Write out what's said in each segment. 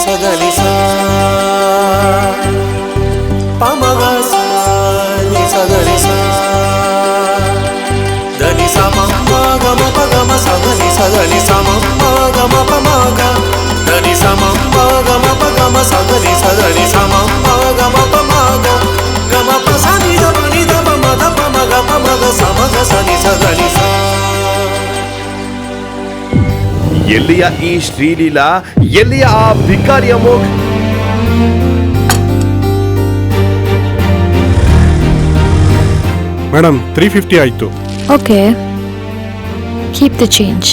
ಸಗಲಿ ಸ ಪಮಗ ನಿ ಸಗಲಿ ಸ ಧನಿ ಸ ಮ ಗಮ ಪಗಮ ಸಗಲಿ ಸಗಲಿ ಸ ಮ ಗಮ ಪಮಗ ಧನಿ ಸ ಮ ಗಮ ಪಗಮ ಸಗಲಿ ಸಗಲಿ ಸ ಮ ಗಮ ಪಮಗ ಗಮ ಪ ಸ ನಿ ದ ಪ ನಿ ದ ಪ ಮ ದ ಪ ಮ ಗ ಪ ಮ ಗ ಸ ಮ ಗ ಸ ನಿ ಸಗಲಿ ಸ. ಎಲ್ಲಿಯ ಈ ಶ್ರೀಲೀಲಾ, ಎಲ್ಲಿಯ ಆ ಭಿಕಾರಿ ಅಮೋಘ್? ಮೇಡಮ್ 350 ಆಯ್ತು. Okay, keep the change.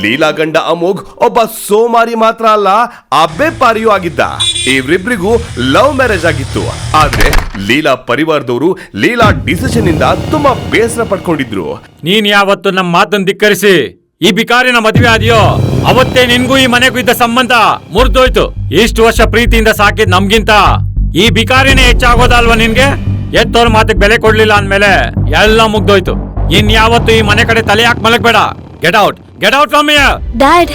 Leela ಗಂಡ ಅಮೋಘ್ ಒಬ್ಬ ಸೋಮಾರಿ ಮಾತ್ರ ಅಲ್ಲ, ಅಬ್ಬೆ ಪಾರಿಯೂ ಆಗಿದ್ದ. ಇವರಿಬ್ರಿಗೂ ಲವ್ ಮ್ಯಾರೇಜ್ ಆಗಿತ್ತು. ಆದ್ರೆ ಲೀಲಾ ಪರಿವಾರದವರು ಲೀಲಾ ಡಿಸಿಷನ್ ಇಂದ ತುಂಬಾ ಬೇಸರ ಪಡ್ಕೊಂಡಿದ್ರು. ನೀನ್ ಯಾವತ್ತು ನಮ್ಮ ಮಾತನ್ನು ಧಿಕ್ಕರಿಸಿ ಈ ಬಿಕಾರಿನ ಮದುವೆ ಆದಿಯೋ ಅವತ್ತೇ ನಿನ್ಗೂ ಈ ಮನೆಗೂ ಇದ್ದ ಸಂಬಂಧ ಮುರಿದೋಯ್ತು. ಇಷ್ಟು ವರ್ಷ ಪ್ರೀತಿಯಿಂದ ಸಾಕಿದ್ ನಮ್ಗಿಂತ ಈ ಬಿಕಾರಿನೇ ಹೆಚ್ಚಾಗೋದಲ್ವಾ ನಿನ್ಗೆ? ಎತ್ತೋರ್ ಮಾತಿಗೆ ಬೆಲೆ ಕೊಡ್ಲಿಲ್ಲ ಅಂದ್ಮೇಲೆ ಎಲ್ಲ ಮುಗ್ದೋಯ್ತು. ಇನ್ ಯಾವತ್ತು ಈ ಮನೆ ಕಡೆ ತಲೆ ಹಾಕಿ ಮಲಗಬೇಡ. Get out, get out from here. Dad,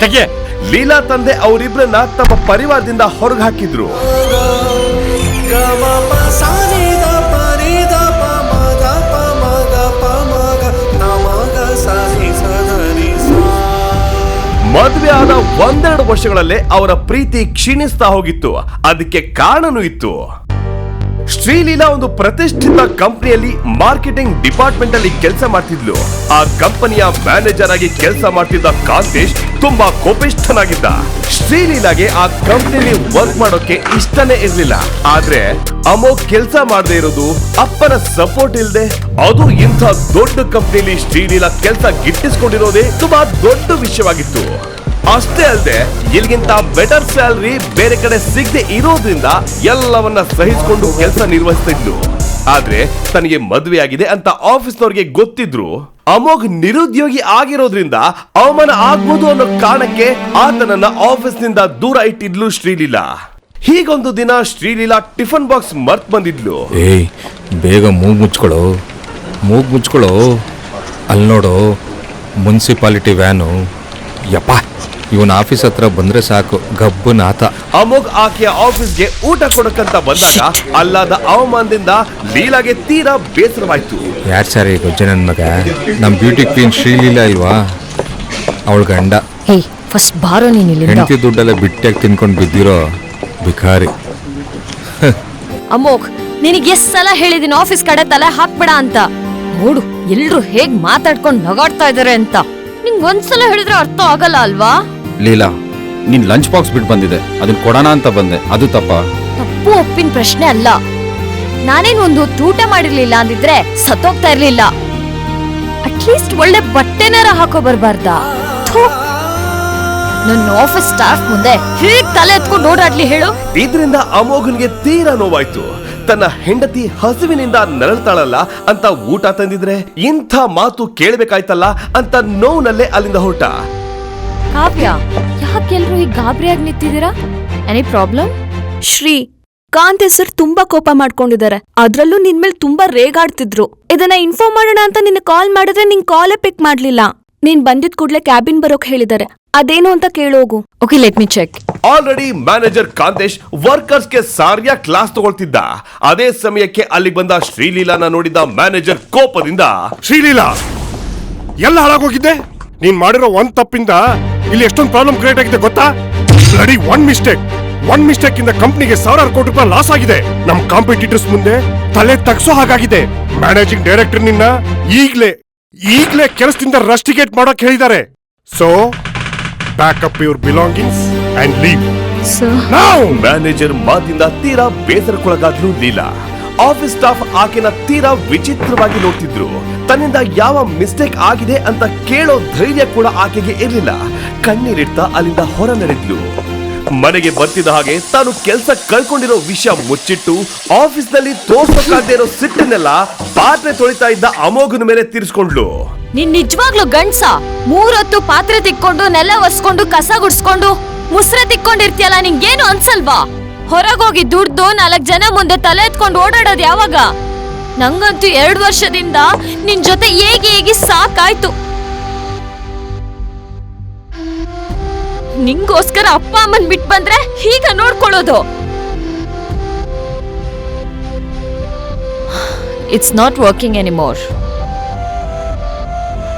Leela ತಂದೆ ಅವರಿಬ್ಬರನ್ನ ತಮ್ಮ ಪರಿವಾರದಿಂದ ಹೊರಗೆ ಹಾಕಿದ್ರು. ಮದುವೆ ಆದ ಒಂದೆರಡು ವರ್ಷಗಳಲ್ಲೇ ಅವರ ಪ್ರೀತಿ ಕ್ಷೀಣಿಸ್ತಾ ಹೋಗಿತ್ತು. ಅದಕ್ಕೆ ಕಾರಣನೂ ಇತ್ತು. ಶ್ರೀಲೀಲಾ ಒಂದು ಪ್ರತಿಷ್ಠಿತ ಕಂಪನಿಯಲ್ಲಿ ಮಾರ್ಕೆಟಿಂಗ್ ಡಿಪಾರ್ಟ್ಮೆಂಟ್ ಅಲ್ಲಿ ಕೆಲಸ ಮಾಡ್ತಿದ್ಲು. ಆ ಕಂಪನಿಯ ಮ್ಯಾನೇಜರ್ ಆಗಿ ಕೆಲಸ ಮಾಡ್ತಿದ್ದ ಕಾಂತೇಶ್ ತುಂಬಾ ಕೋಪಿಷ್ಠನಾಗಿದ್ದ. ಶ್ರೀಲೀಲಾಗೆ ಆ ಕಂಪನಿಯಲ್ಲಿ ವರ್ಕ್ ಮಾಡೋಕೆ ಇಷ್ಟನೇ ಇರ್ಲಿಲ್ಲ. ಆದ್ರೆ ಅಮೋಘ್ ಕೆಲಸ ಮಾಡದೇ ಇರೋದು, ಅಪ್ಪನ ಸಪೋರ್ಟ್ ಇಲ್ಲದೆ, ಅದು ಇಂಥ ದೊಡ್ಡ ಕಂಪನಿಯಲ್ಲಿ ಶ್ರೀಲೀಲಾ ಕೆಲಸ ಗಿಟ್ಟಿಸ್ಕೊಂಡಿರೋದೇ ತುಂಬಾ ದೊಡ್ಡ ವಿಷಯವಾಗಿತ್ತು. ಅಷ್ಟೇ ಅಲ್ಲದೆ ಇಲ್ಲಿಗಿಂತ ಬೆಟರ್ ಸ್ಯಾಲರಿ ಬೇರೆ ಕಡೆ ಸಿಗದೆ ಇರೋದ್ರಿಂದ ಎಲ್ಲವನ್ನ ಸಹಿಸಿಕೊಂಡು ಕೆಲಸ ನಿರ್ವಹಿಸ್ತಿದ್ಲು. ಆದ್ರೆ ತನಗೆ ಮದುವೆ ಆಗಿದೆ ಅಂತ ಆಫೀಸ್ನವ್ರಿಗೆ ಗೊತ್ತಿದ್ರು. ಅಮೋಘ್ ನಿರುದ್ಯೋಗಿ ಆಗಿರೋದ್ರಿಂದ ಅವಮಾನ ಆಗ್ಬೋದು ಅನ್ನೋ ಕಾರಣಕ್ಕೆ ಆತನನ್ನ ಆಫೀಸ್ನಿಂದ ದೂರ ಇಟ್ಟಿದ್ಲು ಶ್ರೀಲೀಲಾ. ಹೀಗೊಂದು ದಿನ ಶ್ರೀಲೀಲಾ ಟಿಫನ್ ಬಾಕ್ಸ್ ಮರ್ತ್ ಬಂದಿದ್ಲು. ಏಯ್, ಬೇಗ ಮೂಗ್ ಮುಚ್ಕೊಳ್ಳೋ. ಅಲ್ಲಿ ನೋಡು, ಮುನ್ಸಿಪಾಲಿಟಿ ವ್ಯಾನು. ಯಪ್ಪ, ಇವನ್ ಆಫೀಸ್ ಹತ್ರ ಬಂದ್ರೆ ಸಾಕು, ಗಬ್ಬು ನಾತ. ಅಮೋಘ್ ಆಕೆಯ ಆಫೀಸ್ಗೆ ಊಟ ಕೊಡಕ್ಕಂತ ಬಂದಾಗ ಅಲ್ಲಾದ ಅವಮಾನದಿಂದ ಲೀಲಾಗೆ ತೀರಾ ಬೇಸರವಾಯ್ತು. ಯಾರ್ ಸಾರಿ ಗೊಜ್ಜೆ ನನ್ ಮಗ? ನಮ್ ಬ್ಯೂಟಿ ಕ್ವೀನ್ ಶ್ರೀಲೀಲಾ ಇಲ್ವಾ? ಅವಳ ಗಂಡ. ಫಸ್ಟ್ ಬಾರೋ ನೀನ್ ಇಲ್ಲಿಂದ. ಹೆಂಡತಿ ದುಡ್ಡೆಲ್ಲ ಬಿಟ್ಟಾಗಿ ತಿನ್ಕೊಂಡು ಬಿದ್ದಿರೋ ಬಿಕಾರಿ. ಅಮೋಘ್, ನಿನಗೆ ಎಷ್ಟ್ ಸಲ ಹೇಳಿದೀನಿ ಆಫೀಸ್ ಕಡೆ ತಲೆ ಹಾಕ್ಬೇಡ ಅಂತ. ನೋಡು ಎಲ್ರು ಹೇಗ್ ಮಾತಾಡ್ಕೊಂಡು ನಗಾಡ್ತಾ ಇದಾರೆ ಅಂತ. ನಿಂಗ್ ಒಂದ್ಸಲ ಹೇಳಿದ್ರೆ ಅರ್ಥ ಆಗಲ್ಲ ಅಲ್ವಾ? ಲೀಲಾ, ನೀನ್ ಲಂಚ್ ಬಾಕ್ಸ್ ಬಿಟ್ಟು ಬಂದಿದೆ, ಅದನ್ನ ಕೊಡೋಣ ಅಂತ ಬಂದೆ. ಅದು ತಪ್ಪು ಒಪ್ಪಿನ ಪ್ರಶ್ನೆ ಅಲ್ಲ. ನಾನೇನ್ ಒಂದು ಊಟ ಮಾಡಿರ್ಲಿಲ್ಲ ಅಂದಿದ್ರೆ ಸತ್ತೋಗ್ತಾ ಇರ್ಲಿಲ್ಲ. ಅಟ್ಲೀಸ್ಟ್ ಒಳ್ಳೆ ಬಟ್ಟೆನಾರ ಹಾಕೋ ಬರ್ಬಾರ್ದ? ನನ್ನ ಆಫೀಸ್ ಸ್ಟಾಫ್ ಮುಂದೆ ಹೇಗ್ ತಲೆ ಎತ್ಕೊಂಡು ಓಡಾಡ್ಲಿ ಹೇಳು? ಇದರಿಂದ ಅಮೋಘನ್ಗೆ ತೀರಾ ನೋವಾಯ್ತು. ತನ್ನ ಹೆಂಡತಿ ಹಸುವಿನಿಂದ ನರಳ್ತಾಳಲ್ಲ ಅಂತ ಊಟ ತಂದಿದ್ರೆ ಇಂಥ ಮಾತು ಕೇಳಬೇಕಾಯ್ತಲ್ಲ ಅಂತ ನೋವ್ನಲ್ಲೇ ಅಲ್ಲಿಂದ ಹೊರಟ. ಕಾವ್ಯ, ಯಾಕೆಲ್ರು ಈ ಗಾಬರಿಯಾಗಿ ನಿಂತಿದ್ದೀರಾ? Any problem? Srikanth sir ತುಂಬಾ ಕೋಪ ಮಾಡ್ಕೊಂಡಿದ್ದಾರೆ. ಅದ್ರಲ್ಲೂ ನಿನ್ಮೇಲೆ ತುಂಬಾ ರೇಗಾಡ್ತಿದ್ರು. ಇದನ್ನ ಇನ್ಫಾರ್ಮ್ ಮಾಡೋಣ ಅಂತ ನಿನ್ನ ಕಾಲ್ ಮಾಡಿದ್ರೆ ನಿನ್ ಕಾಲೇ ಪಿಕ್ ಮಾಡ್ಲಿಲ್ಲ. ನೀನ್ ಬಂದಿದ್ ಕೂಡ್ಲೆ ಕ್ಯಾಬಿನ್ ಬರೋಕ್ ಹೇಳಿದ್ದಾರೆ. ಅದೇನು ಅಂತ ಕೇಳೋಗು. Okay, let me check. Already manager Kantesh ವರ್ಕರ್ಸ್ಗೆ ಸಾರಿಯ ಕ್ಲಾಸ್ ತಗೊಳ್ತಿದ್ದ. ಅದೇ ಸಮಯಕ್ಕೆ ಅಲ್ಲಿ ಬಂದ ಶ್ರೀಲೀಲಾನ ನೋಡಿದ ಮ್ಯಾನೇಜರ್ ಕೋಪದಿಂದ, ಶ್ರೀಲೀಲಾ, ಎಲ್ಲ ಹಾಳಾಗೋಗಿದ್ದೆ. ನೀನ್ ಮಾಡಿರೋ ಒಂದ್ ತಪ್ಪಿಂದ ಇಲ್ಲಿ ಎಷ್ಟೊಂದು ಪ್ರಾಬ್ಲಮ್ ಕ್ರಿಯೇಟ್ ಆಗಿದೆ ಗೊತ್ತಾ? ಬ್ಲಡಿ ಒನ್ ಮಿಸ್ಟೇಕ್ ಇಂದ ಕಂಪ್ನಿಗೆ ಸಾವಿರಾರು ಕೋಟಿ ರೂಪಾಯಿ ಲಾಸ್ ಆಗಿದೆ. ನಮ್ ಕಾಂಪಿಟೇಟರ್ಸ್ ಮುಂದೆ ತಲೆ ತಗ್ಸೋ ಹಾಗಾಗಿದೆ. ಮ್ಯಾನೇಜಿಂಗ್ ಡೈರೆಕ್ಟರ್ ನಿನ್ನ ಈಗ್ಲೇ ಕೆಲಸದಿಂದ ರಸ್ಟಿಗೇಟ್ ಮಾಡೋಕ್ ಹೇಳಿದ್ದಾರೆ. So pack up your belongings and leave. Manager ಮಾತಿಂದ ತೀರಾ ಬೇಸರಕ್ಕೊಳಗಾದ್ಲು ಲೀಲಾ. ಆಫೀಸ್ ಸ್ಟಾಫ್ ಆಕೆನ ತೀರಾ ವಿಚಿತ್ರವಾಗಿ ನೋಡ್ತಿದ್ರು. ತನ್ನಿಂದ ಯಾವ ಮಿಸ್ಟೇಕ್ ಆಗಿದೆ ಅಂತ ಕೇಳೋ ಧೈರ್ಯ ಕೂಡ ಆಕೆಗೆ ಇರಲಿಲ್ಲ. ಕಣ್ಣೀರಿಡ್ತಾ ಅಲ್ಲಿಂದ ಹೊರ ನಡೆದ್ಲು. ಮನೆಗೆ ಬರ್ತಿದ್ದ ಹಾಗೆ ತಾನು ಕೆಲಸ ಕಳ್ಕೊಂಡಿರೋ ವಿಷಯ ಮುಚ್ಚಿಟ್ಟು ಆಫೀಸ್ನಲ್ಲಿ ತೋರ್ಸೋಕಾಗದೇ ಇರೋ ಸಿಟ್ಟನ್ನೆಲ್ಲ ಪಾತ್ರೆ ತೊಳಿತಾ ಇದ್ದ ಅಮೋಘನ ಮೇಲೆ ತೀರಿಸ್ಕೊಂಡ್ಲು. ನೀನ್ ನಿಜವಾಗ್ಲೂ ಗಂಡ್ಸ? 3 ಹೊತ್ತು ಪಾತ್ರೆ ತಿಕ್ಕೊಂಡು, ನೆಲ ಒರೆಸ್ಕೊಂಡು, ಕಸ ಗುಡ್ಸ್ಕೊಂಡು, ಮುಸ್ರೆ ತಿಕ್ಕೊಂಡಿರ್ತೀಯಲ್ಲ, ನಿಂಗೇನು ಅನ್ಸಲ್ವಾ? ಹೊರಗೋಗಿ ದುಡ್ದು 4 4 ಜನ ಮುಂದೆ ತಲೆ ಎತ್ಕೊಂಡು ಓಡಾಡೋದು ಯಾವಾಗ? ನಂಗಂತೂ 2 ವರ್ಷದಿಂದ ನಿನ್ ಜೊತೆ ಹೇಗೆ ಸಾಕಾಯ್ತು. ನಿಂಗೋಸ್ಕರ ಅಪ್ಪ ಅಮ್ಮನ್ ಬಿಟ್ ಬಂದ್ರೆ ಹೀಗ ನೋಡ್ಕೊಳ್ಳೋದು. It's not working anymore.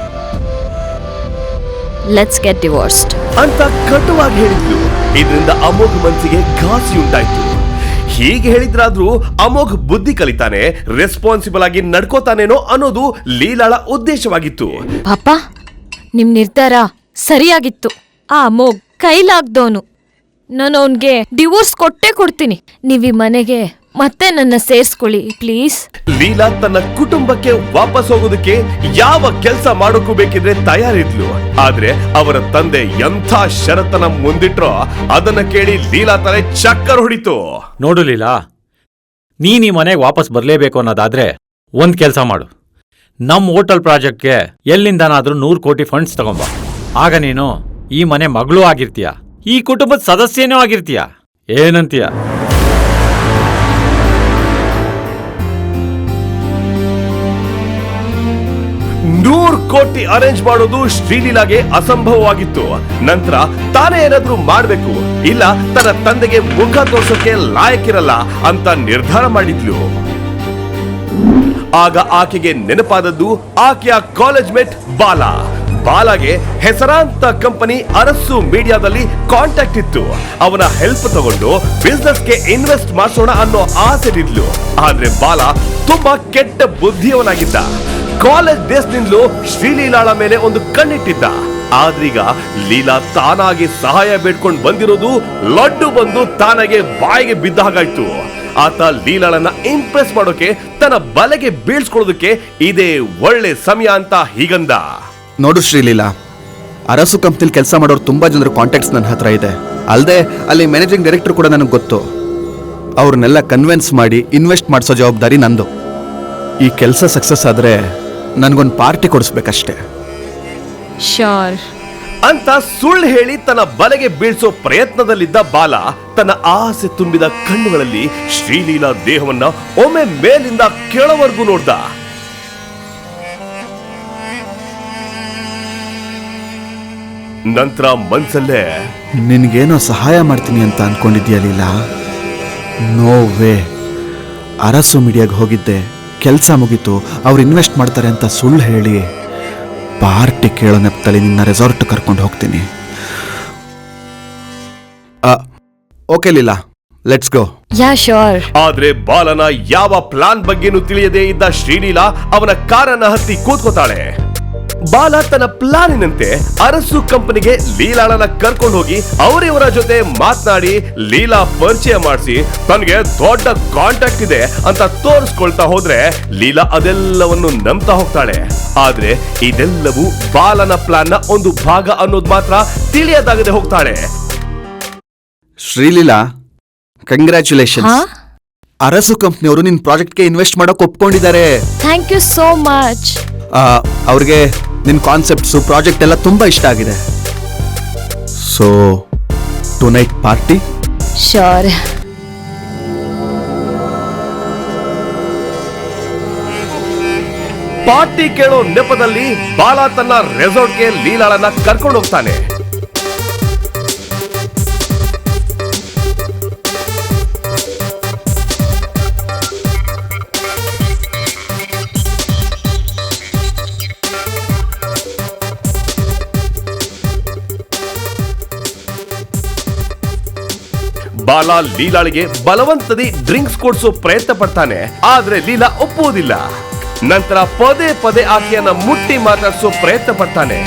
Let's get divorced ಅಂತ ಕಟುವಾಗಿ ಹೇಳಿದ್ಲು. ಇದರಿಂದ ಅಮೋಘ್ ಮನ್ಸಿಗೆ ಘಾಸಿ ಉಂಟಾಯ್ತು. ಹೀಗೆ ಹೇಳಿದ್ರಾದ್ರೂ ಅಮೋಘ್ ಬುದ್ಧಿ ಕಲಿತಾನೆ, ರೆಸ್ಪಾನ್ಸಿಬಲ್ ಆಗಿ ನಡ್ಕೋತಾನೇನೋ ಅನ್ನೋದು ಲೀಲಾಳ ಉದ್ದೇಶವಾಗಿತ್ತು. ಪಾಪ, ನಿಮ್ ನಿರ್ಧಾರ ಸರಿಯಾಗಿತ್ತು. ಆ ಅಮೋಘ್ ಕೈಲಾಗ್ದೋನು. ನಾನು ಅವನ್ಗೆ ಡಿವೋರ್ಸ್ ಕೊಟ್ಟೇ ಕೊಡ್ತೀನಿ. ನೀವ್ ಈ ಮನೆಗೆ ಮತ್ತೆ ನನ್ನ ಸೇರ್ಸ್ಕೊಳ್ಳಿ ಪ್ಲೀಸ್. ಲೀಲಾ ತನ್ನ ಕುಟುಂಬಕ್ಕೆ ವಾಪಸ್ ಹೋಗೋದಕ್ಕೆ ಯಾವ ಕೆಲಸ ಮಾಡೋಕ್ಕೂ ಬೇಕಿದ್ರೆ ತಯಾರಿದ್ಲು. ಆದ್ರೆ ಅವರ ತಂದೆ ಎಂಥ ಷರತ್ತನ ಮುಂದಿಟ್ರೋ ಅದನ್ನ ಕೇಳಿ ಲೀಲಾ ತಲೆ ಚಕ್ಕರ್ ಹೊಡಿತು. ನೋಡು ಲೀಲಾ, ನೀನ್ ಈ ಮನೆಗೆ ವಾಪಸ್ ಬರ್ಲೇಬೇಕು ಅನ್ನೋದಾದ್ರೆ ಒಂದ್ ಕೆಲ್ಸ ಮಾಡು. ನಮ್ ಹೋಟೆಲ್ ಪ್ರಾಜೆಕ್ಟ್ಗೆ ಎಲ್ಲಿಂದನಾದ್ರೂ 100 ಕೋಟಿ ಫಂಡ್ಸ್ ತಗೊಂಬ. ಆಗ ನೀನು ಈ ಮನೆ ಮಗಳೂ ಆಗಿರ್ತೀಯ, ಈ ಕುಟುಂಬದ ಸದಸ್ಯನೂ ಆಗಿರ್ತೀಯ. ಏನಂತೀಯ? 100 ಕೋಟಿ ಅರೇಂಜ್ ಮಾಡೋದು ಶ್ರೀಲೀಲಾಗೆ ಅಸಂಭವವಾಗಿತ್ತು. ನಂತರ ತಾನೇ ಏನಾದ್ರೂ ಮಾಡ್ಬೇಕು, ಇಲ್ಲ ತನ್ನ ತಂದೆಗೆ ಮುಖ ತೋರ್ಸೋಕೆ ಲಾಯಕ್ಕಿರಲ್ಲ ಅಂತ ನಿರ್ಧಾರ ಮಾಡಿದ್ಲು. ಆಗ ಆಕೆಗೆ ನೆನಪಾದದ್ದು ಆಕೆಯ ಕಾಲೇಜ್ ಮೇಟ್ ಬಾಲಾ. ಬಾಲಾಗೆ ಹೆಸರಾಂತ ಕಂಪನಿ ಅರಸು ಮೀಡಿಯಾದಲ್ಲಿ ಕಾಂಟ್ಯಾಕ್ಟ್ ಇತ್ತು. ಅವನ ಹೆಲ್ಪ್ ತಗೊಂಡು ಬಿಸ್ನೆಸ್ಗೆ ಇನ್ವೆಸ್ಟ್ ಮಾಡಿಸೋಣ ಅನ್ನೋ ಆಸೆ ಇದ್ಲು. ಆದ್ರೆ ಬಾಲಾ ತುಂಬಾ ಕೆಟ್ಟ ಬುದ್ಧಿಯವನಾಗಿದ್ದ. ಕಾಲೇಜ್ ಡೇಸ್ನಿಂದಲೂ ಶ್ರೀಲೀಲಾಳ ಮೇಲೆ ಒಂದು ಕಣ್ಣಿಟ್ಟಿದ್ದ. ಆದ್ರೀಗ ಲೀಲಾ ತಾನಾಗಿ ಸಹಾಯ ಬೇಡ್ಕೊಂಡು ಬಂದಿರೋದು ಲಡ್ಡು ಬಂದು ತಾನಾಗೆ ಬಾಯಿಗೆ ಬಿದ್ದ ಹಾಗಾಯ್ತು. ಆತ ಲೀಲಾಳನ್ನ ಇಂಪ್ರೆಸ್ ಮಾಡೋಕೆ, ತನ್ನ ಬಲೆಗೆ ಬೀಳ್ಸ್ಕೊಳ್ಳೋದಕ್ಕೆ ಇದೇ ಒಳ್ಳೆ ಸಮಯ ಅಂತ ಹೀಗಂದ. ನೋಡು ಶ್ರೀಲೀಲಾ, ಅರಸು ಕಂಪ್ನಿಲಿ ಕೆಲಸ ಮಾಡೋರು ತುಂಬಾ ಜನರ ಕಾಂಟ್ಯಾಕ್ಟ್ಸ್ ನನ್ನ ಹತ್ರ ಇದೆ. ಅಲ್ಲದೆ ಅಲ್ಲಿ ಮ್ಯಾನೇಜಿಂಗ್ ಡೈರೆಕ್ಟರ್ ಕೂಡ ನನಗೆ ಗೊತ್ತು. ಅವ್ರನ್ನೆಲ್ಲ ಕನ್ವಿನ್ಸ್ ಮಾಡಿ ಇನ್ವೆಸ್ಟ್ ಮಾಡಿಸೋ ಜವಾಬ್ದಾರಿ ನಂದು. ಈ ಕೆಲಸ ಸಕ್ಸಸ್ ಆದ್ರೆ ನನಗೊಂದು ಪಾರ್ಟಿ ಕೊಡಿಸ್ಬೇಕಷ್ಟೇ. ಶೋರ್ ಅಂತ ಸುಳ್ಳು ಹೇಳಿ ತನ್ನ ಬಲೆಗೆ ಬೀಳ್ಸೋ ಪ್ರಯತ್ನದಲ್ಲಿದ್ದ ಬಾಲ ತನ್ನ ಆಸೆ ತುಂಬಿದ ಕಣ್ಣುಗಳಲ್ಲಿ ಶ್ರೀಲೀಲಾ ದೇಹವನ್ನ ಒಮ್ಮೆ ಮೇಲಿಂದ ಕೆಳವರೆಗೂ ನೋಡ್ದ. ನಂತರ ಮನ್ಸಲ್ಲೇ, ನಿನ್ಗೇನೋ ಸಹಾಯ ಮಾಡ್ತೀನಿ ಅಂತ ಅನ್ಕೊಂಡಿದ್ಯಾ ಲೀಲಾ? No way. ಅರಸು ಮೀಡಿಯಾಗೆ ಹೋಗಿದ್ದೆ, ಕೆಲಸ ಮುಗೀತು, ಅವ್ರು ಇನ್ವೆಸ್ಟ್ ಮಾಡ್ತಾರೆ ಅಂತ ಸುಳ್ಳು ಹೇಳಿ ಪಾರ್ಟಿ ಕೇಳೋ ನೆಪದಲ್ಲಿ ನಿನ್ನ ರೆಸಾರ್ಟ್ ಕರ್ಕೊಂಡು ಹೋಗ್ತೀನಿ. Okay Leela, let's go. Yeah sure. ಆದ್ರೆ ಬಾಲನ ಯಾವ ಪ್ಲಾನ್ ಬಗ್ಗೆನೂ ತಿಳಿಯದೇ ಇದ್ದ ಶ್ರೀಲೀಲಾ ಅವನ ಕಾರನ್ನ ಹತ್ತಿ ಕೂತ್ಕೋತಾಳೆ. ಬಾಲ ತನ್ನ ಪ್ಲಾನಿನಂತೆ ಅರಸು ಕಂಪನಿಗೆ ಲೀಲಾಳನ್ನ ಕರ್ಕೊಂಡು ಹೋಗಿ ಅವರಿವರ ಜೊತೆ ಮಾತನಾಡಿ ಲೀಲಾ ಪರಿಚಯ ಮಾಡಿಸಿ ತನಗೆ ದೊಡ್ಡ ಕಾಂಟ್ಯಾಕ್ಟ್ ಇದೆ ಅಂತ ತೋರಿಸ್ಕೊಳ್ತಾ ಹೋದ್ರೆ ಲೀಲಾ ಅದೆಲ್ಲವನ್ನು ನಂಬ್ತಾ ಹೋಗ್ತಾಳೆ. ಆದ್ರೆ ಇದೆಲ್ಲವೂ ಬಾಲನ ಪ್ಲಾನ್ ನ ಒಂದು ಭಾಗ ಅನ್ನೋದು ಮಾತ್ರ ತಿಳಿಯದಾಗದೆ ಹೋಗ್ತಾಳೆ. ಶ್ರೀಲೀಲಾ, ಕಂಗ್ರ್ಯಾಚುಲೇಷನ್ಸ್. ಅರಸು ಕಂಪ್ನಿಯವರು ನಿನ್ ಪ್ರಾಜೆಕ್ಟ್ಗೆ ಇನ್ವೆಸ್ಟ್ ಮಾಡೋಕೆ ಒಪ್ಕೊಂಡಿದ್ದಾರೆ. Thank you so much. ಅವ್ರಿಗೆ ನಿನ್ ಕಾನ್ಸೆಪ್ಟ್ಸು ಪ್ರಾಜೆಕ್ಟ್ ಎಲ್ಲ ತುಂಬಾ ಇಷ್ಟ ಆಗಿದೆ. So tonight party? Sure. Party ಕೇಳೋ ನೆಪದಲ್ಲಿ ಬಾಲ ತನ್ನ ರೆಸಾರ್ಟ್ಗೆ ಲೀಲಾಳನ್ನ ಕರ್ಕೊಂಡು ಹೋಗ್ತಾನೆ. ಬಾಲ ಲೀಲಾಳಿಗೆ ಬಲವಂತದಿ ಡ್ರಿಂಕ್ಸ್ ಕೊಡ್ಸೋ ಪ್ರಯತ್ನ ಪಡ್ತಾನೆ. ಆದ್ರೆ ಲೀಲಾ ಒಪ್ಪುವುದಿಲ್ಲ. ನಂತರ ಪದೇ ಪದೇ ಆಕೆಯನ್ನ ಮುಟ್ಟಿ ಮಾತಾಡಿಸೋ ಪ್ರಯತ್ನ ಪಡ್ತಾನೆ.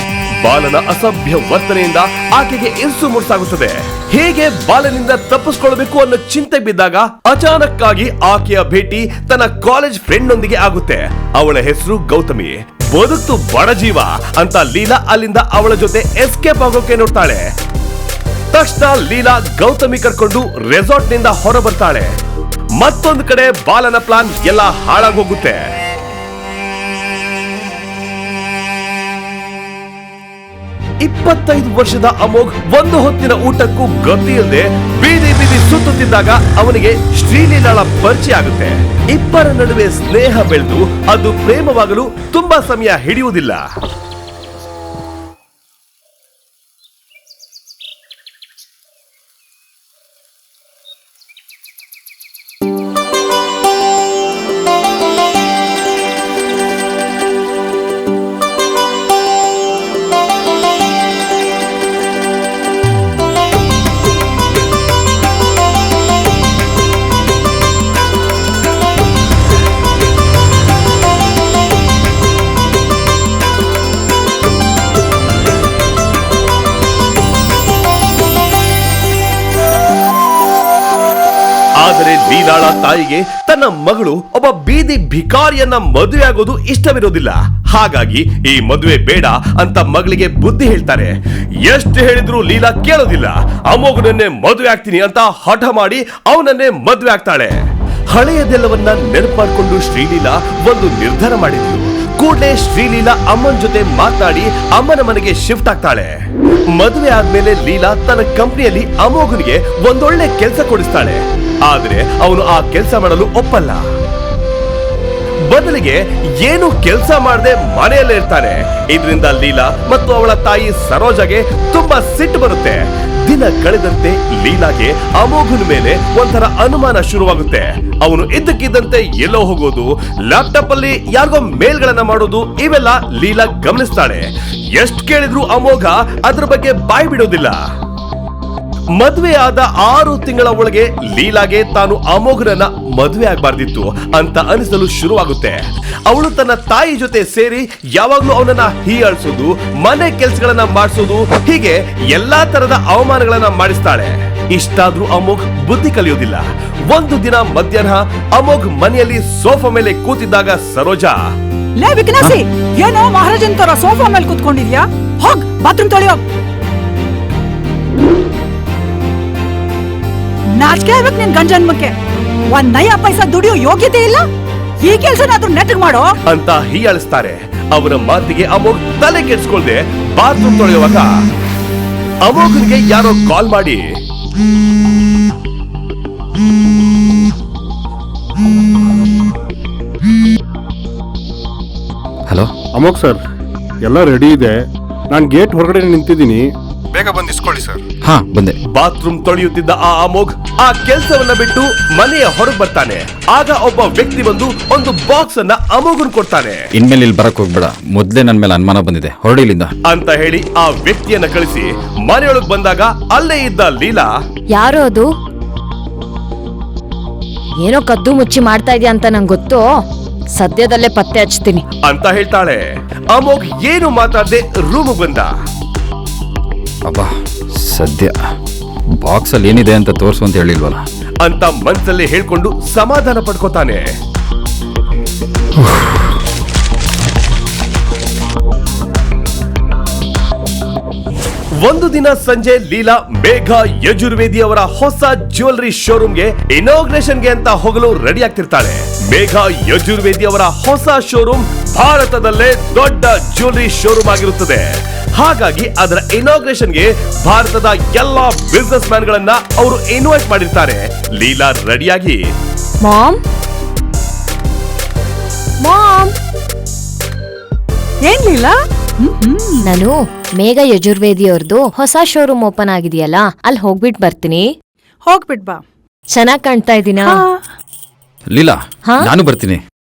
ಬಾಲನ ಅಸಭ್ಯ ವರ್ತನೆಯಿಂದ ಆಕೆಗೆ ಇರ್ಸು ಮುರ್ಸಾಗುತ್ತದೆ. ಹೇಗೆ ಬಾಲನಿಂದ ತಪ್ಪಿಸ್ಕೊಳ್ಬೇಕು ಅನ್ನೋ ಚಿಂತೆ ಬಿದ್ದಾಗ ಅಚಾನಕ್ ಆಗಿ ಆಕೆಯ ಭೇಟಿ ತನ್ನ ಕಾಲೇಜ್ ಫ್ರೆಂಡ್ ನೊಂದಿಗೆ ಆಗುತ್ತೆ. ಅವಳ ಹೆಸರು ಗೌತಮಿ. ಬದುಕು ಬಡಜೀವ ಅಂತ ಲೀಲಾ ಅಲ್ಲಿಂದ ಅವಳ ಜೊತೆ ಎಸ್ಕೇಪ್ ಆಗೋಕೆ ನೋಡ್ತಾಳೆ. ತಕ್ಷಣ ಲೀಲಾ ಗೌತಮಿ ಕರ್ಕೊಂಡು ರೆಸಾರ್ಟ್ ನಿಂದ ಹೊರ ಬರ್ತಾಳೆ. ಮತ್ತೊಂದು ಕಡೆ ಬಾಲನ ಪ್ಲಾನ್ ಎಲ್ಲ 25 ವರ್ಷದ ಅಮೋಘ್ ಒಂದು ಹೊತ್ತಿನ ಊಟಕ್ಕೂ ಗತಿ ಇಲ್ಲದೆ ಬೀದಿ ಬೀದಿ ಸುತ್ತುತ್ತಿದ್ದಾಗ ಅವನಿಗೆ ಶ್ರೀಲೀಲಾಳ ಪರಿಚಯ ಆಗುತ್ತೆ. ಇಬ್ಬರ ನಡುವೆ ಸ್ನೇಹ ಬೆಳೆದು ಅದು ಪ್ರೇಮವಾಗಲು ತುಂಬಾ ಸಮಯ ಹಿಡಿಯುವುದಿಲ್ಲ. ಆದರೆ ಲೀಲಾಳ ತಾಯಿಗೆ ತನ್ನ ಮಗಳು ಒಬ್ಬ ಬೀದಿ ಭಿಕಾರಿಯನ್ನ ಮದುವೆ ಆಗೋದು ಇಷ್ಟವಿರೋದಿಲ್ಲ. ಹಾಗಾಗಿ ಈ ಮದುವೆ ಬೇಡ ಅಂತ ಮಗಳಿಗೆ ಬುದ್ಧಿ ಹೇಳ್ತಾರೆ. ಎಷ್ಟು ಹೇಳಿದ್ರು ಲೀಲಾ ಕೇಳೋದಿಲ್ಲ. ಅಮೋಘನನ್ನೇ ಮದುವೆ ಆಗ್ತೀನಿ ಅಂತ ಹಠ ಮಾಡಿ ಅವನನ್ನೇ ಮದುವೆ ಆಗ್ತಾಳೆ. ಹಳೆಯದೆಲ್ಲವನ್ನ ನೆನಪು ಮಾಡಿಕೊಂಡು ಶ್ರೀಲೀಲಾ ಒಂದು ನಿರ್ಧಾರ ಮಾಡಿದ್ಲು. ಕೂಡಲೇ ಶ್ರೀಲೀಲಾ ಅಮ್ಮನ ಜೊತೆ ಮಾತನಾಡಿ ಅಮ್ಮನ ಮನೆಗೆ ಶಿಫ್ಟ್ ಆಗ್ತಾಳೆ. ಮದುವೆ ಆದ್ಮೇಲೆ ಲೀಲಾ ತನ್ನ ಕಂಪನಿಯಲ್ಲಿ ಅಮೋಘನಿಗೆ ಒಂದೊಳ್ಳೆ ಕೆಲಸ ಕೊಡಿಸ್ತಾಳೆ. ಆದ್ರೆ ಅವನು ಆ ಕೆಲಸ ಮಾಡಲು ಒಪ್ಪಲ್ಲ. ಬದಲಿಗೆ ಏನು ಕೆಲಸ ಮಾಡದೆ ಮನೆಯಲ್ಲೇ ಇರ್ತಾನೆ. ಇದರಿಂದ ಲೀಲಾ ಮತ್ತು ಅವಳ ತಾಯಿ ಸರೋಜಾಗೆ ತುಂಬಾ ಸಿಟ್ಟು ಬರುತ್ತೆ. ದಿನ ಕಳೆದಂತೆ ಲೀಲಾಗೆ ಅಮೋಘನ ಮೇಲೆ ಒಂಥರ ಅನುಮಾನ ಶುರುವಾಗುತ್ತೆ. ಅವನು ಇದ್ದಕ್ಕಿದ್ದಂತೆ ಎಲ್ಲೋ ಹೋಗೋದು, ಲ್ಯಾಪ್ಟಾಪ್ ಅಲ್ಲಿ ಯಾರಿಗೋ ಮೇಲ್ಗಳನ್ನ ಮಾಡೋದು, ಇವೆಲ್ಲ ಲೀಲಾ ಗಮನಿಸ್ತಾಳೆ. ಎಷ್ಟು ಕೇಳಿದ್ರು ಅಮೋಘ ಅದ್ರ ಬಗ್ಗೆ ಬಾಯಿ ಬಿಡೋದಿಲ್ಲ. ಮದುವೆ ಆದ 6 ತಿಂಗಳ ಒಳಗೆ ಲೀಲಾಗೆ ತಾನು ಅಮೋಘನನ್ನ ಮದುವೆ ಆಗಬಾರ್ದಿತ್ತು ಅಂತ ಅನಿಸಲು ಶುರುವಾಗುತ್ತೆ. ಅವಳು ತನ್ನ ತಾಯಿ ಜೊತೆ ಸೇರಿ ಯಾವಾಗ್ಲೂ ಅವನನ್ನ ಹೀಯಾಳಿಸೋದು, ಮನೆ ಕೆಲ್ಸಗಳನ್ನ ಮಾಡಿಸೋದು, ಹೀಗೆ ಎಲ್ಲಾ ತರದ ಅವಮಾನಗಳನ್ನ ಮಾಡಿಸ್ತಾಳೆ. ಇಷ್ಟಾದ್ರೂ ಅಮೋಘ್ ಬುದ್ಧಿ ಕಲಿಯೋದಿಲ್ಲ. ಒಂದು ದಿನ ಮಧ್ಯಾಹ್ನ ಅಮೋಘ್ ಮನೆಯಲ್ಲಿ ಸೋಫಾ ಮೇಲೆ ಕೂತಿದ್ದಾಗ ಸರೋಜಾ, ಲೇ ವಿಕನಾಸಿ, ಏನೋ ಮಹಾರಾಜನ್ ತರ ಸೋಫಾ ಮೇಲೆ ಕೂತ್ಕೊಂಡಿದ್ಯಾ? ಹೋಗ್ ಬಾತ್ರೂಮ್ ತೊಳೆಯೋ. ನಾಚಿಕೆ ಆಗ್ಬೇಕು ನಿನ್ ಗಂಜನ್ಮಕ್ಕೆ. ಒಂದ್ ನಯ ಪೈಸಾ ದುಡಿಯೋ ಯೋಗ್ಯತೆ ಇಲ್ಲ. ಈ ಕೆಲ್ಸನಾದ್ರೂ ನೆಟ್ಟಗ್ ಮಾಡೋ ಅಂತ ಹೀಯಾಳಿಸ್ತಾರೆ. ಅವರ ಮಾತಿಗೆ ಅಮೋಘ್ ತಲೆ ಕೆಡಿಸ್ಕೊಳ್ದೆ ಬಾತ್ರೂಮ್ ತೊಳೆಯುವಾಗ ಅಮೋಘನ್ಗೆ ಯಾರೋ ಕಾಲ್ ಮಾಡಿ, ಹಲೋ ಅಮೋಘ್ ಸರ್, ಎಲ್ಲ ರೆಡಿ ಇದೆ. ನಾನು ಗೇಟ್ ಹೊರಗಡೆ ನಿಂತಿದ್ದೀನಿ, ಬೇಗ ಬಂದು ಇಸ್ಕೊಳ್ಳಿ ಸರ್. ಹಾ ಬಂದೆ. ಬಾತ್ರೂಮ್ ತೊಳೆಯುತ್ತಿದ್ದ ಆ ಅಮೋಘ್ ಆ ಕೆಲಸವನ್ನ ಬಿಟ್ಟು ಮನೆಯ ಹೊರಗೆ ಬರ್ತಾನೆ. ಆಗ ಒಬ್ಬ ವ್ಯಕ್ತಿ ಬಂದು ಒಂದು ಬಾಕ್ಸ್ ಅನ್ನ ಅಮೋಘನ್ ಕೊಡ್ತಾನೆ. ಇನ್ಮೇಲೆ ಇಲ್ಲಿ ಬರಕ್ ಹೋಗ್ಬೇಡ, ಮೊದ್ಲೇ ನನ್ ಮೇಲೆ ಅನುಮಾನ ಬಂದಿದೆ, ಹೊರಡಿಲಿಂದ ಅಂತ ಹೇಳಿ ಆ ವ್ಯಕ್ತಿಯನ್ನ ಕಳಿಸಿ ಮನೆಯೊಳಗೆ ಬಂದಾಗ ಅಲ್ಲೇ ಇದ್ದ ಲೀಲಾ, ಯಾರೋ ಅದು? ಏನೋ ಕದ್ದು ಮುಚ್ಚಿ ಮಾಡ್ತಾ ಇದೆಯಾ ಅಂತ ನಂಗೆ ಗೊತ್ತು. ಸದ್ಯದಲ್ಲೇ ಪತ್ತೆ ಹಚ್ತೀನಿ ಅಂತ ಹೇಳ್ತಾಳೆ. ಅಮೋಘ್ ಏನು ಮಾತಾಡದೆ ರೂಮ್ ಬಂದ. ಅಬ್ಬಾ, ಸದ್ಯ ಬಾಕ್ಸ್ ಅಲ್ಲಿ ಏನಿದೆ ಅಂತ ತೋರ್ಸು ಅಂತ ಹೇಳಿಲ್ವಲ್ಲ ಅಂತ ಮನ್ಸಲ್ಲಿ ಹೇಳ್ಕೊಂಡು ಸಮಾಧಾನ ಪಡ್ಕೋತಾನೆ. ಒಂದು ದಿನ ಸಂಜೆ ಲೀಲಾ ಮೇಘ ಯಜುರ್ವೇದಿ ಅವರ ಹೊಸ ಜ್ಯುವೆಲರಿ ಶೋರೂಮ್ಗೆ ಇನಾಗ್ರೇಷನ್ಗೆ ಅಂತ ಹೋಗಲು ರೆಡಿ ಆಗ್ತಿರ್ತಾಳೆ. ಮೇಘ ಯಜುರ್ವೇದಿ ಅವರ ಹೊಸ ಶೋರೂಮ್ ಭಾರತದಲ್ಲೇ ದೊಡ್ಡ ಜ್ಯುವೆಲರಿ ಶೋರೂಮ್ ಆಗಿರುತ್ತದೆ. ಹಾಗಾಗಿ ಅದರ ಇನಾಗ್ರೇಷನ್ಗೆ ಭಾರತದ ಎಲ್ಲಾ ಬಿಸಿನೆಸ್ ಮ್ಯಾನ್ ಗಳನ್ನ ಅವರು ಇನ್ವೈಟ್ ಮಾಡಿರ್ತಾರೆ. ಲೀಲಾ ರೆಡಿಯಾಗಿ, ಮಾಮ್ ಮಾಮ್ ಏನ್ಲಿಲ್ಲ, ನಾನು ಮೇಘ ಯಜುರ್ವೇದಿ ಅವ್ರದ್ದು ಹೊಸ ಶೋರೂಮ್ ಓಪನ್ ಆಗಿದೆಯಲ್ಲ, ಅಲ್ಲಿ ಹೋಗ್ಬಿಟ್ ಬರ್ತೀನಿ. ಹೋಗ್ಬಿಟ್ ಬಾ. ಚೆನ್ನಾಗ್ ಕಾಣ್ತಾ ಇದೀನಾ? ಲೀಲಾ, ಹಾ? ನಾನು ಬರ್ತೀನಿ.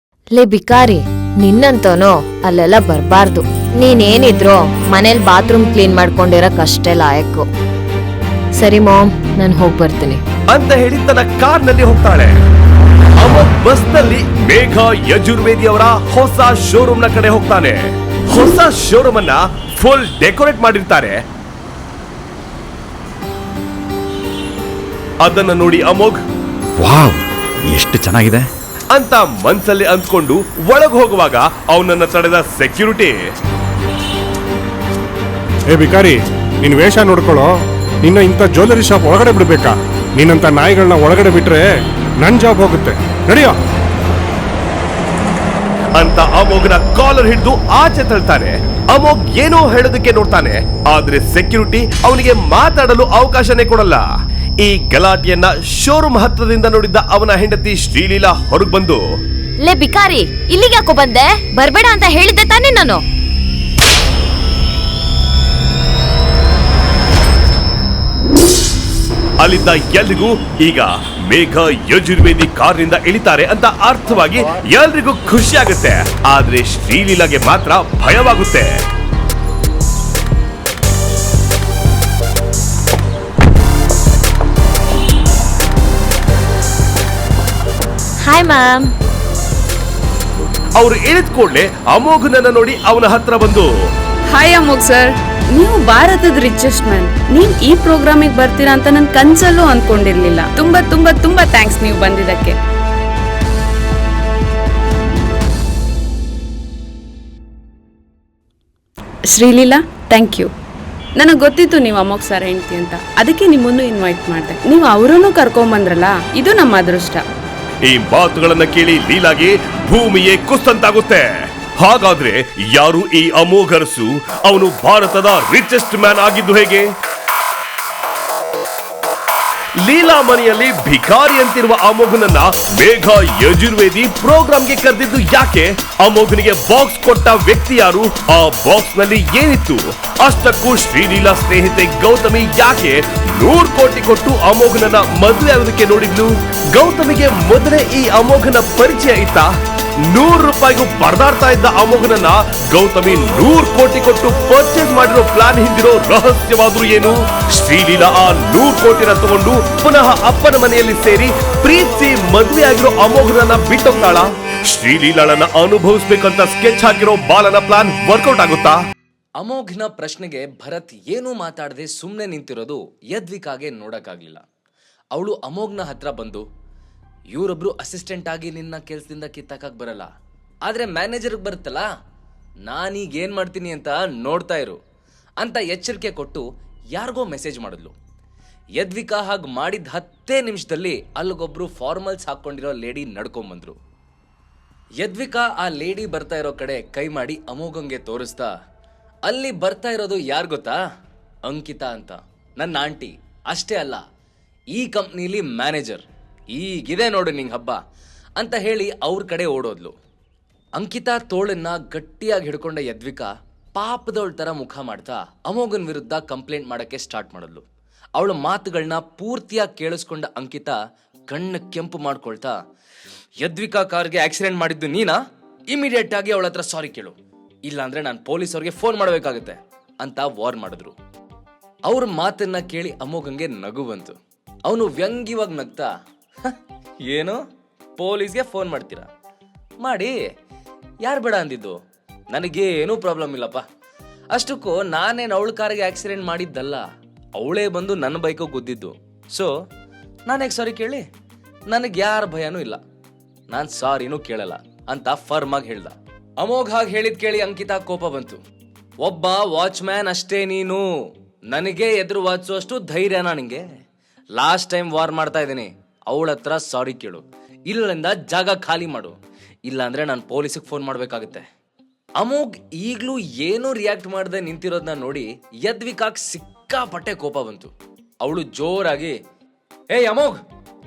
ಲೇ ಬಿಕಾರಿ, ನಿನ್ನಂತೋನು ಅಲ್ಲೆಲ್ಲ ಬರ್ಬಾರ್ದು. ನೀನೇನಿದ್ರು ಮನೇಲಿ ಬಾತ್ರೂಮ್ ಕ್ಲೀನ್ ಮಾಡ್ಕೊಂಡಿರಕ್ ಅಷ್ಟೇ ಲಾಯಕ್ಕು. ಸರಿ ಮಾಮ್, ನಾನು ಹೋಗ್ ಬರ್ತೀನಿ ಅಂತ ಹೇಳಿ ತನ್ನ ಕಾರ್ನಲ್ಲಿ ಹೋಗ್ತಾಳೆ. ಅಮೋಘ್ ಬಸ್ ನಲ್ಲಿ ಮೇಘ ಯಜುರ್ವೇದಿ ಅವರ ಹೊಸ ಶೋರೂಮ್ ನ ಕಡೆ ಹೋಗ್ತಾನೆ. ಹೊಸ ಶೋರೂಮ್ ಅನ್ನ ಫುಲ್ ಡೆಕೋರೇಟ್ ಮಾಡಿರ್ತಾರೆ. ಅದನ್ನ ನೋಡಿ ಅಮೋಘ್, ವಾವ್, ಎಷ್ಟು ಚೆನ್ನಾಗಿದೆ ಅಂತ ಮನ್ಸಲ್ಲಿ ಅಂದ್ಕೊಂಡು ಒಳಗ್ ಹೋಗುವಾಗ ಅವನನ್ನ ತಡೆದ ಸೆಕ್ಯೂರಿಟಿ, ಏ ಬಿಕಾರಿ, ನಿನ್ ವೇಷ ನೋಡ್ಕೊಳ್ಳೋ. ನಿನ್ನ ಇಂಥ ಜ್ಯುವೆಲರಿ ಶಾಪ್ ಒಳಗಡೆ ಬಿಡ್ಬೇಕಾ? ನಿನ್ನಂತ ನಾಯಿಗಳನ್ನ ಒಳಗಡೆ ಬಿಟ್ರೆ ನನ್ ಜಾಬ್ ಹೋಗುತ್ತೆ, ನಡೆಯೋ ಅಂತ ಅಮೋಘನ ಕಾಲರ್ ಹಿಡಿದು ಆಚೆ ತಳ್ತಾನೆ. ಅಮೋಘ್ ಏನೋ ಹೇಳೋದಕ್ಕೆ ನೋಡ್ತಾನೆ, ಆದ್ರೆ ಸೆಕ್ಯೂರಿಟಿ ಅವನಿಗೆ ಮಾತಾಡಲು ಅವಕಾಶನೇ ಕೊಡಲ್ಲ. ಈ ಗಲಾಟೆಯನ್ನ ಶೋರೂಮ್ ಹತ್ರದಿಂದ ನೋಡಿದ್ದ ಅವನ ಹೆಂಡತಿ ಶ್ರೀಲೀಲಾ ಹೊರಗ್ ಬಂದು, ಲೇ ಬಿಕಾರಿ, ಇಲ್ಲಿಗೆ ಯಾಕೋ ಬಂದೆ? ಬರ್ಬೇಡ ಅಂತ ಹೇಳಿದ್ದೆ ತಾನೇ ನಾನು. ಅಲ್ಲಿದ್ದ ಎಲ್ರಿಗೂ ಈಗ ಮೇಘ ಯಜುರ್ವೇದಿ ಕಾರ್ನಿಂದ ಇಳಿತಾರೆ ಅಂತ ಅರ್ಥವಾಗಿ ಎಲ್ರಿಗೂ ಖುಷಿ ಆಗುತ್ತೆ. ಆದ್ರೆ ಶ್ರೀಲೀಲಾಗೆ ಮಾತ್ರ ಭಯವಾಗುತ್ತೆ. Hi ma'am. ಅವರು ಇಳಿದ ಕೂಡಲೇ ಅಮೋಘನನ್ನ ನೋಡಿ ಅವನ ಹತ್ರ ಬಂದು, ಹಾಯ್ ಅಮೋಘ್ ಸರ್, ನೀವು ಭಾರತದ ರಿಚೆಸ್ಟ್ ಮ್ಯಾನ್. ನೀವು ಈ ಪ್ರೋಗ್ರಾಮಿಗೆ ಬರ್ತೀರಾ ಅಂತ ನನ್ ಕನ್ಸಲ್ಲೂ ಅನ್ಕೊಂಡಿರ್ಲಿಲ್ಲ. ತುಂಬಾ ತುಂಬಾ ತುಂಬಾ ಥ್ಯಾಂಕ್ಸ್ ನೀವು ಬಂದಿದ್ದಕ್ಕೆ. Sreeleela, thank you. ನನಗೆ ಗೊತ್ತಿತ್ತು ನೀವು ಅಮೋಘ್ ಸರ್ ಹೆಂಡ್ತಿ ಅಂತ, ಅದಕ್ಕೆ ನಿಮ್ಮನ್ನು ಇನ್ವೈಟ್ ಮಾಡಿದೆ. ನೀವು ಅವರನ್ನು ಕರ್ಕೊಂಬಂದ್ರಲ್ಲ, ಇದು ನಮ್ಮ ಅದೃಷ್ಟ. ಈ ಮಾತುಗಳನ್ನ ಕೇಳಿ ಲೀಲಾಗೆ ಭೂಮಿಯೇ ಕುಸ್ತಂತಾಗುತ್ತೆ. ಹಾಗಾದ್ರೆ ಯಾರು ಈ ಅಮೋಘ್ ಅರಸು? ಅವನು ಭಾರತದ ರಿಚೆಸ್ಟ್ ಮ್ಯಾನ್ ಆಗಿದ್ದು ಹೇಗೆ? ಲೀಲಾ ಮನೆಯಲ್ಲಿ ಭಿಕಾರಿ ಅಂತಿರುವ ಅಮೋಘನನ್ನ ಮೇಘ ಯಜುರ್ವೇದಿ ಪ್ರೋಗ್ರಾಂಗೆ ಕರೆದಿದ್ದು ಯಾಕೆ? ಅಮೋಘನಿಗೆ ಬಾಕ್ಸ್ ಕೊಟ್ಟ ವ್ಯಕ್ತಿ ಯಾರು? ಆ ಬಾಕ್ಸ್ ನಲ್ಲಿ ಏನಿತ್ತು? ಅಷ್ಟಕ್ಕೂ ಶ್ರೀಲೀಲಾ ಸ್ನೇಹಿತೆ ಗೌತಮಿ ಯಾಕೆ 100 ಕೋಟಿ ಕೊಟ್ಟು ಅಮೋಘನನ್ನ ಮದುವೆ ಆಗೋದಕ್ಕೆ ನೋಡಿದ್ಲು? ಗೌತಮಿಗೆ ಮೊದಲೇ ಈ ಅಮೋಘನ ಪರಿಚಯ ಇತ್ತ? 100 ರೂಪಾಯಿಗೂ ಪರದಾಡ್ತಾ ಇದ್ದ ಅಮೋಘನನ್ನ ಗೌತಮಿ 100 ಕೋಟಿ ಕೊಟ್ಟು ಪರ್ಚೇಸ್ ಮಾಡಿರೋ ಪ್ಲಾನ್ ಹಿಂದಿರೋ ರಹಸ್ಯವಾದ್ರೂ ಏನು? ಶ್ರೀಲೀಲಾ ಆ 100 ಕೋಟಿನ ತಗೊಂಡು ಪುನಃ ಅಪ್ಪನ ಮನೆಯಲ್ಲಿ ಸೇರಿ ಪ್ರೀತಿಸಿ ಮದುವೆ ಆಗಿರೋ ಅಮೋಘನನ್ನ ಬಿಟ್ಟೋಗ್ತಾಳ? ಶ್ರೀಲೀಲಾಳನ್ನ ಅನುಭವಿಸ್ಬೇಕಂತ ಸ್ಕೆಚ್ ಹಾಕಿರೋ ಬಾಲನ ಪ್ಲಾನ್ ವರ್ಕೌಟ್ ಆಗುತ್ತಾ? ಅಮೋಘ್ನ ಪ್ರಶ್ನೆಗೆ ಭರತ್ ಏನೂ ಮಾತಾಡದೆ ಸುಮ್ಮನೆ ನಿಂತಿರೋದು ಯದ್ವಿಕಾಗೆ ನೋಡಕ್ಕಾಗ್ಲಿಲ್ಲ. ಅವಳು ಅಮೋಘ್ನ ಹತ್ರ ಬಂದು, ಇವರೊಬ್ರು ಅಸಿಸ್ಟೆಂಟ್ ಆಗಿ ನಿನ್ನ ಕೆಲ್ಸದಿಂದ ಕಿತ್ತಾಕಕ್ ಬರಲ್ಲ, ಆದ್ರೆ ಮ್ಯಾನೇಜರ್ಗೆ ಬರುತ್ತಲ್ಲ, ನಾನೀಗ ಏನ್ ಮಾಡ್ತೀನಿ ಅಂತ ನೋಡ್ತಾ ಇರು ಅಂತ ಎಚ್ಚರಿಕೆ ಕೊಟ್ಟು ಯಾರಿಗೋ ಮೆಸೇಜ್ ಮಾಡಿದ್ಲು. ಯದ್ವಿಕಾ ಹಾಗೆ ಮಾಡಿದ 10 ನಿಮಿಷದಲ್ಲಿ ಅಲ್ಲಿಗೊಬ್ರು ಫಾರ್ಮಲ್ಸ್ ಹಾಕೊಂಡಿರೋ ಲೇಡಿ ನಡ್ಕೊಂಬಂದ್ರು. ಯದ್ವಿಕಾ ಆ ಲೇಡಿ ಬರ್ತಾ ಇರೋ ಕಡೆ ಕೈ ಮಾಡಿ ಅಮೋಘಂಗೆ ತೋರಿಸ್ತಾ, ಅಲ್ಲಿ ಬರ್ತಾ ಇರೋದು ಯಾರು ಗೊತ್ತಾ? ಅಂಕಿತಾ ಅಂತ, ನನ್ನ ಆಂಟಿ. ಅಷ್ಟೇ ಅಲ್ಲ, ಈ ಕಂಪ್ನಿಲಿ ಮ್ಯಾನೇಜರ್. ಈಗಿದೆ ನೋಡು ನಿಂಗೆ ಹಬ್ಬ ಅಂತ ಹೇಳಿ ಅವ್ರ ಕಡೆ ಓಡೋದ್ಲು. ಅಂಕಿತಾ ತೋಳನ್ನ ಗಟ್ಟಿಯಾಗಿ ಹಿಡ್ಕೊಂಡ ಯದ್ವಿಕಾ ಪಾಪದವಳ ತರ ಮುಖ ಮಾಡ್ತಾ ಅಮೋಘನ್ ವಿರುದ್ಧ ಕಂಪ್ಲೇಂಟ್ ಮಾಡಕ್ಕೆ ಸ್ಟಾರ್ಟ್ ಮಾಡಿದ್ಲು. ಅವಳ ಮಾತುಗಳನ್ನ ಪೂರ್ತಿಯಾಗಿ ಕೇಳಿಸ್ಕೊಂಡ ಅಂಕಿತಾ ಕಣ್ಣು ಕೆಂಪು ಮಾಡ್ಕೊಳ್ತಾ, ಯದ್ವಿಕಾ ಕಾರ್ಗೆ ಆಕ್ಸಿಡೆಂಟ್ ಮಾಡಿದ್ದು ನೀನಾ? ಇಮಿಡಿಯೇಟ್ ಆಗಿ ಅವಳ ಹತ್ರ ಸಾರಿ ಕೇಳು, ಇಲ್ಲಾಂದ್ರೆ ನಾನು ಪೊಲೀಸವ್ರಿಗೆ ಫೋನ್ ಮಾಡಬೇಕಾಗುತ್ತೆ ಅಂತ ವಾರ್ ಮಾಡಿದ್ರು. ಅವ್ರ ಮಾತನ್ನ ಕೇಳಿ ಅಮೋಘಂಗೆ ನಗು ಬಂತು. ಅವನು ವ್ಯಂಗ್ಯವಾಗಿ ನಗ್ತಾ, ಏನು ಪೊಲೀಸ್ಗೆ ಫೋನ್ ಮಾಡ್ತೀರಾ? ಮಾಡಿ, ಯಾರು ಬೇಡ ಅಂದಿದ್ದು? ನನಗೇನೂ ಪ್ರಾಬ್ಲಮ್ ಇಲ್ಲಪ್ಪ. ಅಷ್ಟಕ್ಕೂ ನಾನೇನು ಅವಳ ಕಾರಿಗೆ ಆಕ್ಸಿಡೆಂಟ್ ಮಾಡಿದ್ದಲ್ಲ, ಅವಳೇ ಬಂದು ನನ್ನ ಬೈಕು ಗುದ್ದಿದ್ದು. ಸೊ ನಾನೇಗೆ ಸಾರಿ ಕೇಳಿ? ನನಗೆ ಯಾರ ಭಯನೂ ಇಲ್ಲ, ನಾನು ಸಾರಿನೂ ಕೇಳಲ್ಲ ಅಂತ ಫರ್ಮ್ ಆಗಿ ಹೇಳ್ದ. ಅಮೋಘ್ ಹಾಗೆ ಹೇಳಿದ್ ಕೇಳಿ ಅಂಕಿತಾ ಕೋಪ ಬಂತು. ಒಬ್ಬ ವಾಚ್ಮ್ಯಾನ್ ಅಷ್ಟೇ ನೀನು, ನನಗೆ ಎದುರು ವಾಚಿಸುವಷ್ಟು ಧೈರ್ಯನಾ ನಿಂಗೆ? ಲಾಸ್ಟ್ ಟೈಮ್ ವಾರ್ ಮಾಡ್ತಾ ಇದ್ದೀನಿ, ಅವಳ ಹತ್ರ ಸಾರಿ ಕೇಳು, ಇಲ್ಲಿಂದ ಜಾಗ ಖಾಲಿ ಮಾಡು, ಇಲ್ಲಾಂದ್ರೆ ನಾನು ಪೊಲೀಸಿಗೆ ಫೋನ್ ಮಾಡ್ಬೇಕಾಗುತ್ತೆ. ಅಮೋಘ್ ಈಗ್ಲೂ ಏನೂ ರಿಯಾಕ್ಟ್ ಮಾಡದೆ ನಿಂತಿರೋದನ್ನ ನೋಡಿ ಯದ್ವಿಕಾಗ್ ಸಿಕ್ಕಾಪಟ್ಟೆ ಕೋಪ ಬಂತು. ಅವಳು ಜೋರಾಗಿ, ಏಯ್ ಅಮೋಘ್,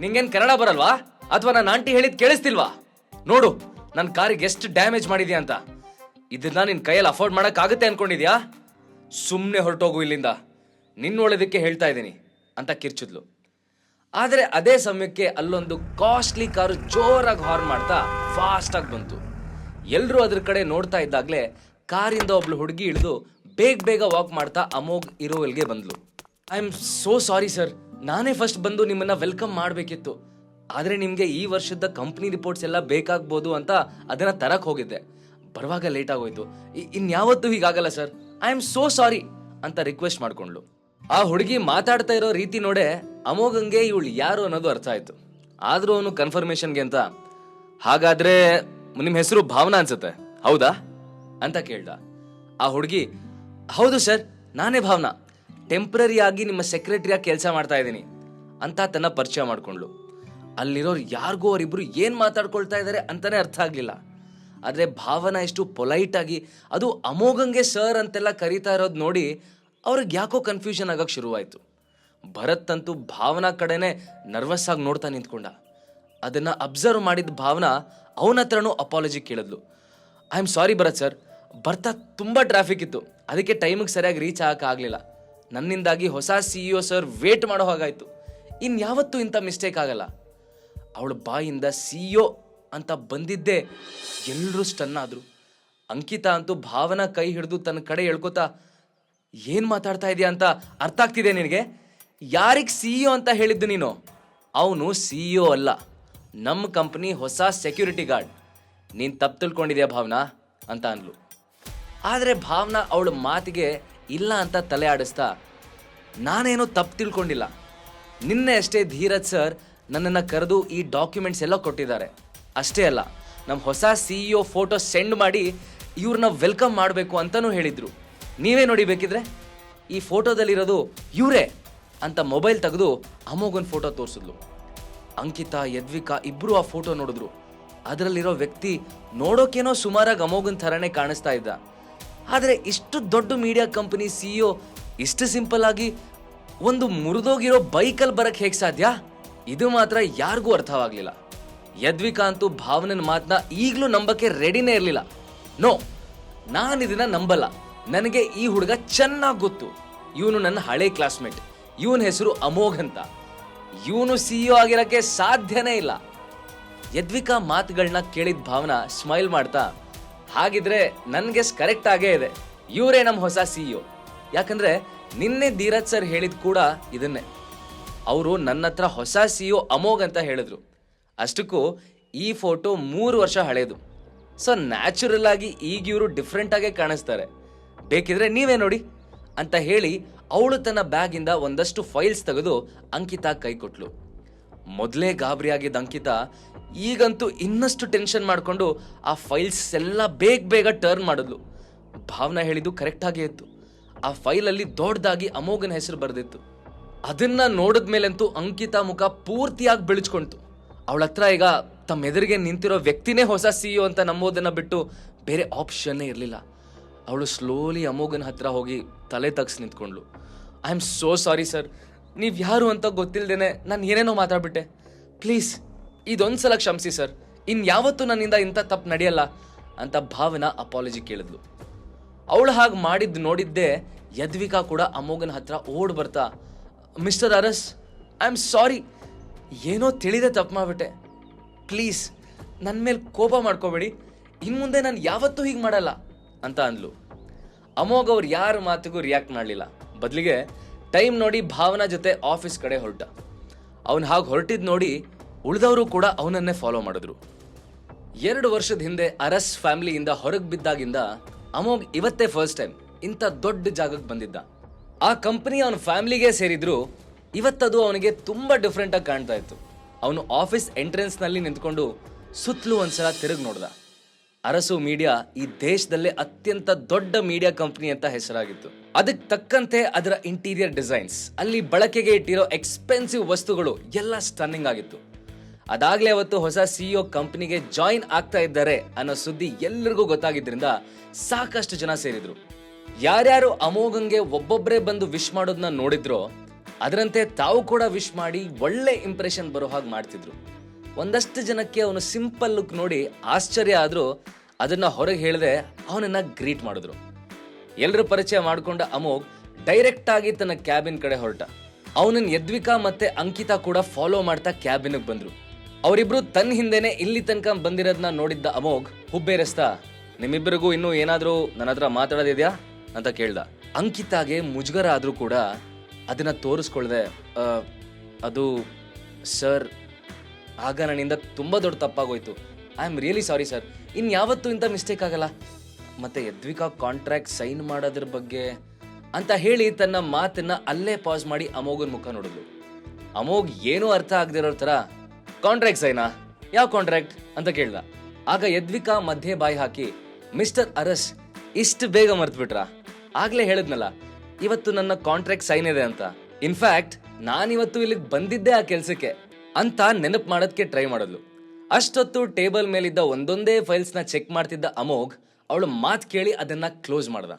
ನಿಂಗೇನ್ ಕನ್ನಡ ಬರಲ್ವಾ? ಅಥವಾ ನನ್ನ ಆಂಟಿ ಹೇಳಿದ್ ಕೇಳಿಸ್ತಿಲ್ವಾ? ನೋಡು ನನ್ನ ಕಾರಿಗೆ ಎಷ್ಟು ಡ್ಯಾಮೇಜ್ ಮಾಡಿದ್ಯಾ ಅಂತ. ಇದನ್ನ ನಿನ್ ಕೈಯಲ್ಲಿ ಅಫೋರ್ಡ್ ಮಾಡಕ್ ಆಗುತ್ತೆ ಅನ್ಕೊಂಡಿದ್ಯಾ? ಸುಮ್ಮನೆ ಹೊರಟೋಗು ಇಲ್ಲಿಂದ, ನಿನ್ನ ಒಳ್ಳೆದಕ್ಕೆ ಹೇಳ್ತಾ ಇದ್ದೀನಿ ಅಂತ ಕಿರ್ಚಿದ್ಲು. ಆದರೆ ಅದೇ ಸಮಯಕ್ಕೆ ಅಲ್ಲೊಂದು ಕಾಸ್ಟ್ಲಿ ಕಾರು ಜೋರಾಗಿ ಹಾರ್ನ್ ಮಾಡ್ತಾ ಫಾಸ್ಟ್ ಆಗಿ ಬಂತು. ಎಲ್ಲರೂ ಅದ್ರ ಕಡೆ ನೋಡ್ತಾ ಇದ್ದಾಗಲೇ ಕಾರಿಂದ ಒಬ್ಳು ಹುಡುಗಿ ಇಳಿದು ಬೇಗ ವಾಕ್ ಮಾಡ್ತಾ ಅಮೋಘ್ ಇರೋಲ್ಗೆ ಬಂದ್ಲು. I am so sorry sir, ನಾನೇ ಫಸ್ಟ್ ಬಂದು ನಿಮ್ಮನ್ನ ವೆಲ್ಕಮ್ ಮಾಡಬೇಕಿತ್ತು, ಆದರೆ ನಿಮಗೆ ಈ ವರ್ಷದ ಕಂಪ್ನಿ ರಿಪೋರ್ಟ್ಸ್ ಎಲ್ಲ ಬೇಕಾಗ್ಬೋದು ಅಂತ ಅದನ್ನ ತರಕ್ ಹೋಗಿದ್ದೆ, ಬರುವಾಗ ಲೇಟ್ ಆಗೋಯ್ತು, ಇನ್ಯಾವತ್ತೂ ಹೀಗಾಗಲ್ಲ sir, I am so sorry ಅಂತ ರಿಕ್ವೆಸ್ಟ್ ಮಾಡ್ಕೊಂಡ್ಲು. ಆ ಹುಡುಗಿ ಮಾತಾಡ್ತಾ ಇರೋ ರೀತಿ ನೋಡೆ ಅಮೋಘಂಗೆ ಇವಳು ಯಾರು ಅನ್ನೋದು ಅರ್ಥ ಆಯ್ತು. ಆದ್ರೂ ಅವನು ಕನ್ಫರ್ಮೇಶನ್ಗೆ ಅಂತ, ಹಾಗಾದ್ರೆ ನಿಮ್ಮ ಹೆಸರು ಭಾವನಾ ಅನ್ಸುತ್ತೆ ಹೌದಾ ಅಂತ ಕೇಳ್ದ. ಆ ಹುಡುಗಿ, ಹೌದು ಸರ್, ನಾನೇ ಭಾವನಾ, ಟೆಂಪ್ರರಿ ಆಗಿ ನಿಮ್ಮ ಸೆಕ್ರೆಟರಿಯಾಗಿ ಕೆಲಸ ಮಾಡ್ತಾ ಇದ್ದೀನಿ ಅಂತ ತನ್ನ ಪರಿಚಯ ಮಾಡ್ಕೊಂಡ್ಲು. ಅಲ್ಲಿರೋರು ಯಾರಿಗೂ ಅವರಿಬ್ರು ಏನ್ ಮಾತಾಡ್ಕೊಳ್ತಾ ಇದ್ದಾರೆ ಅಂತಾನೆ ಅರ್ಥ ಆಗ್ಲಿಲ್ಲ. ಆದರೆ ಭಾವನಾ ಎಷ್ಟು ಪೊಲೈಟ್ ಆಗಿ ಅದು ಅಮೋಘಂಗೆ ಸರ್ ಅಂತೆಲ್ಲ ಕರೀತಾ ಇರೋದು ನೋಡಿ ಅವ್ರಿಗೆ ಯಾಕೋ ಕನ್ಫ್ಯೂಷನ್ ಆಗಕ್ಕೆ ಶುರುವಾಯಿತು. ಭರತ್ ಅಂತೂ ಭಾವನಾ ಕಡೆನೇ ನರ್ವಸ್ ಆಗಿ ನೋಡ್ತಾ ನಿಂತ್ಕೊಂಡ. ಅದನ್ನು ಅಬ್ಸರ್ವ್ ಮಾಡಿದ ಭಾವನಾ ಅವನ ಹತ್ರನೂ ಅಪಾಲಜಿ ಕೇಳಿದ್ಲು. I am sorry Bharath sir, ಬರ್ತಾ ತುಂಬ ಟ್ರಾಫಿಕ್ ಇತ್ತು, ಅದಕ್ಕೆ ಟೈಮಿಗೆ ಸರಿಯಾಗಿ ರೀಚ್ ಆಗಕ್ಕಾಗಲಿಲ್ಲ. ನನ್ನಿಂದಾಗಿ ಹೊಸ CEO ಸರ್ ವೇಟ್ ಮಾಡೋ ಹಾಗಾಯಿತು. ಇನ್ಯಾವತ್ತೂ ಇಂಥ ಮಿಸ್ಟೇಕ್ ಆಗಲ್ಲ. ಅವಳ ಬಾಯಿಂದ CEO ಅಂತ ಬಂದಿದ್ದೇ ಎಲ್ಲರೂ ಸ್ಟನ್ ಆದರು. ಅಂಕಿತಾ ಅಂತೂ ಭಾವನಾ ಕೈ ಹಿಡಿದು ತನ್ನ ಕಡೆ ಎಳ್ಕೊತಾ, ಏನು ಮಾತಾಡ್ತಾ ಇದೆಯಾ ಅಂತ ಅರ್ಥ ಆಗ್ತಿದೆ ನಿನಗೆ? ಯಾರಿಗೆ CEO ಅಂತ ಹೇಳಿದ್ದು ನೀನು? ಅವನು CEO ಅಲ್ಲ, ನಮ್ಮ ಕಂಪ್ನಿ ಹೊಸ ಸೆಕ್ಯೂರಿಟಿ ಗಾರ್ಡ್. ನೀನು ತಪ್ಪು ತಿಳ್ಕೊಂಡಿದ್ಯಾ ಭಾವನಾ ಅಂತ ಅನ್ಲು. ಆದರೆ ಭಾವನಾ ಅವಳ ಮಾತಿಗೆ ಇಲ್ಲ ಅಂತ ತಲೆ ಆಡಿಸ್ತಾ, ನಾನೇನು ತಪ್ಪು ತಿಳ್ಕೊಂಡಿಲ್ಲ, ನಿನ್ನೆ ಅಷ್ಟೇ ಧೀರಜ್ ಸರ್ ನನ್ನನ್ನು ಕರೆದು ಈ ಡಾಕ್ಯುಮೆಂಟ್ಸ್ ಎಲ್ಲ ಕೊಟ್ಟಿದ್ದಾರೆ. ಅಷ್ಟೇ ಅಲ್ಲ, ನಮ್ಮ ಹೊಸ CEO ಫೋಟೋ ಸೆಂಡ್ ಮಾಡಿ ಇವ್ರನ್ನ ವೆಲ್ಕಮ್ ಮಾಡಬೇಕು ಅಂತಲೂ ಹೇಳಿದರು. ನೀವೇ ನೋಡಿ ಬೇಕಿದ್ರೆ, ಈ ಫೋಟೋದಲ್ಲಿರೋದು ಇವರೇ ಅಂತ ಮೊಬೈಲ್ ತೆಗೆದು ಅಮೋಘನ್ ಫೋಟೋ ತೋರಿಸಿದ್ಲು. ಅಂಕಿತಾ, ಯದ್ವಿಕಾ ಇಬ್ಬರು ಆ ಫೋಟೋ ನೋಡಿದ್ರು. ಅದರಲ್ಲಿರೋ ವ್ಯಕ್ತಿ ನೋಡೋಕೇನೋ ಸುಮಾರಾಗಿ ಅಮೋಘನ್ ಥರನೇ ಕಾಣಿಸ್ತಾ ಇದ್ದ. ಆದರೆ ಇಷ್ಟು ದೊಡ್ಡ ಮೀಡಿಯಾ ಕಂಪನಿ CEO ಇಷ್ಟು ಸಿಂಪಲ್ ಆಗಿ ಒಂದು ಮುರಿದೋಗಿರೋ ಬೈಕಲ್ಲಿ ಬರಕ್ಕೆ ಹೇಗೆ ಸಾಧ್ಯ? ಇದು ಮಾತ್ರ ಯಾರಿಗೂ ಅರ್ಥವಾಗಲಿಲ್ಲ. ಯದ್ವಿಕಾ ಅಂತೂ ಭಾವನನ ಮಾತನ್ನ ಈಗಲೂ ನಂಬಕ್ಕೆ ರೆಡಿನೇ ಇರಲಿಲ್ಲ. ನೋ, ನಾನು ಇದನ್ನ ನಂಬಲ್ಲ. ನನಗೆ ಈ ಹುಡುಗ ಚೆನ್ನಾಗಿ ಗೊತ್ತು. ಇವನು ನನ್ನ ಹಳೆ ಕ್ಲಾಸ್ಮೇಟ್. ಇವನ ಹೆಸರು ಅಮೋಘ್ ಅಂತ. ಇವನು CEO ಆಗಿರೋಕ್ಕೆ ಸಾಧ್ಯನೇ ಇಲ್ಲ. ಯದ್ವಿಕಾ ಮಾತುಗಳನ್ನ ಕೇಳಿದ ಭಾವನಾ ಸ್ಮೈಲ್ ಮಾಡ್ತಾ, ಹಾಗಿದ್ರೆ ನನ್ನ ಗೆಸ್ ಕರೆಕ್ಟ್ ಆಗೇ ಇದೆ, ಇವರೇ ನಮ್ಮ ಹೊಸ CEO. ಯಾಕಂದ್ರೆ ನಿನ್ನೆ ಧೀರಜ್ ಸರ್ ಹೇಳಿದ ಕೂಡ ಇದನ್ನೇ. ಅವರು ನನ್ನ ಹತ್ರ ಹೊಸ CEO ಅಮೋಘ್ ಅಂತ ಹೇಳಿದ್ರು. ಅಷ್ಟಕ್ಕೂ ಈ ಫೋಟೋ 3 ವರ್ಷ ಹಳೇದು. ಸೊ ನ್ಯಾಚುರಲ್ ಆಗಿ ಈಗ ಇವರು ಡಿಫ್ರೆಂಟ್ ಆಗೇ ಕಾಣಿಸ್ತಾರೆ. ಬೇಕಿದ್ರೆ ನೀವೇ ನೋಡಿ ಅಂತ ಹೇಳಿ ಅವಳು ತನ್ನ ಬ್ಯಾಗಿಂದ ಒಂದಷ್ಟು ಫೈಲ್ಸ್ ತೆಗೆದು ಅಂಕಿತಾ ಕೈ ಕೊಟ್ಲು. ಮೊದಲೇ ಗಾಬರಿಯಾಗಿದ್ದ ಅಂಕಿತಾ ಈಗಂತೂ ಇನ್ನಷ್ಟು ಟೆನ್ಷನ್ ಮಾಡಿಕೊಂಡು ಆ ಫೈಲ್ಸ್ ಎಲ್ಲ ಬೇಗ ಟರ್ನ್ ಮಾಡಿದ್ಲು. ಭಾವನಾ ಹೇಳಿದ್ದು ಕರೆಕ್ಟಾಗೇ ಇತ್ತು. ಆ ಫೈಲಲ್ಲಿ ದೊಡ್ಡದಾಗಿ ಅಮೋಘನ ಹೆಸರು ಬರೆದಿತ್ತು. ಅದನ್ನ ನೋಡಿದ್ಮೇಲಂತೂ ಅಂಕಿತಾ ಮುಖ ಪೂರ್ತಿಯಾಗಿ ಬೆಳಚ್ಕೊಂತು. ಅವಳ ಹತ್ರ ಈಗ ತಮ್ಮ ಎದುರಿಗೆ ನಿಂತಿರೋ ವ್ಯಕ್ತಿನೇ ಹೊಸ CEO ಅಂತ ನಂಬೋದನ್ನ ಬಿಟ್ಟು ಬೇರೆ ಆಪ್ಷನ್ನೇ ಇರಲಿಲ್ಲ. ಅವಳು ಸ್ಲೋಲಿ ಅಮೋಘನ ಹತ್ರ ಹೋಗಿ ತಲೆ ತಗ್ಸಿ ನಿಂತ್ಕೊಂಡ್ಲು. I am so sorry sir, ನೀವು ಯಾರು ಅಂತ ಗೊತ್ತಿಲ್ಲದೇನೆ ನಾನು ಏನೇನೋ ಮಾತಾಡ್ಬಿಟ್ಟೆ. ಪ್ಲೀಸ್ ಇದೊಂದ್ಸಲ ಕ್ಷಮಿಸಿ ಸರ್, ಇನ್ಯಾವತ್ತೂ ನನ್ನಿಂದ ಇಂಥ ತಪ್ಪು ನಡೆಯಲ್ಲ ಅಂತ ಭಾವನಾ ಅಪಾಲಜಿ ಕೇಳಿದ್ಲು. ಅವಳು ಹಾಗೆ ಮಾಡಿದ್ದು ನೋಡಿದ್ದೆ ಯದ್ವಿಕಾ ಕೂಡ ಅಮೋಘನ ಹತ್ರ ಓಡ್ ಬರ್ತಾ, mister Aras, I am sorry, ಏನೋ ತಿಳಿದೆ ತಪ್ಪು ಮಾಡಿಬಿಟ್ಟೆ. ಪ್ಲೀಸ್ ನನ್ನ ಮೇಲೆ ಕೋಪ ಮಾಡ್ಕೋಬೇಡಿ, ಇನ್ನು ಮುಂದೆ ನಾನು ಯಾವತ್ತೂ ಹೀಗೆ ಮಾಡಲ್ಲ ಅಂತ ಅಂದ್ಲು. ಅಮೋಘ್ ಅವ್ರು ಯಾರ ಮಾತಿಗೂ ರಿಯಾಕ್ಟ್ ಮಾಡಲಿಲ್ಲ. ಬದಲಿಗೆ ಟೈಮ್ ನೋಡಿ ಭಾವನಾ ಜೊತೆ ಆಫೀಸ್ ಕಡೆ ಹೊರಟ. ಅವನು ಹಾಗೆ ಹೊರಟಿದ್ದು ನೋಡಿ ಉಳಿದವರು ಕೂಡ ಅವನನ್ನೇ ಫಾಲೋ ಮಾಡಿದ್ರು. 2 ವರ್ಷದ ಹಿಂದೆ ಅರಸ್ ಫ್ಯಾಮಿಲಿಯಿಂದ ಹೊರಗೆ ಬಿದ್ದಾಗಿಂದ ಅಮೋಘ್ ಇವತ್ತೇ ಫಸ್ಟ್ ಟೈಮ್ ಇಂಥ ದೊಡ್ಡ ಜಾಗಕ್ಕೆ ಬಂದಿದ್ದ. ಆ ಕಂಪನಿ ಅವನ ಫ್ಯಾಮಿಲಿಗೆ ಸೇರಿದ್ರು ಇವತ್ತದು ಅವನಿಗೆ ತುಂಬ ಡಿಫ್ರೆಂಟಾಗಿ ಕಾಣ್ತಾ ಇತ್ತು. ಅವನು ಆಫೀಸ್ ಎಂಟ್ರೆನ್ಸ್ನಲ್ಲಿ ನಿಂತ್ಕೊಂಡು ಸುತ್ತಲೂ ಒಂದ್ಸಲ ತಿರುಗಿ ನೋಡ್ದ. ಅರಸು ಮೀಡಿಯಾ ಈ ದೇಶದಲ್ಲೇ ಅತ್ಯಂತ ದೊಡ್ಡ ಮೀಡಿಯಾ ಕಂಪನಿ ಅಂತ ಹೆಸರಾಗಿತ್ತು. ಅದಕ್ಕೆ ತಕ್ಕಂತೆ ಅದರ ಇಂಟೀರಿಯರ್ ಡಿಸೈನ್ಸ್, ಅಲ್ಲಿ ಬಳಕೆಗೆ ಇಟ್ಟಿರೋ ಎಕ್ಸ್ಪೆನ್ಸಿವ್ ವಸ್ತುಗಳು ಎಲ್ಲ ಸ್ಟನ್ನಿಂಗ್ ಆಗಿತ್ತು. ಅದಾಗಲೇ ಅವತ್ತು ಹೊಸ CEO ಕಂಪನಿಗೆ ಜಾಯಿನ್ ಆಗ್ತಾ ಇದ್ದಾರೆ ಅನ್ನೋ ಸುದ್ದಿ ಎಲ್ಲರಿಗೂ ಗೊತ್ತಾಗಿದ್ದರಿಂದ ಸಾಕಷ್ಟು ಜನ ಸೇರಿದ್ರು. ಯಾರ್ಯಾರು ಅಮೋಘಂಗೆ ಒಬ್ಬೊಬ್ಬರೇ ಬಂದು ವಿಶ್ ಮಾಡೋದನ್ನ ನೋಡಿದ್ರೋ ಅದರಂತೆ ತಾವು ಕೂಡ ವಿಶ್ ಮಾಡಿ ಒಳ್ಳೆ ಇಂಪ್ರೆಷನ್ ಬರೋ ಹಾಗೆ ಮಾಡ್ತಿದ್ರು. ಒಂದಷ್ಟು ಜನಕ್ಕೆ ಅವನು ಸಿಂಪಲ್ ಲುಕ್ ನೋಡಿ ಆಶ್ಚರ್ಯ ಆದರೂ ಅದನ್ನ ಹೊರಗೆ ಹೇಳದೆ ಅವನನ್ನ ಗ್ರೀಟ್ ಮಾಡಿದ್ರು. ಎಲ್ಲರ ಪರಿಚಯ ಮಾಡಿಕೊಂಡ ಅಮೋಘ್ ಡೈರೆಕ್ಟ್ ಆಗಿ ತನ್ನ ಕ್ಯಾಬಿನ್ ಕಡೆ ಹೊರಟ. ಅವನನ್ನ ಯದ್ವಿಕಾ ಮತ್ತೆ ಅಂಕಿತಾ ಕೂಡ ಫಾಲೋ ಮಾಡ್ತಾ ಕ್ಯಾಬಿನ್ಗೆ ಬಂದ್ರು. ಅವರಿಬ್ರು ತನ್ನ ಹಿಂದೆನೆ ಇಲ್ಲಿ ತನಕ ಬಂದಿರೋದನ್ನ ನೋಡಿದ್ದ ಅಮೋಘ್ ಹುಬ್ಬೇರಿಸ್ತಾ, ನಿಮ್ಮಿಬ್ಬರಿಗೂ ಇನ್ನೂ ಏನಾದರೂ ನನ್ನ ಹತ್ರ ಮಾತಾಡೋದಿದೆಯಾ ಅಂತ ಕೇಳ್ದ. ಅಂಕಿತಾಗೆ ಮುಜುಗರ ಆದರೂ ಕೂಡ ಅದನ್ನ ತೋರಿಸ್ಕೊಳ್ದೆ, ಅದು ಸರ್, ಆಗ ನನ್ನಿಂದ ತುಂಬ ದೊಡ್ಡ ತಪ್ಪಾಗೋಯ್ತು, I am really sorry sir, ಇನ್ಯಾವತ್ತೂ ಇಂಥ ಮಿಸ್ಟೇಕ್ ಆಗಲ್ಲ. ಮತ್ತೆ ಯದ್ವಿಕಾ ಕಾಂಟ್ರಾಕ್ಟ್ ಸೈನ್ ಮಾಡೋದ್ರ ಬಗ್ಗೆ ಅಂತ ಹೇಳಿ ತನ್ನ ಮಾತನ್ನ ಅಲ್ಲೇ ಪಾಸ್ ಮಾಡಿ ಅಮೋಘನ್ ಮುಖ ನೋಡಿದ್ಲು. ಅಮೋಘ್ ಏನೂ ಅರ್ಥ ಆಗದಿರೋ ಥರ, ಕಾಂಟ್ರಾಕ್ಟ್ ಸೈನಾ? ಯಾವ ಕಾಂಟ್ರಾಕ್ಟ್ ಅಂತ ಕೇಳ್ದ. ಆಗ ಯದ್ವಿಕಾ ಮಧ್ಯೆ ಬಾಯಿ ಹಾಕಿ, ಮಿಸ್ಟರ್ ಅರಸ್, ಇಷ್ಟು ಬೇಗ ಮರ್ತ್ಬಿಟ್ರಾ? ಆಗ್ಲೇ ಹೇಳಿದ್ನಲ್ಲ ಇವತ್ತು ನನ್ನ ಕಾಂಟ್ರಾಕ್ಟ್ ಸೈನ್ ಇದೆ ಅಂತ. ಇನ್ಫ್ಯಾಕ್ಟ್ ನಾನಿವತ್ತು ಇಲ್ಲಿಗೆ ಬಂದಿದ್ದೆ ಆ ಕೆಲಸಕ್ಕೆ ಅಂತ ನೆನಪು ಮಾಡೋದಕ್ಕೆ ಟ್ರೈ ಮಾಡಿದ್ಲು. ಅಷ್ಟೊತ್ತು ಟೇಬಲ್ ಮೇಲಿದ್ದ ಒಂದೊಂದೇ ಫೈಲ್ಸ್ನ ಚೆಕ್ ಮಾಡ್ತಿದ್ದ ಅಮೋಘ್ ಅವಳು ಮಾತು ಕೇಳಿ ಅದನ್ನ ಕ್ಲೋಸ್ ಮಾಡ್ದ.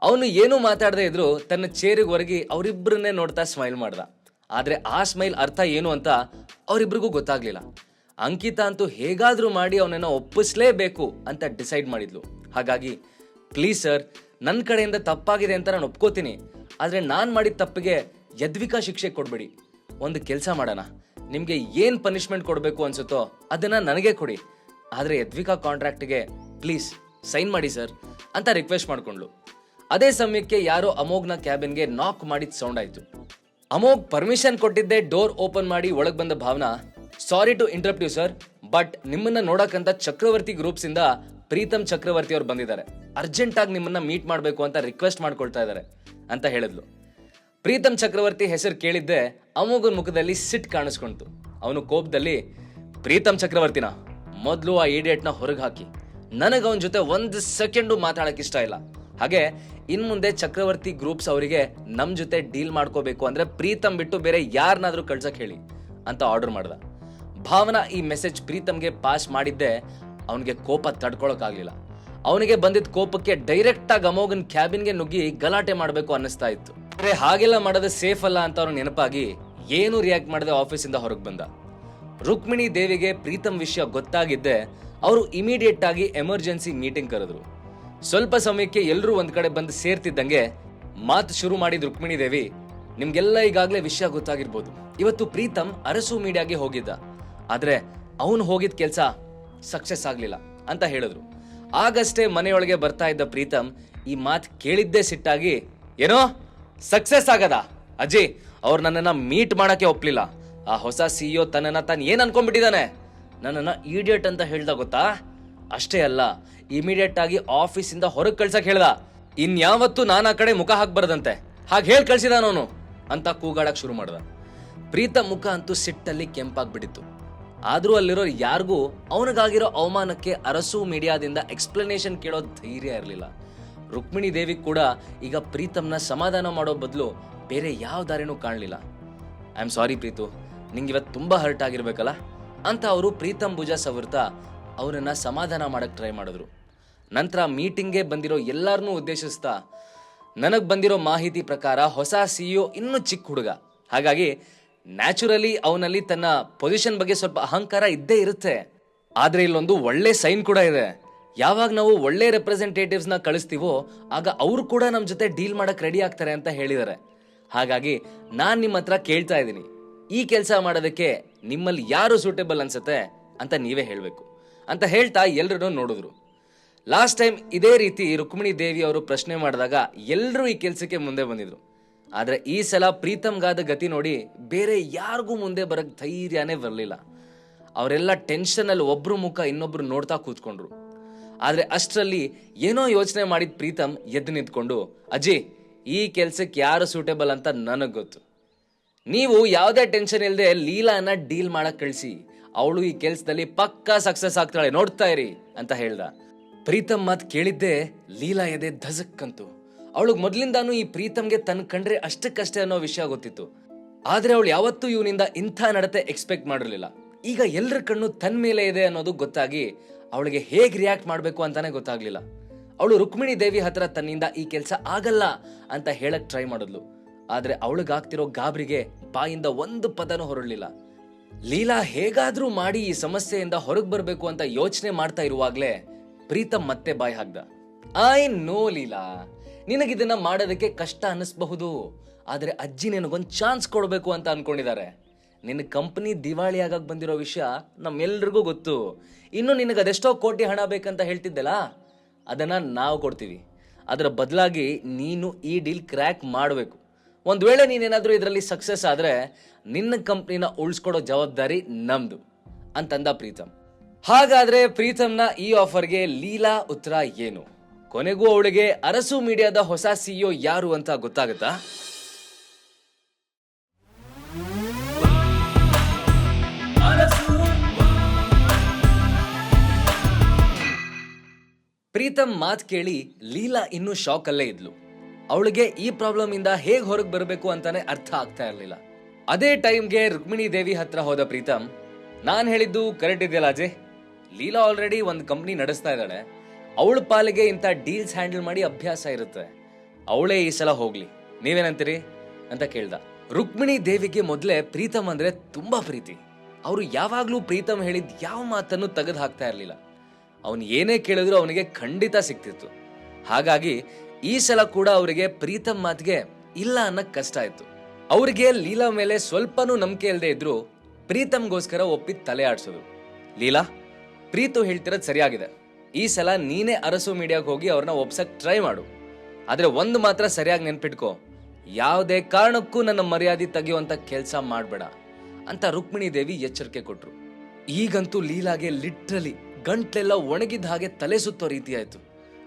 ಅವನು ಏನೂ ಮಾತಾಡದೇ ಇದ್ರು ತನ್ನ ಚೇರಿಗೆ ಹೊರಗಿ ಅವರಿಬ್ಬರನ್ನೇ ನೋಡ್ತಾ ಸ್ಮೈಲ್ ಮಾಡ್ದ. ಆದ್ರೆ ಆ ಸ್ಮೈಲ್ ಅರ್ಥ ಏನು ಅಂತ ಅವರಿಬ್ರಿಗೂ ಗೊತ್ತಾಗ್ಲಿಲ್ಲ. ಅಂಕಿತಾ ಅಂತೂ ಹೇಗಾದ್ರೂ ಮಾಡಿ ಅವನನ್ನ ಒಪ್ಪಿಸ್ಲೇಬೇಕು ಅಂತ ಡಿಸೈಡ್ ಮಾಡಿದ್ಲು. ಹಾಗಾಗಿ ಪ್ಲೀಸ್ ಸರ್, ನನ್ನ ಕಡೆಯಿಂದ ತಪ್ಪಾಗಿದೆ ಅಂತ ನಾನು ಒಪ್ಕೋತೀನಿ, ಆದ್ರೆ ನಾನು ಮಾಡಿದ ತಪ್ಪಿಗೆ ಯದ್ವಿಕಾ ಶಿಕ್ಷೆ ಕೊಡ್ಬೇಡಿ. ಒಂದು ಕೆಲಸ ಮಾಡೋಣ, ನಿಮ್ಗೆ ಏನ್ ಪನಿಷ್ಮೆಂಟ್ ಕೊಡಬೇಕು ಅನ್ಸುತ್ತೋ ಅದನ್ನ ನನಗೆ ಕೊಡಿ, ಆದ್ರೆ ಯದ್ವಿಕಾ ಕಾಂಟ್ರಾಕ್ಟ್ಗೆ ಪ್ಲೀಸ್ ಸೈನ್ ಮಾಡಿ ಸರ್ ಅಂತ ರಿಕ್ವೆಸ್ಟ್ ಮಾಡ್ಕೊಂಡ್ಲು. ಅದೇ ಸಮಯಕ್ಕೆ ಯಾರೋ ಅಮೋಘ್ನ ಕ್ಯಾಬಿನ್ಗೆ ನಾಕ್ ಮಾಡಿದ ಸೌಂಡ್ ಆಯ್ತು. ಅಮೋಘ್ ಪರ್ಮಿಷನ್ ಕೊಟ್ಟಿದ್ದೆ ಡೋರ್ ಓಪನ್ ಮಾಡಿ ಒಳಗ್ ಬಂದ Bhavana, sorry to interrupt you sir, but ನಿಮ್ಮನ್ನ ನೋಡಕ್ಕಂತ ಚಕ್ರವರ್ತಿ ಗ್ರೂಪ್ಸ್ ಇಂದ ಪ್ರೀತಮ್ ಚಕ್ರವರ್ತಿ ಅವ್ರು ಬಂದಿದ್ದಾರೆ, ಅರ್ಜೆಂಟ್ ಆಗಿ ನಿಮ್ಮನ್ನ ಮೀಟ್ ಮಾಡಬೇಕು ಅಂತ ರಿಕ್ವೆಸ್ಟ್ ಮಾಡ್ಕೊಳ್ತಾ ಇದ್ದಾರೆ ಅಂತ ಹೇಳಿದ್ಲು. ಪ್ರೀತಮ್ ಚಕ್ರವರ್ತಿ ಹೆಸರು ಕೇಳಿದ್ದೆ ಅಮೋಘನ್ ಮುಖದಲ್ಲಿ ಸಿಟ್ ಕಾಣಿಸ್ಕೊಂತು. ಅವನು ಕೋಪದಲ್ಲಿ, ಪ್ರೀತಮ್ ಚಕ್ರವರ್ತಿನ ಮೊದಲು ಆ ಇಡಿಯಟ್ನ ಹೊರಗೆ ಹಾಕಿ, ನನಗೆ ಅವನ ಜೊತೆ ಒಂದು ಸೆಕೆಂಡು ಮಾತಾಡಕ್ ಇಷ್ಟ ಇಲ್ಲ. ಹಾಗೆ ಇನ್ ಮುಂದೆ ಚಕ್ರವರ್ತಿ ಗ್ರೂಪ್ಸ್ ಅವರಿಗೆ ನಮ್ ಜೊತೆ ಡೀಲ್ ಮಾಡ್ಕೋಬೇಕು ಅಂದ್ರೆ ಪ್ರೀತಮ್ ಬಿಟ್ಟು ಬೇರೆ ಯಾರನ್ನಾದ್ರೂ ಕಳ್ಸಕ್ ಹೇಳಿ ಅಂತ ಆರ್ಡರ್ ಮಾಡ್ದ. ಭಾವನಾ ಈ ಮೆಸೇಜ್ ಪ್ರೀತಮ್ಗೆ ಪಾಸ್ ಮಾಡಿದ್ದೆ ಅವನಿಗೆ ಕೋಪ ತಡ್ಕೊಳಕ್ಕಾಗ್ಲಿಲ್ಲ. ಅವನಿಗೆ ಬಂದಿದ್ದ ಕೋಪಕ್ಕೆ ಡೈರೆಕ್ಟ್ ಆಗಿ ಅಮೋಘನ್ ಕ್ಯಾಬಿನ್ಗೆ ನುಗ್ಗಿ ಗಲಾಟೆ ಮಾಡಬೇಕು ಅನ್ನಿಸ್ತಾ ಇತ್ತು. ಆದ್ರೆ ಹಾಗೆಲ್ಲ ಮಾಡೋದು ಸೇಫ್ ಅಲ್ಲ ಅಂತ ಅವ್ರಿಗೆ ನೆನಪಾಗಿ ಏನು ರಿಯಾಕ್ಟ್ ಮಾಡದೆ ಆಫೀಸಿಂದ ಹೊರಗೆ ಬಂದ. ರುಕ್ಮಿಣಿ ದೇವಿಗೆ ಪ್ರೀತಮ್ ವಿಷಯ ಗೊತ್ತಾಗಿದ್ದೆ ಅವರು ಇಮಿಡಿಯೇಟ್ ಆಗಿ ಎಮರ್ಜೆನ್ಸಿ ಮೀಟಿಂಗ್ ಕರೆದ್ರು. ಸ್ವಲ್ಪ ಸಮಯಕ್ಕೆ ಎಲ್ಲರೂ ಒಂದ್ ಕಡೆ ಬಂದು ಸೇರ್ತಿದ್ದಂಗೆ ಮಾತು ಶುರು ಮಾಡಿದ ರುಕ್ಮಿಣಿ ದೇವಿ, ನಿಮ್ಗೆಲ್ಲ ಈಗಾಗಲೇ ವಿಷಯ ಗೊತ್ತಾಗಿರ್ಬೋದು, ಇವತ್ತು ಪ್ರೀತಮ್ ಅರಸು ಮೀಡಿಯಾಗೆ ಹೋಗಿದ್ದ, ಆದ್ರೆ ಅವನು ಹೋಗಿದ್ ಕೆಲ್ಸ ಸಕ್ಸಸ್ ಆಗ್ಲಿಲ್ಲ ಅಂತ ಹೇಳಿದ್ರು. ಆಗಷ್ಟೇ ಮನೆಯೊಳಗೆ ಬರ್ತಾ ಇದ್ದ ಪ್ರೀತಮ್ ಈ ಮಾತು ಕೇಳಿದ್ದೇ ಸಿಟ್ಟಾಗಿ, ಏನೋ ಸಕ್ಸಸ್ ಆಗದ ಅಜ್ಜಿ, ಅವ್ರು ನನ್ನನ್ನ ಮೀಟ್ ಮಾಡಕ್ಕೆ ಒಪ್ಲಿಲ್ಲ, ಆ ಹೊಸ ಸಿಇಒ ತನ್ನನ್ನ ತಾನು ಏನ್ ಅನ್ಕೊಂಡ್ಬಿಟ್ಟಿದ್ದಾನೆ, ನನ್ನನ್ನ ಇಡಿಯಟ್ ಅಂತ ಹೇಳ್ದ ಗೊತ್ತಾ, ಅಷ್ಟೇ ಅಲ್ಲ ಇಮಿಡಿಯೇಟ್ ಆಗಿ ಆಫೀಸಿಂದ ಹೊರಗೆ ಕಳ್ಸಕ್ ಹೇಳ್ದ, ಇನ್ಯಾವತ್ತೂ ನಾನು ಆ ಕಡೆ ಮುಖ ಹಾಕ್ಬಾರ್ದಂತೆ, ಹಾಗೆ ಹೇಳಿ ಕಳ್ಸಿದಾನವನು ಅಂತ ಕೂಗಾಡಕ್ ಶುರು ಮಾಡ್ದ. ಪ್ರೀತಮ್ ಮುಖ ಅಂತೂ ಸಿಟ್ಟಲ್ಲಿ ಕೆಂಪಾಗ್ಬಿಟ್ಟಿತ್ತು. ಆದ್ರೂ ಅಲ್ಲಿರೋ ಯಾರಿಗೂ ಅವನಿಗಾಗಿರೋ ಅವಮಾನಕ್ಕೆ ಅರಸು ಮೀಡಿಯಾದಿಂದ ಎಕ್ಸ್ಪ್ಲನೇಷನ್ ಕೇಳೋ ಧೈರ್ಯ ಇರಲಿಲ್ಲ. ರುಕ್ಮಿಣಿ ದೇವಿ ಕೂಡ ಈಗ ಪ್ರೀತಮ್ನ ಸಮಾಧಾನ ಮಾಡೋ ಬದಲು ಬೇರೆ ಯಾವ ದಾರಿನೂ ಕಾಣಲಿಲ್ಲ. ಐ ಆಮ್ ಸಾರಿ ಪ್ರೀತು, ನಿಂಗೆ ಇವತ್ತು ತುಂಬಾ ಹರ್ಟ್ ಆಗಿರ್ಬೇಕಲ್ಲ ಅಂತ ಅವರು ಪ್ರೀತಮ್ ಭುಜ ಸವರ್ತಾ ಅವರನ್ನ ಸಮಾಧಾನ ಮಾಡಕ್ ಟ್ರೈ ಮಾಡಿದ್ರು. ನಂತರ ಮೀಟಿಂಗ್ಗೆ ಬಂದಿರೋ ಎಲ್ಲರನ್ನೂ ಉದ್ದೇಶಿಸ್ತಾ, ನನಗ್ ಬಂದಿರೋ ಮಾಹಿತಿ ಪ್ರಕಾರ ಹೊಸ ಸಿಇಒ ಇನ್ನೂ ಚಿಕ್ಕ ಹುಡುಗ, ಹಾಗಾಗಿ ನ್ಯಾಚುರಲಿ ಅವನಲ್ಲಿ ತನ್ನ ಪೊಸಿಷನ್ ಬಗ್ಗೆ ಸ್ವಲ್ಪ ಅಹಂಕಾರ ಇದ್ದೇ ಇರುತ್ತೆ. ಆದ್ರೆ ಇಲ್ಲೊಂದು ಒಳ್ಳೆ ಸೈನ್ ಕೂಡ ಇದೆ, ಯಾವಾಗ ನಾವು ಒಳ್ಳೆ ರೆಪ್ರೆಸೆಂಟೇಟಿವ್ಸ್ ನ ಕಳಿಸ್ತೀವೋ ಆಗ ಅವರು ಕೂಡ ನಮ್ ಜೊತೆ ಡೀಲ್ ಮಾಡಕ್ ರೆಡಿ ಆಗ್ತಾರೆ ಅಂತ ಹೇಳಿದ್ದಾರೆ. ಹಾಗಾಗಿ ನಾನ್ ನಿಮ್ಮ ಹತ್ರ ಕೇಳ್ತಾ ಇದ್ದೀನಿ, ಈ ಕೆಲಸ ಮಾಡೋದಕ್ಕೆ ನಿಮ್ಮಲ್ಲಿ ಯಾರು ಸೂಟೇಬಲ್ ಅನ್ಸುತ್ತೆ ಅಂತ ನೀವೇ ಹೇಳ್ಬೇಕು ಅಂತ ಹೇಳ್ತಾ ಎಲ್ರೂ ನೋಡಿದ್ರು. ಲಾಸ್ಟ್ ಟೈಮ್ ಇದೇ ರೀತಿ ರುಕ್ಮಿಣಿ ದೇವಿ ಅವರು ಪ್ರಶ್ನೆ ಮಾಡಿದಾಗ ಎಲ್ಲರೂ ಈ ಕೆಲ್ಸಕ್ಕೆ ಮುಂದೆ ಬಂದಿದ್ರು. ಆದ್ರೆ ಈ ಸಲ ಪ್ರೀತಮ್ಗಾದ ಗತಿ ನೋಡಿ ಬೇರೆ ಯಾರಿಗೂ ಮುಂದೆ ಬರಕ್ ಧೈರ್ಯನೇ ಬರಲಿಲ್ಲ. ಅವರೆಲ್ಲ ಟೆನ್ಷನ್ ಅಲ್ಲಿ ಒಬ್ರು ಮುಖ ಇನ್ನೊಬ್ರು ನೋಡ್ತಾ ಕೂತ್ಕೊಂಡ್ರು. ಆದ್ರೆ ಅಷ್ಟರಲ್ಲಿ ಏನೋ ಯೋಚನೆ ಮಾಡಿದ ಪ್ರೀತಮ್ ಎದ್ದು ನಿಂತ್ಕೊಂಡು, ಅಜ್ಜಿ, ಈ ಕೆಲ್ಸಕ್ಕೆ ಯಾರು ಸೂಟೇಬಲ್ ಅಂತ ನನಗ್ ಗೊತ್ತು, ನೀವು ಯಾವುದೇ ಟೆನ್ಷನ್ ಇಲ್ಲದೆ ಲೀಲಾನ ಡೀಲ್ ಮಾಡಕ್ ಕಳಿಸಿ, ಅವಳು ಈ ಕೆಲ್ಸದಲ್ಲಿ ಪಕ್ಕಾ ಸಕ್ಸಸ್ ಆಗ್ತಾಳೆ, ನೋಡ್ತಾ ಇರಿ ಅಂತ ಹೇಳ್ದ. ಪ್ರೀತಮ್ ಮಾತ್ ಕೇಳಿದ್ದೆ ಲೀಲಾ ಎದೆ ಧಸಕ್ಕಂತು. ಅವಳಿಗೆ ಮೊದ್ಲಿಂದಾನು ಈ ಪ್ರೀತಮ್ಗೆ ತನ್ನ ಕಂಡ್ರೆ ಅಷ್ಟಕ್ಕಷ್ಟೇ ಅನ್ನೋ ವಿಷಯ ಗೊತ್ತಿತ್ತು. ಆದ್ರೆ ಅವಳು ಯಾವತ್ತೂ ಇವನಿಂದ ಇಂಥ ನಡತೆ ಎಕ್ಸ್ಪೆಕ್ಟ್ ಮಾಡಿರ್ಲಿಲ್ಲ. ಈಗ ಎಲ್ಲರ ಕಣ್ಣು ತನ್ನ ಮೇಲೆ ಇದೆ ಅನ್ನೋದು ಗೊತ್ತಾಗಿ ಅವಳಿಗೆ ಹೇಗ್ ರಿಯಾಕ್ಟ್ ಮಾಡ್ಬೇಕು ಅಂತಾನೆ ಗೊತ್ತಾಗ್ಲಿಲ್ಲ. ಅವಳು ರುಕ್ಮಿಣಿ ದೇವಿ ಹತ್ರ ತನ್ನಿಂದ ಈ ಕೆಲಸ ಆಗಲ್ಲ ಅಂತ ಹೇಳಕ್ ಟ್ರೈ ಮಾಡಿದ್ಲು. ಆದ್ರೆ ಅವಳಿಗಾಗ್ತಿರೋ ಗಾಬರಿಗೆ ಬಾಯಿಂದ ಒಂದು ಪದನೂ ಹೊರಡ್ಲಿಲ್ಲ. ಲೀಲಾ ಹೇಗಾದ್ರೂ ಮಾಡಿ ಈ ಸಮಸ್ಯೆಯಿಂದ ಹೊರಗೆ ಬರ್ಬೇಕು ಅಂತ ಯೋಚನೆ ಮಾಡ್ತಾ ಇರುವಾಗ್ಲೇ ಪ್ರೀತಮ್ ಮತ್ತೆ ಬಾಯ್ ಹಾಕ್ದ. ಐ ನೋ ಲೀಲಾ, ನಿನಗಿದನ್ನ ಮಾಡೋದಕ್ಕೆ ಕಷ್ಟ ಅನ್ನಿಸ್ಬಹುದು, ಆದ್ರೆ ಅಜ್ಜಿ ನಿನಗೊಂದು ಚಾನ್ಸ್ ಕೊಡ್ಬೇಕು ಅಂತ ಅನ್ಕೊಂಡಿದ್ದಾರೆ. ನಿನ್ನ ಕಂಪನಿ ದಿವಾಳಿ ಆಗಕ್ ಬಂದಿರೋ ವಿಷಯ ನಮ್ಮೆಲ್ರಿಗೂ ಗೊತ್ತು. ಇನ್ನು ನಿನಗೆ ಅದೆಷ್ಟೋ ಕೋಟಿ ಹಣ ಬೇಕಂತ ಹೇಳ್ತಿದ್ದಲ್ಲ, ಅದನ್ನ ನಾವು ಕೊಡ್ತೀವಿ. ಅದರ ಬದಲಾಗಿ ನೀನು ಈ ಡೀಲ್ ಕ್ರ್ಯಾಕ್ ಮಾಡಬೇಕು. ಒಂದ್ ವೇಳೆ ನೀನೇನಾದ್ರೂ ಇದರಲ್ಲಿ ಸಕ್ಸಸ್ ಆದ್ರೆ ನಿನ್ನ ಕಂಪ್ನಿನ ಉಳಿಸ್ಕೊಡೋ ಜವಾಬ್ದಾರಿ ನಮ್ದು ಅಂತಂದ ಪ್ರೀತಮ್. ಹಾಗಾದ್ರೆ ಪ್ರೀತಮ್ನ ಈ ಆಫರ್ಗೆ ಲೀಲಾ ಉತ್ತರ ಏನು? ಕೊನೆಗೂ ಅವಳಿಗೆ ಅರಸು ಮೀಡಿಯಾದ ಹೊಸ ಸಿಇಒ ಯಾರು ಅಂತ ಗೊತ್ತಾಗುತ್ತಾ? ಪ್ರೀತಮ್ ಮಾತ್ ಕೇಳಿ ಲೀಲಾ ಇನ್ನೂ ಶಾಕ್ ಅಲ್ಲೇ ಇದ್ಲು. ಅವಳಿಗೆ ಈ ಪ್ರಾಬ್ಲಮ್ ಇಂದ ಹೇಗ್ ಹೊರಗೆ ಬರಬೇಕು ಅಂತಾನೆ ಅರ್ಥ ಆಗ್ತಾ ಇರ್ಲಿಲ್ಲ. ಅದೇ ಟೈಮ್ಗೆ ರುಕ್ಮಿಣಿ ದೇವಿ ಹತ್ರ ಹೋದ ಪ್ರೀತಮ್, ನಾನು ಹೇಳಿದ್ದು ಕರೆಕ್ಟ್ ಇದೆಯಲ್ಲ ಅಜಯ್? ಲೀಲಾ ಆಲ್ರೆಡಿ ಒಂದು ಕಂಪ್ನಿ ನಡೆಸ್ತಾ ಇದ್ದಾಳೆ. ಅವಳ ಪಾಲಿಗೆ ಇಂಥ ಡೀಲ್ಸ್ ಹ್ಯಾಂಡಲ್ ಮಾಡಿ ಅಭ್ಯಾಸ ಇರುತ್ತೆ. ಅವಳೇ ಈ ಸಲ ಹೋಗ್ಲಿ, ನೀವೇನಂತೀರಿ ಅಂತ ಕೇಳ್ದ. ರುಕ್ಮಿಣಿ ದೇವಿಗೆ ಮೊದಲೇ ಪ್ರೀತಮ್ ಅಂದ್ರೆ ತುಂಬಾ ಪ್ರೀತಿ. ಅವರು ಯಾವಾಗ್ಲೂ ಪ್ರೀತಮ್ ಹೇಳಿದ ಯಾವ ಮಾತನ್ನು ತೆಗೆದು ಹಾಕ್ತಾ ಇರ್ಲಿಲ್ಲ. ಅವನು ಏನೇ ಕೇಳಿದ್ರು ಅವನಿಗೆ ಖಂಡಿತ ಸಿಕ್ತಿತ್ತು. ಹಾಗಾಗಿ ಈ ಸಲ ಕೂಡ ಅವರಿಗೆ ಪ್ರೀತಮ್ ಮಾತಿಗೆ ಇಲ್ಲ ಅನ್ನಕ್ ಕಷ್ಟ ಆಯ್ತು. ಅವ್ರಿಗೆ ಲೀಲಾ ಮೇಲೆ ಸ್ವಲ್ಪನೂ ನಂಬಿಕೆ ಇಲ್ಲದೆ ಇದ್ರು ಪ್ರೀತಮ್ಗೋಸ್ಕರ ಒಪ್ಪಿ ತಲೆ ಆಡ್ಸೋದು. ಲೀಲಾ, ಪ್ರೀತು ಹೇಳ್ತಿರೋದು ಸರಿಯಾಗಿದೆ. ಈ ಸಲ ನೀನೇ ಅರಸು ಮೀಡಿಯಾಗೆ ಹೋಗಿ ಅವ್ರನ್ನ ಒಪ್ಸಕ್ ಟ್ರೈ ಮಾಡು. ಆದ್ರೆ ಒಂದು ಮಾತ್ರ ಸರಿಯಾಗಿ ನೆನ್ಪಿಟ್ಕೋ, ಯಾವುದೇ ಕಾರಣಕ್ಕೂ ನನ್ನ ಮರ್ಯಾದೆ ತೆಗೆಯುವಂತ ಕೆಲಸ ಮಾಡಬೇಡ ಅಂತ ರುಕ್ಮಿಣಿ ದೇವಿ ಎಚ್ಚರಿಕೆ ಕೊಟ್ರು. ಈಗಂತೂ ಲೀಲಾಗೆ ಲಿಟ್ರಲಿ ಗಂಟ್ಲೆಲ್ಲ ಒಣಗಿದ ಹಾಗೆ ತಲೆ ಸುತ್ತೋ ರೀತಿ ಆಯ್ತು.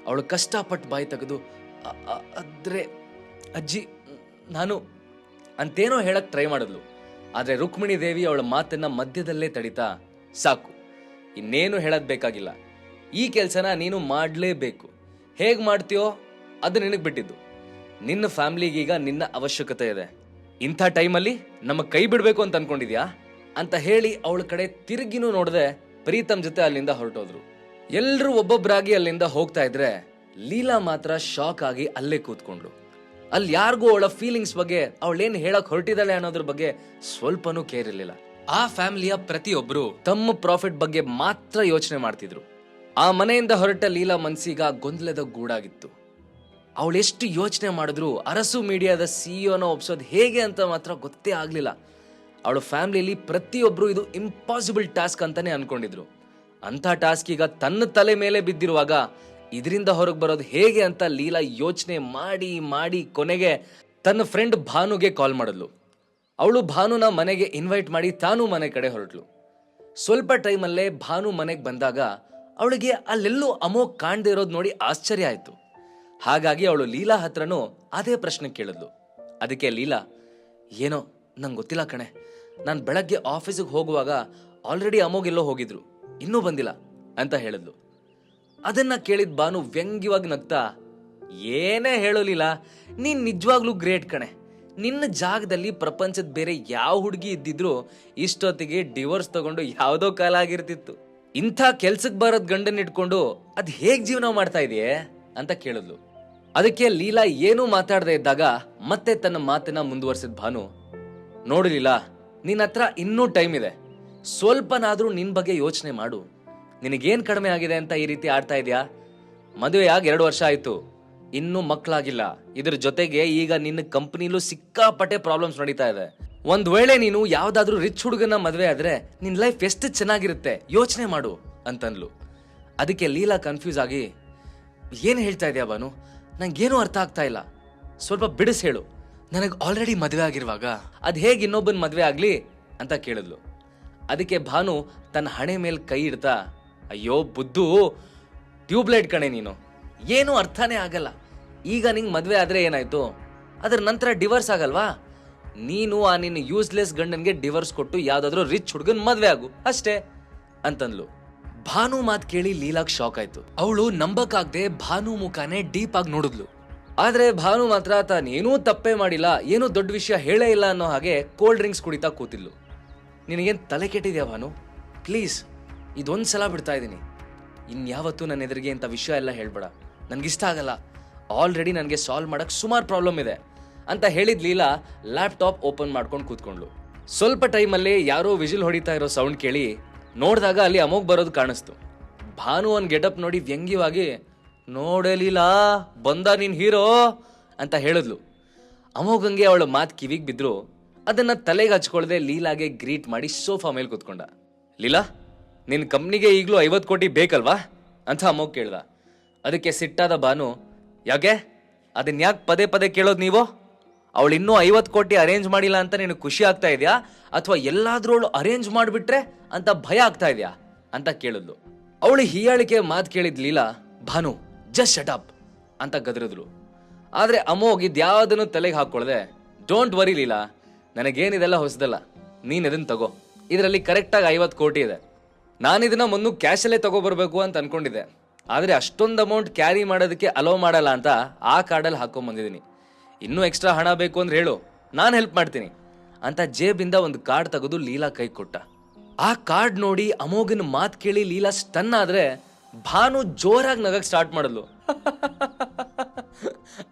ಅವಳು ಕಷ್ಟಪಟ್ಟು ಬಾಯಿ ತೆಗೆದು ಆದ್ರೆ ಅಜ್ಜಿ ನಾನು ಅಂತೇನೋ ಹೇಳಕ್ ಟ್ರೈ ಮಾಡಿದ್ಲು. ಆದ್ರೆ ರುಕ್ಮಿಣಿ ದೇವಿ ಅವಳ ಮಾತನ್ನ ಮಧ್ಯದಲ್ಲೇ ತಡಿತಾ, ಸಾಕು, ಇನ್ನೇನು ಹೇಳದ್ ಬೇಕಾಗಿಲ್ಲ, ಈ ಕೆಲಸನ ನೀನು ಮಾಡಲೇಬೇಕು. ಹೇಗ್ ಮಾಡ್ತೀಯೋ ಅದು ನಿನಗೆ ಬಿಟ್ಟಿದ್ದು. ನಿನ್ನ ಫ್ಯಾಮಿಲಿಗೀಗ ನಿನ್ನ ಅವಶ್ಯಕತೆ ಇದೆ. ಇಂಥ ಟೈಮಲ್ಲಿ ನಮ್ಮ ಕೈ ಬಿಡಬೇಕು ಅಂತ ಅನ್ಕೊಂಡಿದ್ಯಾ ಅಂತ ಹೇಳಿ ಅವಳ ಕಡೆ ತಿರುಗಿನೂ ನೋಡದೆ ಪ್ರೀತಮ್ ಜೊತೆ ಅಲ್ಲಿಂದ ಹೊರಟೋದ್ರು. ಎಲ್ರೂ ಒಬ್ಬೊಬ್ಬರಾಗಿ ಅಲ್ಲಿಂದ ಹೋಗ್ತಾ ಇದ್ರೆ ಲೀಲಾ ಮಾತ್ರ ಶಾಕ್ ಆಗಿ ಅಲ್ಲೇ ಕೂತ್ಕೊಂಡ್ಳು. ಅಲ್ಲಿ ಯಾರಿಗೂ ಅವಳ ಫೀಲಿಂಗ್ಸ್ ಬಗ್ಗೆ, ಅವಳೇನ್ ಹೇಳಕ್ ಹೊರಟಿದ್ದಾಳೆ ಅನ್ನೋದ್ರ ಬಗ್ಗೆ ಸ್ವಲ್ಪನೂ ಕೇರ್ ಇರ್ಲಿಲ್ಲ. ಆ ಫ್ಯಾಮಿಲಿಯ ಪ್ರತಿಯೊಬ್ರು ತಮ್ಮ ಪ್ರಾಫಿಟ್ ಬಗ್ಗೆ ಮಾತ್ರ ಯೋಚನೆ ಮಾಡ್ತಿದ್ರು. ಆ ಮನೆಯಿಂದ ಹೊರಟ ಲೀಲಾ ಮನ್ಸೀಗ ಗೊಂದಲದ ಗೂಡಾಗಿತ್ತು. ಅವಳೆಷ್ಟು ಯೋಚನೆ ಮಾಡಿದ್ರು ಅರಸು ಮೀಡಿಯಾದ ಸಿಇಒನ ಒಪ್ಸೋದು ಹೇಗೆ ಅಂತ ಮಾತ್ರ ಗೊತ್ತೇ ಆಗ್ಲಿಲ್ಲ. ಅವಳ ಫ್ಯಾಮಿಲಿಯಲ್ಲಿ ಪ್ರತಿಯೊಬ್ರು ಇದು ಇಂಪಾಸಿಬಲ್ ಟಾಸ್ಕ್ ಅಂತಾನೆ ಅನ್ಕೊಂಡಿದ್ರು. ಅಂತ ಟಾಸ್ಕ್ ಈಗ ತನ್ನ ತಲೆ ಮೇಲೆ ಬಿದ್ದಿರುವಾಗ ಇದರಿಂದ ಹೊರಗೆ ಬರೋದು ಹೇಗೆ ಅಂತ ಲೀಲಾ ಯೋಚನೆ ಮಾಡಿ ಮಾಡಿ ಕೊನೆಗೆ ತನ್ನ ಫ್ರೆಂಡ್ ಭಾನುಗೆ ಕಾಲ್ ಮಾಡಿದ್ಲು. ಅವಳು ಭಾನುನ ಮನೆಗೆ ಇನ್ವೈಟ್ ಮಾಡಿ ತಾನು ಮನೆ ಕಡೆ ಹೊರಟ್ಲು. ಸ್ವಲ್ಪ ಟೈಮಲ್ಲೇ ಭಾನು ಮನೆಗೆ ಬಂದಾಗ ಅವಳಿಗೆ ಅಲ್ಲೆಲ್ಲೂ ಅಮೋಘ್ ಕಾಣದೇ ಇರೋದು ನೋಡಿ ಆಶ್ಚರ್ಯ ಆಯ್ತು. ಹಾಗಾಗಿ ಅವಳು ಲೀಲಾ ಹತ್ರನೂ ಅದೇ ಪ್ರಶ್ನೆ ಕೇಳಿದ್ಲು. ಅದಕ್ಕೆ ಲೀಲಾ, ಏನೋ ನಂಗೆ ಗೊತ್ತಿಲ್ಲ ಕಣೆ, ನಾನು ಬೆಳಗ್ಗೆ ಆಫೀಸಿಗೆ ಹೋಗುವಾಗ ಆಲ್ರೆಡಿ ಅಮೋಘ್ ಎಲ್ಲೋ ಹೋಗಿದ್ರು, ಇನ್ನೂ ಬಂದಿಲ್ಲ ಅಂತ ಹೇಳಿದ್ಲು. ಅದನ್ನ ಕೇಳಿದ ಭಾನು ವ್ಯಂಗ್ಯವಾಗಿ ನಗ್ತಾ, ಏನೇ ಹೇಳೋಲಿಲ್ಲ, ನೀನ್ ನಿಜವಾಗ್ಲೂ ಗ್ರೇಟ್ ಕಣೆ. ನಿನ್ನ ಜಾಗದಲ್ಲಿ ಪ್ರಪಂಚದ ಬೇರೆ ಯಾವ ಹುಡುಗಿ ಇದ್ದಿದ್ರು ಇಷ್ಟೊತ್ತಿಗೆ ಡಿವೋರ್ಸ್ ತಗೊಂಡು ಯಾವುದೋ ಕಾಲ ಆಗಿರ್ತಿತ್ತು. ಇಂಥ ಕೆಲ್ಸಕ್ಕೆ ಬರೋದ್ ಗಂಡನ್ ಇಟ್ಕೊಂಡು ಅದ್ ಹೇಗ್ ಜೀವನ ಮಾಡ್ತಾ ಇದೆಯೇ ಅಂತ ಕೇಳಿದ್ಲು. ಅದಕ್ಕೆ ಲೀಲಾ ಏನೂ ಮಾತಾಡದೆ ಇದ್ದಾಗ ಮತ್ತೆ ತನ್ನ ಮಾತನ್ನ ಮುಂದುವರ್ಸಿದ ಭಾನು, ನೋಡು ಲೀಲಾ, ನಿನ್ನ ಹತ್ರ ಇನ್ನೂ ಟೈಮ್ ಇದೆ. ಸ್ವಲ್ಪನಾದ್ರೂ ನಿನ್ ಬಗ್ಗೆ ಯೋಚನೆ ಮಾಡು. ನಿನಗೇನ್ ಕಡಿಮೆ ಆಗಿದೆ ಅಂತ ಈ ರೀತಿ ಆಡ್ತಾ ಇದೆಯಾ? ಮದುವೆಯಾಗಿ 2 ವರ್ಷ ಆಯ್ತು, ಇನ್ನೂ ಮಕ್ಕಳಾಗಿಲ್ಲ. ಇದ್ರ ಜೊತೆಗೆ ಈಗ ನಿನ್ನ ಕಂಪನಿಲೂ ಸಿಕ್ಕಾಪಟ್ಟೆ ಪ್ರಾಬ್ಲಮ್ಸ್ ನಡೀತಾ ಇದೆ. ಒಂದ್ ವೇಳೆ ನೀನು ಯಾವ್ದಾದ್ರೂ ರಿಚ್ ಹುಡುಗನ ಮದ್ವೆ ಆದ್ರೆ ನಿನ್ ಲೈಫ್ ಎಷ್ಟು ಚೆನ್ನಾಗಿರುತ್ತೆ ಯೋಚನೆ ಮಾಡು ಅಂತನ್ಲು. ಅದಕ್ಕೆ ಲೀಲಾ ಕನ್ಫ್ಯೂಸ್ ಆಗಿ, ಏನ್ ಹೇಳ್ತಾ ಇದೆಯಾ ಭಾನು, ನಂಗೇನೂ ಅರ್ಥ ಆಗ್ತಾ ಇಲ್ಲ, ಸ್ವಲ್ಪ ಬಿಡಿಸ್ ಹೇಳು. ನನಗೆ ಆಲ್ರೆಡಿ ಮದುವೆ ಆಗಿರುವಾಗ ಅದ್ ಹೇಗೆ ಇನ್ನೊಬ್ಬನ ಮದುವೆ ಆಗ್ಲಿ ಅಂತ ಕೇಳಿದ್ಲು. ಅದಕ್ಕೆ ಭಾನು ತನ್ನ ಹಣೆ ಮೇಲೆ ಕೈ ಇಡ್ತಾ, ಅಯ್ಯೋ ಬುದ್ದು, ಟ್ಯೂಬ್ಲೈಟ್ ಕಣೆ ನೀನು, ಏನೂ ಅರ್ಥನೇ ಆಗಲ್ಲ. ಈಗ ನಿಂಗೆ ಮದುವೆ ಆದ್ರೆ ಏನಾಯ್ತು, ಅದ್ರ ನಂತರ ಡಿವೋರ್ಸ್ ಆಗಲ್ವಾ? ನೀನು ಆ ನಿನ್ನ ಯೂಸ್ಲೆಸ್ ಗಂಡನ್ಗೆ ಡಿವೋರ್ಸ್ ಕೊಟ್ಟು ಯಾವ್ದಾದ್ರು ರಿಚ್ ಹುಡುಗನ್ ಮದ್ವೆ ಆಗು ಅಷ್ಟೇ ಅಂತಂದ್ಲು. ಭಾನು ಮಾತ್ ಕೇಳಿ ಲೀಲಾಗ್ ಶಾಕ್ ಆಯ್ತು. ಅವಳು ನಂಬಕ್ಕಾಗ್ದೆ ಭಾನು ಮುಖಾನೇ ಡೀಪ್ ಆಗಿ ನೋಡಿದ್ಲು. ಆದ್ರೆ ಭಾನು ಮಾತ್ರ ತಾನೇನೂ ತಪ್ಪೇ ಮಾಡಿಲ್ಲ, ಏನೂ ದೊಡ್ಡ ವಿಷಯ ಹೇಳೇ ಇಲ್ಲ ಅನ್ನೋ ಹಾಗೆ ಕೋಲ್ಡ್ ಡ್ರಿಂಕ್ಸ್ ಕುಡಿತಾ ಕೂತಿದ್ಲು. ನಿನಗೇನ್ ತಲೆ ಕೆಟ್ಟಿದ್ಯಾ ಭಾನು? ಪ್ಲೀಸ್ ಇದೊಂದ್ಸಲ ಬಿಡ್ತಾ ಇದ್ದೀನಿ, ಇನ್ಯಾವತ್ತೂ ನನ್ನ ಎದುರಿಗೆ ಇಂಥ ವಿಷಯ ಎಲ್ಲ ಹೇಳ್ಬೇಡ, ನನ್ಗಿಷ್ಟ ಆಗಲ್ಲ. ಆಲ್ರೆಡಿ ನನಗೆ ಸಾಲ್ವ್ ಮಾಡಕ್ ಸುಮಾರು ಪ್ರಾಬ್ಲಮ್ ಇದೆ ಅಂತ ಹೇಳಿದ್ ಲೀಲಾ ಲ್ಯಾಪ್ಟಾಪ್ ಓಪನ್ ಮಾಡ್ಕೊಂಡು ಕೂತ್ಕೊಂಡ್ಲು. ಸ್ವಲ್ಪ ಟೈಮಲ್ಲಿ ಯಾರೋ ವಿಜಿಲ್ ಹೊಡಿತಾ ಇರೋ ಸೌಂಡ್ ಕೇಳಿ ನೋಡಿದಾಗ ಅಲ್ಲಿ ಅಮೋಘ್ ಬರೋದು ಕಾಣಿಸ್ತು. ಭಾನು ಒಂದು ಗೆಟಪ್ ನೋಡಿ ವ್ಯಂಗ್ಯವಾಗಿ, ನೋಡೇ ಲೀಲಾ, ಬಂದ ನೀನ್ ಹೀರೋ ಅಂತ ಹೇಳಿದ್ಲು. ಅಮೋಘಂಗೆ ಅವಳ ಮಾತು ಕಿವಿಗೆ ಬಿದ್ರು ಅದನ್ನ ತಲೆಗೆ ಹಚ್ಕೊಳ್ದೆ ಲೀಲಾಗೆ ಗ್ರೀಟ್ ಮಾಡಿ ಸೋಫಾ ಮೇಲೆ ಕೂತ್ಕೊಂಡ. ಲೀಲಾ, ನಿನ್ನ ಕಂಪ್ನಿಗೆ ಈಗಲೂ 50 ಕೋಟಿ ಬೇಕಲ್ವಾ ಅಂತ ಅಮೋಘ್ ಕೇಳ್ದ. ಅದಕ್ಕೆ ಸಿಟ್ಟಾದ ಭಾನು, ಯಾಕೆ ಅದನ್ನ ಯಾಕೆ ಪದೇ ಪದೇ ಕೇಳೋದು ನೀವು? ಅವಳು ಇನ್ನೂ 50 ಕೋಟಿ ಅರೇಂಜ್ ಮಾಡಿಲ್ಲ ಅಂತ ನೀನು ಖುಷಿ ಆಗ್ತಾ ಇದೆಯಾ, ಅಥವಾ ಎಲ್ಲಾದ್ರೂ ಅವಳು ಅರೇಂಜ್ ಮಾಡಿಬಿಟ್ರೆ ಅಂತ ಭಯ ಆಗ್ತಾ ಇದೆಯಾ ಅಂತ ಕೇಳಿದ್ಲು. ಅವಳು ಹೀಯಾಳಿಕೆ ಮಾತು ಕೇಳಿದ್ ಲೀಲಾ, ಭಾನು ಜಸ್ಟ್ ಶಟ್ ಅಪ್ ಅಂತ ಗದರಿದ್ಲು. ಆದ್ರೆ ಅಮೋಘ್ ಇದ್ಯಾವುದನ್ನು ತಲೆಗೆ ಹಾಕೊಳ್ದೆ, ಡೋಂಟ್ ವರಿ ಲೀಲಾ, ನನಗೇನಿದೆಲ್ಲ ಹೊಸದಲ್ಲ, ನೀನ್ ಇದನ್ನ ತಗೋ, ಇದರಲ್ಲಿ ಕರೆಕ್ಟಾಗಿ 50 ಕೋಟಿ ಇದೆ. ನಾನಿದನ್ನ ಮೊನ್ನೆ ಕ್ಯಾಶಲ್ಲೇ ತಗೋಬರ್ಬೇಕು ಅಂತ ಅನ್ಕೊಂಡಿದ್ದೆ, ಆದ್ರೆ ಅಷ್ಟೊಂದು ಅಮೌಂಟ್ ಕ್ಯಾರಿ ಮಾಡೋದಕ್ಕೆ ಅಲೋ ಮಾಡಲ್ಲ ಅಂತ ಆ ಕಾರ್ಡಲ್ಲಿ ಹಾಕೊಂಡ್ಬಂದಿದ್ದೀನಿ. ಇನ್ನೂ ಎಕ್ಸ್ಟ್ರಾ ಹಣ ಬೇಕು ಅಂದ್ರೆ ಹೇಳು, ನಾನು ಹೆಲ್ಪ್ ಮಾಡ್ತೀನಿ ಅಂತ ಜೇಬಿಂದ ಒಂದು ಕಾರ್ಡ್ ತೆಗೆದು ಲೀಲಾ ಕೈ ಕೊಟ್ಟ. ಆ ಕಾರ್ಡ್ ನೋಡಿ ಅಮೋಘನ್ ಮಾತು ಕೇಳಿ ಲೀಲಾ ಸ್ಟನ್ ಆದ್ರೆ ಭಾನು ಜೋರಾಗಿ ನಗಕ್ ಸ್ಟಾರ್ಟ್ ಮಾಡಿದ್ಲು.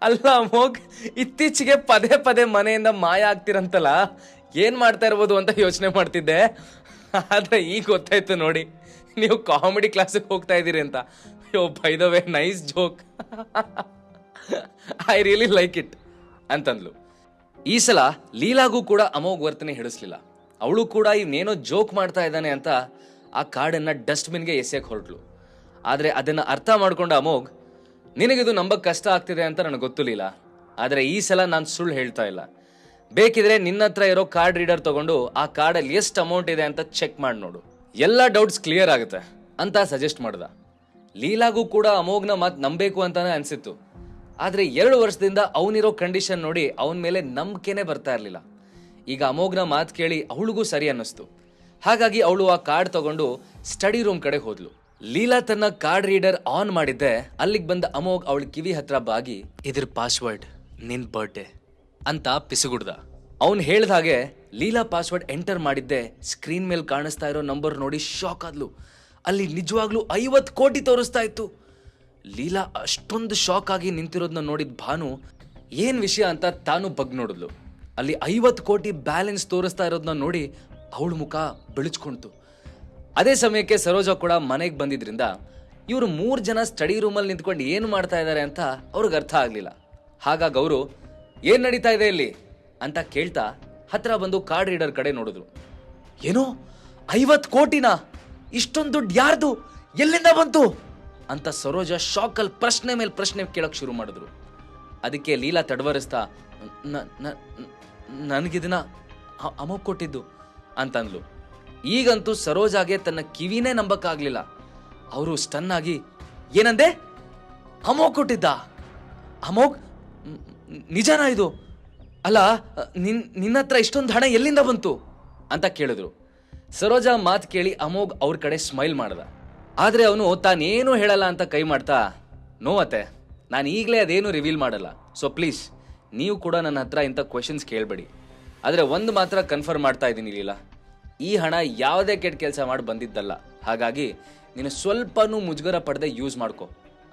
ಅಲ್ಲ ಅಮೋಘ್, ಇತ್ತೀಚೆಗೆ ಪದೇ ಪದೇ ಮನೆಯಿಂದ ಮಾಯ ಆಗ್ತಿರಂತಲ್ಲ, ಏನ್ ಮಾಡ್ತಾ ಇರ್ಬೋದು ಅಂತ ಯೋಚನೆ ಮಾಡ್ತಿದ್ದೆ. ಆದ್ರೆ ಈಗ ಗೊತ್ತಾಯ್ತು ನೋಡಿ, ನೀವು ಕಾಮಿಡಿ ಕ್ಲಾಸಿಗೆ ಹೋಗ್ತಾ ಇದ್ದೀರಿ ಅಂತ. Yo by the way, nice joke, I really like it ಅಂತಂದ್ಲು. ಈ ಸಲ ಲೀಲಾಗೂ ಕೂಡ ಅಮೋಘ್ ವರ್ತನೆ ಹಿಡಿಸ್ಲಿಲ್ಲ. ಅವಳು ಕೂಡ ಇವನೇನೋ ಜೋಕ್ ಮಾಡ್ತಾ ಇದ್ದಾನೆ ಅಂತ ಆ ಕಾರ್ಡನ್ನ ಡಸ್ಟ್ಬಿನ್ಗೆ ಎಸೆಯಕ್ಕೆ ಹೊರಟ್ಲು. ಆದರೆ ಅದನ್ನು ಅರ್ಥ ಮಾಡ್ಕೊಂಡ ಅಮೋಘ್, ನಿನಗಿದು ನಂಬಕ್ ಕಷ್ಟ ಆಗ್ತಿದೆ ಅಂತ ನನಗೆ ಗೊತ್ತಿಲ್ಲ, ಆದರೆ ಈ ಸಲ ನಾನು ಸುಳ್ಳು ಹೇಳ್ತಾ ಇಲ್ಲ. ಬೇಕಿದ್ರೆ ನಿನ್ನ ಹತ್ರ ಇರೋ ಕಾರ್ಡ್ ರೀಡರ್ ತಗೊಂಡು ಆ ಕಾರ್ಡಲ್ಲಿ ಎಷ್ಟು ಅಮೌಂಟ್ ಇದೆ ಅಂತ ಚೆಕ್ ಮಾಡಿ ನೋಡು, ಎಲ್ಲ ಡೌಟ್ಸ್ ಕ್ಲಿಯರ್ ಆಗುತ್ತೆ ಅಂತ ಸಜೆಸ್ಟ್ ಮಾಡ್ದ. ಲೀಲಾಗೂ ಕೂಡ ಅಮೋಘ್ನ ಮಾತು ನಂಬೇಕು ಅಂತಾನೆ ಅನ್ಸಿತ್ತು. ಆದರೆ 2 ವರ್ಷದಿಂದ ಅವನಿರೋ ಕಂಡೀಷನ್ ನೋಡಿ ಅವನ ಮೇಲೆ ನಂಬಿಕೆನೇ ಬರ್ತಾ ಇರಲಿಲ್ಲ. ಈಗ ಅಮೋಘ್ನ ಮಾತು ಕೇಳಿ ಅವಳಿಗೂ ಸರಿ ಅನ್ನಿಸ್ತು. ಹಾಗಾಗಿ ಅವಳು ಆ ಕಾರ್ಡ್ ತಗೊಂಡು ಸ್ಟಡಿ ರೂಮ್ ಕಡೆ ಹೋದ್ಲು. ಲೀಲಾ ತನ್ನ ಕಾರ್ಡ್ ರೀಡರ್ ಆನ್ ಮಾಡಿದ್ದೆ ಅಲ್ಲಿಗೆ ಬಂದ ಅಮೋಘ್ ಅವಳ ಕಿವಿ ಹತ್ರ ಬಾಗಿ, ಇದ್ರ ಪಾಸ್ವರ್ಡ್ ನಿನ್ ಬರ್ಡೇ ಅಂತ ಪಿಸುಗುಡ್ದ. ಅವನು ಹೇಳ್ದ ಹಾಗೆ ಲೀಲಾ ಪಾಸ್ವರ್ಡ್ ಎಂಟರ್ ಮಾಡಿದ್ದೆ ಸ್ಕ್ರೀನ್ ಮೇಲೆ ಕಾಣಿಸ್ತಾ ಇರೋ ನಂಬರ್ ನೋಡಿ ಶಾಕ್ ಆದ್ಲು. ಅಲ್ಲಿ ನಿಜವಾಗ್ಲೂ 50 ಕೋಟಿ ತೋರಿಸ್ತಾ ಇತ್ತು. ಲೀಲಾ ಅಷ್ಟೊಂದು ಶಾಕ್ ಆಗಿ ನಿಂತಿರೋದನ್ನ ನೋಡಿದ ಭಾನು ಏನ್ ವಿಷಯ ಅಂತ ತಾನು ಬಗ್ ನೋಡಿದ್ಲು. ಅಲ್ಲಿ 50 ಕೋಟಿ ಬ್ಯಾಲೆನ್ಸ್ ತೋರಿಸ್ತಾ ಇರೋದನ್ನ ನೋಡಿ ಅವಳ ಮುಖ ಬೆಳಚ್ಕೊಂತು. ಅದೇ ಸಮಯಕ್ಕೆ ಸರೋಜಾ ಕೂಡ ಮನೆಗೆ ಬಂದಿದ್ರಿಂದ ಇವರು 3 ಜನ ಸ್ಟಡಿ ರೂಮಲ್ಲಿ ನಿಂತ್ಕೊಂಡು ಏನು ಮಾಡ್ತಾ ಇದ್ದಾರೆ ಅಂತ ಅವ್ರಿಗೆ ಅರ್ಥ ಆಗಲಿಲ್ಲ. ಹಾಗಾಗಿ ಅವರು ಏನ್ ನಡೀತಾ ಇದೆ ಇಲ್ಲಿ ಅಂತ ಕೇಳ್ತಾ ಹತ್ರ ಬಂದು ಕಾರ್ಡ್ ರೀಡರ್ ಕಡೆ ನೋಡಿದ್ರು. ಏನೋ 50 ಕೋಟಿನಾ? ಇಷ್ಟೊಂದು ದುಡ್ಡು ಯಾರ್ದು? ಎಲ್ಲಿಂದ ಬಂತು ಅಂತ ಸರೋಜಾ ಶಾಕಲ್ಲಿ ಪ್ರಶ್ನೆ ಮೇಲೆ ಪ್ರಶ್ನೆ ಕೇಳಕ್ ಶುರು ಮಾಡಿದ್ರು. ಅದಕ್ಕೆ ಲೀಲಾ ತಡವರಿಸ್ತಾ, ನನಗಿದನ್ನ ಅಮೋಘ್ ಕೊಟ್ಟಿದ್ದು ಅಂತಂದ್ಲು. ಈಗಂತೂ ಸರೋಜಾಗೆ ತನ್ನ ಕಿವಿನೇ ನಂಬಕ್ಕಾಗ್ಲಿಲ್ಲ. ಅವರು ಸ್ಟನ್ ಆಗಿ, ಏನಂದೆ? ಅಮೋಘ್ ಕೊಟ್ಟಿದ್ದ? ಅಮೋಘ್ ನಿಜನಾ ಇದು? ಅಲ್ಲ, ನಿನ್ನ ಹತ್ರ ಇಷ್ಟೊಂದು ಹಣ ಎಲ್ಲಿಂದ ಬಂತು ಅಂತ ಕೇಳಿದ್ರು. ಸರೋಜಾ ಮಾತು ಕೇಳಿ ಅಮೋಘ್ ಅವ್ರ ಕಡೆ ಸ್ಮೈಲ್ ಮಾಡ್ದ. ಆದ್ರೆ ಅವನು ತಾನೇನು ಹೇಳಲ್ಲ ಅಂತ ಕೈ ಮಾಡ್ತಾ, ನೋವತ್ತೆ, ನಾನು ಈಗಲೇ ಅದೇನು ರಿವೀಲ್ ಮಾಡಲ್ಲ. ಸೊ ಪ್ಲೀಸ್ ನೀವು ಕೂಡ ನನ್ನ ಹತ್ರ ಇಂಥ ಕ್ವೆಶನ್ಸ್ ಕೇಳಬೇಡಿ. ಆದರೆ ಒಂದು ಮಾತ್ರ ಕನ್ಫರ್ಮ್ ಮಾಡ್ತಾ ಇದ್ದೀನಿ ಲೀಲಾ, ಈ ಹಣ ಯಾವುದೇ ಕೆಟ್ಟ ಕೆಲಸ ಮಾಡಿ ಬಂದಿದ್ದಲ್ಲ. ಹಾಗಾಗಿ ನೀನು ಸ್ವಲ್ಪನೂ ಮುಜುಗರ ಪಡೆದೇ ಯೂಸ್ ಮಾಡ್ಕೊ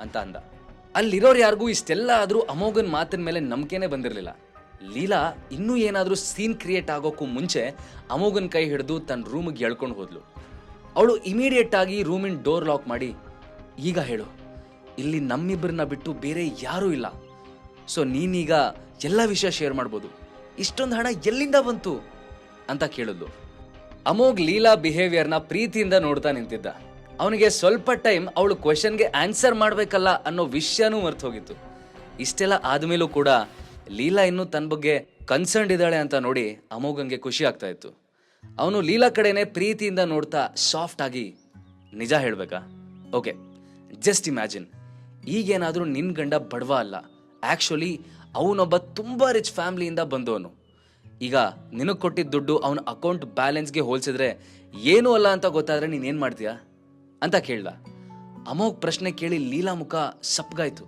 ಅಂತ ಅಂದ. ಅಲ್ಲಿರೋರು ಯಾರಿಗೂ ಇಷ್ಟೆಲ್ಲ ಆದರೂ ಅಮೋಘನ್ ಮಾತಿನ ಮೇಲೆ ನಂಬಿಕೆನೇ ಬಂದಿರಲಿಲ್ಲ. ಲೀಲಾ ಇನ್ನೂ ಏನಾದರೂ ಸೀನ್ ಕ್ರಿಯೇಟ್ ಆಗೋಕ್ಕೂ ಮುಂಚೆ ಅಮೋಘನ್ ಕೈ ಹಿಡಿದು ತನ್ನ ರೂಮಿಗೆ ಎಳ್ಕೊಂಡು ಹೋದ್ಲು. ಅವಳು ಇಮಿಡಿಯೇಟ್ ಆಗಿ ರೂಮಿನ ಡೋರ್ ಲಾಕ್ ಮಾಡಿ, ಈಗ ಹೇಳು, ಇಲ್ಲಿ ನಮ್ಮಿಬ್ಬರನ್ನ ಬಿಟ್ಟು ಬೇರೆ ಯಾರೂ ಇಲ್ಲ. ಸೊ ನೀನೀಗ ಎಲ್ಲ ವಿಷಯ ಶೇರ್ ಮಾಡ್ಬೋದು. ಇಷ್ಟೊಂದು ಹಣ ಎಲ್ಲಿಂದ ಬಂತು ಅಂತ ಕೇಳಿದ್ಲು. ಅಮೋಘ್ ಲೀಲಾ ಬಿಹೇವಿಯರ್ನ ಪ್ರೀತಿಯಿಂದ ನೋಡ್ತಾ ನಿಂತಿದ್ದ. ಅವನಿಗೆ ಸ್ವಲ್ಪ ಟೈಮ್ ಅವಳು ಕ್ವೆಶನ್ಗೆ ಆನ್ಸರ್ ಮಾಡಬೇಕಲ್ಲ ಅನ್ನೋ ವಿಷಯನೂ ಮರ್ತು ಹೋಗಿತ್ತು. ಇಷ್ಟೆಲ್ಲ ಆದ್ಮೇಲೂ ಕೂಡ ಲೀಲಾ ಇನ್ನೂ ತನ್ನ ಬಗ್ಗೆ ಕನ್ಸರ್ನ್ ಇದ್ದಾಳೆ ಅಂತ ನೋಡಿ ಅಮೋಘನ್ಗೆ ಖುಷಿ ಆಗ್ತಾ ಇತ್ತು. ಅವನು ಲೀಲಾ ಕಡೆನೆ ಪ್ರೀತಿಯಿಂದ ನೋಡ್ತಾ ಸಾಫ್ಟ್ ಆಗಿ, ನಿಜ ಹೇಳ್ಬೇಕಾ? ಓಕೆ, ಜಸ್ಟ್ ಇಮ್ಯಾಜಿನ್, ಈಗೇನಾದರೂ ನಿನ್ನ ಗಂಡ ಬಡವ ಅಲ್ಲ, ಆ್ಯಕ್ಚುಲಿ ಅವನೊಬ್ಬ ತುಂಬ ರಿಚ್ ಫ್ಯಾಮ್ಲಿಯಿಂದ ಬಂದವನು. ಈಗ ನಿನಗೆ ಕೊಟ್ಟಿದ್ದ ದುಡ್ಡು ಅವನ ಅಕೌಂಟ್ ಬ್ಯಾಲೆನ್ಸ್ಗೆ ಹೋಲಿಸಿದ್ರೆ ಏನೂ ಅಲ್ಲ ಅಂತ ಗೊತ್ತಾದ್ರೆ ನೀನೇನು ಮಾಡ್ತೀಯಾ ಅಂತ ಕೇಳ್ದ. ಅಮೋಘ್ ಪ್ರಶ್ನೆ ಕೇಳಿ ಲೀಲಾ ಮುಖ ಸಪ್ಪಗಾಯ್ತು.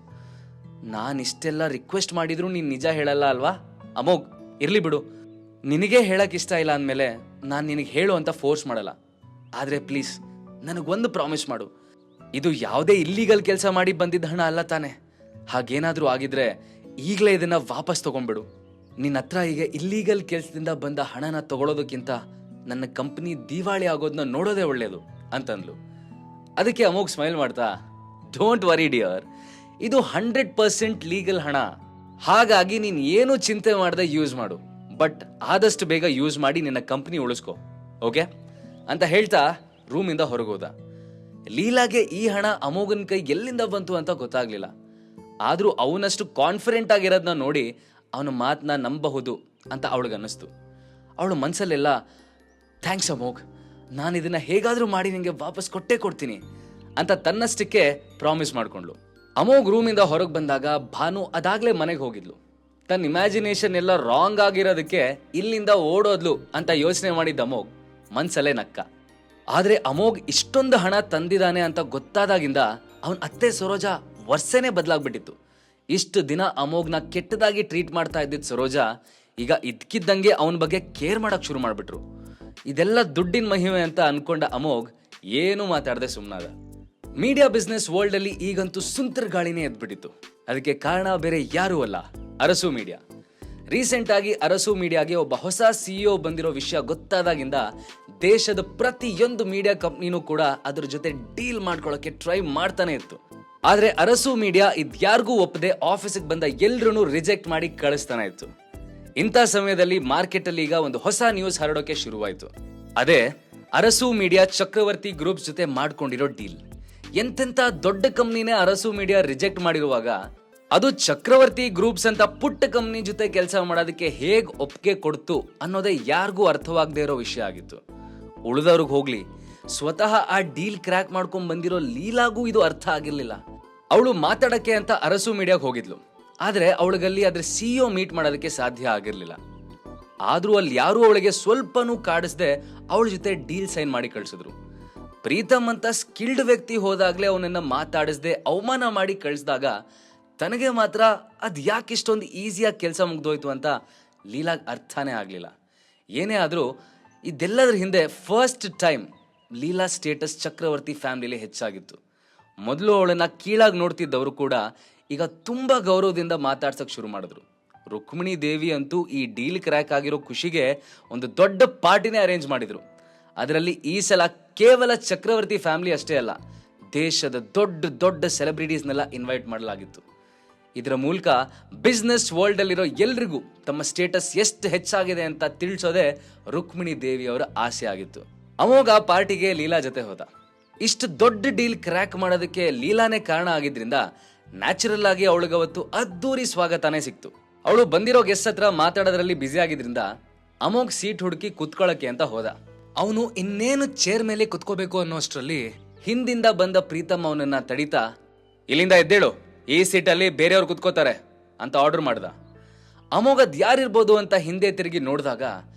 ನಾನು ಇಷ್ಟೆಲ್ಲ ರಿಕ್ವೆಸ್ಟ್ ಮಾಡಿದ್ರು ನೀನು ನಿಜ ಹೇಳಲ್ಲ ಅಲ್ವಾ? ಅಮೋಘ್, ಇರ್ಲಿ ಬಿಡು, ನಿನಗೆ ಹೇಳಕ್ ಇಷ್ಟ ಇಲ್ಲ ಅಂದಮೇಲೆ ನಾನು ನಿನಗೆ ಹೇಳು ಅಂತ ಫೋರ್ಸ್ ಮಾಡಲ್ಲ. ಆದರೆ ಪ್ಲೀಸ್ ನನಗೊಂದು ಪ್ರಾಮಿಸ್ ಮಾಡು, ಇದು ಯಾವುದೇ ಇಲ್ಲೀಗಲ್ ಕೆಲಸ ಮಾಡಿ ಬಂದಿದ್ದ ಹಣ ಅಲ್ಲ ತಾನೆ? ಹಾಗೇನಾದರೂ ಆಗಿದ್ರೆ ಈಗಲೇ ಇದನ್ನ ವಾಪಸ್ ತಗೊಂಡ್ಬಿಡು. ನಿನ್ನ ಹತ್ರ ಈಗ ಇಲ್ಲೀಗಲ್ ಕೆಲಸದಿಂದ ಬಂದ ಹಣನ ತಗೊಳ್ಳೋದಕ್ಕಿಂತ ನನ್ನ ಕಂಪ್ನಿ ದಿವಾಳಿ ಆಗೋದನ್ನ ನೋಡೋದೇ ಒಳ್ಳೇದು ಅಂತಂದ್ಲು. ಅದಕ್ಕೆ ಅಮೋಘ್ ಸ್ಮೈಲ್ ಮಾಡ್ತಾ, ಡೋಂಟ್ ವರಿ ಡಿಯರ್, ಇದು 100% ಲೀಗಲ್ ಹಣ. ಹಾಗಾಗಿ ನೀನು ಏನು ಚಿಂತೆ ಮಾಡದೆ ಯೂಸ್ ಮಾಡು, ಬಟ್ ಆದಷ್ಟು ಬೇಗ ಯೂಸ್ ಮಾಡಿ ನಿನ್ನ ಕಂಪ್ನಿ ಉಳಿಸ್ಕೊ, ಓಕೆ ಅಂತ ಹೇಳ್ತಾ ರೂಮಿಂದ ಹೊರಗೋದ. ಲೀಲಾಗೆ ಈ ಹಣ ಅಮೋಘನ್ ಕೈ ಎಲ್ಲಿಂದ ಬಂತು ಅಂತ ಗೊತ್ತಾಗ್ಲಿಲ್ಲ. ಆದ್ರೂ ಅವನಷ್ಟು ಕಾನ್ಫಿಡೆಂಟ್ ಆಗಿರೋದನ್ನ ನೋಡಿ ಅವನ ಮಾತನ್ನ ನಂಬಬಹುದು ಅಂತ ಅವಳಿಗನ್ನಿಸ್ತು. ಅವಳು ಮನಸ್ಸಲ್ಲೆಲ್ಲ, ಥ್ಯಾಂಕ್ಸ್ ಅಮೋಘ್, ನಾನು ಇದನ್ನ ಹೇಗಾದರೂ ಮಾಡಿ ನಿಮಗೆ ವಾಪಸ್ ಕೊಟ್ಟೇ ಕೊಡ್ತೀನಿ ಅಂತ ತನ್ನಷ್ಟಕ್ಕೆ ಪ್ರಾಮಿಸ್ ಮಾಡ್ಕೊಂಡ್ಲು. ಅಮೋಘ್ ರೂಮಿಂದ ಹೊರಗೆ ಬಂದಾಗ ಭಾನು ಅದಾಗಲೇ ಮನೆಗೆ ಹೋಗಿದ್ಲು. ತನ್ನ ಇಮ್ಯಾಜಿನೇಷನ್ ಎಲ್ಲ ರಾಂಗ್ ಆಗಿರೋದಕ್ಕೆ ಇಲ್ಲಿಂದ ಓಡೋದ್ಲು ಅಂತ ಯೋಚನೆ ಮಾಡಿದ್ದ ಅಮೋಘ್ ಮನ್ಸಲ್ಲೇ ನಕ್ಕ. ಆದರೆ ಅಮೋಘ್ ಇಷ್ಟೊಂದು ಹಣ ತಂದಿದ್ದಾನೆ ಅಂತ ಗೊತ್ತಾದಾಗಿಂದ ಅವನ ಅತ್ತೆ ಸರೋಜಾ ವರ್ಷನೇ ಬದಲಾಗ್ಬಿಟ್ಟಿತ್ತು. ಇಷ್ಟು ದಿನ ಅಮೋಘ್ನ ಕೆಟ್ಟದಾಗಿ ಟ್ರೀಟ್ ಮಾಡ್ತಾ ಇದ್ದಿದ್ದ ಸರೋಜಾ ಈಗ ಇದ್ಕಿದ್ದಂಗೆ ಅವನ ಬಗ್ಗೆ ಕೇರ್ ಮಾಡಕ್ ಶುರು ಮಾಡಿಬಿಟ್ರು. ಇದೆಲ್ಲ ದುಡ್ಡಿನ ಮಹಿಮೆ ಅಂತ ಅನ್ಕೊಂಡ ಅಮೋಘ್ ಏನೂ ಮಾತಾಡದೆ ಸುಮ್ಮನಾದ. ಮೀಡಿಯಾ ಬಿಸ್ನೆಸ್ ವರ್ಲ್ಡ್ ಅಲ್ಲಿ ಈಗಂತೂ ಸುಂಟರ್ ಗಾಳಿನೇ ಎದ್ಬಿಟ್ಟಿತ್ತು. ಅದಕ್ಕೆ ಕಾರಣ ಬೇರೆ ಯಾರೂ ಅಲ್ಲ, ಅರಸು ಮೀಡಿಯಾ. ರೀಸೆಂಟ್ ಆಗಿ ಅರಸು ಮೀಡಿಯಾಗೆ ಒಬ್ಬ ಹೊಸ ಸಿಇಒ ಬಂದಿರೋ ವಿಷಯ ಗೊತ್ತಾದಾಗಿಂದ ದೇಶದ ಪ್ರತಿಯೊಂದು ಮೀಡಿಯಾ ಕಂಪ್ನಿನೂ ಕೂಡ ಅದ್ರ ಜೊತೆ ಡೀಲ್ ಮಾಡ್ಕೊಳ್ಳೋಕೆ ಟ್ರೈ ಮಾಡ್ತಾನೆ ಇತ್ತು. ಆದ್ರೆ ಅರಸು ಮೀಡಿಯಾ ಇದ್ಯಾರಿಗೂ ಒಪ್ಪದೆ ಆಫೀಸಿಗೆ ಬಂದ ಎಲ್ರೂ ರಿಜೆಕ್ಟ್ ಮಾಡಿ ಕಳಿಸ್ತಾನೆ ಇತ್ತು. ಇಂಥ ಸಮಯದಲ್ಲಿ ಮಾರ್ಕೆಟ್ ಅಲ್ಲಿ ಈಗ ಒಂದು ಹೊಸ ನ್ಯೂಸ್ ಹರಡೋಕೆ ಶುರುವಾಯಿತು. ಅದೇ ಅರಸು ಮೀಡಿಯಾ ಚಕ್ರವರ್ತಿ ಗ್ರೂಪ್ಸ್ ಜೊತೆ ಮಾಡ್ಕೊಂಡಿರೋ ಡೀಲ್. ಎಂತೆಂಥ ದೊಡ್ಡ ಕಂಪ್ನಿನೇ ಅರಸು ಮೀಡಿಯಾ ರಿಜೆಕ್ಟ್ ಮಾಡಿರುವಾಗ ಅದು ಚಕ್ರವರ್ತಿ ಗ್ರೂಪ್ಸ್ ಅಂತ ಪುಟ್ಟ ಕಂಪ್ನಿ ಜೊತೆ ಕೆಲಸ ಮಾಡೋದಕ್ಕೆ ಹೇಗ್ ಒಪ್ಪಿಗೆ ಕೊಡ್ತು ಅನ್ನೋದೇ ಯಾರಿಗೂ ಅರ್ಥವಾಗದೇ ಇರೋ ವಿಷಯ ಆಗಿತ್ತು. ಉಳಿದವ್ರಿಗೆ ಹೋಗ್ಲಿ, ಸ್ವತಃ ಆ ಡೀಲ್ ಕ್ರ್ಯಾಕ್ ಮಾಡ್ಕೊಂಡ್ ಬಂದಿರೋ ಲೀಲಾಗೂ ಇದು ಅರ್ಥ ಆಗಿರ್ಲಿಲ್ಲ. ಅವಳು ಮಾತಾಡಕ್ಕೆ ಅಂತ ಅರಸು ಮೀಡಿಯಾಗೆ ಹೋಗಿದ್ಲು, ಆದ್ರೆ ಅವಳಿಗಲ್ಲಿ ಅದ್ರ ಸಿಇಒ ಮೀಟ್ ಮಾಡೋದಕ್ಕೆ ಸಾಧ್ಯ ಆಗಿರ್ಲಿಲ್ಲ. ಆದ್ರೂ ಅಲ್ಲಿ ಯಾರು ಅವಳಿಗೆ ಸ್ವಲ್ಪನೂ ಕಾಡಿಸ್ದೆ ಅವಳ ಜೊತೆ ಡೀಲ್ ಸೈನ್ ಮಾಡಿ ಕಳ್ಸಿದ್ರು. ಪ್ರೀತಮ್ ಅಂತ ಸ್ಕಿಲ್ಡ್ ವ್ಯಕ್ತಿ ಹೋದಾಗ್ಲೇ ಅವನನ್ನ ಮಾತಾಡಿಸ್ದೆ ಅವಮಾನ ಮಾಡಿ ಕಳಿಸಿದಾಗ ತನಗೆ ಮಾತ್ರ ಅದ್ ಯಾಕೆ ಇಷ್ಟೊಂದು ಈಸಿಯಾಗಿ ಕೆಲಸ ಮುಗ್ದೋಯ್ತು ಅಂತ ಲೀಲಾಗ್ ಅರ್ಥನೇ ಆಗ್ಲಿಲ್ಲ. ಏನೇ ಆದ್ರೂ ಇದೆಲ್ಲದ್ರ ಹಿಂದೆ ಫಸ್ಟ್ ಟೈಮ್ ಲೀಲಾ ಸ್ಟೇಟಸ್ ಚಕ್ರವರ್ತಿ ಫ್ಯಾಮಿಲಿಲಿ ಹೆಚ್ಚಾಗಿತ್ತು. ಮೊದಲು ಅವಳನ್ನ ಕೀಳಾಗಿ ನೋಡ್ತಿದ್ದವರು ಕೂಡ ಈಗ ತುಂಬಾ ಗೌರವದಿಂದ ಮಾತಾಡ್ಸಕ್ ಶುರು ಮಾಡಿದ್ರು. ರುಕ್ಮಿಣಿ ದೇವಿ ಅಂತೂ ಈ ಡೀಲ್ ಕ್ರ್ಯಾಕ್ ಆಗಿರೋ ಖುಷಿಗೆ ಒಂದು ದೊಡ್ಡ ಪಾರ್ಟಿನೇ ಅರೇಂಜ್ ಮಾಡಿದ್ರು. ಅದರಲ್ಲಿ ಈ ಸಲ ಕೇವಲ ಚಕ್ರವರ್ತಿ ಫ್ಯಾಮಿಲಿ ಅಷ್ಟೇ ಅಲ್ಲ, ದೇಶದ ದೊಡ್ಡ ದೊಡ್ಡ ಸೆಲೆಬ್ರಿಟೀಸ್ನೆಲ್ಲ ಇನ್ವೈಟ್ ಮಾಡಲಾಗಿತ್ತು. ಇದರ ಮೂಲಕ ಬಿಸ್ನೆಸ್ ವರ್ಲ್ಡ್ ಅಲ್ಲಿರೋ ಎಲ್ರಿಗೂ ತಮ್ಮ ಸ್ಟೇಟಸ್ ಎಷ್ಟು ಹೆಚ್ಚಾಗಿದೆ ಅಂತ ತಿಳಿಸೋದೇ ರುಕ್ಮಿಣಿ ದೇವಿ ಅವರ ಆಸೆ ಆಗಿತ್ತು. ಅಮೋಘ ಪಾರ್ಟಿಗೆ ಲೀಲಾ ಜೊತೆ ಹೋದ. ಇಷ್ಟು ದೊಡ್ಡ ಡೀಲ್ ಕ್ರ್ಯಾಕ್ ಮಾಡೋದಕ್ಕೆ ಲೀಲಾನೇ ಕಾರಣ ಆಗಿದ್ರಿಂದ ನ್ಯಾಚುರಲ್ ಆಗಿ ಅವಳಿಗವತ್ತು ಅದ್ದೂರಿ ಸ್ವಾಗತನೇ ಸಿಕ್ತು. ಅವಳು ಬಂದಿರೋ ಗೆಸ್ಟ್ ಹತ್ರ ಮಾತಾಡೋದ್ರಲ್ಲಿ ಬ್ಯುಸಿ ಆಗಿದ್ರಿಂದ ಅಮೋಘ್ ಸೀಟ್ ಹುಡುಕಿ ಕುತ್ಕೊಳ್ಳಕ್ಕೆ ಅಂತ ಹೋದ. ಅವನು ಇನ್ನೇನು ಚೇರ್ ಮೇಲೆ ಕುತ್ಕೋಬೇಕು ಅನ್ನೋಷ್ಟರಲ್ಲಿ ಹಿಂದಿಂದ ಬಂದ ಪ್ರೀತಮ್ ಅವನನ್ನ ತಡಿತಾ, ಇಲ್ಲಿಂದ ಎದ್ದೇಳು, ಈ ಸೀಟಲ್ಲಿ ಬೇರೆಯವ್ರು ಕುತ್ಕೋತಾರೆ ಅಂತ ಆರ್ಡರ್ ಮಾಡ್ದ. ಅಮೋಘ್ ಅದ್ ಯಾರಿರ್ಬೋದು ಅಂತ ಹಿಂದೆ ತಿರುಗಿ ನೋಡಿದಾಗ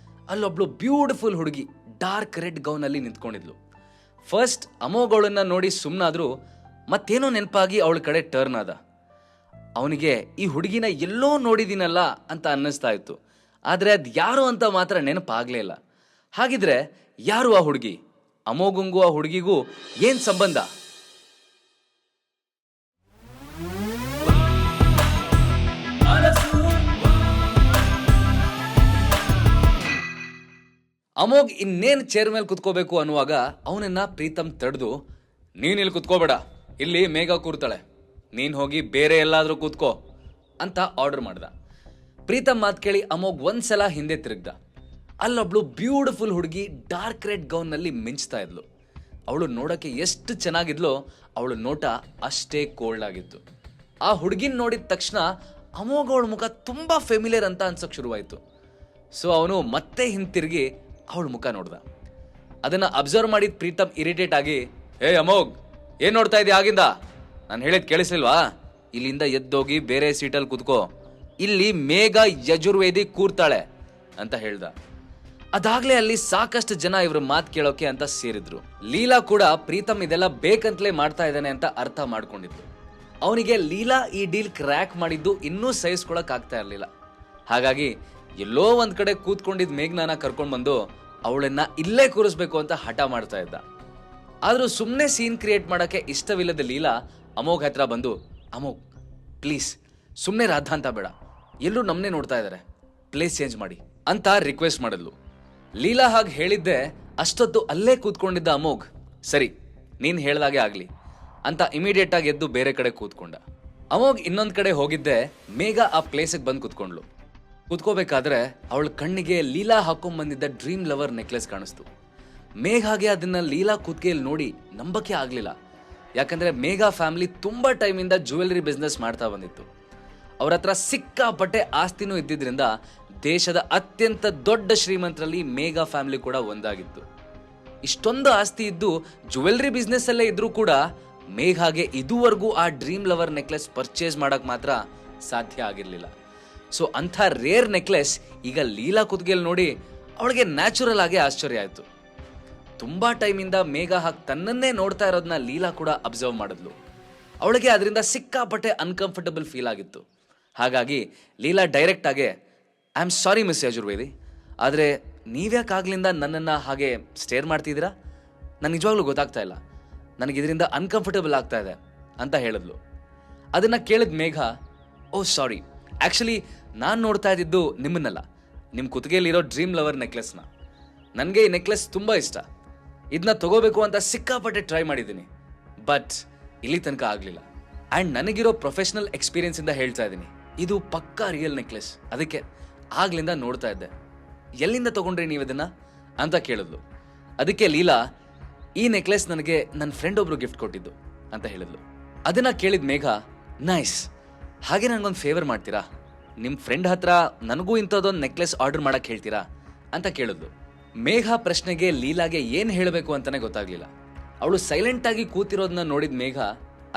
ಅಲ್ಲೊಬ್ಳು ಬ್ಯೂಟಿಫುಲ್ ಹುಡುಗಿ ಡಾರ್ಕ್ ರೆಡ್ ಗೌನ್ ಅಲ್ಲಿ ನಿಂತ್ಕೊಂಡಿದ್ಲು. ಫಸ್ಟ್ ಅಮೋಘ್ ಅವಳನ್ನ ನೋಡಿ ಸುಮ್ಮನಾದ್ರೂ ಮತ್ತೇನೋ ನೆನಪಾಗಿ ಅವಳ ಕಡೆ ಟರ್ನ್ ಆದ. ಅವನಿಗೆ ಈ ಹುಡುಗಿನ ಎಲ್ಲೋ ನೋಡಿದೀನಲ್ಲ ಅಂತ ಅನ್ನಿಸ್ತಾ ಇತ್ತು, ಆದ್ರೆ ಅದ್ ಯಾರು ಅಂತ ಮಾತ್ರ ನೆನಪಾಗ್ಲೇ ಇಲ್ಲ. ಹಾಗಿದ್ರೆ ಯಾರು ಆ ಹುಡುಗಿ? ಅಮೋಘಂಗೂ ಆ ಹುಡುಗಿಗೂ ಏನ್ ಸಂಬಂಧ? ಅಮೋಘ್ ಇನ್ನೇನ್ ಚೇರ್ ಮೇಲೆ ಕುತ್ಕೋಬೇಕು ಅನ್ನುವಾಗ ಅವನನ್ನ ಪ್ರೀತಮ್ ತಡೆದು, ನೀನ್ ಇಲ್ಲಿ ಕುತ್ಕೋಬೇಡ, ಇಲ್ಲಿ ಮೇಘ ಕೂರ್ತಾಳೆ, ನೀನ್ ಹೋಗಿ ಬೇರೆ ಎಲ್ಲಾದ್ರೂ ಕೂತ್ಕೋ ಅಂತ ಆರ್ಡರ್ ಮಾಡ್ದ. ಪ್ರೀತಮ್ ಮಾತು ಕೇಳಿ ಅಮೋಘ್ ಒಂದ್ಸಲ ಹಿಂದೆ ತಿರುಗ್ದ. ಅಲ್ಲೊಬ್ಳು ಬ್ಯೂಟಿಫುಲ್ ಹುಡುಗಿ ಡಾರ್ಕ್ ರೆಡ್ ಗೌನ್ ನಲ್ಲಿ ಮಿಂಚ್ತಾ ಇದ್ಲು. ಅವಳು ನೋಡಕ್ಕೆ ಎಷ್ಟು ಚೆನ್ನಾಗಿದ್ಲೋ ಅವಳು ನೋಟ ಅಷ್ಟೇ ಕೋಲ್ಡ್ ಆಗಿತ್ತು. ಆ ಹುಡುಗಿನ ನೋಡಿದ ತಕ್ಷಣ ಅಮೋಘ್ ಅವಳ ಮುಖ ತುಂಬಾ ಫೆಮಿಲಿಯರ್ ಅಂತ ಅನ್ಸಕ್ ಶುರುವಾಯ್ತು. ಸೊ ಅವನು ಮತ್ತೆ ಹಿಂತಿರುಗಿ ಅವಳ ಮುಖ ನೋಡ್ದ. ಅದನ್ನ ಅಬ್ಸರ್ವ್ ಮಾಡಿದ ಪ್ರೀತಮ್ ಇರಿಟೇಟ್ ಆಗಿ, ಹೇ ಅಮೋಘ್, ಏನ್ ನೋಡ್ತಾ ಇದೀಯ ಆಗಿಂದ? ನಾನು ಹೇಳಿದ್ ಕೇಳಿಸ್ಲಿಲ್ವಾ? ಇಲ್ಲಿಂದ ಎದ್ದೋಗಿ ಬೇರೆ ಸೀಟಲ್ಲಿ ಕೂತ್ಕೋ, ಇಲ್ಲಿ ಮೇಘ ಯಜುರ್ವೇದಿ ಕೂರ್ತಾಳೆ ಅಂತ ಹೇಳ್ದ. ಅದಾಗ್ಲೇ ಅಲ್ಲಿ ಸಾಕಷ್ಟು ಜನ ಇವ್ರ ಮಾತು ಕೇಳೋಕೆ ಅಂತ ಸೇರಿದ್ರು. ಲೀಲಾ ಕೂಡ ಪ್ರೀತಮ್ ಇದೆಲ್ಲ ಬೇಕಂತಲೇ ಮಾಡ್ತಾ ಇದ್ದಾನೆ ಅಂತ ಅರ್ಥ ಮಾಡ್ಕೊಂಡಿದ್ರು. ಅವನಿಗೆ ಲೀಲಾ ಈ ಡೀಲ್ ಕ್ರ್ಯಾಕ್ ಮಾಡಿದ್ದು ಇನ್ನೂ ಸಹಿಸ್ಕೊಳಕ್ ಆಗ್ತಾ ಇರ್ಲಿಲ್ಲ. ಹಾಗಾಗಿ ಎಲ್ಲೋ ಒಂದ್ ಕಡೆ ಕೂತ್ಕೊಂಡಿದ್ ಮೇಘ್ನಾನ ಕರ್ಕೊಂಡ್ ಬಂದು ಅವಳನ್ನ ಇಲ್ಲೇ ಕೂರಿಸ್ಬೇಕು ಅಂತ ಹಠ ಮಾಡ್ತಾ ಇದ್ದ. ಆದ್ರೂ ಸುಮ್ಮನೆ ಸೀನ್ ಕ್ರಿಯೇಟ್ ಮಾಡಕ್ಕೆ ಇಷ್ಟವಿಲ್ಲದ ಲೀಲಾ ಅಮೋಘ್ ಹತ್ರ ಬಂದು, ಅಮೋಘ್ ಪ್ಲೀಸ್ ಸುಮ್ಮನೆ ರಾಧಾ ಅಂತ ಬೇಡ, ಎಲ್ಲರೂ ನಮ್ಮನ್ನೇ ನೋಡ್ತಾ ಇದ್ದಾರೆ, ಪ್ಲೇಸ್ ಚೇಂಜ್ ಮಾಡಿ ಅಂತ ರಿಕ್ವೆಸ್ಟ್ ಮಾಡಿದ್ಲು. ಲೀಲಾ ಹಾಗೆ ಹೇಳಿದ್ದೆ ಅಷ್ಟೊತ್ತು ಅಲ್ಲೇ ಕೂತ್ಕೊಂಡಿದ್ದ ಅಮೋಘ್, ಸರಿ ನೀನ್ ಹೇಳ್ದಾಗೆ ಆಗ್ಲಿ ಅಂತ ಇಮಿಡಿಯೇಟ್ ಆಗಿ ಎದ್ದು ಬೇರೆ ಕಡೆ ಕೂತ್ಕೊಂಡ. ಅಮೋಘ್ ಇನ್ನೊಂದ್ ಕಡೆ ಹೋಗಿದ್ದೆ ಮೇಘ ಆ ಪ್ಲೇಸಿಗೆ ಬಂದು ಕೂತ್ಕೊಂಡ್ಲು. ಕೂತ್ಕೋಬೇಕಾದ್ರೆ ಅವಳ ಕಣ್ಣಿಗೆ ಲೀಲಾ ಹಾಕೊಂಡ್ ಬಂದಿದ್ದ ಡ್ರೀಮ್ ಲವರ್ ನೆಕ್ಲೆಸ್ ಕಾಣಿಸ್ತು. ಮೇಘಾಗೆ ಅದನ್ನ ಲೀಲಾ ಕೂತ್ಕೆಯಲ್ಲಿ ನೋಡಿ ನಂಬಕ್ಕೆ ಆಗ್ಲಿಲ್ಲ. ಯಾಕಂದ್ರೆ ಮೇಘಾ ಫ್ಯಾಮಿಲಿ ತುಂಬಾ ಟೈಮಿಂದ ಜ್ಯುವೆಲರಿ ಬಿಸ್ನೆಸ್ ಮಾಡ್ತಾ ಬಂದಿತ್ತು. ಅವ್ರ ಹತ್ರ ಸಿಕ್ಕಾಪಟ್ಟೆ ಆಸ್ತಿನೂ ಇದ್ದಿದ್ರಿಂದ ದೇಶದ ಅತ್ಯಂತ ದೊಡ್ಡ ಶ್ರೀಮಂತರಲ್ಲಿ ಮೇಘಾ ಫ್ಯಾಮಿಲಿ ಕೂಡ ಒಂದಾಗಿತ್ತು. ಇಷ್ಟೊಂದು ಆಸ್ತಿ ಇದ್ದು ಜ್ಯುವೆಲರಿ ಬಿಸ್ನೆಸ್ ಅಲ್ಲೇ ಇದ್ರೂ ಕೂಡ ಮೇಘಾಗೆ ಇದುವರೆಗೂ ಆ ಡ್ರೀಮ್ ಲವರ್ ನೆಕ್ಲೆಸ್ ಪರ್ಚೇಸ್ ಮಾಡಕ್ ಮಾತ್ರ ಸಾಧ್ಯ ಆಗಿರ್ಲಿಲ್ಲ. ಸೊ ಅಂಥ ರೇರ್ ನೆಕ್ಲೆಸ್ ಈಗ ಲೀಲಾ ಕುತ್ತಿಗೆಯಲ್ಲಿ ನೋಡಿ ಅವಳಿಗೆ ನ್ಯಾಚುರಲ್ ಆಗಿ ಆಶ್ಚರ್ಯ ಆಯ್ತು. ತುಂಬಾ ಟೈಮಿಂದ ಮೇಘಾ ಹಾಗೆ ತನ್ನನ್ನೇ ನೋಡ್ತಾ ಇರೋದನ್ನ ಲೀಲಾ ಕೂಡ ಅಬ್ಸರ್ವ್ ಮಾಡಿದ್ಲು. ಅವಳಿಗೆ ಅದರಿಂದ ಸಿಕ್ಕಾಪಟ್ಟೆ ಅನ್ಕಂಫರ್ಟಬಲ್ ಫೀಲ್ ಆಗಿತ್ತು. ಹಾಗಾಗಿ ಲೀಲಾ ಡೈರೆಕ್ಟ್ ಆಗಿ, I am sorry miss Yajurvedi, ಆದರೆ ನೀವ್ಯಾಕಾಗ್ಲಿಂದ ನನ್ನನ್ನು ಹಾಗೆ ಸ್ಟೇರ್ ಮಾಡ್ತಿದ್ದೀರಾ? ನಾನು ನಿಜವಾಗ್ಲೂ ಗೊತ್ತಾಗ್ತಾ ಇಲ್ಲ, ನನಗೆ ಇದರಿಂದ ಅನ್ಕಂಫರ್ಟಬಲ್ ಆಗ್ತಾ ಇದೆ ಅಂತ ಹೇಳಿದ್ಲು. ಅದನ್ನು ಕೇಳಿದ ಮೇಘ, ಓ ಸಾರಿ, ಆ್ಯಕ್ಚುಲಿ ನಾನು ನೋಡ್ತಾ ಇದ್ದಿದ್ದು ನಿಮ್ಮನ್ನಲ್ಲ, ನಿಮ್ಮ ಕುತ್ತಿಗೆಯಲ್ಲಿರೋ ಡ್ರೀಮ್ ಲವರ್ ನೆಕ್ಲೆಸ್ನ. ನನಗೆ ಈ ನೆಕ್ಲೆಸ್ ತುಂಬ ಇಷ್ಟ, ಇದನ್ನ ತಗೋಬೇಕು ಅಂತ ಸಿಕ್ಕಾಪಟ್ಟೆ ಟ್ರೈ ಮಾಡಿದ್ದೀನಿ, ಬಟ್ ಇಲ್ಲಿ ತನಕ ಆಗಲಿಲ್ಲ. ಆ್ಯಂಡ್ ನನಗಿರೋ ಪ್ರೊಫೆಷ್ನಲ್ ಎಕ್ಸ್ಪೀರಿಯನ್ಸಿಂದ ಹೇಳ್ತಾ ಇದ್ದೀನಿ, ಇದು ಪಕ್ಕಾ ರಿಯಲ್ ನೆಕ್ಲೆಸ್. ಅದಕ್ಕೆ ಆಗ್ಲಿಂದ ನೋಡ್ತಾ ಇದ್ದೆ. ಎಲ್ಲಿಂದ ತಗೊಂಡ್ರಿ ನೀವು ಇದನ್ನ ಅಂತ ಕೇಳಿದ್ಲು. ಅದಕ್ಕೆ ಲೀಲಾ, ಈ ನೆಕ್ಲೆಸ್ ನನಗೆ ನನ್ನ ಫ್ರೆಂಡ್ ಒಬ್ರು ಗಿಫ್ಟ್ ಕೊಟ್ಟಿದ್ದು ಅಂತ ಹೇಳಿದ್ಲು. ಅದನ್ನ ಕೇಳಿದ ಮೇಘ, ನೈಸ್, ಹಾಗೆ ನನಗೊಂದು ಫೇವರ್ ಮಾಡ್ತೀರಾ? ನಿಮ್ಮ ಫ್ರೆಂಡ್ ಹತ್ರ ನನಗೂ ಇಂಥದ್ದೊಂದು ನೆಕ್ಲೆಸ್ ಆರ್ಡರ್ ಮಾಡಕ್ಕೆ ಹೇಳ್ತೀರಾ ಅಂತ ಕೇಳಿದ್ಲು. ಮೇಘ ಪ್ರಶ್ನೆಗೆ ಲೀಲಾಗೆ ಏನು ಹೇಳಬೇಕು ಅಂತಾನೆ ಗೊತ್ತಾಗ್ಲಿಲ್ಲ. ಅವಳು ಸೈಲೆಂಟ್ ಆಗಿ ಕೂತಿರೋದನ್ನ ನೋಡಿದ ಮೇಘ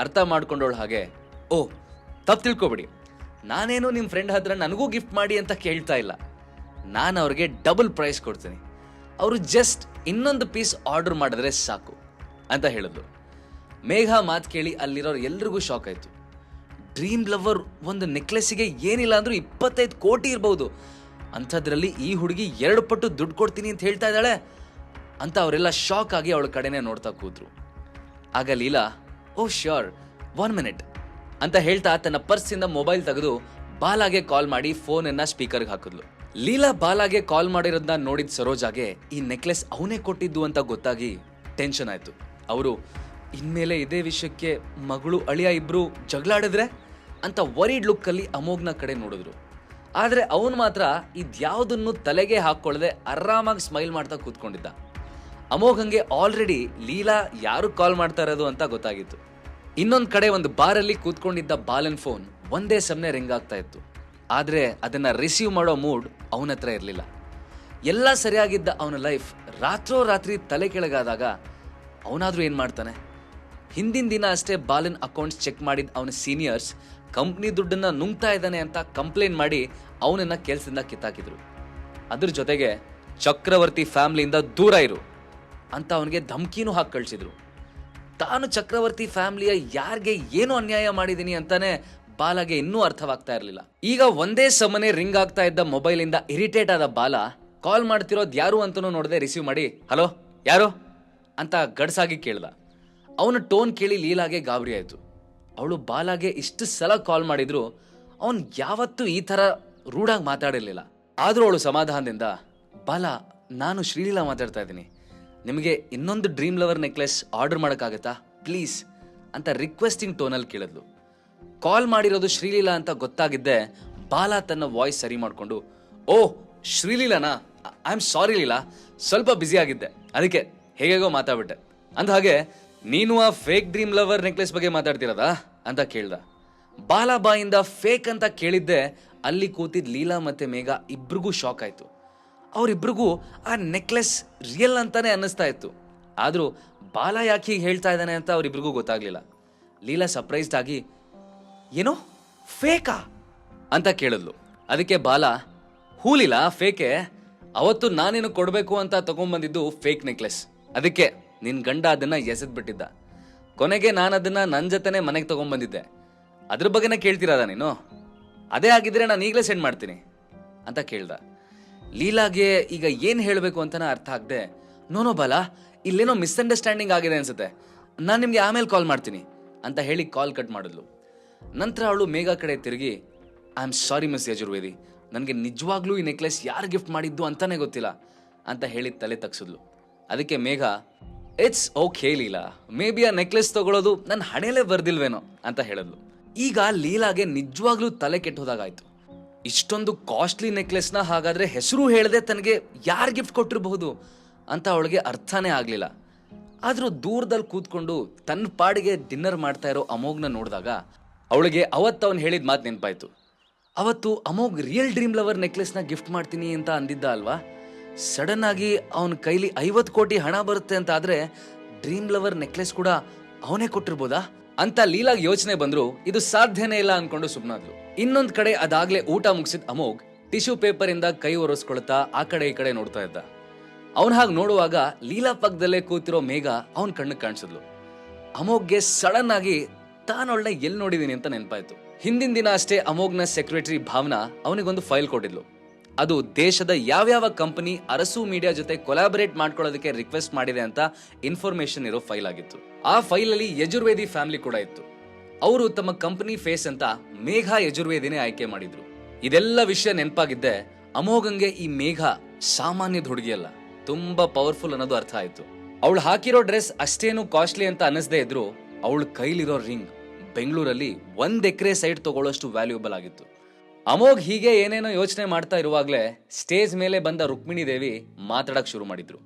ಅರ್ಥ ಮಾಡ್ಕೊಂಡವಳು ಹಾಗೆ, ಓ ತಪ್ಪು ತಿಳ್ಕೊಬೇಡಿ, ನಾನೇನು ನಿಮ್ಮ ಫ್ರೆಂಡ್ ಹತ್ರ ನನಗೂ ಗಿಫ್ಟ್ ಮಾಡಿ ಅಂತ ಕೇಳ್ತಾ ಇಲ್ಲ, ನಾನು ಅವ್ರಿಗೆ ಡಬಲ್ ಪ್ರೈಸ್ ಕೊಡ್ತೀನಿ, ಅವರು ಜಸ್ಟ್ ಇನ್ನೊಂದು ಪೀಸ್ ಆರ್ಡರ್ ಮಾಡಿದ್ರೆ ಸಾಕು ಅಂತ ಹೇಳಿದ್ಲು. ಮೇಘ ಮಾತು ಕೇಳಿ ಅಲ್ಲಿರೋರು ಎಲ್ರಿಗೂ ಶಾಕ್ ಆಯಿತು. ಡ್ರೀಮ್ ಲವರ್ ಒಂದು ನೆಕ್ಲೆಸ್ಸಿಗೆ ಏನಿಲ್ಲ ಅಂದ್ರೂ 25 ಕೋಟಿ ಇರ್ಬೋದು, ಅಂಥದ್ರಲ್ಲಿ ಈ ಹುಡುಗಿ 2 ಪಟ್ಟು ದುಡ್ಡು ಕೊಡ್ತೀನಿ ಅಂತ ಹೇಳ್ತಾ ಇದ್ದಾಳೆ ಅಂತ ಅವರೆಲ್ಲ ಶಾಕ್ ಆಗಿ ಅವಳ ಕಡೆನೇ ನೋಡ್ತಾ ಕೂತ್ರು. ಆಗ ಲೀಲಾ, ಓ ಶ್ಯೂರ್, 1 ಮಿನಿಟ್ ಅಂತ ಹೇಳ್ತಾ ತನ್ನ ಪರ್ಸಿಂದ ಮೊಬೈಲ್ ತೆಗೆದು ಬಾಲಾಗೆ ಕಾಲ್ ಮಾಡಿ ಫೋನನ್ನ ಸ್ಪೀಕರ್ಗೆ ಹಾಕಿದ್ಲು. ಲೀಲಾ ಬಾಲಾಗೆ ಕಾಲ್ ಮಾಡಿರೋದನ್ನ ನೋಡಿದ ಸರೋಜಾಗೆ ಈ ನೆಕ್ಲೆಸ್ ಅವನೇ ಕೊಟ್ಟಿದ್ದು ಅಂತ ಗೊತ್ತಾಗಿ ಟೆನ್ಷನ್ ಆಯ್ತು. ಅವರು ಇನ್ಮೇಲೆ ಇದೇ ವಿಷಯಕ್ಕೆ ಮಗಳು ಅಳಿಯ ಇಬ್ರು ಜಗಳಾಡಿದ್ರೆ ಅಂತ ವರಿಡ್ ಲುಕ್ಕಲ್ಲಿ ಅಮೋಘ್ನ ಕಡೆ ನೋಡಿದ್ರು. ಆದರೆ ಅವನು ಮಾತ್ರ ಇದ್ಯಾವುದನ್ನು ತಲೆಗೆ ಹಾಕೊಳ್ಳದೆ ಆರಾಮಾಗಿ ಸ್ಮೈಲ್ ಮಾಡ್ತಾ ಕೂತ್ಕೊಂಡಿದ್ದ. ಅಮೋಘಂಗೆ ಆಲ್ರೆಡಿ ಲೀಲಾ ಯಾರು ಕಾಲ್ ಮಾಡ್ತಾ ಇರೋದು ಅಂತ ಗೊತ್ತಾಗಿತ್ತು. ಇನ್ನೊಂದು ಕಡೆ ಒಂದು ಬಾರಲ್ಲಿ ಕೂತ್ಕೊಂಡಿದ್ದ ಬಾಲನ್ ಫೋನ್ ಒಂದೇ ಸಮನೆ ರಿಂಗ್ ಆಗ್ತಾ ಇತ್ತು. ಆದರೆ ಅದನ್ನು ರಿಸೀವ್ ಮಾಡೋ ಮೂಡ್ ಅವನ ಹತ್ರ ಇರಲಿಲ್ಲ. ಎಲ್ಲ ಸರಿಯಾಗಿದ್ದ ಅವನ ಲೈಫ್ ರಾತ್ರೋರಾತ್ರಿ ತಲೆ ಕೆಳಗಾದಾಗ ಅವನಾದರೂ ಏನು ಮಾಡ್ತಾನೆ? ಹಿಂದಿನ ದಿನ ಅಷ್ಟೇ ಬಾಲನ್ ಅಕೌಂಟ್ಸ್ ಚೆಕ್ ಮಾಡಿದ ಅವನ ಸೀನಿಯರ್ಸ್ ಕಂಪ್ನಿ ದುಡ್ಡನ್ನು ನುಂಗ್ತಾ ಇದ್ದಾನೆ ಅಂತ ಕಂಪ್ಲೇಂಟ್ ಮಾಡಿ ಅವನನ್ನು ಕೆಲಸದಿಂದ ಕಿತ್ತಾಕಿದ್ರು. ಅದ್ರ ಜೊತೆಗೆ ಚಕ್ರವರ್ತಿ ಫ್ಯಾಮ್ಲಿಯಿಂದ ದೂರ ಇರು ಅಂತ ಅವನಿಗೆ ಧಮಕಿನೂ ಹಾಕಿ ಕಳಿಸಿದ್ರು. ತಾನು ಚಕ್ರವರ್ತಿ ಫ್ಯಾಮ್ಲಿಯ ಯಾರಿಗೆ ಏನು ಅನ್ಯಾಯ ಮಾಡಿದ್ದೀನಿ ಅಂತಾನೆ ಬಾಲಾಗೆ ಇನ್ನೂ ಅರ್ಥವಾಗ್ತಾ ಇರಲಿಲ್ಲ. ಈಗ ಒಂದೇ ಸಮನೆ ರಿಂಗ್ ಆಗ್ತಾ ಇದ್ದ ಮೊಬೈಲಿಂದ ಇರಿಟೇಟ್ ಆದ ಬಾಲ ಕಾಲ್ ಮಾಡ್ತಿರೋದು ಯಾರು ಅಂತನೂ ನೋಡದೆ ರಿಸೀವ್ ಮಾಡಿ, ಹಲೋ ಯಾರು ಅಂತ ಗಡ್ಸಾಗಿ ಕೇಳ್ದ. ಅವನ ಟೋನ್ ಕೇಳಿ ಲೀಲಾಗೆ ಗಾಬರಿ ಆಯಿತು. ಅವಳು ಬಾಲಾಗೆ ಇಷ್ಟು ಸಲ ಕಾಲ್ ಮಾಡಿದ್ರು ಅವನು ಯಾವತ್ತೂ ಈ ಥರ ರೂಢಾಗಿ ಮಾತಾಡಿರಲಿಲ್ಲ. ಆದರೂ ಅವಳು ಸಮಾಧಾನದಿಂದ, ಬಾಲ, ನಾನು ಶ್ರೀಲೀಲಾ ಮಾತಾಡ್ತಾ ಇದ್ದೀನಿ, ನಿಮಗೆ ಇನ್ನೊಂದು ಡ್ರೀಮ್ ಲವರ್ ನೆಕ್ಲೆಸ್ ಆರ್ಡರ್ ಮಾಡೋಕ್ಕಾಗತ್ತಾ ಪ್ಲೀಸ್ ಅಂತ ರಿಕ್ವೆಸ್ಟಿಂಗ್ ಟೋನಲ್ಲಿ ಕೇಳಿದ್ಲು. ಕಾಲ್ ಮಾಡಿರೋದು ಶ್ರೀಲೀಲಾ ಅಂತ ಗೊತ್ತಾಗಿದ್ದೆ ಬಾಲ ತನ್ನ ವಾಯ್ಸ್ ಸರಿ ಮಾಡಿಕೊಂಡು, ಓ ಶ್ರೀಲೀಲಾನಾ, ಐ ಆಮ್ ಸಾರಿ ಲೀಲಾ, ಸ್ವಲ್ಪ ಬ್ಯುಸಿ ಆಗಿದ್ದೆ, ಅದಕ್ಕೆ ಹೇಗೇಗೋ ಮಾತಾಡ್ಬಿಟ್ಟೆ. ಅಂದ ಹಾಗೆ ನೀನು ಆ ಫೇಕ್ ಡ್ರೀಮ್ ಲವರ್ ನೆಕ್ಲೆಸ್ ಬಗ್ಗೆ ಮಾತಾಡ್ತಿರೋದಾ ಅಂತ ಕೇಳ್ದ. ಬಾಲ ಬಾಯಿಂದ ಫೇಕ್ ಅಂತ ಕೇಳಿದ್ದೆ ಅಲ್ಲಿ ಕೂತಿದ್ ಲೀಲಾ ಮತ್ತೆ ಮೇಘ ಇಬ್ರಿಗೂ ಶಾಕ್ ಆಯ್ತು. ಅವರಿಬ್ರಿಗೂ ಆ ನೆಕ್ಲೆಸ್ ರಿಯಲ್ ಅಂತಾನೆ ಅನ್ನಿಸ್ತಾ ಇತ್ತು. ಆದರೂ ಬಾಲ ಯಾಕೆ ಹೀಗೆ ಹೇಳ್ತಾ ಇದ್ದಾನೆ ಅಂತ ಅವರಿಬ್ರಿಗೂ ಗೊತ್ತಾಗ್ಲಿಲ್ಲ. ಲೀಲಾ ಸರ್ಪ್ರೈಸ್ಡ್ ಆಗಿ, ಏನೋ ಫೇಕಾ ಅಂತ ಕೇಳಿದ್ಲು. ಅದಕ್ಕೆ ಬಾಲ, ಹೂಲಿಲ್ಲ ಫೇಕೆ, ಅವತ್ತು ನಾನೇನು ಕೊಡಬೇಕು ಅಂತ ತಗೊಂಡ್ಬಂದಿದ್ದು ಫೇಕ್ ನೆಕ್ಲೆಸ್, ಅದಕ್ಕೆ ನಿನ್ನ ಗಂಡ ಅದನ್ನ ಎಸೆದ್ಬಿಟ್ಟಿದ್ದ, ಕೊನೆಗೆ ನಾನು ಅದನ್ನ ನನ್ನ ಜೊತೆನೆ ಮನೆಗೆ ತಗೊಂಡ್ಬಂದಿದ್ದೆ, ಅದ್ರ ಬಗ್ಗೆನೇ ಕೇಳ್ತಿರೋದ ನೀನು? ಅದೇ ಆಗಿದ್ರೆ ನಾನು ಈಗಲೇ ಸೆಂಡ್ ಮಾಡ್ತೀನಿ ಅಂತ ಕೇಳ್ದ. ಲೀಲಾಗೆ ಈಗ ಏನು ಹೇಳಬೇಕು ಅಂತನ ಅರ್ಥ ಆಗದೆ, ನೋನೋ ಬಾಲ, ಇಲ್ಲೇನೋ ಮಿಸ್ಅಂಡರ್ಸ್ಟ್ಯಾಂಡಿಂಗ್ ಆಗಿದೆ ಅನ್ಸುತ್ತೆ, ನಾನು ನಿಮಗೆ ಆಮೇಲೆ ಕಾಲ್ ಮಾಡ್ತೀನಿ ಅಂತ ಹೇಳಿ ಕಾಲ್ ಕಟ್ ಮಾಡಿದ್ಲು. ನಂತರ ಅವಳು ಮೇಘ ಕಡೆ ತಿರುಗಿ, I am sorry miss Yajurvedi, ನನಗೆ ನಿಜವಾಗ್ಲೂ ಈ ನೆಕ್ಲೆಸ್ ಯಾರು ಗಿಫ್ಟ್ ಮಾಡಿದ್ದು ಅಂತಾನೆ ಗೊತ್ತಿಲ್ಲ ಅಂತ ಹೇಳಿ ತಲೆ ತಗ್ಸಿದ್ಲು. ಅದಕ್ಕೆ Megha, it's okay Leela, maybe ಆ ನೆಕ್ಲೆಸ್ ತಗೊಳ್ಳೋದು ನನ್ನ ಹಣೆಯಲ್ಲೇ ಬರ್ದಿಲ್ವೇನೋ ಅಂತ ಹೇಳಿದ್ಲು. ಈಗ ಲೀಲಾಗೆ ನಿಜವಾಗ್ಲೂ ತಲೆ ಕೆಟ್ಟೋದಾಗಾಯ್ತು. ಇಷ್ಟೊಂದು ಕಾಸ್ಟ್ಲಿ ನೆಕ್ಲೆಸ್ನ ಹಾಗಾದ್ರೆ ಹೆಸರು ಹೇಳದೆ ತನಗೆ ಯಾರು ಗಿಫ್ಟ್ ಕೊಟ್ಟಿರಬಹುದು ಅಂತ ಅವಳಿಗೆ ಅರ್ಥನೇ ಆಗಲಿಲ್ಲ. ಆದರೂ ದೂರದಲ್ಲಿ ಕೂತ್ಕೊಂಡು ತನ್ನ ಪಾಡಿಗೆ ಡಿನ್ನರ್ ಮಾಡ್ತಾ ಇರೋ ಅಮೋಘ್ನ ನೋಡಿದಾಗ ಅವಳಿಗೆ ಅವತ್ತು ಅವನು ಹೇಳಿದ ಮಾತು ನೆನಪಾಯ್ತು. ಅವತ್ತು ಅಮೋಘ್ ರಿಯಲ್ ಡ್ರೀಮ್ ಲವರ್ ನೆಕ್ಲೆಸ್ನ ಗಿಫ್ಟ್ ಮಾಡ್ತೀನಿ ಅಂತ ಅಂದಿದ್ದ ಅಲ್ವಾ? ಸಡನ್ ಆಗಿ ಅವನ ಕೈಲಿ 50 ಕೋಟಿ ಹಣ ಬರುತ್ತೆ ಅಂತ ಆದ್ರೆ ಡ್ರೀಮ್ ಲವರ್ ನೆಕ್ಲೆಸ್ ಕೂಡ ಅವನೇ ಕೊಟ್ಟಿರ್ಬೋದಾ ಅಂತ ಲೀಲಾಗ್ ಯೋಚನೆ ಬಂದ್ರು ಇದು ಸಾಧ್ಯನೇ ಇಲ್ಲ ಅನ್ಕೊಂಡು ಸುಮ್ಮನಾದ್ಲು. ಇನ್ನೊಂದ್ ಕಡೆ ಅದಾಗ್ಲೇ ಊಟ ಮುಗಿಸಿದ ಅಮೋಘ್ ಟಿಶ್ಯೂ ಪೇಪರ್ ಇಂದ ಕೈ ಒರೆಸ್ಕೊಳ್ತಾ ಆ ಕಡೆ ಈ ಕಡೆ ನೋಡ್ತಾ ಇದ್ದ. ಅವನ್ ಹಾಗೆ ನೋಡುವಾಗ ಲೀಲಾ ಪಕ್ಕದಲ್ಲೇ ಕೂತಿರೋ ಮೇಘ ಅವನ್ ಕಣ್ಣು ಕಾಣಿಸಿದ್ಲು. ಅಮೋಘ್ಗೆ ಸಡನ್ ಆಗಿ ತಾನೊಳ್ಳೆ ಎಲ್ಲಿ ನೋಡಿದೀನಿ ಅಂತ ನೆನಪಾಯ್ತು. ಹಿಂದಿನ ದಿನ ಅಷ್ಟೇ ಅಮೋಘ್ನ ಸೆಕ್ರೆಟರಿ ಭಾವನಾ ಅವನಿಗೊಂದು ಫೈಲ್ ಕೊಟ್ಟಿದ್ಲು. ಅದು ದೇಶದ ಯಾವ್ಯಾವ ಕಂಪನಿ ಅರಸು ಮೀಡಿಯಾ ಜೊತೆ ಕೊಲಾಬರೇಟ್ ಮಾಡ್ಕೊಳ್ಳೋದಕ್ಕೆ ರಿಕ್ವೆಸ್ಟ್ ಮಾಡಿದೆ ಅಂತ ಇನ್ಫಾರ್ಮೇಶನ್ ಇರೋ ಫೈಲ್ ಆಗಿತ್ತು. ಆ ಫೈಲಲ್ಲಿ ಯಜುರ್ವೇದಿ ಫ್ಯಾಮಿಲಿ ಕೂಡ ಇತ್ತು. ಅವರು ತಮ್ಮ ಕಂಪನಿ ಫೇಸ್ ಅಂತ ಮೇಘ ಯಜುರ್ವೇದಿನೇ ಆಯ್ಕೆ ಮಾಡಿದ್ರು. ಇದೆಲ್ಲ ವಿಷಯ ನೆನಪಾಗಿದ್ದೆ ಅಮೋಘಂಗೆ ಈ ಮೇಘ ಸಾಮಾನ್ಯದ ಹುಡುಗಿಯಲ್ಲ, ತುಂಬಾ ಪವರ್ಫುಲ್ ಅನ್ನೋದು ಅರ್ಥ ಆಯ್ತು. ಅವಳು ಹಾಕಿರೋ ಡ್ರೆಸ್ ಅಷ್ಟೇನು ಕಾಸ್ಟ್ಲಿ ಅಂತ ಅನ್ನಿಸದೇ ಇದ್ರು ಅವಳ ಕೈಲಿರೋ ರಿಂಗ್ ಬೆಂಗಳೂರಲ್ಲಿ 1 ಎಕರೆ ಸೈಟ್ ತಗೊಳ್ಳೋಷ್ಟು ವ್ಯಾಲ್ಯೂಬಲ್ ಆಗಿತ್ತು. ಅಮೋಘ್ ಹೀಗೆ ಏನೇನೋ ಯೋಚನೆ ಮಾಡ್ತಾ ಇರುವಾಗ್ಲೇ ಸ್ಟೇಜ್ ಮೇಲೆ ಬಂದ ರುಕ್ಮಿಣಿ ದೇವಿ ಮಾತಾಡಕ್ ಶುರು ಮಾಡಿದ್ರು.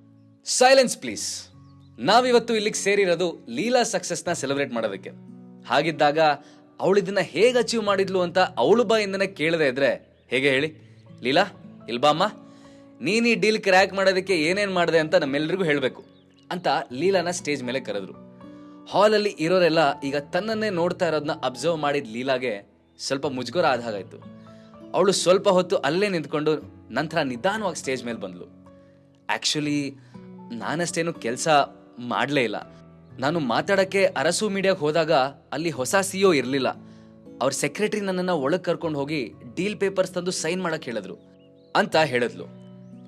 Silence please. ನಾವಿವತ್ತು ಇಲ್ಲಿಗೆ ಸೇರಿರೋದು ಲೀಲಾ ಸಕ್ಸಸ್ನ ಸೆಲೆಬ್ರೇಟ್ ಮಾಡೋದಕ್ಕೆ. ಹಾಗಿದ್ದಾಗ ಅವಳು ಇದನ್ನ ಹೇಗೆ ಅಚೀವ್ ಮಾಡಿದ್ಲು ಅಂತ ಅವಳು ಬಾಯಿಂದನೇ ಕೇಳದೆ ಇದ್ರೆ ಹೇಗೆ ಹೇಳಿ? ಲೀಲಾ ಇಲ್ಬಾಮ್ಮ, ನೀನ್ ಈ ಡೀಲ್ ಕ್ರ್ಯಾಕ್ ಮಾಡೋದಕ್ಕೆ ಏನೇನ್ ಮಾಡಿದೆ ಅಂತ ನಮ್ಮೆಲ್ಲರಿಗೂ ಹೇಳ್ಬೇಕು ಅಂತ ಲೀಲಾನ ಸ್ಟೇಜ್ ಮೇಲೆ ಕರೆದ್ರು. ಹಾಲಲ್ಲಿ ಇರೋರೆಲ್ಲ ಈಗ ತನ್ನನ್ನೇ ನೋಡ್ತಾ ಇರೋದನ್ನ ಅಬ್ಸರ್ವ್ ಮಾಡಿದ ಲೀಲಾಗೆ ಸ್ವಲ್ಪ ಮುಜುಗರ ಆದ ಹಾಗಾಯ್ತು. ಅವಳು ಸ್ವಲ್ಪ ಹೊತ್ತು ಅಲ್ಲೇ ನಿಂತ್ಕೊಂಡು ನಂತರ ನಿಧಾನವಾಗಿ ಸ್ಟೇಜ್ ಮೇಲೆ ಬಂದ್ಲು. ಆಕ್ಚುಲಿ ನಾನಷ್ಟೇನು ಕೆಲಸ ಮಾಡಲೇ ಇಲ್ಲ. ನಾನು ಮಾತಾಡಕ್ಕೆ ಅರಸು ಮೀಡಿಯಾಗೆ ಹೋದಾಗ ಅಲ್ಲಿ ಹೊಸ CEO ಇರಲಿಲ್ಲ. ಅವ್ರ ಸೆಕ್ರೆಟರಿ ನನ್ನನ್ನು ಒಳಗೆ ಕರ್ಕೊಂಡು ಹೋಗಿ ಡೀಲ್ ಪೇಪರ್ಸ್ ತಂದು ಸೈನ್ ಮಾಡಕ್ ಹೇಳಿದ್ರು ಅಂತ ಹೇಳಿದ್ಲು.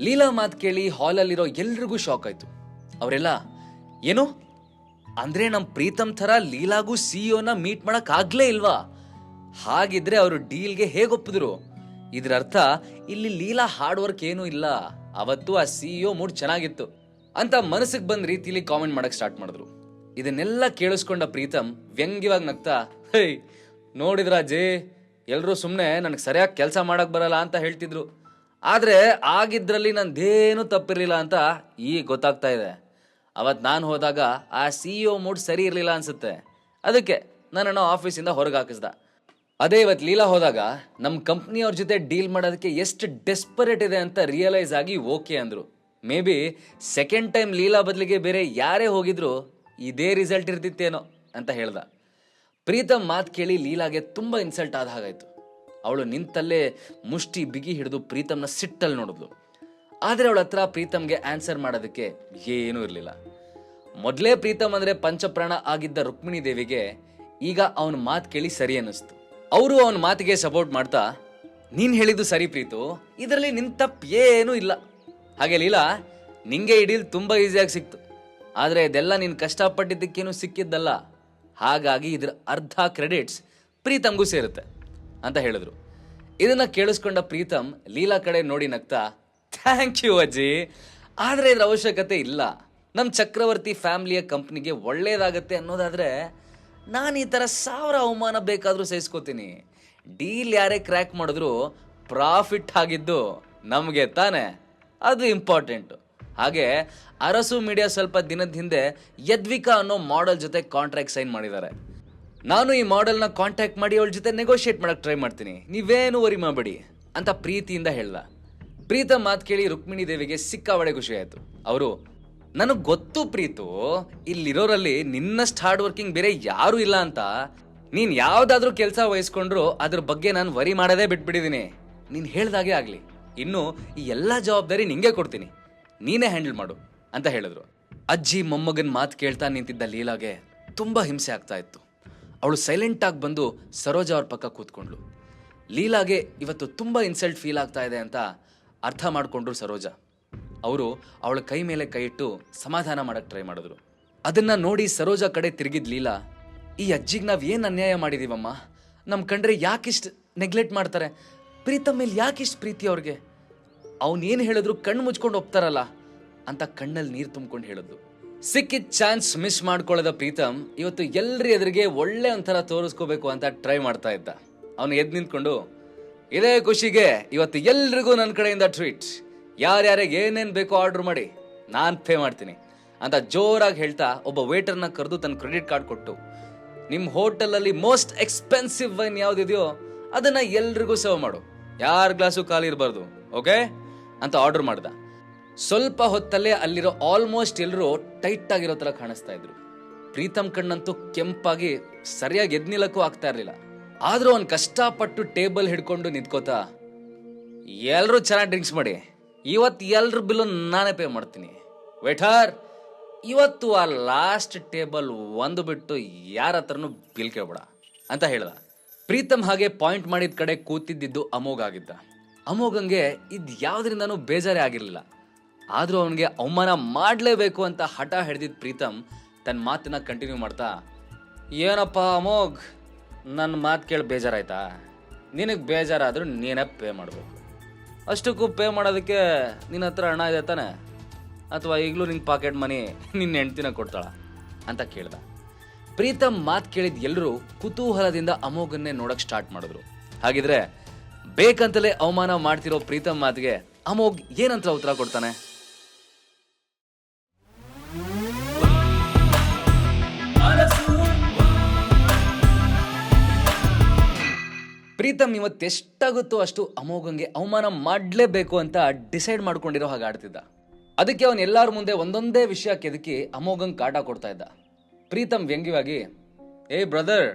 ಲೀಲಾ ಮಾತು ಕೇಳಿ ಹಾಲಲ್ಲಿರೋ ಎಲ್ರಿಗೂ ಶಾಕ್ ಆಯ್ತು. ಅವರೆಲ್ಲ ಏನು ಅಂದ್ರೆ ನಮ್ ಪ್ರೀತಮ್ ಥರ ಲೀಲಾಗೂ CEO ಮೀಟ್ ಮಾಡಕ್ ಆಗ್ಲೇ ಇಲ್ವಾ? ಹಾಗಿದ್ರೆ ಅವರು ಡೀಲ್ಗೆ ಹೇಗೆ ಒಪ್ಪಿದ್ರು? ಇದ್ರ ಅರ್ಥ ಇಲ್ಲಿ ಲೀಲಾ ಹಾರ್ಡ್ ವರ್ಕ್ ಏನೂ ಇಲ್ಲ, ಅವತ್ತು ಆ CEO ಮೂಡ್ ಚೆನ್ನಾಗಿತ್ತು ಅಂತ ಮನಸ್ಸಿಗೆ ಬಂದ ರೀತಿಲಿ ಕಾಮೆಂಟ್ ಮಾಡಕ್ ಸ್ಟಾರ್ಟ್ ಮಾಡಿದ್ರು. ಇದನ್ನೆಲ್ಲ ಕೇಳಿಸ್ಕೊಂಡ ಪ್ರೀತಮ್ ವ್ಯಂಗ್ಯವಾಗಿ ನಗ್ತಾ, ಹೇ ನೋಡಿದ್ರ ಅಜ್ಜಿ, ಎಲ್ರೂ ಸುಮ್ಮನೆ ನನಗೆ ಸರಿಯಾಗಿ ಕೆಲಸ ಮಾಡಕ್ ಬರಲ್ಲ ಅಂತ ಹೇಳ್ತಿದ್ರು. ಆದ್ರೆ ಆಗಿದ್ರಲ್ಲಿ ನಂದೇನು ತಪ್ಪಿರ್ಲಿಲ್ಲ ಅಂತ ಈಗ ಗೊತ್ತಾಗ್ತಾ ಇದೆ. ಅವತ್ ನಾನು ಹೋದಾಗ ಆ CEO ಮೂಡ್ ಸರಿ ಇರ್ಲಿಲ್ಲ ಅನ್ಸುತ್ತೆ, ಅದಕ್ಕೆ ನನ್ನನ್ನು ಆಫೀಸಿಂದ ಹೊರಗೆ ಹಾಕಿಸ್ದ. ಅದೇ ಇವತ್ತು ಲೀಲಾ ಹೋದಾಗ ನಮ್ಮ ಕಂಪ್ನಿಯವ್ರ ಜೊತೆ ಡೀಲ್ ಮಾಡೋದಕ್ಕೆ ಎಷ್ಟು ಡೆಸ್ಪರೇಟ್ ಇದೆ ಅಂತ ರಿಯಲೈಸ್ ಆಗಿ ಓಕೆ ಅಂದ್ರು. May be second time Leela ಬದಲಿಗೆ ಬೇರೆ ಯಾರೇ ಹೋಗಿದ್ರು ಇದೇ ರಿಸಲ್ಟ್ ಇರ್ತಿತ್ತೇನೋ ಅಂತ ಹೇಳ್ದ. ಪ್ರೀತಮ್ ಮಾತು ಕೇಳಿ ಲೀಲಾಗೆ ತುಂಬಾ ಇನ್ಸಲ್ಟ್ ಆದ ಹಾಗಾಯ್ತು. ಅವಳು ನಿಂತಲ್ಲೇ ಮುಷ್ಟಿ ಬಿಗಿ ಹಿಡಿದು ಪ್ರೀತಮ್ನ ಸಿಟ್ಟಲ್ಲಿ ನೋಡಿದ್ಲು. ಆದರೆ ಅವಳ ಹತ್ರ ಪ್ರೀತಮ್ಗೆ ಆನ್ಸರ್ ಮಾಡೋದಕ್ಕೆ ಏನೂ ಇರಲಿಲ್ಲ. ಮೊದಲೇ ಪ್ರೀತಮ್ ಅಂದ್ರೆ ಪಂಚಪ್ರಾಣ ಆಗಿದ್ದ ರುಕ್ಮಿಣಿ ದೇವಿಗೆ ಈಗ ಅವನ ಮಾತು ಕೇಳಿ ಸರಿ ಅನ್ನಿಸ್ತು. ಅವರು ಅವನ ಮಾತಿಗೆ ಸಪೋರ್ಟ್ ಮಾಡ್ತಾ, ನೀನ್ ಹೇಳಿದ್ದು ಸರಿ ಪ್ರೀತು, ಇದರಲ್ಲಿ ನಿನ್ ತಪ್ಪು ಏನೂ ಇಲ್ಲ. ಹಾಗೆ ಲೀಲಾ, ನಿಂಗೆ ಈ ಡೀಲ್ ತುಂಬಾ ಈಸಿಯಾಗಿ ಸಿಕ್ತು, ಆದರೆ ಇದೆಲ್ಲ ನೀನು ಕಷ್ಟಪಟ್ಟಿದ್ದಕ್ಕೇನು ಸಿಕ್ಕಿದ್ದಲ್ಲ. ಹಾಗಾಗಿ ಇದ್ರ ಅರ್ಧ ಕ್ರೆಡಿಟ್ಸ್ ಪ್ರೀತಮ್ಗೂ ಸೇರುತ್ತೆ ಅಂತ ಹೇಳಿದ್ರು. ಇದನ್ನ ಕೇಳಿಸ್ಕೊಂಡ ಪ್ರೀತಮ್ ಲೀಲಾ ಕಡೆ ನೋಡಿ ನಗ್ತಾ, ಥ್ಯಾಂಕ್ ಯು ಅಜ್ಜಿ, ಆದರೆ ಇದ್ರ ಅವಶ್ಯಕತೆ ಇಲ್ಲ. ನಮ್ಮ ಚಕ್ರವರ್ತಿ ಫ್ಯಾಮಿಲಿಯ ಕಂಪ್ನಿಗೆ ಒಳ್ಳೇದಾಗತ್ತೆ ಅನ್ನೋದಾದ್ರೆ ನಾನು ಈ ಥರ 1000 ಅವಮಾನ ಬೇಕಾದರೂ ಸಹಿಸ್ಕೋತೀನಿ. ಡೀಲ್ ಯಾರೇ ಕ್ರ್ಯಾಕ್ ಮಾಡಿದ್ರು ಪ್ರಾಫಿಟ್ ಆಗಿದ್ದು ನಮಗೆ ತಾನೆ, ಅದು ಇಂಪಾರ್ಟೆಂಟು. ಹಾಗೆ ಅರಸು ಮೀಡಿಯಾ ಸ್ವಲ್ಪ ದಿನದ ಹಿಂದೆ ಯದ್ವಿಕಾ ಅನ್ನೋ ಮಾಡೆಲ್ ಜೊತೆ ಕಾಂಟ್ರಾಕ್ಟ್ ಸೈನ್ ಮಾಡಿದ್ದಾರೆ. ನಾನು ಈ ಮಾಡೆಲ್ನ ಕಾಂಟ್ಯಾಕ್ಟ್ ಮಾಡಿ ಅವಳ ಜೊತೆ ನೆಗೋಷಿಯೇಟ್ ಮಾಡಕ್ಕೆ ಟ್ರೈ ಮಾಡ್ತೀನಿ, ನೀವೇನು ವರಿ ಮಾಡಬೇಡಿ ಅಂತ ಪ್ರೀತಿಯಿಂದ ಹೇಳ್ದ. ಪ್ರೀತಮ್ ಮಾತು ಕೇಳಿ ರುಕ್ಮಿಣಿ ದೇವಿಗೆ ಸಿಕ್ಕಾಬಡೆ ಖುಷಿ ಆಯಿತು. ಅವರು, ನನಗೆ ಗೊತ್ತು ಪ್ರೀತು, ಇಲ್ಲಿರೋರಲ್ಲಿ ನಿನ್ನಷ್ಟು ಹಾರ್ಡ್ ವರ್ಕಿಂಗ್ ಬೇರೆ ಯಾರೂ ಇಲ್ಲ ಅಂತ. ನೀನು ಯಾವುದಾದ್ರೂ ಕೆಲಸ ವಹಿಸ್ಕೊಂಡ್ರು ಅದ್ರ ಬಗ್ಗೆ ನಾನು ವರಿ ಮಾಡೋದೇ ಬಿಟ್ಬಿಟ್ಟಿದ್ದೀನಿ. ನೀನು ಹೇಳ್ದಾಗೆ ಆಗಲಿ, ಇನ್ನು ಈ ಎಲ್ಲ ಜವಾಬ್ದಾರಿ ನಿಂಗೆ ಕೊಡ್ತೀನಿ, ನೀನೇ ಹ್ಯಾಂಡಲ್ ಮಾಡು ಅಂತ ಹೇಳಿದ್ರು. ಅಜ್ಜಿ ಮೊಮ್ಮಗನ ಮಾತು ಕೇಳ್ತಾ ನಿಂತಿದ್ದ ಲೀಲಾಗೆ ತುಂಬ ಹಿಂಸೆ ಆಗ್ತಾ ಇತ್ತು. ಅವಳು ಸೈಲೆಂಟಾಗಿ ಬಂದು ಸರೋಜಾ ಅವ್ರ ಪಕ್ಕ ಕೂತ್ಕೊಂಡ್ಳು. ಲೀಲಾಗೆ ಇವತ್ತು ತುಂಬ ಇನ್ಸಲ್ಟ್ ಫೀಲ್ ಆಗ್ತಾ ಇದೆ ಅಂತ ಅರ್ಥ ಮಾಡಿಕೊಂಡ್ರು ಸರೋಜಾ. ಅವರು ಅವಳ ಕೈ ಮೇಲೆ ಕೈ ಇಟ್ಟು ಸಮಾಧಾನ ಮಾಡಕ್ಕೆ ಟ್ರೈ ಮಾಡಿದ್ರು. ಅದನ್ನ ನೋಡಿ ಸರೋಜಾ ಕಡೆ ತಿರುಗಿದ್ ಲೀಲಾ, ಈ ಅಜ್ಜಿಗೆ ನಾವು ಏನು ಅನ್ಯಾಯ ಮಾಡಿದೀವಮ್ಮ, ನಮ್ಮ ಕಂಡ್ರೆ ಯಾಕಿಷ್ಟು ನೆಗ್ಲೆಕ್ಟ್ ಮಾಡ್ತಾರೆ, ಪ್ರೀತಮ್ ಮೇಲೆ ಯಾಕಿಷ್ಟು ಪ್ರೀತಿ ಅವ್ರಿಗೆ, ಅವನೇನು ಹೇಳಿದ್ರು ಕಣ್ಣು ಮುಚ್ಕೊಂಡು ಒಪ್ತಾರಲ್ಲ ಅಂತ ಕಣ್ಣಲ್ಲಿ ನೀರು ತುಂಬ್ಕೊಂಡು ಹೇಳಿದ್ಲು. ಸಿಕ್ಕಿದ ಚಾನ್ಸ್ ಮಿಸ್ ಮಾಡ್ಕೊಳ್ಳೋದ ಪ್ರೀತಮ್ ಇವತ್ತು ಎಲ್ಲರ ಎದುರಿಗೆ ಒಳ್ಳೆ ಒಂಥರ ತೋರಿಸ್ಕೋಬೇಕು ಅಂತ ಟ್ರೈ ಮಾಡ್ತಾ ಇದ್ದ. ಅವನು ಎದ್ದು ನಿಂತ್ಕೊಂಡು, ಇದೇ ಖುಷಿಗೆ ಇವತ್ತು ಎಲ್ರಿಗೂ ನನ್ನ ಕಡೆಯಿಂದ ಟ್ರೀಟ್, ಯಾರ್ಯಾರಿಗೆ ಏನೇನು ಬೇಕೋ ಆರ್ಡರ್ ಮಾಡಿ ನಾನು ಪೇ ಮಾಡ್ತೀನಿ ಅಂತ ಜೋರಾಗಿ ಹೇಳ್ತಾ ಒಬ್ಬ ವೇಟರ್ನ ಕರೆದು ತನ್ನ ಕ್ರೆಡಿಟ್ ಕಾರ್ಡ್ ಕೊಟ್ಟು, ನಿಮ್ಮ ಹೋಟೆಲಲ್ಲಿ ಮೋಸ್ಟ್ ಎಕ್ಸ್ಪೆನ್ಸಿವ್ ವೈನ್ ಯಾವುದಿದೆಯೋ ಅದನ್ನ ಎಲ್ರಿಗೂ ಸರ್ವ್ ಮಾಡು, ಯಾರ ಗ್ಲಾಸು ಖಾಲಿ ಇರಬಾರ್ದು, ಓಕೆ ಅಂತ ಆರ್ಡರ್ ಮಾಡ್ದ. ಸ್ವಲ್ಪ ಹೊತ್ತಲ್ಲೇ ಅಲ್ಲಿರೋ ಆಲ್ಮೋಸ್ಟ್ ಎಲ್ಲರೂ ಟೈಟ್ ಆಗಿರೋ ಥರ ಕಾಣಿಸ್ತಾ ಇದ್ರು. ಪ್ರೀತಮ್ ಕಣ್ಣಂತೂ ಕೆಂಪಾಗಿ ಸರಿಯಾಗಿ ಎದ್ ನಿಲ್ಲಕ್ಕೂ ಆಗ್ತಾ ಇರಲಿಲ್ಲ. ಆದ್ರೂ ಅವ್ನು ಕಷ್ಟಪಟ್ಟು ಟೇಬಲ್ ಹಿಡ್ಕೊಂಡು ನಿಂತ್ಕೋತಾ, ಎಲ್ಲರೂ ಚೆನ್ನಾಗಿ ಡ್ರಿಂಕ್ಸ್ ಮಾಡಿ, ಇವತ್ತು ಎಲ್ರ ಬಿಲ್ಲು ನಾನೇ ಪೇ ಮಾಡ್ತೀನಿ, ವೇಟರ್ ಇವತ್ತು ಆ ಲಾಸ್ಟ್ ಟೇಬಲ್ ಒಂದು ಬಿಟ್ಟು ಯಾರ ಹತ್ರನೂ ಬಿಲ್ ಕೇಳ್ಬೇಡ ಅಂತ ಹೇಳ್ದ. ಪ್ರೀತಮ್ ಹಾಗೆ ಪಾಯಿಂಟ್ ಮಾಡಿದ ಕಡೆ ಕೂತಿದ್ದು ಅಮೋಘ ಆಗಿದ್ದ. ಅಮೋಘಂಗೆ ಇದು ಯಾವುದರಿಂದನೂ ಬೇಜಾರೇ ಆಗಿರಲಿಲ್ಲ. ಆದರೂ ಅವನಿಗೆ ಅವಮಾನ ಮಾಡಲೇಬೇಕು ಅಂತ ಹಠ ಹಿಡಿದಿದ್ದ ಪ್ರೀತಮ್ ತನ್ನ ಮಾತನ್ನ ಕಂಟಿನ್ಯೂ ಮಾಡ್ತಾ, ಏನಪ್ಪ ಅಮೋಘ್, ನನ್ನ ಮಾತು ಕೇಳಿ ಬೇಜಾರಾಯ್ತಾ? ನಿನಗೆ ಬೇಜಾರಾದರೂ ನೀನೇ ಪೇ ಮಾಡಬೇಕು. ಅಷ್ಟಕ್ಕೂ ಪೇ ಮಾಡೋದಕ್ಕೆ ನಿನ್ನ ಹತ್ರ ಹಣ ಇದೆ ತಾನೆ, ಅಥವಾ ಈಗಲೂ ನಿಂಗೆ ಪಾಕೆಟ್ ಮನಿ ನಿನ್ನ ಹೆಂಡ್ತಿನ ಕೊಡ್ತಾಳ ಅಂತ ಕೇಳ್ದ. ಪ್ರೀತಮ್ ಮಾತು ಕೇಳಿದ ಎಲ್ಲರೂ ಕುತೂಹಲದಿಂದ ಅಮೋಘನ್ನೇ ನೋಡಕ್ ಸ್ಟಾರ್ಟ್ ಮಾಡಿದ್ರು. ಹಾಗಿದ್ರೆ ಬೇಕಂತಲೇ ಅವಮಾನ ಮಾಡ್ತಿರೋ ಪ್ರೀತಮ್ ಮಾತಿಗೆ ಅಮೋಘ್ ಏನಂತ ಉತ್ತರ ಕೊಡ್ತಾನೆ? ಪ್ರೀತಮ್ ಇವತ್ತೆಷ್ಟಾಗುತ್ತೋ ಅಷ್ಟು ಅಮೋಘಂಗೆ ಅವಮಾನ ಮಾಡಲೇಬೇಕು ಅಂತ ಡಿಸೈಡ್ ಮಾಡ್ಕೊಂಡಿರೋ ಹಾಗೆ ಆಡ್ತಿದ್ದ. ಅದಕ್ಕೆ ಅವನು ಎಲ್ಲರ ಮುಂದೆ ಒಂದೊಂದೇ ವಿಷಯ ಕೆದಕಿ ಅಮೋಘಂಗೆ ಕಾಟ ಕೊಡ್ತಾ ಇದ್ದ. ಪ್ರೀತಮ್ ವ್ಯಂಗ್ಯವಾಗಿ, ಏ ಬ್ರದರ್,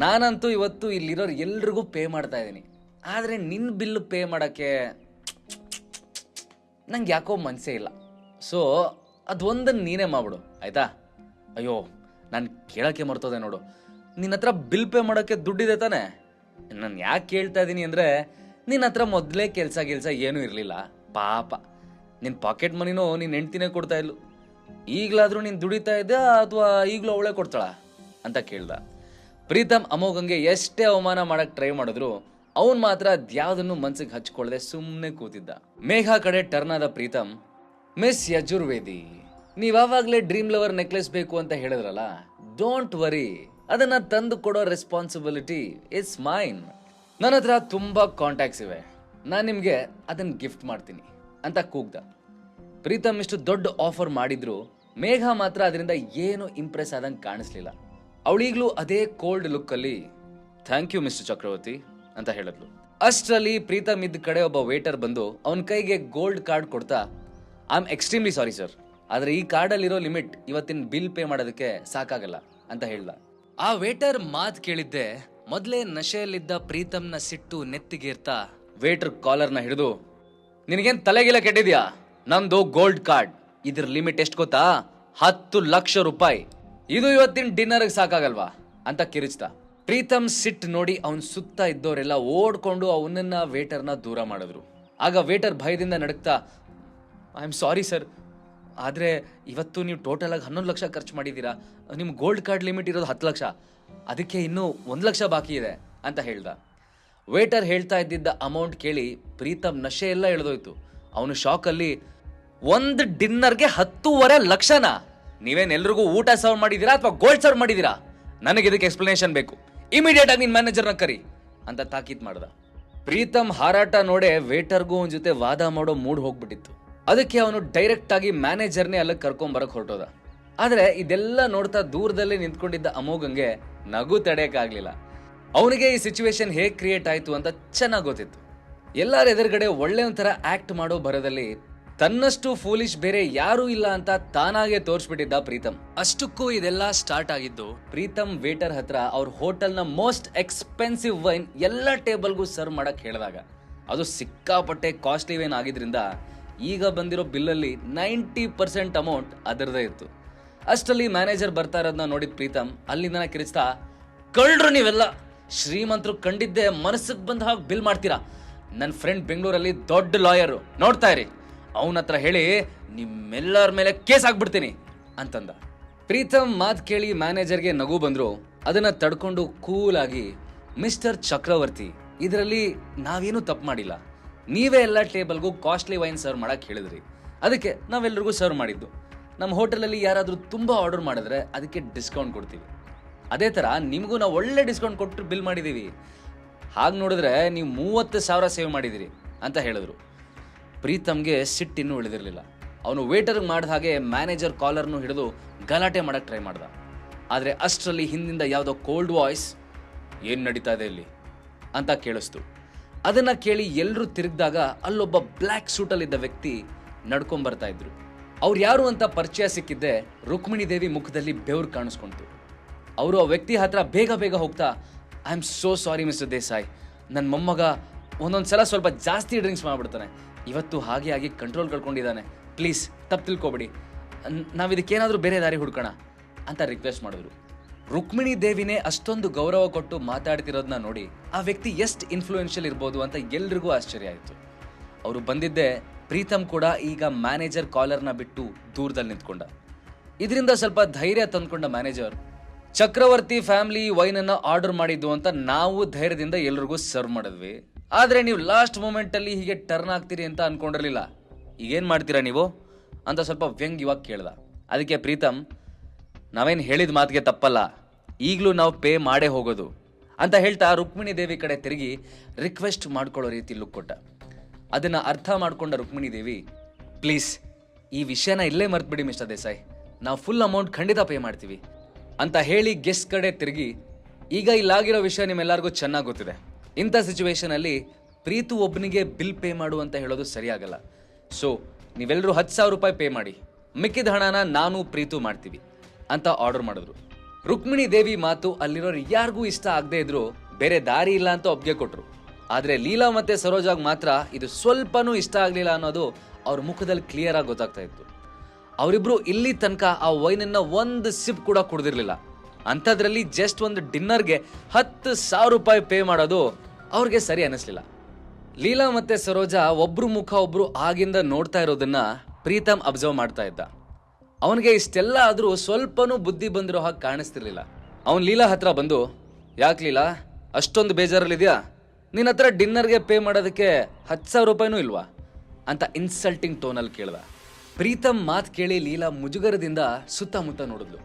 ನಾನಂತೂ ಇವತ್ತು ಇಲ್ಲಿರೋರು ಎಲ್ರಿಗೂ ಪೇ ಮಾಡ್ತಾ ಇದ್ದೀನಿ, ಆದರೆ ನಿನ್ನ ಬಿಲ್ ಪೇ ಮಾಡೋಕ್ಕೆ ನಂಗೆ ಯಾಕೋ ಮನಸ್ಸೇ ಇಲ್ಲ. ಸೊ ಅದೊಂದನ್ನು ನೀನೇ ಮಾಡ್ಬಿಡು ಆಯ್ತಾ? ಅಯ್ಯೋ, ನಾನು ಕೇಳೋಕ್ಕೆ ಮರ್ತೋದೆ ನೋಡು, ನಿನ್ನ ಹತ್ರ ಬಿಲ್ ಪೇ ಮಾಡೋಕ್ಕೆ ದುಡ್ಡಿದೆ ತಾನೆ? ನಾನು ಯಾಕೆ ಕೇಳ್ತಾ ಇದ್ದೀನಿ ಅಂದರೆ, ನಿನ್ನ ಹತ್ರ ಮೊದಲೇ ಕೆಲಸ ಏನೂ ಇರಲಿಲ್ಲ. ಪಾಪ ನಿನ್ನ ಪಾಕೆಟ್ ಮನಿನೂ ನಿನ್ನ ಹೆಂಡ್ತಿನೇ ಕೊಡ್ತಾ ಇದ್ಲು. ಈಗಲಾದರೂ ನೀನು ದುಡಿತಾ ಇದ್ದ ಅಥವಾ ಈಗಲೂ ಅವಳೇ ಕೊಡ್ತಾಳ ಅಂತ ಕೇಳ್ದ. ಪ್ರೀತಮ್ ಅಮೋಘಂಗೆ ಎಷ್ಟೇ ಅವಮಾನ ಮಾಡಕ್ಕೆ ಟ್ರೈ ಮಾಡಿದ್ರು ಅವನು ಮಾತ್ರ ಅದ್ಯಾವುದನ್ನು ಮನ್ಸಿಗೆ ಹಚ್ಕೊಳ್ಳದೆ ಸುಮ್ಮನೆ ಕೂತಿದ್ದ. ಮೇಘ ಕಡೆ ಟರ್ನ್ ಆದ ಪ್ರೀತಮ್, ಮಿಸ್ ಯಜುರ್ವೇದಿ, ನೀವಾಗಲೇ ಡ್ರೀಮ್ ಲವರ್ ನೆಕ್ಲೆಸ್ ಬೇಕು ಅಂತ ಹೇಳಿದ್ರಲ್ಲ, ಡೋಂಟ್ ವರಿ, ಅದನ್ನ ತಂದು ಕೊಡೋ ರೆಸ್ಪಾನ್ಸಿಬಿಲಿಟಿ ಇಟ್ಸ್ ಮೈನ್. ನನ್ನ ಹತ್ರ ತುಂಬಾ ಕಾಂಟ್ಯಾಕ್ಟ್ಸ್ ಇವೆ, ನಾನು ನಿಮಗೆ ಅದನ್ನ ಗಿಫ್ಟ್ ಮಾಡ್ತೀನಿ ಅಂತ ಕೂಗ್ದ. ಪ್ರೀತಮ್ ಇಷ್ಟು ದೊಡ್ಡ ಆಫರ್ ಮಾಡಿದ್ರು ಮೇಘ ಮಾತ್ರ ಅದರಿಂದ ಏನು ಇಂಪ್ರೆಸ್ ಆದಂಗೆ ಕಾಣಿಸ್ಲಿಲ್ಲ. ಅವಳೀಗ್ಲೂ ಅದೇ ಕೋಲ್ಡ್ ಲುಕ್ ಅಲ್ಲಿ ಥ್ಯಾಂಕ್ ಯು ಮಿಸ್ಟರ್ ಚಕ್ರವರ್ತಿ ಅಂತ ಹೇಳಿದ್ಲು. ಅಷ್ಟರಲ್ಲಿ ಪ್ರೀತಮ್ ಇದ್ದ ಕಡೆ ಒಬ್ಬ ವೇಟರ್ ಬಂದು ಅವನ ಕೈಗೆ ಗೋಲ್ಡ್ ಕಾರ್ಡ್ ಕೊಡ್ತಾ, I am extremely sorry sir, ಆದ್ರೆ ಈ ಕಾರ್ಡಲ್ಲಿರೋ ಲಿಮಿಟ್ ಇವತ್ತಿನ ಬಿಲ್ ಪೇ ಮಾಡೋದಕ್ಕೆ ಸಾಕಾಗಲ್ಲ ಅಂತ ಹೇಳ್ದ. ಆ ವೇಟರ್ ಮಾತು ಕೇಳಿದ್ದೆ ಮೊದಲೇ ನಶೆಯಲ್ಲಿದ್ದ ಪ್ರೀತಮ್ನ ಸಿಟ್ಟು ನೆತ್ತಿಗೇರ್ತಾ ವೇಟರ್ ಕಾಲರ್ನ ಹಿಡಿದು, ನಿನಗೇನ್ ತಲೆಗಿಲ್ಲ ಕೆಟ್ಟಿದ್ಯಾ? ನಂದು ಗೋಲ್ಡ್ ಕಾರ್ಡ್, ಇದ್ರ ಲಿಮಿಟ್ ಎಷ್ಟು ಗೊತ್ತಾ? 10 ಲಕ್ಷ ರೂಪಾಯಿ. ಇದು ಇವತ್ತಿನ ಡಿನ್ನರ್ಗೆ ಸಾಕಾಗಲ್ವಾ ಅಂತ ಕಿರಿಚ್ತ. ಪ್ರೀತಮ್ ಸಿಟ್ ನೋಡಿ ಅವನ್ ಸುತ್ತ ಇದ್ದವರೆಲ್ಲ ಓಡ್ಕೊಂಡು ಅವನನ್ನ ವೇಟರ್ನ ದೂರ ಮಾಡಿದ್ರು. ಆಗ ವೇಟರ್ ಭಯದಿಂದ ನಡುಕ್ತಾ, ಐ ಆಮ್ ಸಾರಿ ಸರ್, ಆದರೆ ಇವತ್ತು ನೀವು ಟೋಟಲ್ ಆಗಿ 11 ಲಕ್ಷ ಖರ್ಚು ಮಾಡಿದ್ದೀರಾ, ನಿಮ್ಮ ಗೋಲ್ಡ್ ಕಾರ್ಡ್ ಲಿಮಿಟ್ ಇರೋದು 10 ಲಕ್ಷ, ಅದಕ್ಕೆ ಇನ್ನೂ 1 ಲಕ್ಷ ಬಾಕಿ ಇದೆ ಅಂತ ಹೇಳ್ದ. ವೇಟರ್ ಹೇಳ್ತಾ ಇದ್ದಿದ್ದ ಅಮೌಂಟ್ ಕೇಳಿ ಪ್ರೀತಮ್ ನಶೆ ಎಲ್ಲ ಇಳಿದೋಯ್ತು. ಅವನು ಶಾಕಲ್ಲಿ, ಒಂದು ಡಿನ್ನರ್ಗೆ 10.5 ಲಕ್ಷನಾ? ನೀವೇನ್ ಎಲ್ರಿಗೂ ಊಟ ಸರ್ವ್ ಮಾಡಿದ್ದೀರಾ ಅಥವಾ ಗೋಲ್ಡ್ ಸರ್ವ್ ಮಾಡಿದ್ದೀರಾ? ನನಗೆ ಇದಕ್ಕೆ ಎಕ್ಸ್ಪ್ಲನೇಷನ್ ಬೇಕು, ಇಮಿಡಿಯೇಟ್ ಆಗಿ ನಿನ್ನ ಮ್ಯಾನೇಜರ್ನ ಕರಿ ಅಂತ ತಾಕೀತ್ ಮಾಡ್ದ. ಪ್ರೀತಮ್ ಹಾರಾಟ ನೋಡೆ ವೇಟರ್ಗೂ ಅವನ ಜೊತೆ ವಾದ ಮಾಡೋ ಮೂಡ್ ಹೋಗ್ಬಿಟ್ಟಿತ್ತು. ಅದಕ್ಕೆ ಅವನು ಡೈರೆಕ್ಟ್ ಆಗಿ ಮ್ಯಾನೇಜರ್ನೇ ಅಲ್ಲಿಗೆ ಕರ್ಕೊಂಬರಕ್ ಹೊರಟೋದ. ಆದ್ರೆ ಇದೆಲ್ಲ ನೋಡ್ತಾ ದೂರದಲ್ಲೇ ನಿಂತ್ಕೊಂಡಿದ್ದ ಅಮೋಘಂಗೆ ನಗು ತಡೆಯಕ್ಕಾಗ್ಲಿಲ್ಲ. ಅವನಿಗೆ ಈ ಸಿಚುವೇಶನ್ ಹೇಗ್ ಕ್ರಿಯೇಟ್ ಆಯ್ತು ಅಂತ ಚೆನ್ನಾಗಿ ಗೊತ್ತಿತ್ತು. ಎಲ್ಲರ ಎದುರುಗಡೆ ಒಳ್ಳೆ ಒಂಥರ ಆಕ್ಟ್ ಮಾಡೋ ಭರದಲ್ಲಿ ತನ್ನಷ್ಟು ಫೂಲಿಶ್ ಬೇರೆ ಯಾರೂ ಇಲ್ಲ ಅಂತ ತಾನಾಗೆ ತೋರಿಸ್ಬಿಟ್ಟಿದ್ದ ಪ್ರೀತಮ್. ಅಷ್ಟಕ್ಕೂ ಇದೆಲ್ಲ ಸ್ಟಾರ್ಟ್ ಆಗಿದ್ದು ಪ್ರೀತಮ್ ವೇಟರ್ ಹತ್ರ ಅವ್ರ ಹೋಟೆಲ್ನ ಮೋಸ್ಟ್ ಎಕ್ಸ್ಪೆನ್ಸಿವ್ ವೈನ್ ಎಲ್ಲ ಟೇಬಲ್ಗೂ ಸರ್ವ್ ಮಾಡಕ್ ಹೇಳಿದಾಗ, ಅದು ಸಿಕ್ಕಾಪಟ್ಟೆ ಕಾಸ್ಟ್ಲಿ ವೈನ್ ಆಗಿದ್ರಿಂದ ಈಗ ಬಂದಿರೋ ಬಿಲ್ಲಲ್ಲಿ 90% ಅಮೌಂಟ್ ಅದರದೇ ಇತ್ತು. ಅಷ್ಟರಲ್ಲಿ ಮ್ಯಾನೇಜರ್ ಬರ್ತಾ ಇರೋದನ್ನ ನೋಡಿದ ಪ್ರೀತಮ್ ಅಲ್ಲಿಂದ ಕಿರಿಚ್ತಾ, ಕಳ್ರು ನೀವೆಲ್ಲ, ಶ್ರೀಮಂತರು ಕಂಡಿದ್ದೆ ಮನಸ್ಸಿಗೆ ಬಂದ ಹಾಗೆ ಬಿಲ್ ಮಾಡ್ತೀರಾ. ನನ್ನ ಫ್ರೆಂಡ್ ಬೆಂಗಳೂರಲ್ಲಿ ದೊಡ್ಡ ಲಾಯರು, ನೋಡ್ತಾ ಇರಿ, ಅವನ ಹತ್ರ ಹೇಳಿ ನಿಮ್ಮೆಲ್ಲರ ಮೇಲೆ ಕೇಸ್ ಆಗ್ಬಿಡ್ತೀನಿ ಅಂತಂದ. ಪ್ರೀತಮ್ ಮಾತು ಕೇಳಿ ಮ್ಯಾನೇಜರ್ಗೆ ನಗು ಬಂದ್ರು. ಅದನ್ನ ತಡ್ಕೊಂಡು ಕೂಲ್ ಆಗಿ, ಮಿಸ್ಟರ್ ಚಕ್ರವರ್ತಿ, ಇದರಲ್ಲಿ ನಾವೇನು ತಪ್ಪು ಮಾಡಿಲ್ಲ, ನೀವೇ ಎಲ್ಲ ಟೇಬಲ್ಗೂ ಕಾಸ್ಟ್ಲಿ ವೈನ್ ಸರ್ವ್ ಮಾಡಕ್ ಹೇಳಿದ್ರಿ, ಅದಕ್ಕೆ ನಾವೆಲ್ಲರಿಗೂ ಸರ್ವ್ ಮಾಡಿದ್ದು. ನಮ್ಮ ಹೋಟೆಲಲ್ಲಿ ಯಾರಾದರೂ ತುಂಬ ಆರ್ಡರ್ ಮಾಡಿದ್ರೆ ಅದಕ್ಕೆ ಡಿಸ್ಕೌಂಟ್ ಕೊಡ್ತೀವಿ. ಅದೇ ಥರ ನಿಮಗೂ ನಾವು ಒಳ್ಳೆ ಡಿಸ್ಕೌಂಟ್ ಕೊಟ್ಟು ಬಿಲ್ ಮಾಡಿದ್ದೀವಿ. ಹಾಗೆ ನೋಡಿದ್ರೆ ನೀವು 30,000 ಸೇವ್ ಮಾಡಿದ್ದೀರಿ ಅಂತ ಹೇಳಿದ್ರು. ಪ್ರೀತಮ್ಗೆ ಸಿಟ್ಟಿನ್ನೂ ಉಳಿದಿರಲಿಲ್ಲ. ಅವನು ವೇಟರ್ಗೆ ಮಾಡಿದ ಹಾಗೆ ಮ್ಯಾನೇಜರ್ ಕಾಲರ್ನು ಹಿಡಿದು ಗಲಾಟೆ ಮಾಡಕ್ಕೆ ಟ್ರೈ ಮಾಡ್ದ. ಆದರೆ ಅಷ್ಟರಲ್ಲಿ ಹಿಂದಿಂದ ಯಾವುದೋ ಕೋಲ್ಡ್ ವಾಯ್ಸ್, ಏನು ನಡೀತಾ ಇದೆ ಇಲ್ಲಿ ಅಂತ ಕೇಳಿಸ್ತು. ಅದನ್ನು ಕೇಳಿ ಎಲ್ಲರೂ ತಿರುಗಿದಾಗ ಅಲ್ಲೊಬ್ಬ ಬ್ಲ್ಯಾಕ್ ಸೂಟಲ್ಲಿದ್ದ ವ್ಯಕ್ತಿ ನಡ್ಕೊಂಬರ್ತಾ ಇದ್ರು. ಅವ್ರು ಯಾರು ಅಂತ ಪರಿಚಯ ಸಿಕ್ಕಿದ್ದೆ ರುಕ್ಮಿಣಿ ದೇವಿ ಮುಖದಲ್ಲಿ ಬೆವರು ಕಾಣಿಸ್ಕೊಂತು. ಅವರು ಆ ವ್ಯಕ್ತಿ ಹತ್ರ ಬೇಗ ಬೇಗ ಹೋಗ್ತಾ, I am so sorry mister Desai, ನನ್ನ ಮೊಮ್ಮಗ ಒಂದೊಂದು ಸಲ ಸ್ವಲ್ಪ ಜಾಸ್ತಿ ಡ್ರಿಂಕ್ಸ್ ಮಾಡಿಬಿಡ್ತಾನೆ, ಇವತ್ತು ಹಾಗೆ ಆಗಿ ಕಂಟ್ರೋಲ್ ಕಳ್ಕೊಂಡಿದ್ದಾನೆ, ಪ್ಲೀಸ್ ತಪ್ಪು ತಿಳ್ಕೊಬೇಡಿ, ನಾವು ಇದಕ್ಕೇನಾದರೂ ಬೇರೆ ದಾರಿ ಹುಡ್ಕೋಣ ಅಂತ ರಿಕ್ವೆಸ್ಟ್ ಮಾಡಿದ್ರು. ರುಕ್ಮಿಣಿ ದೇವಿನೇ ಅಷ್ಟೊಂದು ಗೌರವ ಕೊಟ್ಟು ಮಾತಾಡ್ತಿರೋದನ್ನ ನೋಡಿ ಆ ವ್ಯಕ್ತಿ ಎಷ್ಟು ಇನ್ಫ್ಲೂಯೆನ್ಷಿಯಲ್ ಇರ್ಬೋದು ಅಂತ ಎಲ್ರಿಗೂ ಆಶ್ಚರ್ಯ ಆಯಿತು. ಅವರು ಬಂದಿದ್ದೆ ಪ್ರೀತಮ್ ಕೂಡ ಈಗ ಮ್ಯಾನೇಜರ್ ಕಾಲರ್ನ ಬಿಟ್ಟು ದೂರದಲ್ಲಿ ನಿಂತ್ಕೊಂಡ. ಇದರಿಂದ ಸ್ವಲ್ಪ ಧೈರ್ಯ ತಂದ್ಕೊಂಡ ಮ್ಯಾನೇಜರ್, ಚಕ್ರವರ್ತಿ ಫ್ಯಾಮಿಲಿ ವೈನನ್ನ ಆರ್ಡರ್ ಮಾಡಿದ್ದು ಅಂತ ನಾವು ಧೈರ್ಯದಿಂದ ಎಲ್ರಿಗೂ ಸರ್ವ್ ಮಾಡಿದ್ವಿ. ಆದರೆ ನೀವು ಲಾಸ್ಟ್ ಮೂಮೆಂಟಲ್ಲಿ ಹೀಗೆ ಟರ್ನ್ ಆಗ್ತೀರಿ ಅಂತ ಅನ್ಕೊಂಡಿರಲಿಲ್ಲ. ಈಗೇನು ಮಾಡ್ತೀರಾ ನೀವು ಅಂತ ಸ್ವಲ್ಪ ವ್ಯಂಗ್ಯವಾಗಿ ಕೇಳ್ದ. ಅದಕ್ಕೆ ಪ್ರೀತಮ್, ನಾವೇನು ಹೇಳಿದ ಮಾತಿಗೆ ತಪ್ಪಲ್ಲ, ಈಗಲೂ ನಾವು ಪೇ ಮಾಡೇ ಹೋಗೋದು ಅಂತ ಹೇಳ್ತಾ ರುಕ್ಮಿಣಿ ದೇವಿ ಕಡೆ ತಿರುಗಿ ರಿಕ್ವೆಸ್ಟ್ ಮಾಡ್ಕೊಳ್ಳೋ ರೀತಿ ಲುಕ್ ಕೊಟ್ಟ. ಅದನ್ನು ಅರ್ಥ ಮಾಡ್ಕೊಂಡ ರುಕ್ಮಿಣಿ ದೇವಿ, ಪ್ಲೀಸ್ ಈ ವಿಷಯನ ಇಲ್ಲೇ ಮರ್ತ್ಬಿಡಿ ಮಿಸ್ಟರ್ ದೇಸಾಯಿ, ನಾವು ಫುಲ್ ಅಮೌಂಟ್ ಖಂಡಿತ ಪೇ ಮಾಡ್ತೀವಿ ಅಂತ ಹೇಳಿ ಗೆಸ್ಟ್ ಕಡೆ ತಿರುಗಿ, ಈಗ ಇಲ್ಲಾಗಿರೋ ವಿಷಯ ನಿಮ್ಮೆಲ್ಲರಿಗೂ ಚೆನ್ನಾಗಿ ಗೊತ್ತಿದೆ. ಇಂಥ ಸಿಚುವೇಶನಲ್ಲಿ ಪ್ರೀತು ಒಬ್ಬನಿಗೆ ಬಿಲ್ ಪೇ ಮಾಡು ಅಂತ ಹೇಳೋದು ಸರಿಯಾಗಲ್ಲ. ಸೊ ನೀವೆಲ್ಲರೂ 10,000 ರೂಪಾಯಿ ಪೇ ಮಾಡಿ, ಮಿಕ್ಕಿದ ಹಣನ ನಾನು ಪ್ರೀತು ಮಾಡ್ತೀವಿ ಅಂತ ಆರ್ಡರ್ ಮಾಡಿದ್ರು. ರುಕ್ಮಿಣಿ ದೇವಿ ಮಾತು ಅಲ್ಲಿರೋರು ಯಾರಿಗೂ ಇಷ್ಟ ಆಗದೆ ಇದ್ರು ಬೇರೆ ದಾರಿ ಇಲ್ಲ ಅಂತ ಒಪ್ಪಿಗೆ ಕೊಟ್ರು. ಆದರೆ ಲೀಲಾ ಮತ್ತೆ ಸರೋಜಾಗ್ ಮಾತ್ರ ಇದು ಸ್ವಲ್ಪನೂ ಇಷ್ಟ ಆಗಲಿಲ್ಲ ಅನ್ನೋದು ಅವ್ರ ಮುಖದಲ್ಲಿ ಕ್ಲಿಯರ್ ಆಗಿ ಗೊತ್ತಾಗ್ತಾ ಇತ್ತು. ಅವರಿಬ್ರು ಇಲ್ಲಿ ತನಕ ಆ ವೈನನ್ನ ಒಂದು ಸಿಪ್ ಕೂಡ ಕುಡ್ದಿರ್ಲಿಲ್ಲ. ಅಂಥದ್ರಲ್ಲಿ ಜಸ್ಟ್ ಒಂದು ಡಿನ್ನರ್ಗೆ 10,000 ರೂಪಾಯಿ ಪೇ ಮಾಡೋದು ಅವ್ರಿಗೆ ಸರಿ ಅನ್ನಿಸ್ಲಿಲ್ಲ. ಲೀಲಾ ಮತ್ತೆ ಸರೋಜಾ ಒಬ್ರು ಮುಖ ಒಬ್ರು ಆಗಿಂದ ನೋಡ್ತಾ ಇರೋದನ್ನ ಪ್ರೀತಮ್ ಅಬ್ಸರ್ವ್ ಮಾಡ್ತಾ ಇದ್ದ. ಅವನಿಗೆ ಇಷ್ಟೆಲ್ಲ ಆದ್ರೂ ಸ್ವಲ್ಪನೂ ಬುದ್ಧಿ ಬಂದಿರೋ ಹಾಗೆ ಕಾಣಿಸ್ತಿರ್ಲಿಲ್ಲ. ಅವನ್ ಲೀಲಾ ಹತ್ರ ಬಂದು, ಯಾಕೆ ಲೀಲಾ ಅಷ್ಟೊಂದು ಬೇಜಾರಲ್ಲಿದ್ಯಾ, ನಿನ್ನ ಹತ್ರ ಡಿನ್ನರ್ಗೆ ಪೇ ಮಾಡೋದಕ್ಕೆ 10,000 ರೂಪಾಯಿನೂ ಇಲ್ವಾ ಅಂತ ಇನ್ಸಲ್ಟಿಂಗ್ ಟೋನಲ್ಲಿ ಕೇಳ್ದ. ಪ್ರೀತಮ್ ಮಾತು ಕೇಳಿ ಲೀಲಾ ಮುಜುಗರದಿಂದ ಸುತ್ತಮುತ್ತ ನೋಡಿದ್ಲು.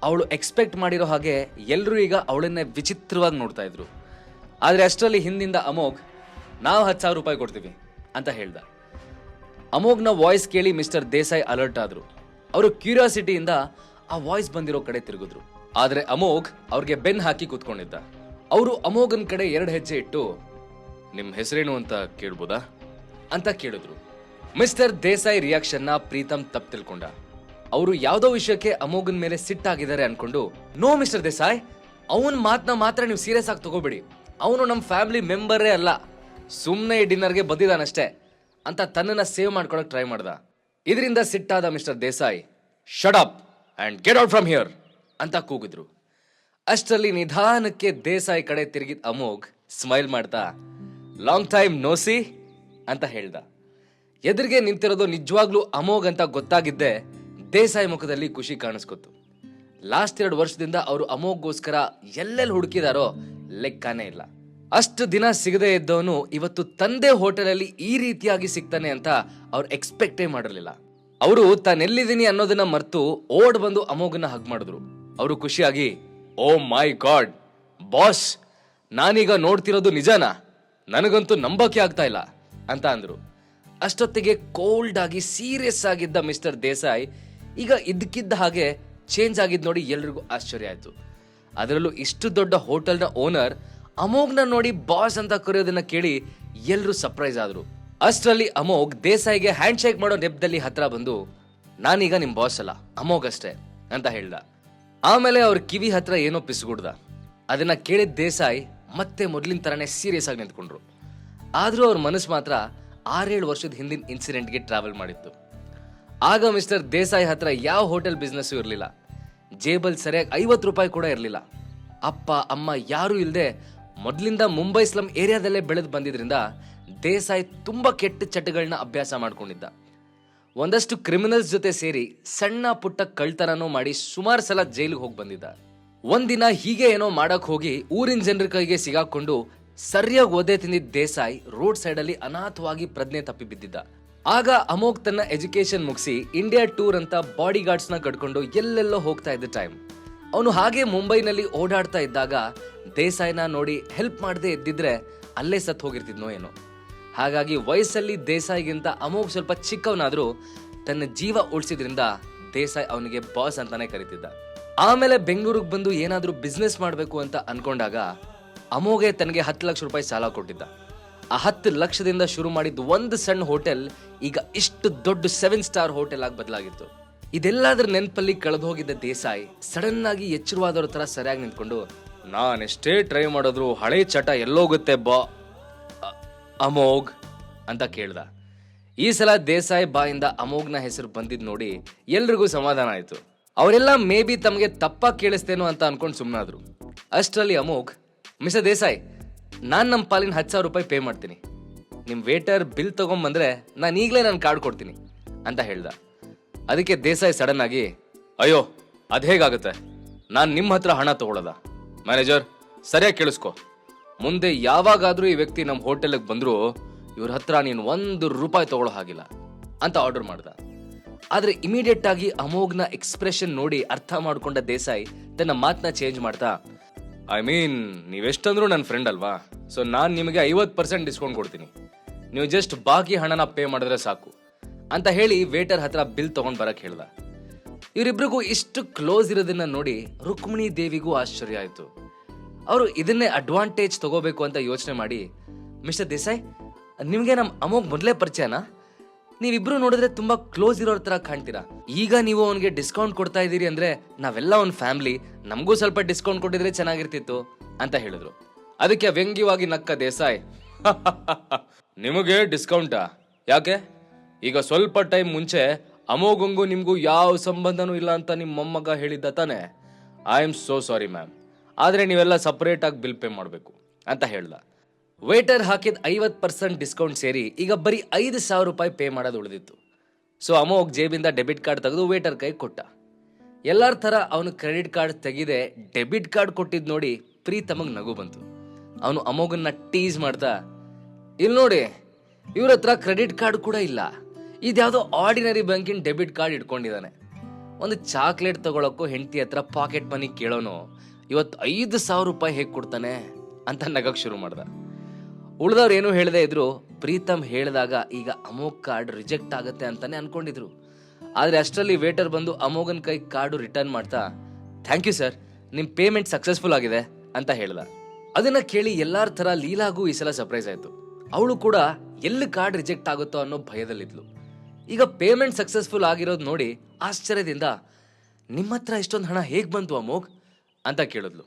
ಅವಳು ಎಕ್ಸ್ಪೆಕ್ಟ್ ಮಾಡಿರೋ ಹಾಗೆ ಎಲ್ಲರೂ ಈಗ ಅವಳನ್ನೇ ವಿಚಿತ್ರವಾಗಿ ನೋಡ್ತಾ ಇದ್ರು. ಆದರೆ ಅಷ್ಟರಲ್ಲಿ ಹಿಂದಿಂದ ಅಮೋಘ್, ನಾವು 10,000 ರೂಪಾಯಿ ಕೊಡ್ತೀವಿ ಅಂತ ಹೇಳ್ದ. ಅಮೋಘ್ನ ವಾಯ್ಸ್ ಕೇಳಿ ಮಿಸ್ಟರ್ ದೇಸಾಯಿ ಅಲರ್ಟ್ ಆದ್ರು. ಅವರು ಕ್ಯೂರಿಯಾಸಿಟಿಯಿಂದ ಆ ವಾಯ್ಸ್ ಬಂದಿರೋ ಕಡೆ ತಿರುಗಿದ್ರು. ಆದರೆ ಅಮೋಘ್ ಅವ್ರಿಗೆ ಬೆನ್ ಹಾಕಿ ಕೂತ್ಕೊಂಡಿದ್ದ. ಅವರು ಅಮೋಘನ್ ಕಡೆ 2 ಹೆಜ್ಜೆ ಇಟ್ಟು, ನಿಮ್ಮ ಹೆಸರೇನು ಅಂತ ಕೇಳ್ಬೋದಾ ಅಂತ ಕೇಳಿದ್ರು. ಮಿಸ್ಟರ್ ದೇಸಾಯಿ ರಿಯಾಕ್ಷನ್ನ ಪ್ರೀತಮ್ ತಪ್ಪು ತಿಳ್ಕೊಂಡ. ಅವರು ಯಾವುದೋ ವಿಷಯಕ್ಕೆ ಅಮೋಘನ್ ಮೇಲೆ ಸಿಟ್ಟಾಗಿದ್ದಾರೆ ಅನ್ಕೊಂಡು, ನೋ ಮಿಸ್ಟರ್ ದೇಸಾಯಿ, ಅವನ ಮಾತನ್ನ ಮಾತ್ರ ನೀವು ಸೀರಿಯಸ್ ಆಗಿ ತಗೋಬೇಡಿ, ಅವನು ನಮ್ಮ ಫ್ಯಾಮಿಲಿ ಮೆಂಬರೇ ಅಲ್ಲ, ಸುಮ್ಮನೆ ಈ ಡಿನ್ನರ್ಗೆ ಬಂದಿದ್ದಾನಷ್ಟೇ ಅಂತ ತನ್ನನ್ನ ಸೇವ್ ಮಾಡ್ಕೊಳಕ್ ಟ್ರೈ ಮಾಡ್ದ. ಇದರಿಂದ ಸಿಟ್ಟಾದ mister Desai, shut up and get out from here ಅಂತ ಕೂಗಿದ್ರು. ಅಷ್ಟರಲ್ಲಿ ನಿಧಾನಕ್ಕೆ ದೇಸಾಯಿ ಕಡೆ ತಿರುಗಿದ ಅಮೋಘ್ ಸ್ಮೈಲ್ ಮಾಡ್ತಾ, ಲಾಂಗ್ ಟೈಮ್ ನೋಸಿ ಅಂತ ಹೇಳ್ದ. ಎದುರಿಗೆ ನಿಂತಿರೋದು ನಿಜವಾಗ್ಲೂ ಅಮೋಘ್ ಅಂತ ಗೊತ್ತಾಗಿದ್ದೆ ದೇಸಾಯಿ ಮುಖದಲ್ಲಿ ಖುಷಿ ಕಾಣಿಸ್ಕೊತು. ಲಾಸ್ಟ್ 2 ವರ್ಷದಿಂದ ಅವರು ಅಮೋಘ್ಗೋಸ್ಕರ ಎಲ್ಲೆಲ್ಲಿ ಹುಡುಕಿದಾರೋ ಲೆಕ್ಕನೇ ಇಲ್ಲ. ಅಷ್ಟು ದಿನ ಸಿಗದೆ ಇದ್ದವನು ಇವತ್ತು ತಂದೆ ಹೋಟೆಲಲ್ಲಿ ಈ ರೀತಿಯಾಗಿ ಸಿಗ್ತಾನೆ ಅಂತ ಅವ್ರು ಎಕ್ಸ್ಪೆಕ್ಟೇ ಮಾಡಿರ್ಲಿಲ್ಲ. ಅವರು ತಾನೆಲ್ಲಿದ್ದೀನಿ ಅನ್ನೋದನ್ನ ಮರ್ತು ಓಡ್ ಬಂದು ಅಮೋಘನ ಹಗ್ ಮಾಡಿದ್ರು. ಅವರು ಖುಷಿಯಾಗಿ, ಓ ಮೈ ಗಾಡ್ ಬಾಸ್, ನಾನೀಗ ನೋಡ್ತಿರೋದು ನಿಜನಾ, ನನಗಂತೂ ನಂಬಕ್ಕೆ ಆಗ್ತಾ ಇಲ್ಲ ಅಂತ ಅಂದ್ರು. ಅಷ್ಟೊತ್ತಿಗೆ ಕೋಲ್ಡ್ ಆಗಿ ಸೀರಿಯಸ್ ಆಗಿದ್ದ ಮಿಸ್ಟರ್ ದೇಸಾಯಿ ಈಗ ಇದ್ದಕ್ಕಿದ್ದ ಹಾಗೆ ಚೇಂಜ್ ಆಗಿದ್ ನೋಡಿ ಎಲ್ರಿಗೂ ಆಶ್ಚರ್ಯ ಆಯ್ತು. ಅದರಲ್ಲೂ ಇಷ್ಟು ದೊಡ್ಡ ಹೋಟೆಲ್ನ ಓನರ್ ಅಮೋಘ್ನ ನೋಡಿ ಬಾಸ್ ಅಂತ ಕರೆಯೋದನ್ನ ಕೇಳಿ ಎಲ್ರೂ ಸರ್ಪ್ರೈಸ್ ಆದ್ರು. ಅಷ್ಟರಲ್ಲಿ ಅಮೋಘ್ ದೇಸಾಯಿಗೆ ಹ್ಯಾಂಡ್ ಶೇಕ್ ಮಾಡೋ ನೆಪದಲ್ಲಿ ಹತ್ರ ಬಂದು, ನಾನೀಗ ನಿಮ್ ಬಾಸ್ ಅಲ್ಲ, ಅಮೋಘ್ ಅಷ್ಟೇ ಅಂತ ಹೇಳ್ದ. ಆಮೇಲೆ ಅವ್ರ ಕಿವಿ ಹತ್ರ ಏನೋ ಪಿಸುಗುಡ್ದ. ಅದನ್ನ ಕೇಳಿದ ದೇಸಾಯಿ ಮತ್ತೆ ಮೊದ್ಲಿನ ತರನೇ ಸೀರಿಯಸ್ ಆಗಿ ನಿಂತ್ಕೊಂಡ್ರು. ಆದ್ರೂ ಅವ್ರ ಮನಸ್ಸು ಮಾತ್ರ 6-7 ವರ್ಷದ ಹಿಂದಿನ ಇನ್ಸಿಡೆಂಟ್ಗೆ ಟ್ರಾವೆಲ್ ಮಾಡಿತ್ತು. ಆಗ ಮಿಸ್ಟರ್ ದೇಸಾಯಿ ಹತ್ರ ಯಾವ ಹೋಟೆಲ್ ಬಿಸ್ನೆಸ್ಸು ಇರಲಿಲ್ಲ, ಜೇಬಲ್ ಸರಿಯಾಗಿ 50 ರೂಪಾಯಿ ಕೂಡ ಇರಲಿಲ್ಲ. ಅಪ್ಪ ಅಮ್ಮ ಯಾರೂ ಇಲ್ಲದೆ ಮೊದಲಿಂದ ಮುಂಬೈ ಸ್ಲಮ್ ಏರಿಯಾದಲ್ಲೇ ಬೆಳೆದು ಬಂದಿದ್ರಿಂದ ದೇಸಾಯಿ ತುಂಬಾ ಕೆಟ್ಟ ಚಟಗಳನ್ನ ಅಭ್ಯಾಸ ಮಾಡ್ಕೊಂಡಿದ್ದ. ಒಂದಷ್ಟು ಕ್ರಿಮಿನಲ್ಸ್ ಜೊತೆ ಸೇರಿ ಸಣ್ಣ ಪುಟ್ಟ ಕಳ್ತನನೂ ಮಾಡಿ ಸುಮಾರು ಸಲ ಜೈಲಿಗೆ ಹೋಗಿ ಬಂದಿದ್ದ. ಒಂದಿನ ಹೀಗೆ ಏನೋ ಮಾಡಕ್ ಹೋಗಿ ಊರಿನ ಜನರ ಕೈಗೆ ಸಿಗಾಕೊಂಡು ಸರಿಯಾಗಿ ಒದೆ ತಿಂದಿದ್ದ ದೇಸಾಯಿ ರೋಡ್ ಸೈಡ್ ಅಲ್ಲಿ ಅನಾಥವಾಗಿ ಪ್ರಜ್ಞೆ ತಪ್ಪಿ ಬಿದ್ದಿದ್ದ. ಆಗ ಅಮೋಘ್ ತನ್ನ ಎಜುಕೇಶನ್ ಮುಗಿಸಿ ಇಂಡಿಯಾ ಟೂರ್ ಅಂತ ಬಾಡಿ ಗಾರ್ಡ್ಸ್ ನ ಕಟ್ಕೊಂಡು ಎಲ್ಲೆಲ್ಲೋ ಹೋಗ್ತಾ ಇದ್ದ ಟೈಮ್ ಅವನು ಹಾಗೆ ಮುಂಬೈನಲ್ಲಿ ಓಡಾಡ್ತಾ ಇದ್ದಾಗ ದೇಸಾಯಿನ ನೋಡಿ ಹೆಲ್ಪ್ ಮಾಡದೆ ಇದ್ದಿದ್ರೆ ಅಲ್ಲೇ ಸತ್ ಹೋಗಿರ್ತಿದ್ನೋ ಏನೋ. ಹಾಗಾಗಿ ವಯಸ್ಸಲ್ಲಿ ದೇಸಾಯಿಗಿಂತ ಅಮೋಘ್ ಸ್ವಲ್ಪ ಚಿಕ್ಕವನಾದ್ರೂ ತನ್ನ ಜೀವ ಉಳಿಸಿದ್ರಿಂದ ದೇಸಾಯಿ ಅವನಿಗೆ ಬಾಸ್ ಅಂತಾನೆ ಕರೀತಿದ್ದ. ಆಮೇಲೆ ಬೆಂಗಳೂರಿಗೆ ಬಂದು ಏನಾದ್ರೂ ಬಿಸ್ನೆಸ್ ಮಾಡಬೇಕು ಅಂತ ಅನ್ಕೊಂಡಾಗ ಅಮೋಘೆ ತನಗೆ 10 ಲಕ್ಷ ರೂಪಾಯಿ ಸಾಲ ಕೊಟ್ಟಿದ್ದ. ಆ 10 ಲಕ್ಷದಿಂದ ಶುರು ಮಾಡಿದ್ದು ಒಂದು ಸಣ್ಣ ಹೋಟೆಲ್ ಈಗ ಇಷ್ಟು ದೊಡ್ಡ 7 ಸ್ಟಾರ್ ಹೋಟೆಲ್ ಆಗಿ ಬದಲಾಗಿತ್ತು. ಇದೆಲ್ಲದ್ರ ನೆನಪಲ್ಲಿ ಕಳೆದು ಹೋಗಿದ್ದ ದೇಸಾಯಿ ಸಡನ್ ಆಗಿ ಎಚ್ಚರವಾದವ್ರ ತರ ಸರಿಯಾಗಿ ನಿಂತ್ಕೊಂಡು, ನಾನೆಷ್ಟೇ ಟ್ರೈ ಮಾಡಿದ್ರು ಹಳೆ ಚಟ ಎಲ್ಲೋಗುತ್ತೆ ಅಮೋಘ್ ಅಂತ ಕೇಳ್ದ. ಈ ಸಲ ದೇಸಾಯಿ ಬಾಯಿಂದ ಅಮೋಘ್ನ ಹೆಸರು ಬಂದಿದ್ ನೋಡಿ ಎಲ್ರಿಗೂ ಸಮಾಧಾನ ಆಯ್ತು. ಅವರೆಲ್ಲ ಮೇ ಬಿ ತಮಗೆ ತಪ್ಪಾಗಿ ಕೇಳಿಸ್ತೇನೋ ಅಂತ ಅನ್ಕೊಂಡು ಸುಮ್ಮನಾದ್ರು. ಅಷ್ಟರಲ್ಲಿ ಅಮೋಘ್, ಮಿಸ್ಟರ್ ದೇಸಾಯಿ, ನಾನು ನಮ್ಮ ಪಾಲಿನ 10,000 ರೂಪಾಯಿ ಪೇ ಮಾಡ್ತೀನಿ. ನಿಮ್ಮ ವೇಟರ್ ಬಿಲ್ ತೊಗೊಂಬಂದ್ರೆ ನಾನು ಈಗಲೇ ನನ್ನ ಕಾರ್ಡ್ ಕೊಡ್ತೀನಿ ಅಂತ ಹೇಳ್ದ. ಅದಕ್ಕೆ ದೇಸಾಯಿ ಸಡನ್ ಆಗಿ, ಅಯ್ಯೋ ಅದು ಹೇಗಾಗುತ್ತೆ, ನಾನು ನಿಮ್ಮ ಹತ್ರ ಹಣ ತಗೊಳ್ಳೋದ? ಮ್ಯಾನೇಜರ್, ಸರಿಯಾಗಿ ಕೇಳಿಸ್ಕೊ, ಮುಂದೆ ಯಾವಾಗಾದ್ರೂ ಈ ವ್ಯಕ್ತಿ ನಮ್ಮ ಹೋಟೆಲ್ಗೆ ಬಂದರೂ ಇವ್ರ ಹತ್ರ ನೀನು 1 ರೂಪಾಯಿ ತಗೊಳ್ಳೋ ಹಾಗಿಲ್ಲ ಅಂತ ಆರ್ಡರ್ ಮಾಡ್ದ. ಆದ್ರೆ ಇಮಿಡಿಯೇಟ್ ಆಗಿ ಅಮೋಘ್ನ ಎಕ್ಸ್ಪ್ರೆಷನ್ ನೋಡಿ ಅರ್ಥ ಮಾಡ್ಕೊಂಡ ದೇಸಾಯಿ ತನ್ನ ಮಾತನ್ನ ಚೇಂಜ್ ಮಾಡ್ತಾ, ಐ ಮೀನ್ ನೀವೆಷ್ಟಂದ್ರೂ ನನ್ನ ಫ್ರೆಂಡ್ ಅಲ್ವಾ, ಸೊ ನಾನು ನಿಮಗೆ 50% ಡಿಸ್ಕೌಂಟ್ ಕೊಡ್ತೀನಿ, ನೀವು ಜಸ್ಟ್ ಬಾಕಿ ಹಣನ ಪೇ ಮಾಡಿದ್ರೆ ಸಾಕು ಅಂತ ಹೇಳಿ ವೇಟರ್ ಹತ್ರ ಬಿಲ್ ತಗೊಂಡ್ ಬರಕ್ ಹೇಳ್ದ. ಇವರಿಬ್ರಿಗೂ ಇಷ್ಟು ಕ್ಲೋಸ್ ಇರೋದನ್ನ ನೋಡಿ ರುಕ್ಮಿಣಿ ದೇವಿಗೂ ಆಶ್ಚರ್ಯ ಆಯ್ತು. ಅವರು ಇದನ್ನೇ ಅಡ್ವಾಂಟೇಜ್ ತಗೋಬೇಕು ಅಂತ ಯೋಚನೆ ಮಾಡಿ, ಮಿಸ್ಟರ್ ದೇಸಾಯಿ, ನಿಮ್ಗೆ ನಮ್ಮ ಅಮೋಘ್ ಮೊದಲೇ ಪರಿಚಯನಾ? ನೀವಿಬ್ರು ನೋಡಿದ್ರೆ ತುಂಬಾ ಕ್ಲೋಸ್ ಇರೋರ್ ತರ ಕಾಣ್ತೀರಾ. ಈಗ ನೀವು ಅವನಿಗೆ ಡಿಸ್ಕೌಂಟ್ ಕೊಡ್ತಾ ಇದ್ದೀರಿ ಅಂದ್ರೆ ನಾವೆಲ್ಲ ಒಂದು ಫ್ಯಾಮಿಲಿ, ನಮಗೂ ಸ್ವಲ್ಪ ಡಿಸ್ಕೌಂಟ್ ಕೊಟ್ಟಿದ್ರೆ ಚೆನ್ನಾಗಿರ್ತಿತ್ತು ಅಂತ ಹೇಳಿದ್ರು. ಅದಕ್ಕೆ ವ್ಯಂಗ್ಯವಾಗಿ ನಕ್ಕ ದೇಸಾಯಿ, ನಿಮಗೆ ಡಿಸ್ಕೌಂಟಾ? ಯಾಕೆ? ಈಗ ಸ್ವಲ್ಪ ಟೈಮ್ ಮುಂಚೆ ಅಮೋಘಂಗೂ ನಿಮ್ಗೂ ಯಾವ ಸಂಬಂಧನೂ ಇಲ್ಲ ಅಂತ ನಿಮ್ಮ ಮೊಮ್ಮಗ ಹೇಳಿದ್ದ ತಾನೆ. I am so sorry ma'am, ಆದ್ರೆ ನೀವೆಲ್ಲ ಸಪರೇಟ್ ಆಗಿ ಬಿಲ್ ಪೇ ಮಾಡಬೇಕು ಅಂತ ಹೇಳ್ದ. ವೇಟರ್ ಹಾಕಿದ 50% ಡಿಸ್ಕೌಂಟ್ ಸೇರಿ ಈಗ ಬರೀ 5,000 ರೂಪಾಯಿ ಪೇ ಮಾಡೋದು ಉಳಿದಿತ್ತು. ಸೊ ಅಮೋಘ್ ಜೇಬಿಂದ ಡೆಬಿಟ್ ಕಾರ್ಡ್ ತೆಗೆದು ವೇಟರ್ ಕೈ ಕೊಟ್ಟ. ಎಲ್ಲರ ಥರ ಅವನು ಕ್ರೆಡಿಟ್ ಕಾರ್ಡ್ ತೆಗೆದೆ ಡೆಬಿಟ್ ಕಾರ್ಡ್ ಕೊಟ್ಟಿದ್ದು ನೋಡಿ ಪ್ರೀತಮಗೆ ನಗು ಬಂತು. ಅವನು ಅಮೋಘನ್ನ ಟೀಸ್ ಮಾಡ್ತಾ, ಇಲ್ಲಿ ನೋಡಿ, ಇವ್ರ ಹತ್ರ ಕ್ರೆಡಿಟ್ ಕಾರ್ಡ್ ಕೂಡ ಇಲ್ಲ, ಇದ್ಯಾವುದೋ ಆರ್ಡಿನರಿ ಬ್ಯಾಂಕಿನ ಡೆಬಿಟ್ ಕಾರ್ಡ್ ಇಟ್ಕೊಂಡಿದ್ದಾನೆ. ಒಂದು ಚಾಕ್ಲೇಟ್ ತಗೊಳಕ್ಕೂ ಹೆಂಡತಿ ಹತ್ರ ಪಾಕೆಟ್ ಮನಿ ಕೇಳೋನು ಇವತ್ತು 5,000 ರೂಪಾಯಿ ಹೇಗೆ ಕೊಡ್ತಾನೆ ಅಂತ ನಗಕ್ಕೆ ಶುರು ಮಾಡ್ದ. ಉಳಿದವ್ರು ಏನು ಹೇಳದೆ ಇದ್ರು, ಪ್ರೀತಮ್ ಹೇಳಿದಾಗ ಈಗ ಅಮೋಘ್ ಕಾರ್ಡ್ ರಿಜೆಕ್ಟ್ ಆಗುತ್ತೆ ಅಂತಾನೆ ಅನ್ಕೊಂಡಿದ್ರು. ಆದ್ರೆ ಅಷ್ಟರಲ್ಲಿ ವೇಟರ್ ಬಂದು ಅಮೋಘನ್ ಕೈ ಕಾರ್ಡು ರಿಟರ್ನ್ ಮಾಡ್ತಾ, ಥ್ಯಾಂಕ್ ಯು ಸರ್, ನಿಮ್ ಪೇಮೆಂಟ್ ಸಕ್ಸಸ್ಫುಲ್ ಆಗಿದೆ ಅಂತ ಹೇಳ್ದ. ಅದನ್ನ ಕೇಳಿ ಎಲ್ಲಾರ ತರ ಲೀಲಾಗೂ ಈ ಸಲ ಸರ್ಪ್ರೈಸ್ ಆಯ್ತು. ಅವಳು ಕೂಡ ಎಲ್ಲಿ ಕಾರ್ಡ್ ರಿಜೆಕ್ಟ್ ಆಗುತ್ತೋ ಅನ್ನೋ ಭಯದಲ್ಲಿದ್ಲು. ಈಗ ಪೇಮೆಂಟ್ ಸಕ್ಸಸ್ಫುಲ್ ಆಗಿರೋದು ನೋಡಿ ಆಶ್ಚರ್ಯದಿಂದ, ನಿಮ್ಮ ಹತ್ರ ಇಷ್ಟೊಂದು ಹಣ ಹೇಗ್ ಬಂತು ಅಮೋಘ್ ಅಂತ ಕೇಳಿದ್ಲು.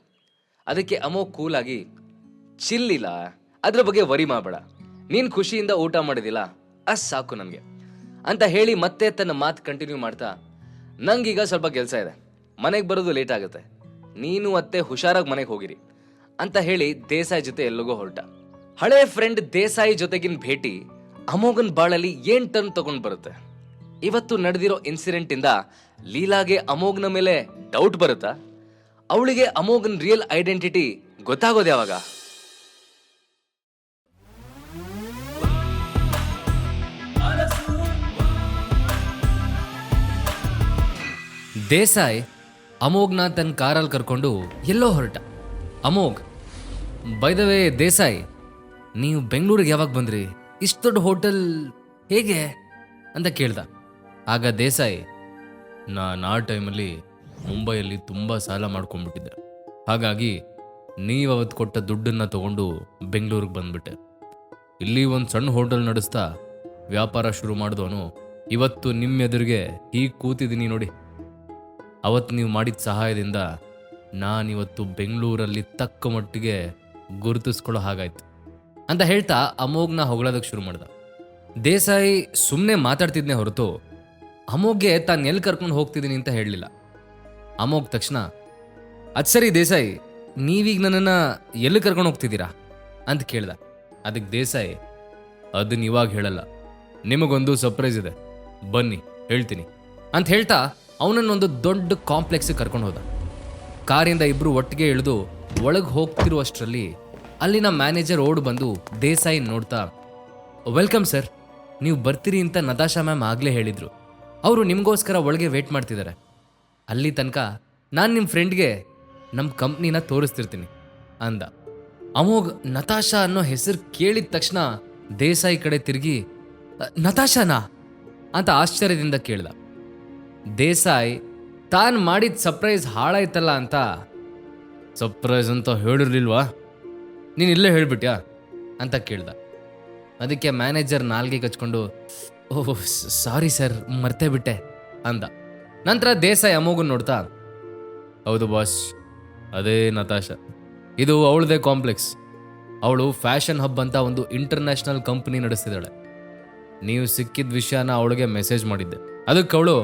ಅದಕ್ಕೆ ಅಮೋಘ್ ಕೂಲಾಗಿ, ಚಿಲ್ಲಿಲ್ಲ, ಅದ್ರ ಬಗ್ಗೆ ವರಿ ಮಾಡಬೇಡ, ನೀನ್ ಖುಷಿಯಿಂದ ಊಟ ಮಾಡಿದಿಲ್ಲ ಅಷ್ಟು ಸಾಕು ನನಗೆ ಅಂತ ಹೇಳಿ ಮತ್ತೆ ತನ್ನ ಮಾತು ಕಂಟಿನ್ಯೂ ಮಾಡ್ತಾ, ನಂಗೀಗ ಸ್ವಲ್ಪ ಕೆಲಸ ಇದೆ, ಮನೆಗೆ ಬರೋದು ಲೇಟ್ ಆಗುತ್ತೆ, ನೀನು ಮತ್ತೆ ಹುಷಾರಾಗಿ ಮನೆಗೆ ಹೋಗಿರಿ ಅಂತ ಹೇಳಿ ದೇಸಾಯಿ ಜೊತೆ ಎಲ್ಲಿಗೋ ಹೊರಟ. ಹಳೆ ಫ್ರೆಂಡ್ ದೇಸಾಯಿ ಜೊತೆಗಿನ ಭೇಟಿ ಅಮೋಘನ್ ಬಾಳಲ್ಲಿ ಏನ್ ಟರ್ನ್ ತಗೊಂಡ್ ಬರುತ್ತೆ. ಇವತ್ತು ನಡೆದಿರೋ ಇನ್ಸಿಡೆಂಟ್ ಇಂದ ಲೀಲಾಗೆ ಅಮೋಘ್ನ ಮೇಲೆ ಡೌಟ್ ಬರುತ್ತಾ? ಅವಳಿಗೆ ಅಮೋಘನ್ ರಿಯಲ್ ಐಡೆಂಟಿಟಿ ಗೊತ್ತಾಗೋದು ಯಾವಾಗ? ದೇಸಾಯಿ ಅಮೋಘ್ನ ತನ್ನ ಕಾರಲ್ಲಿ ಕರ್ಕೊಂಡು ಎಲ್ಲೋ ಹೊರಟ. Amogh, by the way Desai, ನೀವು ಬೆಂಗಳೂರಿಗೆ ಯಾವಾಗ ಬಂದ್ರಿ? ಇಷ್ಟು ದೊಡ್ಡ ಹೋಟೆಲ್ ಹೇಗೆ ಅಂತ ಕೇಳ್ದ. ಆಗ ದೇಸಾಯಿ, ನಾನು ಆ ಟೈಮಲ್ಲಿ ಮುಂಬೈಯಲ್ಲಿ ತುಂಬ ಸಾಲ ಮಾಡ್ಕೊಂಡ್ಬಿಟ್ಟಿದ್ದೆ, ಹಾಗಾಗಿ ನೀವು ಅವತ್ತು ಕೊಟ್ಟ ದುಡ್ಡನ್ನು ತಗೊಂಡು ಬೆಂಗಳೂರಿಗೆ ಬಂದ್ಬಿಟ್ಟೆ. ಇಲ್ಲಿ ಒಂದು ಸಣ್ಣ ಹೋಟೆಲ್ ನಡೆಸ್ತಾ ವ್ಯಾಪಾರ ಶುರು ಮಾಡಿದವನು ಇವತ್ತು ನಿಮ್ಮೆದುರಿಗೆ ಹೀಗೆ ಕೂತಿದ್ದೀನಿ ನೋಡಿ. ಅವತ್ತು ನೀವು ಮಾಡಿದ ಸಹಾಯದಿಂದ ನಾನಿವತ್ತು ಬೆಂಗಳೂರಲ್ಲಿ ತಕ್ಕ ಮಟ್ಟಿಗೆ ಗುರುತಿಸ್ಕೊಳ್ಳೋ ಹಾಗಾಯ್ತು ಅಂತ ಹೇಳ್ತಾ ಅಮೋಘ್ನ ಹೊಗಳೋದಕ್ಕೆ ಶುರು ಮಾಡ್ದ. ದೇಸಾಯಿ ಸುಮ್ಮನೆ ಮಾತಾಡ್ತಿದ್ನೇ ಹೊರತು ಅಮೋಘ್ಗೆ ತಾನು ಎಲ್ಲಿ ಕರ್ಕೊಂಡು ಹೋಗ್ತಿದ್ದೀನಿ ಅಂತ ಹೇಳಲಿಲ್ಲ. ಅಮೋಘ್ ತಕ್ಷಣ, ಅದು ಸರಿ ದೇಸಾಯಿ, ನೀವೀಗ ನನ್ನನ್ನು ಎಲ್ಲಿ ಕರ್ಕೊಂಡು ಹೋಗ್ತಿದ್ದೀರಾ ಅಂತ ಕೇಳ್ದ. ಅದಕ್ಕೆ ದೇಸಾಯಿ, ಅದನ್ನ ಇವಾಗ ಹೇಳಲ್ಲ, ನಿಮಗೊಂದು ಸರ್ಪ್ರೈಸ್ ಇದೆ, ಬನ್ನಿ ಹೇಳ್ತೀನಿ ಅಂತ ಹೇಳ್ತಾ ಅವನನ್ನೊಂದು ದೊಡ್ಡ ಕಾಂಪ್ಲೆಕ್ಸಿಗೆ ಕರ್ಕೊಂಡು ಹೋದ. ಕಾರಿಂದ ಇಬ್ಬರು ಒಟ್ಟಿಗೆ ಇಳಿದು ಒಳಗೆ ಹೋಗ್ತಿರುವಷ್ಟರಲ್ಲಿ ಅಲ್ಲಿನ ಮ್ಯಾನೇಜರ್ ಓಡ್ ಬಂದು ದೇಸಾಯಿ ನೋಡ್ತಾ, ವೆಲ್ಕಮ್ ಸರ್, ನೀವು ಬರ್ತೀರಿ ಅಂತ ನತಾಶಾ ಮ್ಯಾಮ್ ಆಗಲೇ ಹೇಳಿದರು, ಅವರು ನಿಮಗೋಸ್ಕರ ಒಳಗೆ ವೇಟ್ ಮಾಡ್ತಿದ್ದಾರೆ. ಅಲ್ಲಿ ತನಕ ನಾನು ನಿಮ್ಮ ಫ್ರೆಂಡ್ಗೆ ನಮ್ಮ ಕಂಪ್ನಿನ ತೋರಿಸ್ತಿರ್ತೀನಿ ಅಂದ. ಅಮೋಘ್ ನತಾಶಾ ಅನ್ನೋ ಹೆಸರು ಕೇಳಿದ ತಕ್ಷಣ ದೇಸಾಯಿ ಕಡೆ ತಿರುಗಿ, ನತಾಶಾನಾ ಅಂತ ಆಶ್ಚರ್ಯದಿಂದ ಕೇಳ್ದ. ದೇಸಾಯಿ ತಾನು ಮಾಡಿದ ಸರ್ಪ್ರೈಸ್ ಹಾಳಾಯ್ತಲ್ಲ ಅಂತ, ಸರ್ಪ್ರೈಸ್ ಅಂತ ಹೇಳಿರ್ಲಿಲ್ವಾ, ನೀನು ಇಲ್ಲೇ ಹೇಳ್ಬಿಟ್ಯಾ ಅಂತ ಕೇಳ್ದ. ಅದಕ್ಕೆ ಮ್ಯಾನೇಜರ್ ನಾಲ್ಗೆ ಕಚ್ಕೊಂಡು, ಓಹ್ ಸಾರಿ ಸರ್, ಮರ್ತೇ ಬಿಟ್ಟೆ ಅಂದ. ನಂತರ ದೇಸಾಯಿ ಅಮೋಘನ್ ನೋಡ್ತಾ, ಹೌದು ಬಾಸ್, ಅದೇ ನತಾಶಾ, ಇದು ಅವಳದೇ ಕಾಂಪ್ಲೆಕ್ಸ್, ಅವಳು ಫ್ಯಾಷನ್ ಹಬ್ ಅಂತ ಒಂದು ಇಂಟರ್ನ್ಯಾಷನಲ್ ಕಂಪ್ನಿ ನಡೆಸ್ತಿದ್ದಾಳೆ. ನೀವು ಸಿಕ್ಕಿದ ವಿಷಯನ ಅವಳಿಗೆ ಮೆಸೇಜ್ ಮಾಡಿದ್ದೆ, ಅದಕ್ಕೆ ಅವಳು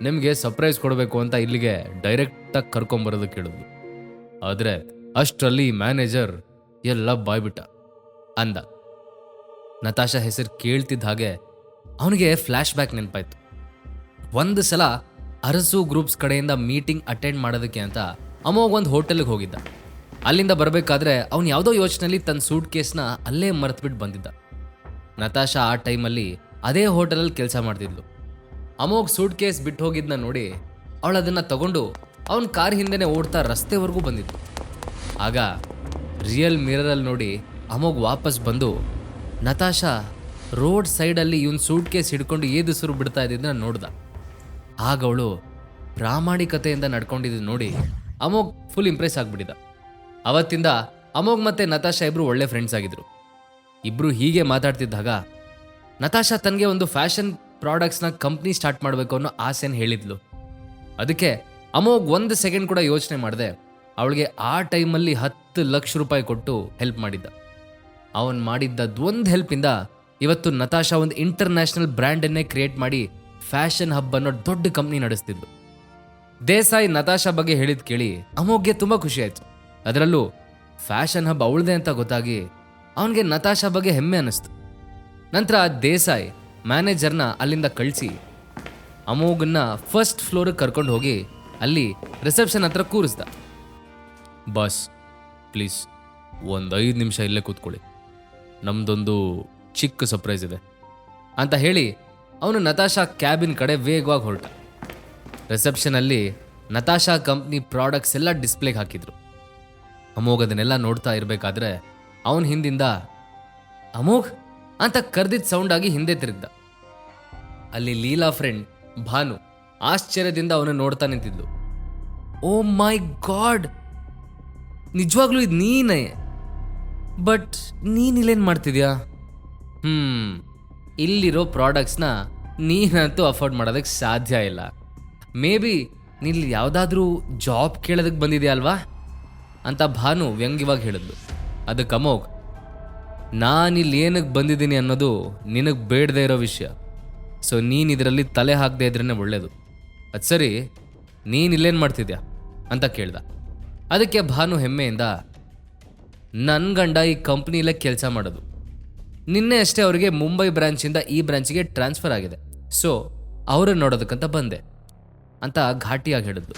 ನಿಮಗೆ ಸರ್ಪ್ರೈಸ್ ಕೊಡಬೇಕು ಅಂತ ಇಲ್ಲಿಗೆ ಡೈರೆಕ್ಟಾಗಿ ಕರ್ಕೊಂಬರೋದಕ್ಕೆ ಹೇಳಿದ್ಲು. ಆದರೆ ಅಷ್ಟರಲ್ಲಿ ಮ್ಯಾನೇಜರ್ ಎಲ್ಲ ಬಾಯ್ಬಿಟ್ಟ ಅಂದ. ನತಾಶಾ ಹೆಸರು ಕೇಳ್ತಿದ್ದ ಹಾಗೆ ಅವನಿಗೆ ಫ್ಲ್ಯಾಶ್ ಬ್ಯಾಕ್ ನೆನಪಾಯ್ತು. ಒಂದು ಸಲ ಅರಸು ಗ್ರೂಪ್ಸ್ ಕಡೆಯಿಂದ ಮೀಟಿಂಗ್ ಅಟೆಂಡ್ ಮಾಡೋದಕ್ಕೆ ಅಂತ ಅಮೋಘ್ ಒಂದು ಹೋಟೆಲ್ಗೆ ಹೋಗಿದ್ದ. ಅಲ್ಲಿಂದ ಬರಬೇಕಾದ್ರೆ ಅವನು ಯಾವುದೋ ಯೋಚನೆಯಲ್ಲಿ ತನ್ನ ಸೂಟ್ ಕೇಸ್ನ ಅಲ್ಲೇ ಮರೆತುಬಿಟ್ಟು ಬಂದಿದ್ದ. ನತಾಶಾ ಆ ಟೈಮಲ್ಲಿ ಅದೇ ಹೋಟೆಲಲ್ಲಿ ಕೆಲಸ ಮಾಡ್ತಿದ್ಲು. ಅಮೋಘ್ ಸೂಟ್ ಕೇಸ್ ಬಿಟ್ಟು ಹೋಗಿದ್ನ ನೋಡಿ ಅವಳು ಅದನ್ನು ತಗೊಂಡು ಅವನ ಕಾರ್ ಹಿಂದೆನೇ ಓಡ್ತಾ ರಸ್ತೆವರೆಗೂ ಬಂದಿತ್ತು. ಆಗ ರಿಯಲ್ ಮಿರರಲ್ಲಿ ನೋಡಿ ಅಮೋಘ್ ವಾಪಸ್ ಬಂದು ನತಾಶಾ ರೋಡ್ ಸೈಡಲ್ಲಿ ಇವನ್ ಸೂಟ್ ಕೇಸ್ ಹಿಡ್ಕೊಂಡು ಏದುಸಿರು ಬಿಡ್ತಾ ಇದ್ದಿದ್ದನ್ನ ನೋಡ್ದ. ಆಗ ಅವಳು ಪ್ರಾಮಾಣಿಕತೆಯಿಂದ ನಡ್ಕೊಂಡಿದ್ದು ನೋಡಿ ಅಮೋಘ್ ಫುಲ್ ಇಂಪ್ರೆಸ್ ಆಗಿಬಿಟ್ಟಿದ್ದ. ಅವತ್ತಿಂದ ಅಮೋಘ್ ಮತ್ತೆ ನತಾಶಾ ಇಬ್ರು ಒಳ್ಳೆ ಫ್ರೆಂಡ್ಸ್ ಆಗಿದ್ರು. ಇಬ್ರು ಹೀಗೆ ಮಾತಾಡ್ತಿದ್ದಾಗ ನತಾಶಾ ತನಗೆ ಒಂದು ಫ್ಯಾಷನ್ ಪ್ರಾಡಕ್ಟ್ಸ್ನ ಕಂಪ್ನಿ ಸ್ಟಾರ್ಟ್ ಮಾಡಬೇಕು ಅನ್ನೋ ಆಸೆನ ಹೇಳಿದ್ಲು. ಅದಕ್ಕೆ ಅಮೋಘ್ 1 ಸೆಕೆಂಡ್ ಕೂಡ ಯೋಚನೆ ಮಾಡಿದೆ ಅವಳಿಗೆ ಆ ಟೈಮಲ್ಲಿ 10 ಲಕ್ಷ ರೂಪಾಯಿ ಕೊಟ್ಟು ಹೆಲ್ಪ್ ಮಾಡಿದ್ದ. ಅವನು ಮಾಡಿದ್ದದ್ದು ಒಂದು ಹೆಲ್ಪಿಂದ ಇವತ್ತು ನತಾಶಾ ಒಂದು ಇಂಟರ್ನ್ಯಾಷನಲ್ ಬ್ರ್ಯಾಂಡನ್ನೇ ಕ್ರಿಯೇಟ್ ಮಾಡಿ ಫ್ಯಾಷನ್ ಹಬ್ ಅನ್ನೋ ದೊಡ್ಡ ಕಂಪ್ನಿ ನಡೆಸ್ತಿದ್ಲು. ದೇಸಾಯಿ ನತಾಶಾ ಬಗ್ಗೆ ಹೇಳಿದ್ ಕೇಳಿ ಅಮೋಘ್ಗೆ ತುಂಬ ಖುಷಿ ಆಯಿತು. ಅದರಲ್ಲೂ ಫ್ಯಾಷನ್ ಹಬ್ ಅವಳದೆ ಅಂತ ಗೊತ್ತಾಗಿ ಅವನಿಗೆ ನತಾಶಾ ಬಗ್ಗೆ ಹೆಮ್ಮೆ ಅನ್ನಿಸ್ತು. ನಂತರ ದೇಸಾಯಿ ಮ್ಯಾನೇಜರ್ನ ಅಲ್ಲಿಂದ ಕಳಿಸಿ ಅಮೋಘನ್ನ ಫಸ್ಟ್ ಫ್ಲೋರಿಗೆ ಕರ್ಕೊಂಡು ಹೋಗಿ ಅಲ್ಲಿ ರಿಸೆಪ್ಷನ್ ಹತ್ರ ಕೂರಿಸ್ದ. ಬಾಸ್ ಪ್ಲೀಸ್ ಒಂದು 5 ನಿಮಿಷ ಇಲ್ಲೇ ಕೂತ್ಕೊಳ್ಳಿ, ನಮ್ದೊಂದು ಚಿಕ್ಕ ಸರ್ಪ್ರೈಸ್ ಇದೆ ಅಂತ ಹೇಳಿ ಅವನು ನತಾಶಾ ಕ್ಯಾಬಿನ್ ಕಡೆ ವೇಗವಾಗಿ ಹೊರಟ. ರಿಸೆಪ್ಷನಲ್ಲಿ ನತಾಶಾ ಕಂಪ್ನಿ ಪ್ರಾಡಕ್ಟ್ಸ್ ಎಲ್ಲ ಡಿಸ್ಪ್ಲೇಗೆ ಹಾಕಿದ್ರು. ಅಮೋಘ್ ಅದನ್ನೆಲ್ಲ ನೋಡ್ತಾ ಇರಬೇಕಾದ್ರೆ ಅವನ ಹಿಂದಿಂದ ಅಮೋಘ್ ಅಂತ ಕರೆದಿದ್ದ ಸೌಂಡ್ ಆಗಿ ಹಿಂದೆ ತಿರುಗ್ದ. ಅಲ್ಲಿ ಲೀಲಾ ಫ್ರೆಂಡ್ ಭಾನು ಆಶ್ಚರ್ಯದಿಂದ ಅವನು ನೋಡ್ತಾ ನಿಂತಿದ್ಲು. ಓ ಮೈ ಗಾಡ್, ನಿಜವಾಗ್ಲೂ ಇದು ನೀನೇ? ಬಟ್ ನೀನಿಲ್ಲೇನು ಮಾಡ್ತಿದ್ಯಾ? ಇಲ್ಲಿರೋ ಪ್ರಾಡಕ್ಟ್ಸ್ನ ನೀನಂತೂ ಅಫೋರ್ಡ್ ಮಾಡೋದಕ್ಕೆ ಸಾಧ್ಯ ಇಲ್ಲ. ಮೇ ಬಿ ನೀನು ಯಾವುದಾದ್ರೂ ಜಾಬ್ ಕೇಳೋದಕ್ಕೆ ಬಂದಿದೆಯಾ ಅಲ್ವಾ ಅಂತ ಭಾನು ವ್ಯಂಗ್ಯವಾಗಿ ಹೇಳಿದ್ಲು. ಅದಕ್ಕೆ ಅಮೋಘ್, ನಾನಿಲ್ಲಿ ಏನಕ್ಕೆ ಬಂದಿದ್ದೀನಿ ಅನ್ನೋದು ನಿನಗೆ ಬೇಡದೇ ಇರೋ ವಿಷಯ. ಸೊ ನೀನು ಇದರಲ್ಲಿ ತಲೆ ಹಾಕದೇ ಇದ್ರೇ ಒಳ್ಳೇದು. ಅದು ಸರಿ, ನೀನಿಲ್ಲೇನು ಮಾಡ್ತಿದ್ಯಾ ಅಂತ ಕೇಳ್ದ. ಅದಕ್ಕೆ ಭಾನು ಹೆಮ್ಮೆಯಿಂದ, ನನ್ನ ಗಂಡ ಈ ಕಂಪ್ನಿಲೇ ಕೆಲಸ ಮಾಡೋದು. ನಿನ್ನೆ ಅಷ್ಟೇ ಅವರಿಗೆ ಮುಂಬೈ ಬ್ರಾಂಚಿಂದ ಈ ಬ್ರಾಂಚಿಗೆ ಟ್ರಾನ್ಸ್ಫರ್ ಆಗಿದೆ. ಸೊ ಅವ್ರನ್ನ ನೋಡೋದಕ್ಕಂತ ಬಂದೆ ಅಂತ ಘಾಟಿಯಾಗಿ ಹೇಳಿದ್ಲು.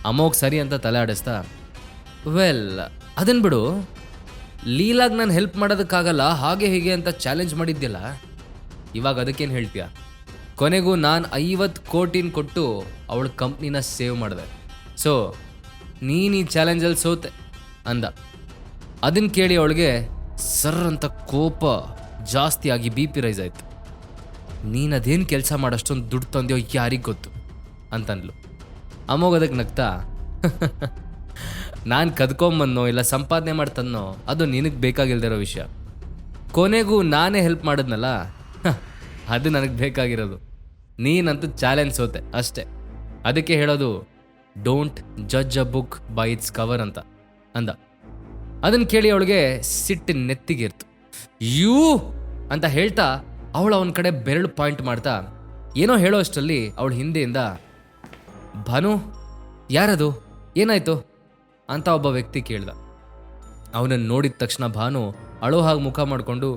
ಅಮೋಘ್ ಸರಿ ಅಂತ ತಲೆ ಆಡಿಸ್ತಾ, ವೆಲ್ ಅದನ್ನು ಬಿಡು, ಲೀಲಾಗ್ ನಾನು ಹೆಲ್ಪ್ ಮಾಡೋದಕ್ಕಾಗಲ್ಲ ಹಾಗೆ ಹೀಗೆ ಅಂತ ಚಾಲೆಂಜ್ ಮಾಡಿದ್ಯಲ್ಲ, ಇವಾಗ ಅದಕ್ಕೇನು ಹೇಳ್ತೀಯ? ಕೊನೆಗೂ ನಾನು 50 ಕೋಟಿನ ಕೊಟ್ಟು ಅವಳ ಕಂಪ್ನಿನ ಸೇವ್ ಮಾಡಿದೆ. ಸೊ ನೀನು ಈ ಚಾಲೆಂಜಲ್ಲಿ ಸೋತೆ ಅಂದ. ಅದನ್ನು ಕೇಳಿ ಅವಳಿಗೆ ಸರ್ ಅಂತ ಕೋಪ ಜಾಸ್ತಿ ಆಗಿ BP ರೈಸ್ ಆಯಿತು. ನೀನು ಅದೇನು ಕೆಲಸ ಮಾಡೋಷ್ಟೊಂದು ದುಡ್ಡು ತಂದೆಯೋ ಯಾರಿಗೆ ಗೊತ್ತು ಅಂತಂದ್ಲು. ಅಮೋಘ್ ಅದಕ್ಕೆ ನಗ್ತಾ, ನಾನು ಕದ್ಕೊಂಬನ್ನೋ ಇಲ್ಲ ಸಂಪಾದನೆ ಮಾಡ್ತನ್ನೋ ಅದು ನಿನಗೆ ಬೇಕಾಗಿಲ್ದಿರೋ ವಿಷಯ. ಕೊನೆಗೂ ನಾನೇ ಹೆಲ್ಪ್ ಮಾಡಿದ್ನಲ್ಲ, ಅದು ನನಗೆ ಬೇಕಾಗಿರೋದು. ನೀನಂತೂ ಚಾಲೆಂಜ್ ಸೋತೆ ಅಷ್ಟೇ. ಅದಕ್ಕೆ ಹೇಳೋದು don't judge a book by it's cover ಅಂತ ಅಂದ. ಅದನ್ನು ಕೇಳಿ ಅವಳಿಗೆ ಸಿಟ್ಟು ನೆತ್ತಿಗಿರ್ತು. ಯೂ ಅಂತ ಹೇಳ್ತಾ ಅವಳು ಅವನ ಕಡೆ ಬೆರಳು ಪಾಯಿಂಟ್ ಮಾಡ್ತಾ ಏನೋ ಹೇಳೋ ಅಷ್ಟರಲ್ಲಿ ಅವಳ ಹಿಂದೆಯಿಂದ, ಭಾನು ಯಾರದು, ಏನಾಯ್ತು ಅಂತ ಒಬ್ಬ ವ್ಯಕ್ತಿ ಕೇಳ್ದ. ಅವನನ್ನು ನೋಡಿದ ತಕ್ಷಣ ಭಾನು ಅಳೋ ಹಾಗೆ ಮುಖ ಮಾಡಿಕೊಂಡು,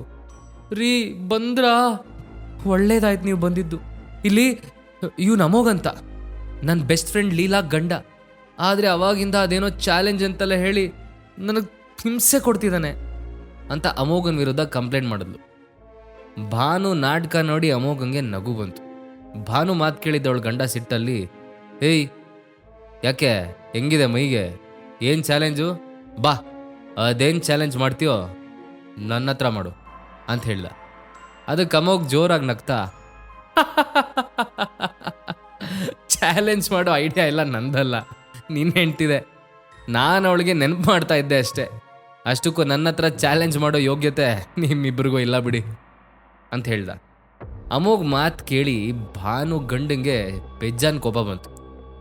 ರೀ ಬಂದ್ರಾ, ಒಳ್ಳೇದಾಯ್ತು ನೀವು ಬಂದಿದ್ದು. ಇಲ್ಲಿ ಇವ್ನು ಅಮೋಘ್ ಅಂತ ನನ್ನ ಬೆಸ್ಟ್ ಫ್ರೆಂಡ್ ಲೀಲಾ ಗಂಡ. ಆದರೆ ಅವಾಗಿಂದ ಅದೇನೋ ಚಾಲೆಂಜ್ ಅಂತೆಲ್ಲ ಹೇಳಿ ನನಗೆ ಹಿಂಸೆ ಕೊಡ್ತಿದ್ದಾನೆ ಅಂತ ಅಮೋಘನ್ ವಿರುದ್ಧ ಕಂಪ್ಲೇಂಟ್ ಮಾಡಿದ್ಲು. ಭಾನು ನಾಟಕ ನೋಡಿ ಅಮೋಘಂಗೆ ನಗು ಬಂತು. ಭಾನು ಮಾತು ಕೇಳಿದ್ದವಳು ಗಂಡ ಸಿಟ್ಟಲ್ಲಿ, ಏಯ್ ಯಾಕೆ ಹೆಂಗಿದೆ ಮೈಗೆ, ಏನು ಚಾಲೆಂಜು, ಬಾ ಅದೇನು ಚಾಲೆಂಜ್ ಮಾಡ್ತೀಯೋ ನನ್ನ ಹತ್ರ ಮಾಡು ಅಂತ ಹೇಳ್ದ. ಅದಕ್ಕೆ ಅಮೋಘ್ ಜೋರಾಗಿ ನಗ್ತಾ, ಚಾಲೆಂಜ್ ಮಾಡೋ ಐಡಿಯಾ ಎಲ್ಲ ನಂದಲ್ಲ, ನಿನ್ನ ಹೆಂಡ್ತಿದೆ. ನಾನು ಅವಳಿಗೆ ನೆನಪು ಮಾಡ್ತಾ ಇದ್ದೆ ಅಷ್ಟೇ. ಅಷ್ಟಕ್ಕೂ ನನ್ನ ಹತ್ರ ಚಾಲೆಂಜ್ ಮಾಡೋ ಯೋಗ್ಯತೆ ನಿಮ್ಮಿಬ್ಬರಿಗೂ ಇಲ್ಲ ಬಿಡಿ ಅಂತ ಹೇಳ್ದ. ಅಮೋಘ್ ಮಾತು ಕೇಳಿ ಭಾನು ಗಂಡಂಗೆ ಬೆಜ್ಜಾನ್ ಕೋಪ ಬಂತು.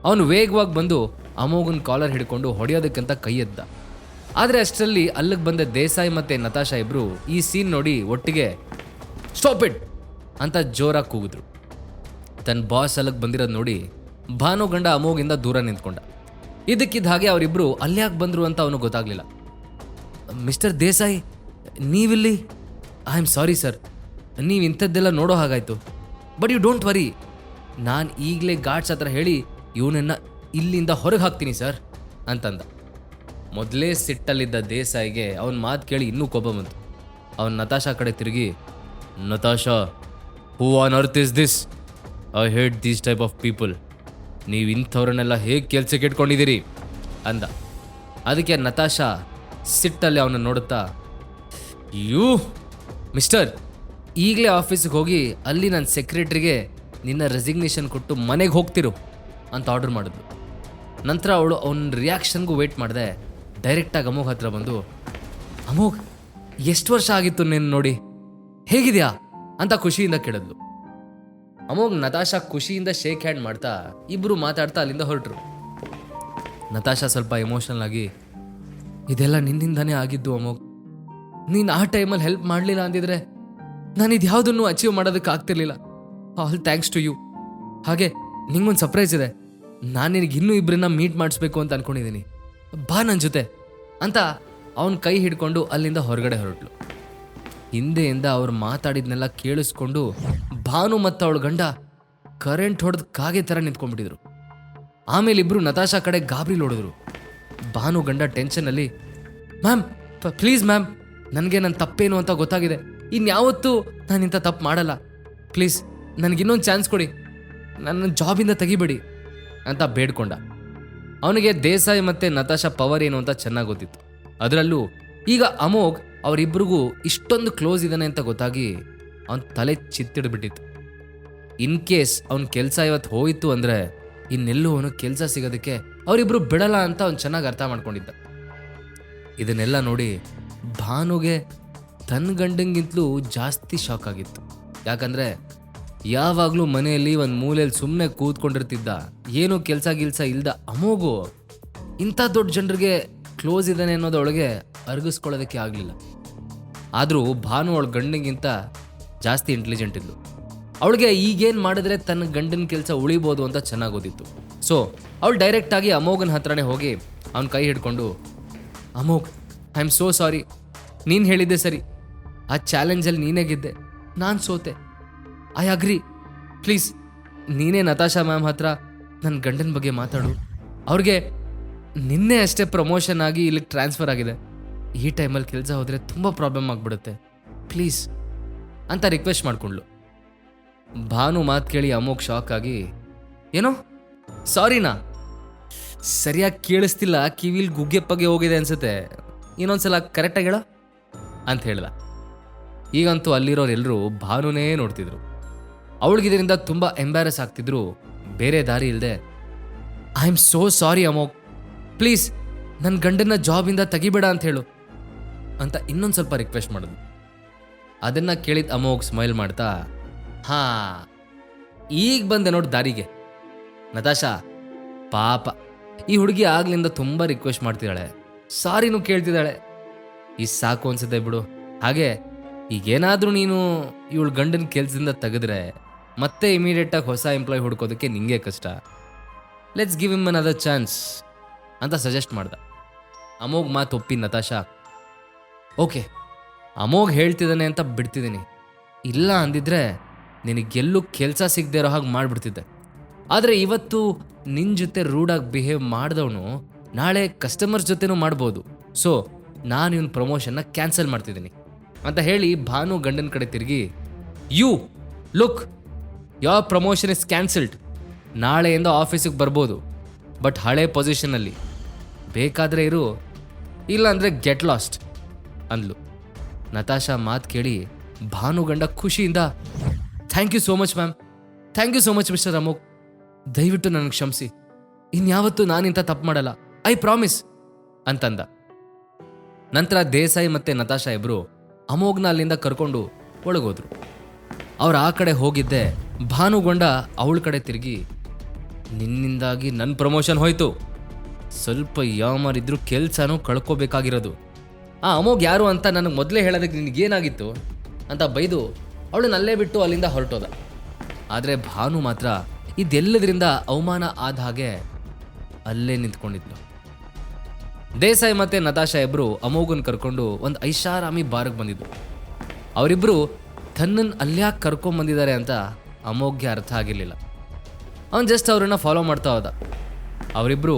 ಅವನು ವೇಗವಾಗಿ ಬಂದು ಅಮೋಘನ್ ಕಾಲರ್ ಹಿಡ್ಕೊಂಡು ಹೊಡೆಯೋದಕ್ಕಂತ ಕೈ ಎದ್ದ. ಆದರೆ ಅಷ್ಟರಲ್ಲಿ ಅಲ್ಲಿಗೆ ಬಂದ ದೇಸಾಯಿ ಮತ್ತು ನತಾಶಾ ಇಬ್ಬರು ಈ ಸೀನ್ ನೋಡಿ ಒಟ್ಟಿಗೆ ಸ್ಟಾಪ್ ಇಟ್ ಅಂತ ಜೋರಾಗಿ ಕೂಗಿದ್ರು. ತನ್ನ ಬಾಸ್ ಅಲ್ಲಿಗೆ ಬಂದಿರೋದು ನೋಡಿ ಭಾನು ಗಂಡ ಅಮೋಗಿಂದ ದೂರ ನಿಂತ್ಕೊಂಡ. ಇದಕ್ಕಿದ್ದ ಹಾಗೆ ಅವರಿಬ್ರು ಅಲ್ಯಾಕೆ ಬಂದ್ರು ಅಂತ ಅವನು ಗೊತ್ತಾಗ್ಲಿಲ್ಲ. ಮಿಸ್ಟರ್ ದೇಸಾಯಿ, ನೀವಿಲ್ಲಿ? ಐ ಆಮ್ ಸಾರಿ ಸರ್, ನೀವು ಇಂಥದ್ದೆಲ್ಲ ನೋಡೋ ಹಾಗಾಯ್ತು. ಬಟ್ ಯು ಡೋಂಟ್ ವರಿ, ನಾನು ಈಗಲೇ ಗಾರ್ಡ್ಸ್ ಹತ್ರ ಹೇಳಿ ಇವನನ್ನ ಇಲ್ಲಿಂದ ಹೊರಗೆ ಹಾಕ್ತೀನಿ ಸರ್ ಅಂತಂದ. ಮೊದಲೇ ಸಿಟ್ಟಲ್ಲಿದ್ದ ದೇಸಾಯಿಗೆ ಅವನ ಮಾತು ಕೇಳಿ ಇನ್ನೂ ಕೋಪ ಬಂತು. ಅವನು ನತಾಶಾ ಕಡೆ ತಿರುಗಿ, Natasha, who on earth is this? I hate these type of people. ನೀವು ಇಂಥವ್ರನ್ನೆಲ್ಲ ಹೇಗೆ ಕೆಲಸಕ್ಕೆ ಇಟ್ಕೊಂಡಿದ್ದೀರಿ ಅಂದ. ಅದಕ್ಕೆ ನತಾಶಾ ಸಿಟ್ಟಲ್ಲಿ ಅವನ ನೋಡುತ್ತಾ, ಯೂ ಮಿಸ್ಟರ್, ಈಗಲೇ ಆಫೀಸಿಗೆ ಹೋಗಿ ಅಲ್ಲಿ ನನ್ನ ಸೆಕ್ರೆಟ್ರಿಗೆ ನಿನ್ನ ರೆಸಿಗ್ನೇಷನ್ ಕೊಟ್ಟು ಮನೆಗೆ ಹೋಗ್ತಿರು ಅಂತ ಆರ್ಡರ್ ಮಾಡಿದ್ಲು. ನಂತರ ಅವಳು ಅವನ ರಿಯಾಕ್ಷನ್ಗೂ ವೆಯ್ಟ್ ಮಾಡಿದೆ. ಡೈರೆಕ್ಟಾಗಿ ಅಮೋಘ್ ಹತ್ರ ಬಂದು, ಅಮೋಘ್, ಎಷ್ಟು ವರ್ಷ ಆಗಿತ್ತು ನೀನು ನೋಡಿ, ಹೇಗಿದೆಯಾ ಅಂತ ಖುಷಿಯಿಂದ ಕೇಳಿದ್ಲು. ಅಮೋಘ್ ನತಾಶಾ ಖುಷಿಯಿಂದ ಶೇಕ್ ಹ್ಯಾಂಡ್ ಮಾಡ್ತಾ ಇಬ್ಬರು ಮಾತಾಡ್ತಾ ಅಲ್ಲಿಂದ ಹೊರಟರು. ನತಾಶಾ ಸ್ವಲ್ಪ ಎಮೋಷನಲ್ ಆಗಿ, ಇದೆಲ್ಲ ನಿನ್ನಿಂದಾನೇ ಆಗಿದ್ದು ಅಮೋಘ್. ನೀನು ಆ ಟೈಮಲ್ಲಿ ಹೆಲ್ಪ್ ಮಾಡಲಿಲ್ಲ ಅಂದಿದ್ರೆ ನಾನು ಇದು ಯಾವುದನ್ನು ಅಚೀವ್ ಮಾಡೋದಕ್ಕೆ ಆಗ್ತಿರ್ಲಿಲ್ಲ. All thanks to you. ಹಾಗೆ ನಿಂಗೊಂದು ಸರ್ಪ್ರೈಸ್ ಇದೆ, ನಾನು ನಿನಗೆ ಇನ್ನೂ ಇಬ್ಬರನ್ನ ಮೀಟ್ ಮಾಡಿಸ್ಬೇಕು ಅಂತ ಅನ್ಕೊಂಡಿದ್ದೀನಿ, ಬಾ ನನ್ನ ಜೊತೆ ಅಂತ ಅವನ ಕೈ ಹಿಡ್ಕೊಂಡು ಅಲ್ಲಿಂದ ಹೊರಗಡೆ ಹೊರಟ್ಲು. ಹಿಂದೆಯಿಂದ ಅವ್ರು ಮಾತಾಡಿದ್ನೆಲ್ಲ ಕೇಳಿಸ್ಕೊಂಡು ಭಾನು ಮತ್ತು ಅವಳ ಗಂಡ ಕರೆಂಟ್ ಹೊಡೆದು ಕಾಗೆ ಥರ ನಿಂತ್ಕೊಂಡ್ಬಿಟ್ಟಿದ್ರು. ಆಮೇಲೆ ಇಬ್ಬರು ನತಾಶಾ ಕಡೆ ಗಾಬರಿ ನೋಡಿದ್ರು. ಭಾನು ಗಂಡ ಟೆನ್ಷನಲ್ಲಿ, ಮ್ಯಾಮ್ ಪ್ಲೀಸ್ ಮ್ಯಾಮ್, ನನಗೆ ನನ್ನ ತಪ್ಪೇನು ಅಂತ ಗೊತ್ತಾಗಿದೆ, ಇನ್ಯಾವತ್ತೂ ನಾನು ಇಂಥ ತಪ್ಪು ಮಾಡಲ್ಲ, ಪ್ಲೀಸ್ ನನಗಿನ್ನೊಂದು ಚಾನ್ಸ್ ಕೊಡಿ, ನನ್ನ ಜಾಬಿಂದ ತೆಗಿಬೇಡಿ ಅಂತ ಬೇಡ್ಕೊಂಡ. ಅವನಿಗೆ ದೇಸಾಯಿ ಮತ್ತು ನತಾಶಾ ಪವರ್ ಏನು ಅಂತ ಚೆನ್ನಾಗಿ ಗೊತ್ತಿತ್ತು. ಅದರಲ್ಲೂ ಈಗ ಅಮೋಘ್ ಅವರಿಬ್ಬರಿಗೂ ಇಷ್ಟೊಂದು ಕ್ಲೋಸ್ ಇದ್ದಾನೆ ಅಂತ ಗೊತ್ತಾಗಿ ಅವನ ತಲೆ ಚಿತ್ತಿಡ್ಬಿಟ್ಟಿತ್ತು. ಇನ್ ಕೇಸ್ ಅವನ ಕೆಲಸ ಇವತ್ತು ಹೋಯಿತು ಅಂದರೆ ಇನ್ನೆಲ್ಲೂ ಅವನು ಕೆಲಸ ಸಿಗೋದಕ್ಕೆ ಅವರಿಬ್ಬರು ಬಿಡಲ್ಲ ಅಂತ ಅವ್ನು ಚೆನ್ನಾಗಿ ಅರ್ಥ ಮಾಡ್ಕೊಂಡಿದ್ದ. ಇದನ್ನೆಲ್ಲ ನೋಡಿ ಭಾನುಗೆ ತನ್ನ ಗಂಡಂಗಿಂತಲೂ ಜಾಸ್ತಿ ಶಾಕ್ ಆಗಿತ್ತು. ಯಾಕಂದರೆ ಯಾವಾಗಲೂ ಮನೆಯಲ್ಲಿ ಒಂದು ಮೂಲೆಯಲ್ಲಿ ಸುಮ್ಮನೆ ಕೂತ್ಕೊಂಡಿರ್ತಿದ್ದ, ಏನೂ ಕೆಲಸ ಗಿಲ್ಸ ಇಲ್ದ ಅಮೋಘು ಇಂಥ ದೊಡ್ಡ ಜನರಿಗೆ ಕ್ಲೋಸ್ ಇದ್ದಾನೆ ಅನ್ನೋದೊಳಗೆ ಅರ್ಗಿಸ್ಕೊಳ್ಳೋದಕ್ಕೆ ಆಗಲಿಲ್ಲ. ಆದರೂ ಭಾನು ಅವಳ ಗಂಡನಿಗಿಂತ ಜಾಸ್ತಿ ಇಂಟೆಲಿಜೆಂಟ್ ಇದ್ಲು. ಅವಳಿಗೆ ಈಗೇನು ಮಾಡಿದ್ರೆ ತನ್ನ ಗಂಡನ ಕೆಲಸ ಉಳಿಬೋದು ಅಂತ ಚೆನ್ನಾಗಿ ಓದಿತ್ತು. ಸೊ ಅವಳು ಡೈರೆಕ್ಟಾಗಿ ಅಮೋಘನ ಹತ್ರನೇ ಹೋಗಿ ಅವನ ಕೈ ಹಿಡ್ಕೊಂಡು, ಅಮೋಘ್, ಐ ಆಮ್ ಸೋ ಸಾರಿ, ನೀನು ಹೇಳಿದ್ದೆ ಸರಿ, ಆ ಚಾಲೆಂಜಲ್ಲಿ ನೀನೇ ಗೆದ್ದೆ, ನಾನು ಸೋತೆ, ಐ ಅಗ್ರಿ, ಪ್ಲೀಸ್ ನೀನೇ ನತಾಶಾ ಮ್ಯಾಮ್ ಹತ್ರ ನನ್ನ ಗಂಡನ ಬಗ್ಗೆ ಮಾತಾಡು, ಅವ್ರಿಗೆ ನಿನ್ನೆ ಅಷ್ಟೇ ಪ್ರಮೋಷನ್ ಆಗಿ ಇಲ್ಲಿಗೆ ಟ್ರಾನ್ಸ್ಫರ್ ಆಗಿದೆ, ಈ ಟೈಮಲ್ಲಿ ಕೆಲಸ ಹೋದರೆ ತುಂಬ ಪ್ರಾಬ್ಲಮ್ ಆಗಿಬಿಡುತ್ತೆ, ಪ್ಲೀಸ್ ಅಂತ ರಿಕ್ವೆಸ್ಟ್ ಮಾಡಿಕೊಂಡ್ಳು. ಭಾನು ಮಾತು ಕೇಳಿ ಅಮೋಘ್ ಶಾಕ್ ಆಗಿ, ಏನೋ ಸಾರಿನಾ, ಸರಿಯಾಗಿ ಕೇಳಿಸ್ತಿಲ್ಲ, ಕಿವಿಲಿ ಗುಗ್ಗೆಪ್ಪಗೆ ಹೋಗಿದೆ ಅನ್ಸುತ್ತೆ, ಇನ್ನೊಂದ್ಸಲ ಕರೆಕ್ಟಾಗಿ ಹೇಳ ಅಂತ ಹೇಳ್ದ. ಈಗಂತೂ ಅಲ್ಲಿರೋರೆಲ್ಲರೂ ಭಾನುನೇ ನೋಡ್ತಿದ್ರು. ಅವಳಿಗಿದ್ರಿಂದ ತುಂಬ ಎಂಬ್ಯಾರಸ್ ಆಗ್ತಿದ್ರು. ಬೇರೆ ದಾರಿ ಇಲ್ಲದೆ, I am so sorry Amogh, please ನನ್ನ ಗಂಡನ ಜಾಬಿಂದ ತೆಗಿಬೇಡ ಅಂತ ಹೇಳು ಅಂತ ಇನ್ನೊಂದು ಸ್ವಲ್ಪ ರಿಕ್ವೆಸ್ಟ್ ಮಾಡಿದ್ರು. ಅದನ್ನು ಕೇಳಿದ ಅಮೋಘ್ ಸ್ಮೈಲ್ ಮಾಡ್ತಾ, ಹಾ ಈಗ ಬಂದೆ ನೋಡಿ ದಾರಿಗೆ. ನತಾಶಾ ಪಾಪ, ಈ ಹುಡುಗಿ ಆಗ್ಲಿಂದ ತುಂಬ ರಿಕ್ವೆಸ್ಟ್ ಮಾಡ್ತಿದ್ದಾಳೆ, ಸಾರಿನೂ ಕೇಳ್ತಿದ್ದಾಳೆ, ಈ ಸಾಕು ಅನ್ಸುತ್ತೆ ಬಿಡು. ಹಾಗೆ ಈಗೇನಾದರೂ ನೀನು ಇವಳು ಗಂಡನ ಕೆಲಸದಿಂದ ತೆಗೆದ್ರೆ ಮತ್ತೆ ಇಮಿಡಿಯೇಟಾಗಿ ಹೊಸ ಎಂಪ್ಲಾಯ್ ಹುಡ್ಕೋದಕ್ಕೆ ನಿಂಗೆ ಕಷ್ಟ, let's give him another chance ಅಂತ ಸಜೆಸ್ಟ್ ಮಾಡ್ದ. ಅಮೋಘ್ ಮಾತು ಒಪ್ಪಿ ನತಾಶಾ, ಓಕೆ ಅಮೋಘ್ ಹೇಳ್ತಿದ್ದಾನೆ ಅಂತ ಬಿಡ್ತಿದ್ದೀನಿ, ಇಲ್ಲ ಅಂದಿದ್ರೆ ನಿನಗೆಲ್ಲೂ ಕೆಲಸ ಸಿಗದೆ ಇರೋ ಹಾಗೆ ಮಾಡಿಬಿಡ್ತಿದ್ದೆ. ಆದರೆ ಇವತ್ತು ನಿನ್ನ ಜೊತೆ ರೂಡಾಗಿ ಬಿಹೇವ್ ಮಾಡಿದವನು ನಾಳೆ ಕಸ್ಟಮರ್ಸ್ ಜೊತೆನೂ ಮಾಡ್ಬೋದು, ಸೊ ನಾನು ಇವನ್ ಪ್ರಮೋಷನ್ನ ಕ್ಯಾನ್ಸಲ್ ಮಾಡ್ತಿದ್ದೀನಿ ಅಂತ ಹೇಳಿ ಭಾನು ಗಂಡನ ಕಡೆ ತಿರುಗಿ, ಯು ಲುಕ್, ಯಾವ ಪ್ರಮೋಷನ್ ಇಸ್ ಕ್ಯಾನ್ಸಲ್ಡ್, ನಾಳೆಯಿಂದ ಆಫೀಸಿಗೆ ಬರ್ಬೋದು, ಬಟ್ ಹಳೆ ಪೊಸಿಷನಲ್ಲಿ ಬೇಕಾದರೆ ಇರು, ಇಲ್ಲಾಂದರೆ ಗೆಟ್ ಲಾಸ್ಟ್ ಅಂದ್ಲು. ನತಾಶಾ ಮಾತು ಕೇಳಿ ಭಾನು ಗಂಡ ಖುಷಿಯಿಂದ, thank you so much ma'am, thank you so much mister Amogh, ದಯವಿಟ್ಟು ನನಗೆ ಕ್ಷಮಿಸಿ, ಇನ್ಯಾವತ್ತೂ ನಾನಿಂತ ತಪ್ಪು ಮಾಡಲ್ಲ, ಐ ಪ್ರಾಮಿಸ್ ಅಂತಂದ. ನಂತರ ದೇಸಾಯಿ ಮತ್ತು ನತಾಶಾ ಇಬ್ಬರು ಅಮೋಘ್ನ ಅಲ್ಲಿಂದ ಕರ್ಕೊಂಡು ಒಳಗೋದ್ರು. ಅವ್ರು ಆ ಕಡೆ ಹೋಗಿದ್ದೆ ಭಾನುಗೊಂಡ ಅವಳ ಕಡೆ ತಿರುಗಿ, ನಿನ್ನಿಂದಾಗಿ ನನ್ನ ಪ್ರಮೋಷನ್ ಹೋಯ್ತು, ಸ್ವಲ್ಪ ಯಾಮಾರಿದ್ರು ಕೆಲಸನೂ ಕಳ್ಕೋಬೇಕಾಗಿರೋದು, ಆ ಅಮೋಘ್ ಯಾರು ಅಂತ ನನಗೆ ಮೊದಲೇ ಹೇಳೋದಕ್ಕೆ ನಿನಗೇನಾಗಿತ್ತು ಅಂತ ಬೈದು ಅವಳನ್ನ ಅಲ್ಲೇ ಬಿಟ್ಟು ಅಲ್ಲಿಂದ ಹೊರಟೋದ. ಆದರೆ ಭಾನು ಮಾತ್ರ ಇದೆಲ್ಲದರಿಂದ ಅವಮಾನ ಆದ ಹಾಗೆ ಅಲ್ಲೇ ನಿಂತ್ಕೊಂಡಿದ್ಲು. ದೇಸಾಯಿ ಮತ್ತೆ ನತಾಶಾ ಇಬ್ರು ಅಮೋಘನ್ ಕರ್ಕೊಂಡು ಒಂದು ಐಷಾರಾಮಿ ಬಾರ್ಗೆ ಬಂದಿದ್ರು. ಅವರಿಬ್ರು ತನ್ನನ್ನು ಅಲ್ಯಾಕೆ ಕರ್ಕೊಂಬಂದಿದ್ದಾರೆ ಅಂತ ಅಮೋಘ್ಗೆ ಅರ್ಥ ಆಗಿರಲಿಲ್ಲ. ಅವನು ಜಸ್ಟ್ ಅವ್ರನ್ನ ಫಾಲೋ ಮಾಡ್ತಾ ಹೋದ. ಅವರಿಬ್ರು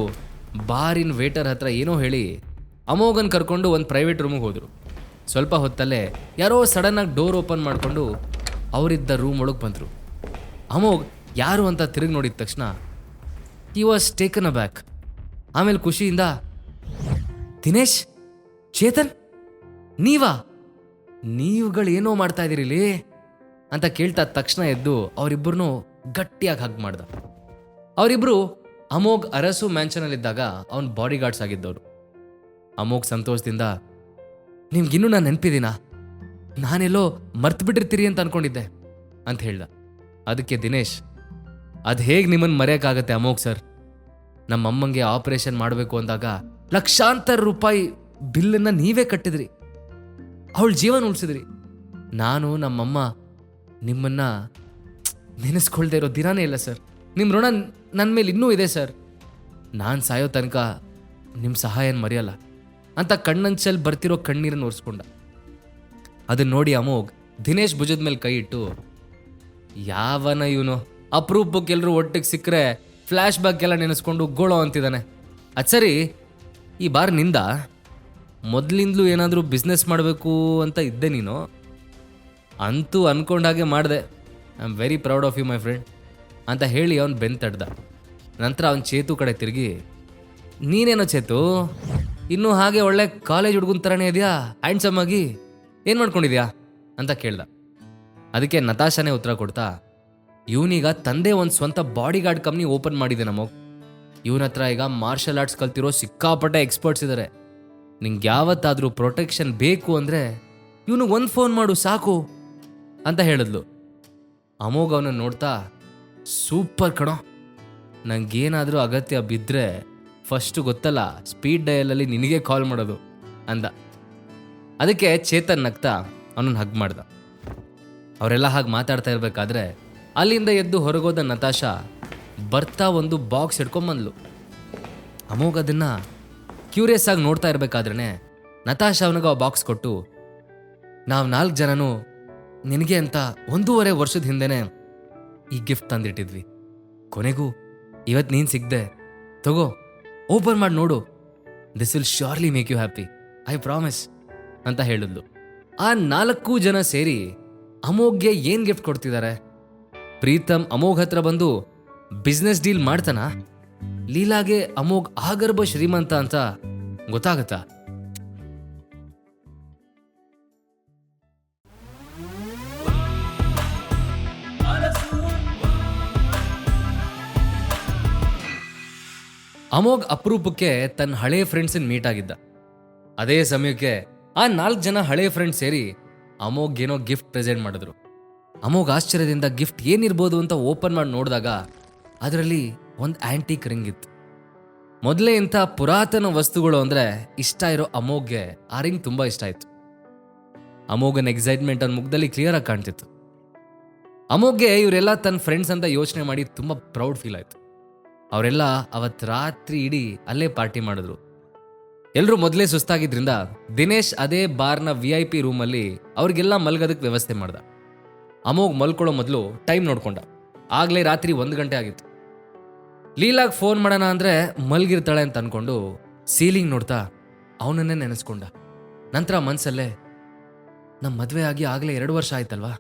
ಬಾರಿನ ವೇಟರ್ ಹತ್ರ ಏನೋ ಹೇಳಿ ಅಮೋಘನ್ ಕರ್ಕೊಂಡು ಒಂದು ಪ್ರೈವೇಟ್ ರೂಮಿಗೆ ಹೋದರು. ಸ್ವಲ್ಪ ಹೊತ್ತಲ್ಲೇ ಯಾರೋ ಸಡನ್ನಾಗಿ ಡೋರ್ ಓಪನ್ ಮಾಡಿಕೊಂಡು ಅವರಿದ್ದ ರೂಮ್ ಒಳಗೆ ಬಂದರು. ಅಮೋಘ್ ಯಾರು ಅಂತ ತಿರುಗಿ ನೋಡಿದ ತಕ್ಷಣ he was taken a back. ಆಮೇಲೆ ಖುಷಿಯಿಂದ, ದಿನೇಶ್, ಚೇತನ್, ನೀವುಗಳೇನೋ ಮಾಡ್ತಾ ಇದ್ದೀರಿ ಇಲ್ಲಿ ಅಂತ ಕೇಳ್ತಾ ತಕ್ಷಣ ಎದ್ದು ಅವರಿಬ್ಬರನ್ನೂ ಗಟ್ಟಿಯಾಗಿ ಹಗ್ ಮಾಡ್ದ. ಅವರಿಬ್ಬರು ಅಮೋಘ್ ಅರಸು ಮ್ಯಾನ್ಷನಲ್ಲಿದ್ದಾಗ ಅವನ ಬಾಡಿ ಗಾರ್ಡ್ಸ್ ಆಗಿದ್ದವರು. ಅಮೋಘ್ ಸಂತೋಷದಿಂದ, ನಿಮ್ಗಿನ್ನೂ ನಾನು ನೆನಪಿದ್ದೀನಾ? ನಾನೆಲ್ಲೋ ಮರ್ತು ಬಿಟ್ಟಿರ್ತೀರಿ ಅಂತ ಅನ್ಕೊಂಡಿದ್ದೆ ಅಂತ ಹೇಳ್ದ. ಅದಕ್ಕೆ ದಿನೇಶ್, ಅದು ಹೇಗೆ ನಿಮ್ಮನ್ನು ಮರೆಯೋಕ್ಕಾಗತ್ತೆ ಅಮೋಘ್ ಸರ್? ನಮ್ಮಮ್ಮಂಗೆ ಆಪರೇಷನ್ ಮಾಡಬೇಕು ಅಂದಾಗ ಲಕ್ಷಾಂತರ ರೂಪಾಯಿ ಬಿಲ್ಲನ್ನು ನೀವೇ ಕಟ್ಟಿದ್ರಿ, ಅವಳ ಜೀವನ ಉಳಿಸಿದ್ರಿ. ನಾನು ನಮ್ಮಮ್ಮ ನಿಮ್ಮನ್ನ ನೆನೆಸ್ಕೊಳ್ದೇ ಇರೋ ದಿನಾನೇ ಇಲ್ಲ ಸರ್. ನಿಮ್ಮ ಋಣ ನನ್ನ ಮೇಲೆ ಇನ್ನೂ ಇದೆ ಸರ್. ನಾನು ಸಾಯೋ ತನಕ ನಿಮ್ಮ ಸಹಾಯನ ಮರೆಯಲ್ಲ ಅಂತ ಕಣ್ಣಂಚಲ್ಲಿ ಬರ್ತಿರೋ ಕಣ್ಣೀರನ್ನು ಒರೆಸ್ಕೊಂಡ. ಅದನ್ನ ನೋಡಿ ಅಮೋಘ್ ದಿನೇಶ್ ಭುಜದ ಮೇಲೆ ಕೈ ಇಟ್ಟು, ಯಾವನ ಇವನು ಅಪರೂಪಕ್ಕೆ ಎಲ್ಲರೂ ಒಟ್ಟಿಗೆ ಸಿಕ್ಕರೆ ಫ್ಲ್ಯಾಶ್ ಬ್ಯಾಕ್ ಎಲ್ಲ ನೆನೆಸ್ಕೊಂಡು ಗೋಳೋ ಅಂತಿದ್ದಾನೆ. ಅದು ಸರಿ, ಈ ಬಾರ್ ನಿಂದ ಮೊದಲಿಂದಲೂ ಏನಾದರೂ ಬಿಸ್ನೆಸ್ ಮಾಡಬೇಕು ಅಂತ ಇದ್ದೆ ನೀನು? ಅಂತೂ ಅಂದ್ಕೊಂಡಾಗೆ ಮಾಡಿದೆ. I am very proud of you my friend ಅಂತ ಹೇಳಿ ಅವನು ಬೆನ್ನು ತಡ್ದ. ನಂತರ ಅವನು ಚೇತು ಕಡೆ ತಿರುಗಿ, ನೀನೇನೋ ಚೇತು, ಇನ್ನೂ ಹಾಗೆ ಒಳ್ಳೆ ಕಾಲೇಜ್ ಹುಡುಗನ ಥರನೇ ಇದೆಯಾ, ಹ್ಯಾಂಡ್ಸಮ್ ಆಗಿ, ಏನು ಮಾಡ್ಕೊಂಡಿದ್ಯಾ ಅಂತ ಕೇಳ್ದ. ಅದಕ್ಕೆ ನತಾಶಾನೇ ಉತ್ತರ ಕೊಡ್ತಾ, ಇವನೀಗ ತಂದೆ ಒಂದು ಸ್ವಂತ ಬಾಡಿ ಗಾರ್ಡ್ ಕಂಪ್ನಿ ಓಪನ್ ಮಾಡಿದೆ ನಮಗ್. ಇವನ ಹತ್ರ ಈಗ ಮಾರ್ಷಲ್ ಆರ್ಟ್ಸ್ ಕಲ್ತಿರೋ ಸಿಕ್ಕಾಪಟ್ಟೆ ಎಕ್ಸ್ಪರ್ಟ್ಸ್ ಇದ್ದಾರೆ. ನಿಂಗೆ ಯಾವತ್ತಾದರೂ ಪ್ರೊಟೆಕ್ಷನ್ ಬೇಕು ಅಂದರೆ ಇವನಿಗೆ ಒಂದು ಫೋನ್ ಮಾಡು ಸಾಕು ಅಂತ ಹೇಳಿದ್ಲು. ಅಮೋಘ್ ಅವನನ್ನು ನೋಡ್ತಾ, ಸೂಪರ್ ಕಣೋ, ನಂಗೇನಾದರೂ ಅಗತ್ಯ ಬಿದ್ದರೆ ಫಸ್ಟು ಗೊತ್ತಲ್ಲ ಸ್ಪೀಡ್ ಡಯಲಲ್ಲಿ ನಿನಗೆ ಕಾಲ್ ಮಾಡೋದು ಅಂದ. ಅದಕ್ಕೆ ಚೇತನ್ ನಗ್ತಾ ಅವನನ್ನು ಹಗ್ ಮಾಡ್ದ. ಅವರೆಲ್ಲ ಹಾಗೆ ಮಾತಾಡ್ತಾ ಇರಬೇಕಾದ್ರೆ ಅಲ್ಲಿಂದ ಎದ್ದು ಹೊರಗೋದ ನತಾಶಾ ಬರ್ತಾ ಒಂದು ಬಾಕ್ಸ್ ಹಿಡ್ಕೊಂಬಂದ್ಲು. ಅಮೋಘ್ ಅದನ್ನು ಕ್ಯೂರಿಯಸ್ ಆಗಿ ನೋಡ್ತಾ ಇರಬೇಕಾದ್ರೆ ನತಾಶಾ ಅವನಿಗೆ ಆ ಬಾಕ್ಸ್ ಕೊಟ್ಟು, ನಾವು 4 ಜನನೂ ನಿನಗೆ ಅಂತ 1.5 ವರ್ಷದ ಹಿಂದೆನೇ ಈ ಗಿಫ್ಟ್ ತಂದಿಟ್ಟಿದ್ವಿ. ಕೊನೆಗೂ ಇವತ್ತು ನೀನು ಸಿಗ್ದೆ, ತಗೋ ಓಪನ್ ಮಾಡಿ ನೋಡು, this will surely make you happy, I promise ಅಂತ ಹೇಳಿದ್ಲು. ಆ 4 ಜನ ಸೇರಿ ಅಮೋಘ್ಗೆ ಏನು ಗಿಫ್ಟ್ ಕೊಡ್ತಿದ್ದಾರೆ? ಪ್ರೀತಮ್ ಅಮೋಘ್ ಹತ್ರ ಬಂದು ಬಿಸ್ನೆಸ್ ಡೀಲ್ ಮಾಡ್ತಾನ? ಲೀಲಾಗೆ ಅಮೋಘ್ ಆಗರ್ಭ ಶ್ರೀಮಂತ ಅಂತ ಗೊತ್ತಾಗತ್ತಾ? ಅಮೋಘ್ ಅಪರೂಪಕ್ಕೆ ತನ್ನ ಹಳೆ ಫ್ರೆಂಡ್ಸನ್ನ ಮೀಟ್ ಆಗಿದ್ದ. ಅದೇ ಸಮಯಕ್ಕೆ ಆ 4 ಜನ ಹಳೆ ಫ್ರೆಂಡ್ಸ್ ಸೇರಿ ಅಮೋಘ್ ಏನೋ ಗಿಫ್ಟ್ ಪ್ರೆಸೆಂಟ್ ಮಾಡಿದ್ರು. ಅಮೋಘ್ ಆಶ್ಚರ್ಯದಿಂದ ಗಿಫ್ಟ್ ಏನಿರ್ಬೋದು ಅಂತ ಓಪನ್ ಮಾಡಿ ನೋಡಿದಾಗ ಅದರಲ್ಲಿ ಒಂದು ಆ್ಯಂಟಿಕ್ ರಿಂಗ್ ಇತ್ತು. ಮೊದಲೇ ಇಂಥ ಪುರಾತನ ವಸ್ತುಗಳು ಅಂದರೆ ಇಷ್ಟ ಇರೋ ಅಮೋಘ್ಗೆ ಆ ರಿಂಗ್ ತುಂಬ ಇಷ್ಟ ಆಯಿತು. ಅಮೋಘನ ಎಕ್ಸೈಟ್ಮೆಂಟ್ ಅವ್ನ ಮುಖದಲ್ಲಿ ಕ್ಲಿಯರಾಗಿ ಕಾಣ್ತಿತ್ತು. ಅಮೋಘ್ಗೆ ಇವರೆಲ್ಲ ತನ್ನ ಫ್ರೆಂಡ್ಸ್ ಅಂತ ಯೋಚನೆ ಮಾಡಿ ತುಂಬ ಪ್ರೌಡ್ ಫೀಲ್ ಆಯಿತು. ಅವರೆಲ್ಲ ಅವತ್ತು ರಾತ್ರಿ ಇಡೀ ಅಲ್ಲೇ ಪಾರ್ಟಿ ಮಾಡಿದ್ರು. ಎಲ್ಲರೂ ಮೊದಲೇ ಸುಸ್ತಾಗಿದ್ರಿಂದ ದಿನೇಶ್ ಅದೇ ಬಾರ್ನ VIP ರೂಮಲ್ಲಿ ಅವ್ರಿಗೆಲ್ಲ ಮಲ್ಗೋದಕ್ಕೆ ವ್ಯವಸ್ಥೆ ಮಾಡ್ದ. ಅಮೋಘ್ ಮಲ್ಕೊಳ್ಳೋ ಮೊದಲು ಟೈಮ್ ನೋಡ್ಕೊಂಡ. ಆಗಲೇ ರಾತ್ರಿ 1 ಗಂಟೆ ಆಗಿತ್ತು. ಲೀಲಾಗ್ ಫೋನ್ ಮಾಡೋಣ ಅಂದರೆ ಮಲ್ಗಿರ್ತಾಳೆ ಅಂತ ಅನ್ಕೊಂಡು ಸೀಲಿಂಗ್ ನೋಡ್ತಾ ಅವನನ್ನೇ ನೆನೆಸ್ಕೊಂಡ. ನಂತರ ಮನಸ್ಸಲ್ಲೇ, ನಮ್ಮ ಮದುವೆ ಆಗಿ ಆಗಲೇ 2 ವರ್ಷ ಆಯ್ತಲ್ವಾ,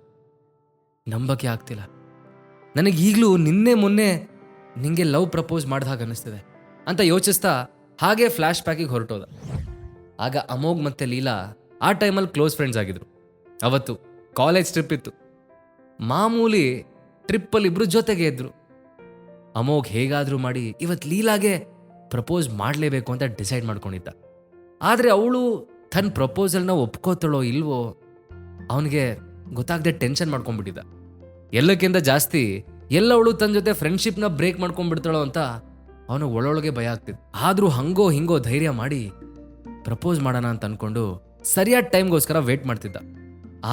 ನಂಬಕ್ಕೆ ಆಗ್ತಿಲ್ಲ. ನನಗೆ ಈಗಲೂ ನಿನ್ನೆ ಮೊನ್ನೆ ನಿಂಗೆ ಲವ್ ಪ್ರಪೋಸ್ ಮಾಡ್ದ ಹಾಗೆ ಅನ್ನಿಸ್ತಿದೆ ಅಂತ ಯೋಚಿಸ್ತಾ ಹಾಗೆ ಫ್ಲ್ಯಾಶ್ ಬ್ಯಾಕಿಗೆ ಹೊರಟೋದ. ಆಗ ಅಮೋಘ್ ಮತ್ತೆ ಲೀಲಾ ಆ ಟೈಮಲ್ಲಿ ಕ್ಲೋಸ್ ಫ್ರೆಂಡ್ಸ್ ಆಗಿದ್ರು. ಅವತ್ತು ಕಾಲೇಜ್ ಟ್ರಿಪ್ ಇತ್ತು. ಮಾಮೂಲಿ ಟ್ರಿಪ್ಪಲ್ಲಿ ಇಬ್ರು ಜೊತೆಗೆ ಇದ್ರು. ಅಮೋಘ್ ಹೇಗಾದರೂ ಮಾಡಿ ಇವತ್ತು ಲೀಲಾಗೆ ಪ್ರಪೋಸ್ ಮಾಡಲೇಬೇಕು ಅಂತ ಡಿಸೈಡ್ ಮಾಡ್ಕೊಂಡಿದ್ದ. ಆದರೆ ಅವಳು ತನ್ನ ಪ್ರಪೋಸಲ್ನ ಒಪ್ಕೋತಾಳೋ ಇಲ್ವೋ ಅವನಿಗೆ ಗೊತ್ತಾಗದೆ ಟೆನ್ಷನ್ ಮಾಡ್ಕೊಂಡ್ಬಿಟ್ಟಿದ್ದ. ಎಲ್ಲಕ್ಕಿಂತ ಜಾಸ್ತಿ ಎಲ್ಲವಳು ತನ್ನ ಜೊತೆ ಫ್ರೆಂಡ್ಶಿಪ್ನ ಬ್ರೇಕ್ ಮಾಡ್ಕೊಂಡ್ಬಿಡ್ತಾಳೋ ಅಂತ ಅವನು ಒಳೊಳಗೆ ಭಯ ಆಗ್ತಿತ್ತು. ಆದರೂ ಹಂಗೋ ಹಿಂಗೋ ಧೈರ್ಯ ಮಾಡಿ ಪ್ರಪೋಸ್ ಮಾಡೋಣ ಅಂತ ಅನ್ಕೊಂಡು ಸರಿಯಾದ ಟೈಮ್ಗೋಸ್ಕರ ವೇಟ್ ಮಾಡ್ತಿದ್ದ.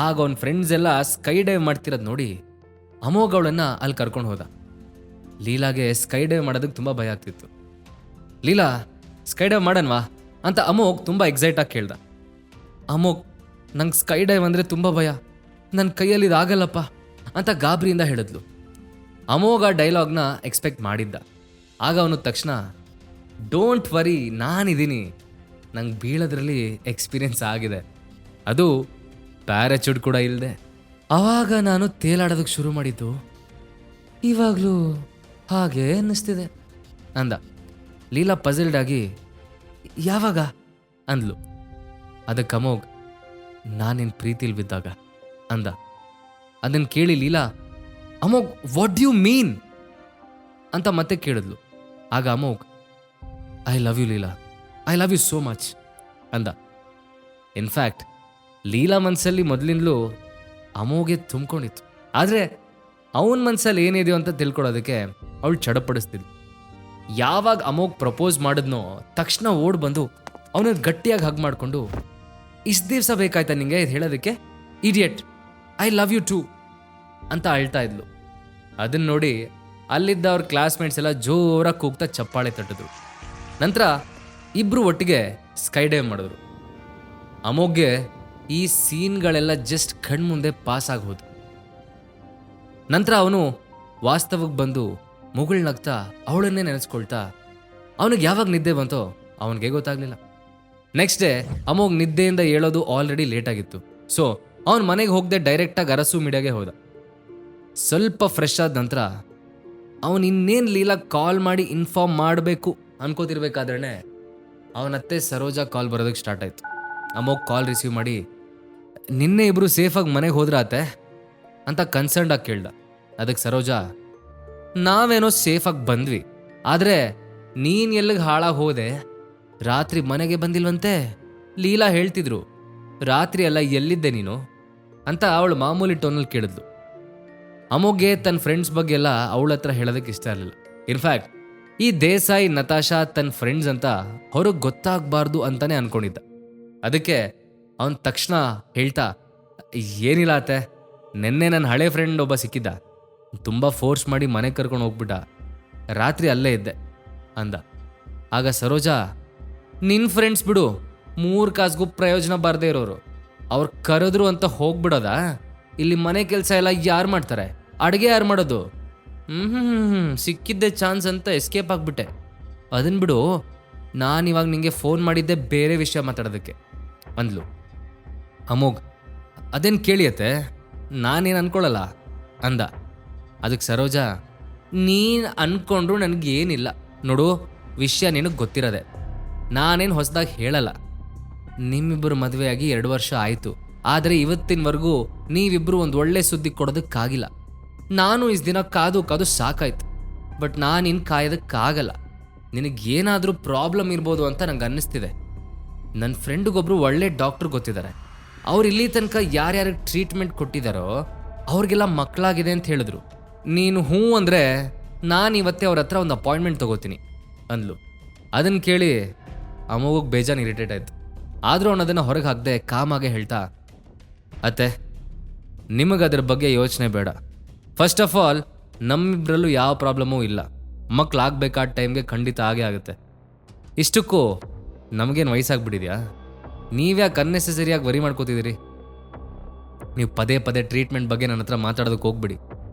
ಆಗ ಅವನ ಫ್ರೆಂಡ್ಸ್ ಎಲ್ಲ ಸ್ಕೈ ಡೈವ್ ಮಾಡ್ತಿರೋದು ನೋಡಿ ಅಮೋಘ್ ಅವಳನ್ನ ಅಲ್ಲಿ ಕರ್ಕೊಂಡು ಹೋದ. ಲೀಲಾಗೆ ಸ್ಕೈ ಡೈವ್ ಮಾಡೋದಕ್ಕೆ ತುಂಬ ಭಯ ಆಗ್ತಿತ್ತು. ಲೀಲಾ, ಸ್ಕೈ ಡೈವ್ ಮಾಡನ್ವಾ ಅಂತ ಅಮೋಘ್ ತುಂಬ ಎಕ್ಸೈಟ್ ಆಗಿ ಕೇಳ್ದ. ಅಮೋಘ್, ನಂಗೆ ಸ್ಕೈ ಡೈವ್ ಅಂದರೆ ತುಂಬ ಭಯ, ನನ್ನ ಕೈಯಲ್ಲಿ ಇದಾಗಲ್ಲಪ್ಪ ಅಂತ ಗಾಬರಿಯಿಂದ ಹೇಳಿದ್ಲು. ಅಮೋಘ್ ಆ ಡೈಲಾಗ್ನ ಎಕ್ಸ್ಪೆಕ್ಟ್ ಮಾಡಿದ್ದ. ಆಗ ಅವನು ತಕ್ಷಣ, ಡೋಂಟ್ ವರಿ, ನಾನಿದ್ದೀನಿ, ನಂಗೆ ಬೀಳೋದ್ರಲ್ಲಿ ಎಕ್ಸ್ಪೀರಿಯನ್ಸ್ ಆಗಿದೆ, ಅದು ಪ್ಯಾರಾಚೂಟ್ ಕೂಡ ಇಲ್ಲದೆ. ಆವಾಗ ನಾನು ತೇಲಾಡೋದಕ್ಕೆ ಶುರು ಮಾಡಿದ್ದು, ಇವಾಗಲೂ ಹಾಗೇ ಅನ್ನಿಸ್ತಿದೆ ಅಂದ. ಲೀಲಾ ಪಜಲ್ಡ್ ಆಗಿ, ಯಾವಾಗ ಅಂದ್ಲು. ಅದಕ್ಕೆ ಅಮೋಘ್, ನಾನಿನ್ ಪ್ರೀತಿಲ್ ಬಿದ್ದಾಗ ಅಂದ. ಅದನ್ನು ಕೇಳಿ Leela, Amogh what you mean ಅಂತ ಮತ್ತೆ ಕೇಳಿದ್ಲು. ಆಗ Amogh, I love you Leela, I love you so much ಅಂದ. ಇನ್ಫ್ಯಾಕ್ಟ್ ಲೀಲಾ ಮನಸ್ಸಲ್ಲಿ ಮೊದಲಿಂದಲೂ ಅಮೋಘೆ ತುಂಬ್ಕೊಂಡಿತ್ತು. ಆದರೆ ಅವನ ಮನಸ್ಸಲ್ಲಿ ಏನಿದೆಯೋ ಅಂತ ತಿಳ್ಕೊಳ್ಳೋದಕ್ಕೆ ಅವಳು ಚಡಪಡಿಸ್ತಿದ್ಲು. ಯಾವಾಗ ಅಮೋಘ್ ಪ್ರಪೋಸ್ ಮಾಡಿದ್ನೋ ತಕ್ಷಣ ಓಡ್ ಬಂದು ಅವನನ್ನು ಗಟ್ಟಿಯಾಗಿ ಹಗ್ ಮಾಡಿಕೊಂಡು, ಇಷ್ಟು ದಿವಸ ಬೇಕಾಯ್ತಾ ನಿಂಗೆ ಇದು ಹೇಳೋದಕ್ಕೆ, idiot, I love you too ಅಂತ ಅಳ್ತಾ ಇದ್ಲು. ಅದನ್ನ ನೋಡಿ ಅಲ್ಲಿದ್ದ ಅವ್ರ ಕ್ಲಾಸ್ಮೇಟ್ಸ್ ಎಲ್ಲ ಜೋರಾಗಿ ಕೂಗ್ತಾ ಚಪ್ಪಾಳೆ ತಟ್ಟಿದ್ರು. ನಂತರ ಇಬ್ರು ಒಟ್ಟಿಗೆ ಸ್ಕೈ ಡೈವ್ ಮಾಡಿದ್ರು. ಅಮೋಘ್ಗೆ ಈ ಸೀನ್ಗಳೆಲ್ಲ ಜಸ್ಟ್ ಕಣ್ಮುಂದೆ ಪಾಸ್ ಆಗೋದು. ನಂತರ ಅವನು ವಾಸ್ತವಕ್ಕೆ ಬಂದು ಮುಗುಳ್ನಗ್ತಾ ಅವಳನ್ನೇ ನೆನೆಸ್ಕೊಳ್ತಾ, ಅವನಿಗೆ ಯಾವಾಗ ನಿದ್ದೆ ಬಂತೋ ಅವನಿಗೆ ಗೊತ್ತಾಗ್ಲಿಲ್ಲ. ನೆಕ್ಸ್ಟ್ ಡೇ ಅಮೋಘ್ ನಿದ್ದೆಯಿಂದ ಹೇಳೋದು ಆಲ್ರೆಡಿ ಲೇಟ್ ಆಗಿತ್ತು. ಸೊ ಅವನ ಮನೆಗೆ ಹೋಗದೆ ಡೈರೆಕ್ಟಾಗಿ ಅರಸು ಮೀಡಿಯಾಗೆ ಹೋದ. ಸ್ವಲ್ಪ ಫ್ರೆಶ್ ಆದ ನಂತರ ಅವನು ಇನ್ನೇನು ಲೀಲಾ ಕಾಲ್ ಮಾಡಿ ಇನ್ಫಾರ್ಮ್ ಮಾಡಬೇಕು ಅನ್ಕೋತಿರ್ಬೇಕಾದ್ರೆ ಅವನತ್ತೆ ಸರೋಜಾ ಕಾಲ್ ಬರೋದಕ್ಕೆ ಸ್ಟಾರ್ಟ್ ಆಯಿತು. ಅಮೋಘ್ ಕಾಲ್ ರಿಸೀವ್ ಮಾಡಿ, ನಿನ್ನೆ ಇಬ್ಬರು ಸೇಫಾಗಿ ಮನೆಗೆ ಹೋದ್ರಾತೆ ಅಂತ ಕನ್ಸರ್ನ್ಡ್ ಆಗಿ ಕೇಳ್ದ. ಅದಕ್ಕೆ ಸರೋಜಾ, ನಾವೇನೋ ಸೇಫಾಗಿ ಬಂದ್ವಿ, ಆದರೆ ನೀನು ಎಲ್ಲಿಗೆ ಹಾಳಾಗಿ ಹೋದೆ, ರಾತ್ರಿ ಮನೆಗೆ ಬಂದಿಲ್ವಂತೆ, ಲೀಲಾ ಹೇಳ್ತಿದ್ರು, ರಾತ್ರಿ ಎಲ್ಲ ಎಲ್ಲಿದ್ದೆ ನೀನು ಅಂತ ಅವಳು ಮಾಮೂಲಿ ಟೋನಲ್ಲಿ ಕೇಳಿದ್ಲು. ಅಮೋಘ್ಗೆ ತನ್ನ ಫ್ರೆಂಡ್ಸ್ ಬಗ್ಗೆ ಎಲ್ಲ ಅವಳ ಹತ್ರ ಹೇಳೋದಕ್ಕೆ ಇಷ್ಟ ಇರಲಿಲ್ಲ. ಇನ್ಫ್ಯಾಕ್ಟ್ ಈ ದೇಸಾಯಿ, ನತಾಶಾ ತನ್ನ ಫ್ರೆಂಡ್ಸ್ ಅಂತ ಹೊರಗೆ ಗೊತ್ತಾಗಬಾರ್ದು ಅಂತಾನೆ ಅನ್ಕೊಂಡಿದ್ದ. ಅದಕ್ಕೆ ಅವನು ತಕ್ಷಣ ಹೇಳ್ತಾ, ಏನಿಲ್ಲ ಅತ್ತೆ, ನೆನ್ನೆ ನನ್ನ ಹಳೆ ಫ್ರೆಂಡ್ ಒಬ್ಬ ಸಿಕ್ಕಿದ್ದ, ತುಂಬ ಫೋರ್ಸ್ ಮಾಡಿ ಮನೆಗೆ ಕರ್ಕೊಂಡು ಹೋಗ್ಬಿಟ್ಟ, ರಾತ್ರಿ ಅಲ್ಲೇ ಇದ್ದೆ ಅಂದ. ಆಗ ಸರೋಜಾ, ನಿನ್ನ ಫ್ರೆಂಡ್ಸ್ ಬಿಡು, 3 ಕಾಸಿಗೂ ಪ್ರಯೋಜನ ಬಾರದೇ ಇರೋರು, ಅವ್ರು ಕರೆದ್ರು ಅಂತ ಹೋಗ್ಬಿಡೋದಾ, ಇಲ್ಲಿ ಮನೆ ಕೆಲಸ ಎಲ್ಲ ಯಾರು ಮಾಡ್ತಾರೆ, ಅಡುಗೆ ಯಾರು ಮಾಡೋದು, ಸಿಕ್ಕಿದ್ದೆ ಚಾನ್ಸ್ ಅಂತ ಎಸ್ಕೇಪ್ ಆಗಿಬಿಟ್ಟೆ, ಅದನ್ನು ಬಿಡು, ನಾನಿವಾಗ ನಿಂಗೆ ಫೋನ್ ಮಾಡಿದ್ದೆ ಬೇರೆ ವಿಷಯ ಮಾತಾಡೋದಕ್ಕೆ ಅಂದ್ಲು. ಅಮೋಘ್, ಅದೇನು ಕೇಳಿಯತ್ತೆ, ನಾನೇನು ಅನ್ಕೊಳ್ಳಲ್ಲ ಅಂದ. ಅದಕ್ಕೆ ಸರೋಜಾ, ನೀನು ಅನ್ಕೊಂಡ್ರು ನನಗೇನಿಲ್ಲ ನೋಡು, ವಿಷಯ ನಿನಗೆ ಗೊತ್ತಿರೋದೆ, ನಾನೇನು ಹೊಸದಾಗಿ ಹೇಳಲ್ಲ. ನಿಮ್ಮಿಬ್ಬರು ಮದುವೆಯಾಗಿ 2 ವರ್ಷ ಆಯಿತು, ಆದರೆ ಇವತ್ತಿನವರೆಗೂ ನೀವಿಬ್ಬರು ಒಂದು ಒಳ್ಳೆ ಸುದ್ದಿ ಕೊಡೋದಕ್ಕಾಗಿಲ್ಲ. ನಾನು ಇಷ್ಟು ದಿನ ಕಾದು ಸಾಕಾಯ್ತು, ಬಟ್ ನಾನು ಇನ್ನು ಕಾಯೋದಕ್ಕಾಗಲ್ಲ. ನಿನಗೇನಾದರೂ ಪ್ರಾಬ್ಲಮ್ ಇರ್ಬೋದು ಅಂತ ನಂಗೆ ಅನ್ನಿಸ್ತಿದೆ. ನನ್ನ ಫ್ರೆಂಡಿಗೊಬ್ರು ಒಳ್ಳೆ ಡಾಕ್ಟ್ರು ಗೊತ್ತಿದ್ದಾರೆ, ಅವ್ರು ಇಲ್ಲಿ ತನಕ ಯಾರ್ಯಾರಿಗೆ ಟ್ರೀಟ್ಮೆಂಟ್ ಕೊಟ್ಟಿದ್ದಾರೋ ಅವ್ರಿಗೆಲ್ಲ ಮಕ್ಕಳಾಗಿದೆ ಅಂತ ಹೇಳಿದ್ರು. ನೀನು ಹ್ಞೂ ಅಂದರೆ ನಾನು ಇವತ್ತೇ ಅವ್ರ ಹತ್ರ ಒಂದು ಅಪಾಯಿಂಟ್ಮೆಂಟ್ ತೊಗೋತೀನಿ ಅಂದ್ಲು. ಅದನ್ನು ಕೇಳಿ ಅಮೋಘಗೆ ಬೇಜಾನ್ ಇರಿಟೇಟ್ ಆಯಿತು. ಆದರೂ ಅವನು ಅದನ್ನು ಹೊರಗೆ ಹಾಕದೆ ಕಾಮಾಗೆ ಹೇಳ್ತಾ, ಅತ್ತೆ, ನಿಮಗದ್ರ ಬಗ್ಗೆ ಯೋಚನೆ ಬೇಡ. ಫಸ್ಟ್ ಆಫ್ ಆಲ್ ನಮ್ಮಿಬ್ಬರಲ್ಲೂ ಯಾವ ಪ್ರಾಬ್ಲಮೂ ಇಲ್ಲ, ಮಕ್ಕಳಾಗಬೇಕಾದ ಟೈಮ್ಗೆ ಖಂಡಿತ ಆಗೇ ಆಗುತ್ತೆ. ಇಷ್ಟಕ್ಕೂ ನಮಗೇನು ವಯಸ್ಸಾಗ್ಬಿಟ್ಟಿದ್ಯಾ, ನೀವ್ಯಾಕೆ ಅನ್ನೆಸೆಸರಿಯಾಗಿ ವರಿ ಮಾಡ್ಕೋತಿದ್ದೀರಿ, ನೀವು ಪದೇ ಪದೇ ಟ್ರೀಟ್ಮೆಂಟ್ ಬಗ್ಗೆ ನನ್ನ ಹತ್ರ ಮಾತಾಡೋದಕ್ಕೆ ಹೋಗ್ಬಿಡಿ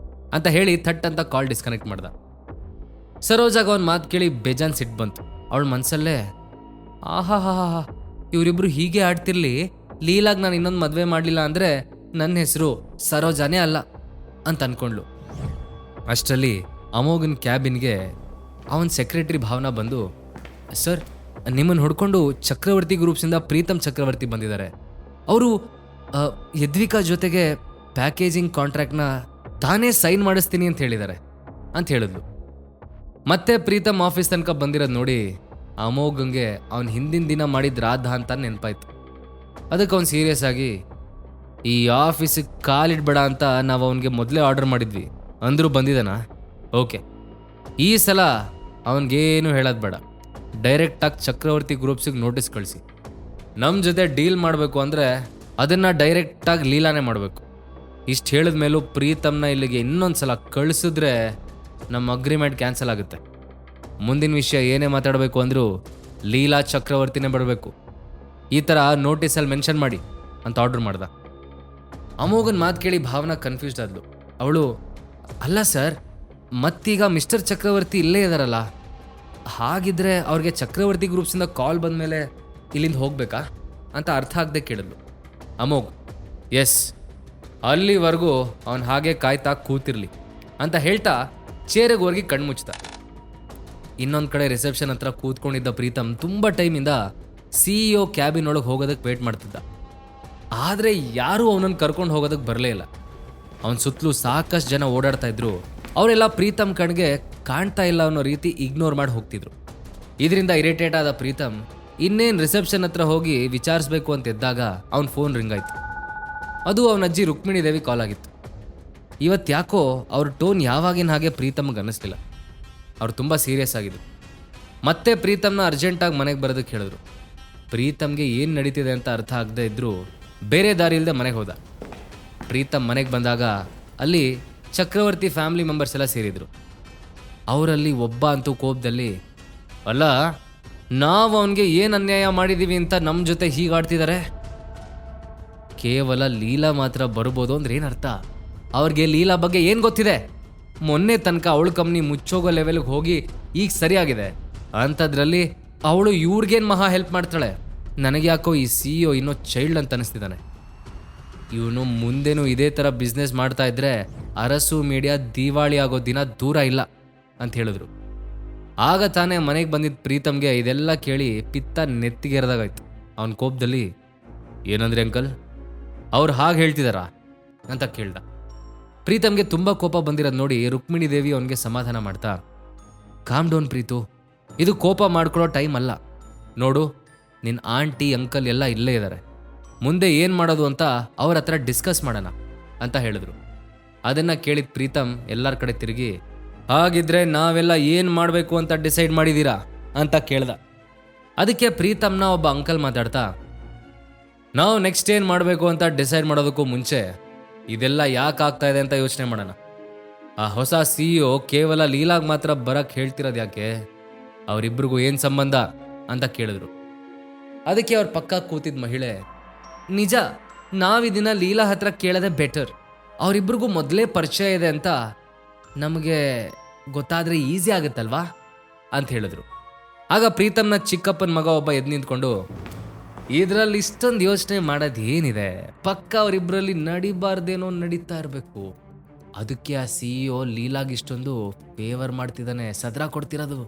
ಅಂತ ಹೇಳಿ ಥಟ್ ಅಂತ ಕಾಲ್ ಡಿಸ್ಕನೆಕ್ಟ್ ಮಾಡ್ದ. ಸರೋಜಾಗ ಅವ್ನ ಮಾತು ಕೇಳಿ ಬೇಜಾನ್ ಸಿಟ್ಟು ಬಂತು. ಅವಳ ಮನಸ್ಸಲ್ಲೇ, ಆಹಾ ಹಾ ಹಾ, ಇವರಿಬ್ರು ಹೀಗೆ ಆಡ್ತಿರ್ಲಿ, ಲೀಲಾಗ್ ನಾನು ಇನ್ನೊಂದು ಮದುವೆ ಮಾಡಲಿಲ್ಲ ಅಂದರೆ ನನ್ನ ಹೆಸರು ಸರೋಜಾನೇ ಅಲ್ಲ ಅಂತ ಅನ್ಕೊಂಡ್ಲು. ಅಷ್ಟರಲ್ಲಿ ಅಮೋಘನ್ ಕ್ಯಾಬಿನ್ಗೆ ಅವನ ಸೆಕ್ರೆಟರಿ ಭಾವನಾ ಬಂದು, ಸರ್, ನಿಮ್ಮನ್ನು ಹುಡ್ಕೊಂಡು ಚಕ್ರವರ್ತಿ ಗ್ರೂಪ್ಸಿಂದ ಪ್ರೀತಮ್ ಚಕ್ರವರ್ತಿ ಬಂದಿದ್ದಾರೆ. ಅವರು ಯದ್ವಿಕಾ ಜೊತೆಗೆ ಪ್ಯಾಕೇಜಿಂಗ್ ಕಾಂಟ್ರಾಕ್ಟ್ನ ತಾನೇ ಸೈನ್ ಮಾಡಿಸ್ತೀನಿ ಅಂತ ಹೇಳಿದ್ದಾರೆ ಅಂತ ಹೇಳಿದ್ಲು. ಮತ್ತೆ ಪ್ರೀತಮ್ ಆಫೀಸ್ ತನಕ ಬಂದಿರೋದು ನೋಡಿ ಅಮೋಘಂಗೆ ಅವನು ಹಿಂದಿನ ದಿನ ಮಾಡಿದ ರಾಧ ಅಂತ ನೆನಪಾಯ್ತು. ಅದಕ್ಕೆ ಅವ್ನು ಸೀರಿಯಸ್ ಆಗಿ, ಈ ಆಫೀಸಿಗೆ ಕಾಲಿಡ್ಬೇಡ ಅಂತ ನಾವು ಅವನಿಗೆ ಮೊದಲೇ ಆರ್ಡರ್ ಮಾಡಿದ್ವಿ, ಅಂದರೂ ಬಂದಿದ್ದಾನಾ? ಓಕೆ, ಈ ಸಲ ಅವನಿಗೇನು ಹೇಳೋದು ಬೇಡ, ಡೈರೆಕ್ಟಾಗಿ ಚಕ್ರವರ್ತಿ ಗ್ರೂಪ್ಸಿಗೆ ನೋಟಿಸ್ ಕಳಿಸಿ. ನಮ್ಮ ಜೊತೆ ಡೀಲ್ ಮಾಡಬೇಕು ಅಂದರೆ ಅದನ್ನು ಡೈರೆಕ್ಟಾಗಿ ಲೀಲಾನೇ ಮಾಡಬೇಕು. ಇಷ್ಟು ಹೇಳಿದ ಮೇಲೂ ಪ್ರೀತಮ್ನ ಇಲ್ಲಿಗೆ ಇನ್ನೊಂದು ಸಲ ಕಳಿಸಿದ್ರೆ ನಮ್ಮ ಅಗ್ರಿಮೆಂಟ್ ಕ್ಯಾನ್ಸಲ್ ಆಗುತ್ತೆ. ಮುಂದಿನ ವಿಷಯ ಏನೇ ಮಾತಾಡಬೇಕು ಅಂದರೂ ಲೀಲಾ ಚಕ್ರವರ್ತಿನೇ ಬರಬೇಕು. ಈ ಥರ ನೋಟಿಸಲ್ಲಿ ಮೆನ್ಷನ್ ಮಾಡಿ ಅಂತ ಆರ್ಡ್ರ್ ಮಾಡ್ದ. ಅಮೋಘನ್ ಮಾತು ಕೇಳಿ ಭಾವನಾ ಕನ್ಫ್ಯೂಸ್ಡ್ ಆದ್ಲು. ಅವಳು, ಅಲ್ಲ ಸರ್, ಮತ್ತೀಗ ಮಿಸ್ಟರ್ ಚಕ್ರವರ್ತಿ ಇಲ್ಲೇ ಇದ್ದಾರಲ್ಲ, ಹಾಗಿದ್ರೆ ಅವ್ರಿಗೆ ಚಕ್ರವರ್ತಿ ಗ್ರೂಪ್ಸಿಂದ ಕಾಲ್ ಬಂದಮೇಲೆ ಇಲ್ಲಿಂದ ಹೋಗ್ಬೇಕಾ ಅಂತ ಅರ್ಥ ಆಗದೆ ಕೇಳಿದ್ಲು. ಅಮೋಘ್, ಎಸ್, ಅಲ್ಲಿವರೆಗೂ ಅವನು ಹಾಗೆ ಕಾಯ್ತಾ ಕೂತಿರ್ಲಿ ಅಂತ ಹೇಳ್ತಾ ಚೇರಿಗೆ ಹೋಗಿ ಕಣ್ಮುಚ್ತ. ಇನ್ನೊಂದು ಕಡೆ ರಿಸೆಪ್ಷನ್ ಹತ್ರ ಕೂತ್ಕೊಂಡಿದ್ದ ಪ್ರೀತಮ್ ತುಂಬ ಟೈಮಿಂದ CEO ಕ್ಯಾಬಿನ್ ಒಳಗೆ ಹೋಗೋದಕ್ಕೆ ವೇಟ್ ಮಾಡ್ತಿದ್ದ. ಆದರೆ ಯಾರೂ ಅವನನ್ನು ಕರ್ಕೊಂಡು ಹೋಗೋದಕ್ಕೆ ಬರಲೇ ಇಲ್ಲ. ಅವನ ಸುತ್ತಲೂ ಸಾಕಷ್ಟು ಜನ ಓಡಾಡ್ತಾ ಇದ್ರು. ಅವರೆಲ್ಲ ಪ್ರೀತಮ್ ಕಣ್ಗೆ ಕಾಣ್ತಾ ಇಲ್ಲ ಅನ್ನೋ ರೀತಿ ಇಗ್ನೋರ್ ಮಾಡಿ ಹೋಗ್ತಿದ್ರು. ಇದರಿಂದ ಇರಿಟೇಟ್ ಆದ ಪ್ರೀತಮ್ ಇನ್ನೇನು ರಿಸೆಪ್ಷನ್ ಹತ್ರ ಹೋಗಿ ವಿಚಾರಿಸ್ಬೇಕು ಅಂತ ಎದ್ದಾಗ ಅವನ ಫೋನ್ ರಿಂಗ್ ಆಯಿತು. ಅದು ಅವನ ಅಜ್ಜಿ ರುಕ್ಮಿಣಿ ದೇವಿ ಕಾಲ್ ಆಗಿತ್ತು. ಇವತ್ತು ಯಾಕೋ ಅವ್ರ ಟೋನ್ ಯಾವಾಗಿನ ಹಾಗೆ ಪ್ರೀತಮ್ಗೆ ಅನ್ನಿಸ್ಲಿಲ್ಲ. ಅವ್ರು ತುಂಬ ಸೀರಿಯಸ್ ಆಗಿದ್ರು. ಮತ್ತೆ ಪ್ರೀತಮ್ನ ಅರ್ಜೆಂಟಾಗಿ ಮನೆಗೆ ಬರೋದಕ್ಕೆ ಹೇಳಿದ್ರು. ಪ್ರೀತಮ್ಗೆ ಏನು ನಡೀತಿದೆ ಅಂತ ಅರ್ಥ ಆಗದೆ ಇದ್ದರೂ ಬೇರೆ ದಾರಿ ಇಲ್ಲದೆ ಮನೆಗೆ ಹೋದ. ಪ್ರೀತಮ್ ಮನೆಗೆ ಬಂದಾಗ ಅಲ್ಲಿ ಚಕ್ರವರ್ತಿ ಫ್ಯಾಮಿಲಿ ಮೆಂಬರ್ಸ್ ಎಲ್ಲ ಸೇರಿದ್ರು. ಅವರಲ್ಲಿ ಒಬ್ಬ ಅಂತೂ ಕೋಪದಲ್ಲಿ, ಅಲ್ಲ, ನಾವು ಅವನಿಗೆ ಏನು ಅನ್ಯಾಯ ಮಾಡಿದ್ದೀವಿ ಅಂತ ನಮ್ಮ ಜೊತೆ ಹೀಗಾಡ್ತಿದ್ದಾರೆ? ಕೇವಲ ಲೀಲಾ ಮಾತ್ರ ಬರ್ಬೋದು ಅಂದ್ರೆ ಏನರ್ಥ? ಅವ್ರಿಗೆ ಲೀಲಾ ಬಗ್ಗೆ ಏನು ಗೊತ್ತಿದೆ? ಮೊನ್ನೆ ತನಕ ಅವಳ ಕಂಪ್ನಿ ಮುಚ್ಚೋಗೋ ಲೆವೆಲ್ಗೆ ಹೋಗಿ ಈಗ ಸರಿಯಾಗಿದೆ ಅಂಥದ್ರಲ್ಲಿ ಅವಳು ಇವ್ರಿಗೇನು ಮಹಾ ಹೆಲ್ಪ್ ಮಾಡ್ತಾಳೆ? ನನಗೆ ಯಾಕೋ ಈ CEO ಇನ್ನೂ ಚೈಲ್ಡ್ ಅಂತ ಅನಿಸ್ತಿದ್ದಾನೆ. ಇವನು ಮುಂದೇನು ಇದೇ ಥರ ಬಿಸ್ನೆಸ್ ಮಾಡ್ತಾ ಇದ್ರೆ ಅರಸು ಮೀಡಿಯಾ ದಿವಾಳಿ ಆಗೋ ದಿನ ದೂರ ಇಲ್ಲ ಅಂತ ಹೇಳಿದ್ರು. ಆಗ ತಾನೇ ಮನೆಗೆ ಬಂದಿದ್ದ ಪ್ರೀತಮ್ಗೆ ಇದೆಲ್ಲ ಕೇಳಿ ಪಿತ್ತ ನೆತ್ತಿಗೆರೆದಾಗಾಯ್ತು. ಅವನ ಕೋಪದಲ್ಲಿ, ಏನಂದ್ರೆ ಅಂಕಲ್, ಅವ್ರು ಹಾಗೆ ಹೇಳ್ತಿದಾರಾ ಅಂತ ಕೇಳ್ದ. ಪ್ರೀತಮ್ಗೆ ತುಂಬ ಕೋಪ ಬಂದಿರೋದು ನೋಡಿ ರುಕ್ಮಿಣಿ ದೇವಿ ಅವನಿಗೆ ಸಮಾಧಾನ ಮಾಡ್ತಾ, ಕಾಮ್ ಡೌನ್ ಪ್ರೀತು, ಇದು ಕೋಪ ಮಾಡ್ಕೊಳ್ಳೋ ಟೈಮ್ ಅಲ್ಲ. ನೋಡು, ನಿನ್ನ ಆಂಟಿ ಅಂಕಲ್ ಎಲ್ಲ ಇಲ್ಲೇ ಇದ್ದಾರೆ. ಮುಂದೆ ಏನು ಮಾಡೋದು ಅಂತ ಅವ್ರ ಹತ್ರ ಡಿಸ್ಕಸ್ ಮಾಡೋಣ ಅಂತ ಹೇಳಿದ್ರು. ಅದನ್ನು ಕೇಳಿದ ಪ್ರೀತಮ್ ಎಲ್ಲರ ಕಡೆ ತಿರುಗಿ, ಹಾಗಿದ್ರೆ ನಾವೆಲ್ಲ ಏನು ಮಾಡಬೇಕು ಅಂತ ಡಿಸೈಡ್ ಮಾಡಿದ್ದೀರಾ ಅಂತ ಕೇಳ್ದ. ಅದಕ್ಕೆ ಪ್ರೀತಮ್ನ ಒಬ್ಬ ಅಂಕಲ್ ಮಾತಾಡ್ತಾ, ನಾವು ನೆಕ್ಸ್ಟ್ ಏನು ಮಾಡಬೇಕು ಅಂತ ಡಿಸೈಡ್ ಮಾಡೋದಕ್ಕೂ ಮುಂಚೆ ಇದೆಲ್ಲ ಯಾಕೆ ಆಗ್ತಾ ಇದೆ ಅಂತ ಯೋಚನೆ ಮಾಡೋಣ. ಆ ಹೊಸ CEO ಕೇವಲ ಲೀಲಾಗ್ ಮಾತ್ರ ಬರಕ್ಕೆ ಹೇಳ್ತಿರೋದು ಯಾಕೆ? ಅವರಿಬ್ಬರಿಗೂ ಏನು ಸಂಬಂಧ ಅಂತ ಕೇಳಿದ್ರು. ಅದಕ್ಕೆ ಅವ್ರ ಪಕ್ಕ ಕೂತಿದ್ದ ಮಹಿಳೆ, ನಿಜ, ನಾವಿದಿನ ಲೀಲಾ ಹತ್ರ ಕೇಳೋದೇ ಬೆಟರ್. ಅವರಿಬ್ಬರಿಗೂ ಮೊದಲೇ ಪರಿಚಯ ಇದೆ ಅಂತ ನಮಗೆ ಗೊತ್ತಾದರೆ ಈಸಿ ಆಗುತ್ತಲ್ವಾ ಅಂತ ಹೇಳಿದ್ರು. ಆಗ ಪ್ರೀತಮ್ನ ಚಿಕ್ಕಪ್ಪನ ಮಗ ಒಬ್ಬ ಎದ್ದು ನಿಂತ್ಕೊಂಡು, ಇದರಲ್ಲಿ ಇಷ್ಟೊಂದು ಯೋಚನೆ ಮಾಡೋದು ಏನಿದೆ? ಪಕ್ಕ ಅವರಿಬ್ಬರಲ್ಲಿ ನಡಿಬಾರ್ದೇನೋ ನಡೀತಾ ಇರಬೇಕು. ಅದಕ್ಕೆ ಆ CEO ಲೀಲಾಗಿ ಇಷ್ಟೊಂದು ಫೇವರ್ ಮಾಡ್ತಿದ್ದಾನೆ, ಸದ್ರಾ ಕೊಡ್ತಿರೋದು.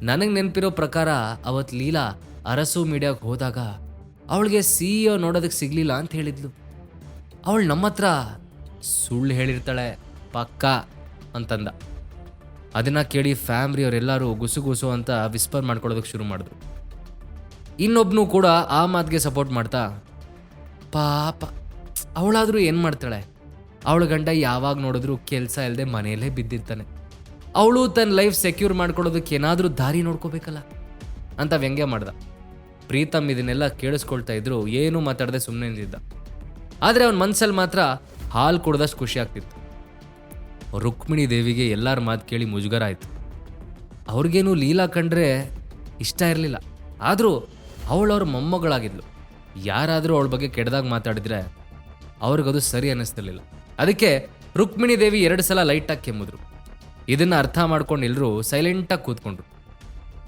ನನಗೆ ನೆನಪಿರೋ ಪ್ರಕಾರ ಅವತ್ತು ಲೀಲಾ ಅರಸು ಮೀಡಿಯಾಗೆ ಹೋದಾಗ ಅವಳಿಗೆ CEO ನೋಡೋದಕ್ಕೆ ಸಿಗಲಿಲ್ಲ ಅಂತ ಹೇಳಿದ್ಲು. ಅವಳು ನಮ್ಮ ಹತ್ರ ಸುಳ್ಳು ಹೇಳಿರ್ತಾಳೆ ಪಕ್ಕ ಅಂತಂದ. ಅದನ್ನು ಕೇಳಿ ಫ್ಯಾಮಿಲಿಯವರೆಲ್ಲರೂ ಗುಸುಗುಸು ಅಂತ ವಿಸ್ಪರ್ ಮಾಡ್ಕೊಳ್ಳೋದಕ್ಕೆ ಶುರು ಮಾಡಿದ್ರು. ಇನ್ನೊಬ್ಬನು ಕೂಡ ಆ ಮಾತಿಗೆ ಸಪೋರ್ಟ್ ಮಾಡ್ತಾ, ಪಾಪ ಅವಳಾದರೂ ಏನು ಮಾಡ್ತಾಳೆ? ಅವಳ ಗಂಡ ಯಾವಾಗ ನೋಡಿದ್ರು ಕೆಲಸ ಇಲ್ಲದೆ ಮನೆಯಲ್ಲೇ ಬಿದ್ದಿರ್ತಾನೆ. ಅವಳು ತನ್ನ ಲೈಫ್ ಸೆಕ್ಯೂರ್ ಮಾಡ್ಕೊಳ್ಳೋದಕ್ಕೆ ಏನಾದರೂ ದಾರಿ ನೋಡ್ಕೋಬೇಕಲ್ಲ ಅಂತ ವ್ಯಂಗ್ಯ ಮಾಡ್ದ. ಪ್ರೀತಮ್ ಇದನ್ನೆಲ್ಲ ಕೇಳಿಸ್ಕೊಳ್ತಾ ಇದ್ರು, ಏನೂ ಮಾತಾಡದೆ ಸುಮ್ಮನೆ ನಿಂತಿದ್ದ. ಆದರೆ ಅವನ ಮನಸ್ಸಲ್ಲಿ ಮಾತ್ರ ಹಾಲು ಕುಡ್ದಷ್ಟು ಖುಷಿ ಆಗ್ತಿತ್ತು. ರುಕ್ಮಿಣಿ ದೇವಿಗೆ ಎಲ್ಲರ ಮಾತು ಕೇಳಿ ಮುಜುಗರ ಆಯಿತು. ಅವ್ರಿಗೇನು ಲೀಲಾ ಕಂಡ್ರೆ ಇಷ್ಟ ಇರಲಿಲ್ಲ. ಆದರೂ ಅವಳವ್ರ ಮೊಮ್ಮಗಳಾಗಿದ್ಲು. ಯಾರಾದರೂ ಅವಳ ಬಗ್ಗೆ ಕೆಟ್ಟದಾಗ ಮಾತಾಡಿದ್ರೆ ಅವ್ರಿಗದು ಸರಿ ಅನ್ನಿಸ್ತಿರ್ಲಿಲ್ಲ. ಅದಕ್ಕೆ ರುಕ್ಮಿಣಿ ದೇವಿ 2 ಸಲ ಲೈಟಾಗಿ ಕೆಮ್ಮಿದ್ರು. ಇದನ್ನು ಅರ್ಥ ಮಾಡ್ಕೊಂಡು ಎಲ್ಲರೂ ಸೈಲೆಂಟಾಗಿ ಕೂತ್ಕೊಂಡ್ರು.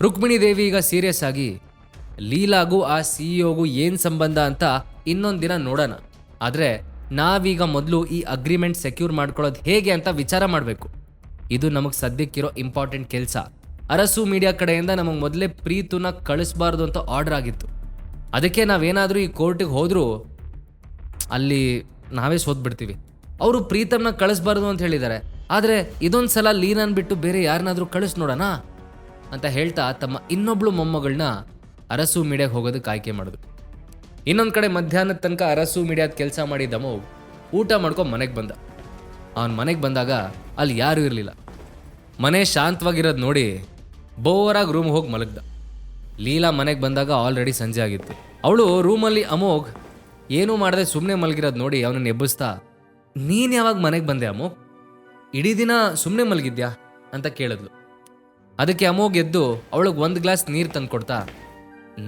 ರುಕ್ಮಿಣಿ ದೇವಿ ಈಗ ಸೀರಿಯಸ್ ಆಗಿ, ಲೀಲಾಗೂ ಆ CEOಗೂ ಏನು ಸಂಬಂಧ ಅಂತ ಇನ್ನೊಂದು ದಿನ ನೋಡೋಣ. ಆದರೆ ನಾವೀಗ ಮೊದಲು ಈ ಅಗ್ರಿಮೆಂಟ್ ಸೆಕ್ಯೂರ್ ಮಾಡ್ಕೊಳ್ಳೋದು ಹೇಗೆ ಅಂತ ವಿಚಾರ ಮಾಡಬೇಕು. ಇದು ನಮಗೆ ಸದ್ಯಕ್ಕಿರೋ ಇಂಪಾರ್ಟೆಂಟ್ ಕೆಲಸ. ಅರಸು ಮೀಡಿಯಾ ಕಡೆಯಿಂದ ನಮಗೆ ಮೊದಲೇ ಪ್ರೀತುನ ಕಳಿಸ್ಬಾರ್ದು ಅಂತ ಆರ್ಡರ್ ಆಗಿತ್ತು. ಅದಕ್ಕೆ ನಾವೇನಾದರೂ ಈ ಕೋರ್ಟಿಗೆ ಹೋದರೂ ಅಲ್ಲಿ ನಾವೇ ಸೋತ್ಬಿಡ್ತೀವಿ. ಅವರು ಪ್ರೀತಮ್ನ ಕಳಿಸ್ಬಾರ್ದು ಅಂತ ಹೇಳಿದ್ದಾರೆ. ಆದರೆ ಇದೊಂದು ಸಲ ಲೀನಾನ್ ಬಿಟ್ಟು ಬೇರೆ ಯಾರನ್ನಾದರೂ ಕಳಿಸ್ ನೋಡೋಣ ಅಂತ ಹೇಳ್ತಾ ತಮ್ಮ ಇನ್ನೊಬ್ಳು ಮೊಮ್ಮಗಳನ್ನ ಅರಸು ಮೀಡಿಯಾಗೆ ಹೋಗೋದಕ್ಕೆ ಆಯ್ಕೆ ಮಾಡಿದ್ರು. ಇನ್ನೊಂದು ಕಡೆ ಮಧ್ಯಾಹ್ನದ ತನಕ ಅರಸು ಮೀಡಿಯಾದ ಕೆಲಸ ಮಾಡಿದ ಅಮೋಘ್ ಊಟ ಮಾಡ್ಕೊಂಡು ಮನೆಗೆ ಬಂದ. ಅವನ ಮನೆಗೆ ಬಂದಾಗ ಅಲ್ಲಿ ಯಾರೂ ಇರಲಿಲ್ಲ. ಮನೆ ಶಾಂತವಾಗಿರೋದು ನೋಡಿ ಬೋರಾಗಿ ರೂಮ್ ಹೋಗಿ ಮಲಗ್ದ. ಲೀಲಾ ಮನೆಗೆ ಬಂದಾಗ ಆಲ್ರೆಡಿ ಸಂಜೆ ಆಗಿತ್ತು. ಅವಳು ರೂಮಲ್ಲಿ ಅಮೋಘ್ ಏನೂ ಮಾಡದೆ ಸುಮ್ಮನೆ ಮಲಗಿರೋದು ನೋಡಿ ಅವನನ್ನು ಎಬ್ಬಿಸ್ತಾ, ನೀನು ಯಾವಾಗ ಮನೆಗೆ ಬಂದೆ ಅಮೋಘ್? ಇಡೀ ದಿನ ಸುಮ್ಮನೆ ಮಲಗಿದ್ಯಾ ಅಂತ ಕೇಳಿದ್ಲು. ಅದಕ್ಕೆ ಅಮೋಘ್ ಎದ್ದು ಅವಳಿಗೆ ಒಂದು ಗ್ಲಾಸ್ ನೀರು ತಂದು ಕೊಡ್ತಾ,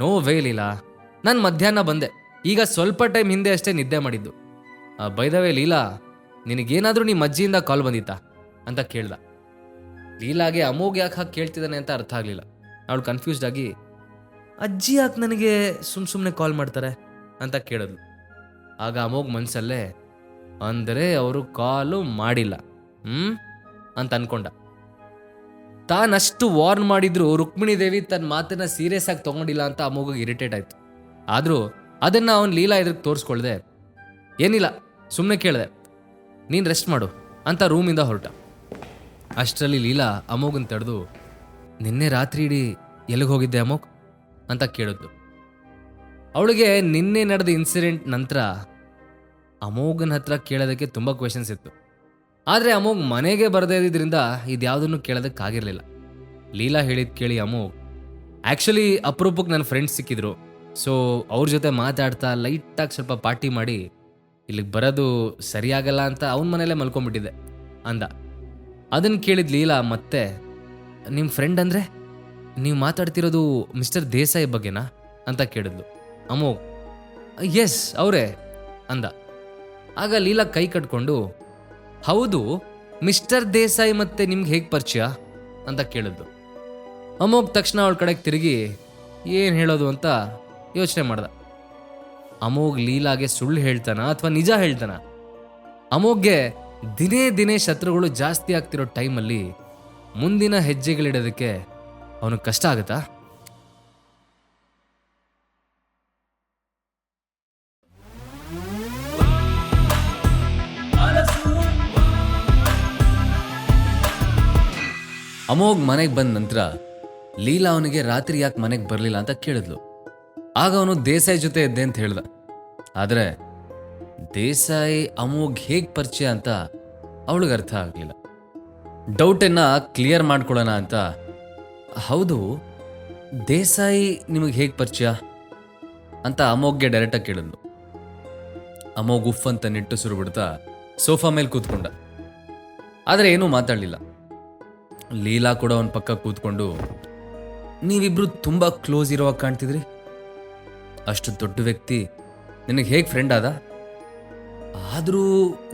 ನೋ ವೇ ಲೀಲಾ, ನಾನು ಮಧ್ಯಾಹ್ನ ಬಂದೆ, ಈಗ ಸ್ವಲ್ಪ ಟೈಮ್ ಹಿಂದೆ ಅಷ್ಟೇ ನಿದ್ದೆ ಮಾಡಿದ್ದು. ಬೈ ದ ವೇ ಲೀಲಾ, ನಿನಗೇನಾದರೂ ನಿಮ್ಮ ಅಜ್ಜಿಯಿಂದ ಕಾಲ್ ಬಂದಿತ್ತಾ ಅಂತ ಕೇಳ್ದ. ಲೀಲಾಗೆ ಅಮೋಘ್ ಯಾಕೆ ಹಾಗೆ ಕೇಳ್ತಿದ್ದಾನೆ ಅಂತ ಅರ್ಥ ಆಗಲಿಲ್ಲ. ಅವಳು ಕನ್ಫ್ಯೂಸ್ಡ್ ಆಗಿ, ಅಜ್ಜಿ ಯಾಕೆ ನನಗೆ ಸುಮ್ಮನೆ ಕಾಲ್ ಮಾಡ್ತಾರೆ ಅಂತ ಕೇಳಿದ್ಲು. ಆಗ ಅಮೋಘ್ ಮನಸ್ಸಲ್ಲೇ, ಅಂದರೆ ಅವರು ಕಾಲು ಮಾಡಿಲ್ಲ ಅಂತ ಅನ್ಕೊಂಡ. ತಾನಷ್ಟು ವಾರ್ನ್ ಮಾಡಿದ್ರು ರುಕ್ಮಿಣಿ ದೇವಿ ತನ್ನ ಮಾತನ್ನ ಸೀರಿಯಸ್ ಆಗಿ ತೊಗೊಂಡಿಲ್ಲ ಅಂತ ಅಮೋಘಿಗೆ ಇರಿಟೇಟ್ ಆಯ್ತು. ಆದರೂ ಅದನ್ನು ಅವನು ಲೀಲಾ ಎದುರಿಗೆ ತೋರಿಸ್ಕೊಳ್ದೆ, ಏನಿಲ್ಲ ಸುಮ್ಮನೆ ಕೇಳಿದೆ, ನೀನು ರೆಸ್ಟ್ ಮಾಡು ಅಂತ ರೂಮಿಂದ ಹೊರಟ. ಅಷ್ಟರಲ್ಲಿ ಲೀಲಾ ಅಮೋಘನ್ ತಡೆದು, ನಿನ್ನೆ ರಾತ್ರಿ ಇಡೀ ಎಲ್ಲಿಗೆ ಹೋಗಿದ್ದೆ ಅಮೋಘ್ ಅಂತ ಕೇಳಿದ್ಲು. ಅವಳಿಗೆ ನಿನ್ನೆ ನಡೆದ ಇನ್ಸಿಡೆಂಟ್ ನಂತರ ಅಮೋಘನ್ ಹತ್ರ ಕೇಳೋದಕ್ಕೆ ತುಂಬ ಕ್ವೆಶನ್ಸ್ ಇತ್ತು. ಆದರೆ ಅಮೋಘ್ ಮನೆಗೆ ಬರದೇ ಇದ್ದಿದ್ದರಿಂದ ಇದ್ಯಾವುದನ್ನು ಕೇಳೋದಕ್ಕಾಗಿರಲಿಲ್ಲ. ಲೀಲಾ ಹೇಳಿದ್ ಕೇಳಿ ಅಮೋಘ್, ಆ್ಯಕ್ಚುಲಿ ಅಪರೂಪಕ್ಕೆ ನನ್ನ ಫ್ರೆಂಡ್ಸ್ ಸಿಕ್ಕಿದ್ರು, ಸೊ ಅವ್ರ ಜೊತೆ ಮಾತಾಡ್ತಾ ಲೈಟಾಗಿ ಸ್ವಲ್ಪ ಪಾರ್ಟಿ ಮಾಡಿ ಇಲ್ಲಿಗೆ ಬರೋದು ಸರಿಯಾಗಲ್ಲ ಅಂತ ಅವನ ಮನೇಲೆ ಮಲ್ಕೊಂಡ್ಬಿಟ್ಟಿದ್ದೆ ಅಂದ. ಅದನ್ನು ಕೇಳಿದ ಲೀಲಾ ಮತ್ತೆ, ನಿಮ್ಮ ಫ್ರೆಂಡ್ ಅಂದರೆ ನೀವು ಮಾತಾಡ್ತಿರೋದು ಮಿಸ್ಟರ್ ದೇಸಾಯಿ ಬಗ್ಗೆನಾ ಅಂತ ಕೇಳಿದ್ಲು. ಅಮೋಘ್, ಎಸ್ ಅವರೇ ಅಂದ. ಆಗ ಲೀಲಾ ಕೈ ಕಟ್ಕೊಂಡು, ಹೌದು ಮಿಸ್ಟರ್ ದೇಸಾಯಿ ಮತ್ತೆ ನಿಮ್ಗೆ ಹೇಗೆ ಪರಿಚಯ ಅಂತ ಕೇಳಿದ್ಲು. ಅಮೋಘ್ ತಕ್ಷಣ ಅವಳ ಕಡೆಗೆ ತಿರುಗಿ ಏನು ಹೇಳೋದು ಅಂತ ಯೋಚನೆ ಮಾಡ್ದ. ಅಮೋಘ್ ಲೀಲಾಗೆ ಸುಳ್ಳು ಹೇಳ್ತಾನ ಅಥವಾ ನಿಜ ಹೇಳ್ತಾನ? ಅಮೋಘ್ಗೆ ದಿನೇ ದಿನೇ ಶತ್ರುಗಳು ಜಾಸ್ತಿ ಆಗ್ತಿರೋ ಟೈಮಲ್ಲಿ ಮುಂದಿನ ಹೆಜ್ಜೆಗಳಿಡೋದಕ್ಕೆ ಅವನಿಗೆ ಕಷ್ಟ ಆಗುತ್ತಾ? ಅಮೋಘ್ ಮನೆಗೆ ಬಂದ ನಂತರ ಲೀಲಾ ಅವನಿಗೆ ರಾತ್ರಿ ಯಾಕೆ ಮನೆಗೆ ಬರಲಿಲ್ಲ ಅಂತ ಕೇಳಿದ್ಲು. ಆಗ ಅವನು ದೇಸಾಯಿ ಜೊತೆ ಇದ್ದೆ ಅಂತ ಹೇಳ್ದ. ಆದರೆ ದೇಸಾಯಿ ಅಮೋಘ್ ಹೇಗೆ ಪರಿಚಯ ಅಂತ ಅವಳಿಗೆ ಅರ್ಥ ಆಗಲಿಲ್ಲ. ಡೌಟನ್ನು ಕ್ಲಿಯರ್ ಮಾಡ್ಕೊಳ್ಳೋಣ ಅಂತ, ಹೌದು ದೇಸಾಯಿ ನಿಮಗೆ ಹೇಗೆ ಪರಿಚಯ ಅಂತ ಅಮೋಘ್ಗೆ ಡೈರೆಕ್ಟಾಗಿ ಕೇಳಿದ್ಲು. ಅಮೋಘ್ ಉಫ್ ಅಂತ ನಿಟ್ಟುಸಿರು ಬಿಡ್ತಾ ಸೋಫಾ ಮೇಲೆ ಕೂತ್ಕೊಂಡ. ಆದರೆ ಏನೂ ಮಾತಾಡಲಿಲ್ಲ. ಲೀಲಾ ಕೂಡ ಅವನ ಪಕ್ಕ ಕೂತ್ಕೊಂಡು, ನೀವಿಬ್ರು ತುಂಬ ಕ್ಲೋಸ್ ಇರೋವಾಗ ಕಾಣ್ತಿದ್ರಿ, ಅಷ್ಟು ದೊಡ್ಡ ವ್ಯಕ್ತಿ ನಿನಗೆ ಹೇಗೆ ಫ್ರೆಂಡ್ ಆದ? ಆದರೂ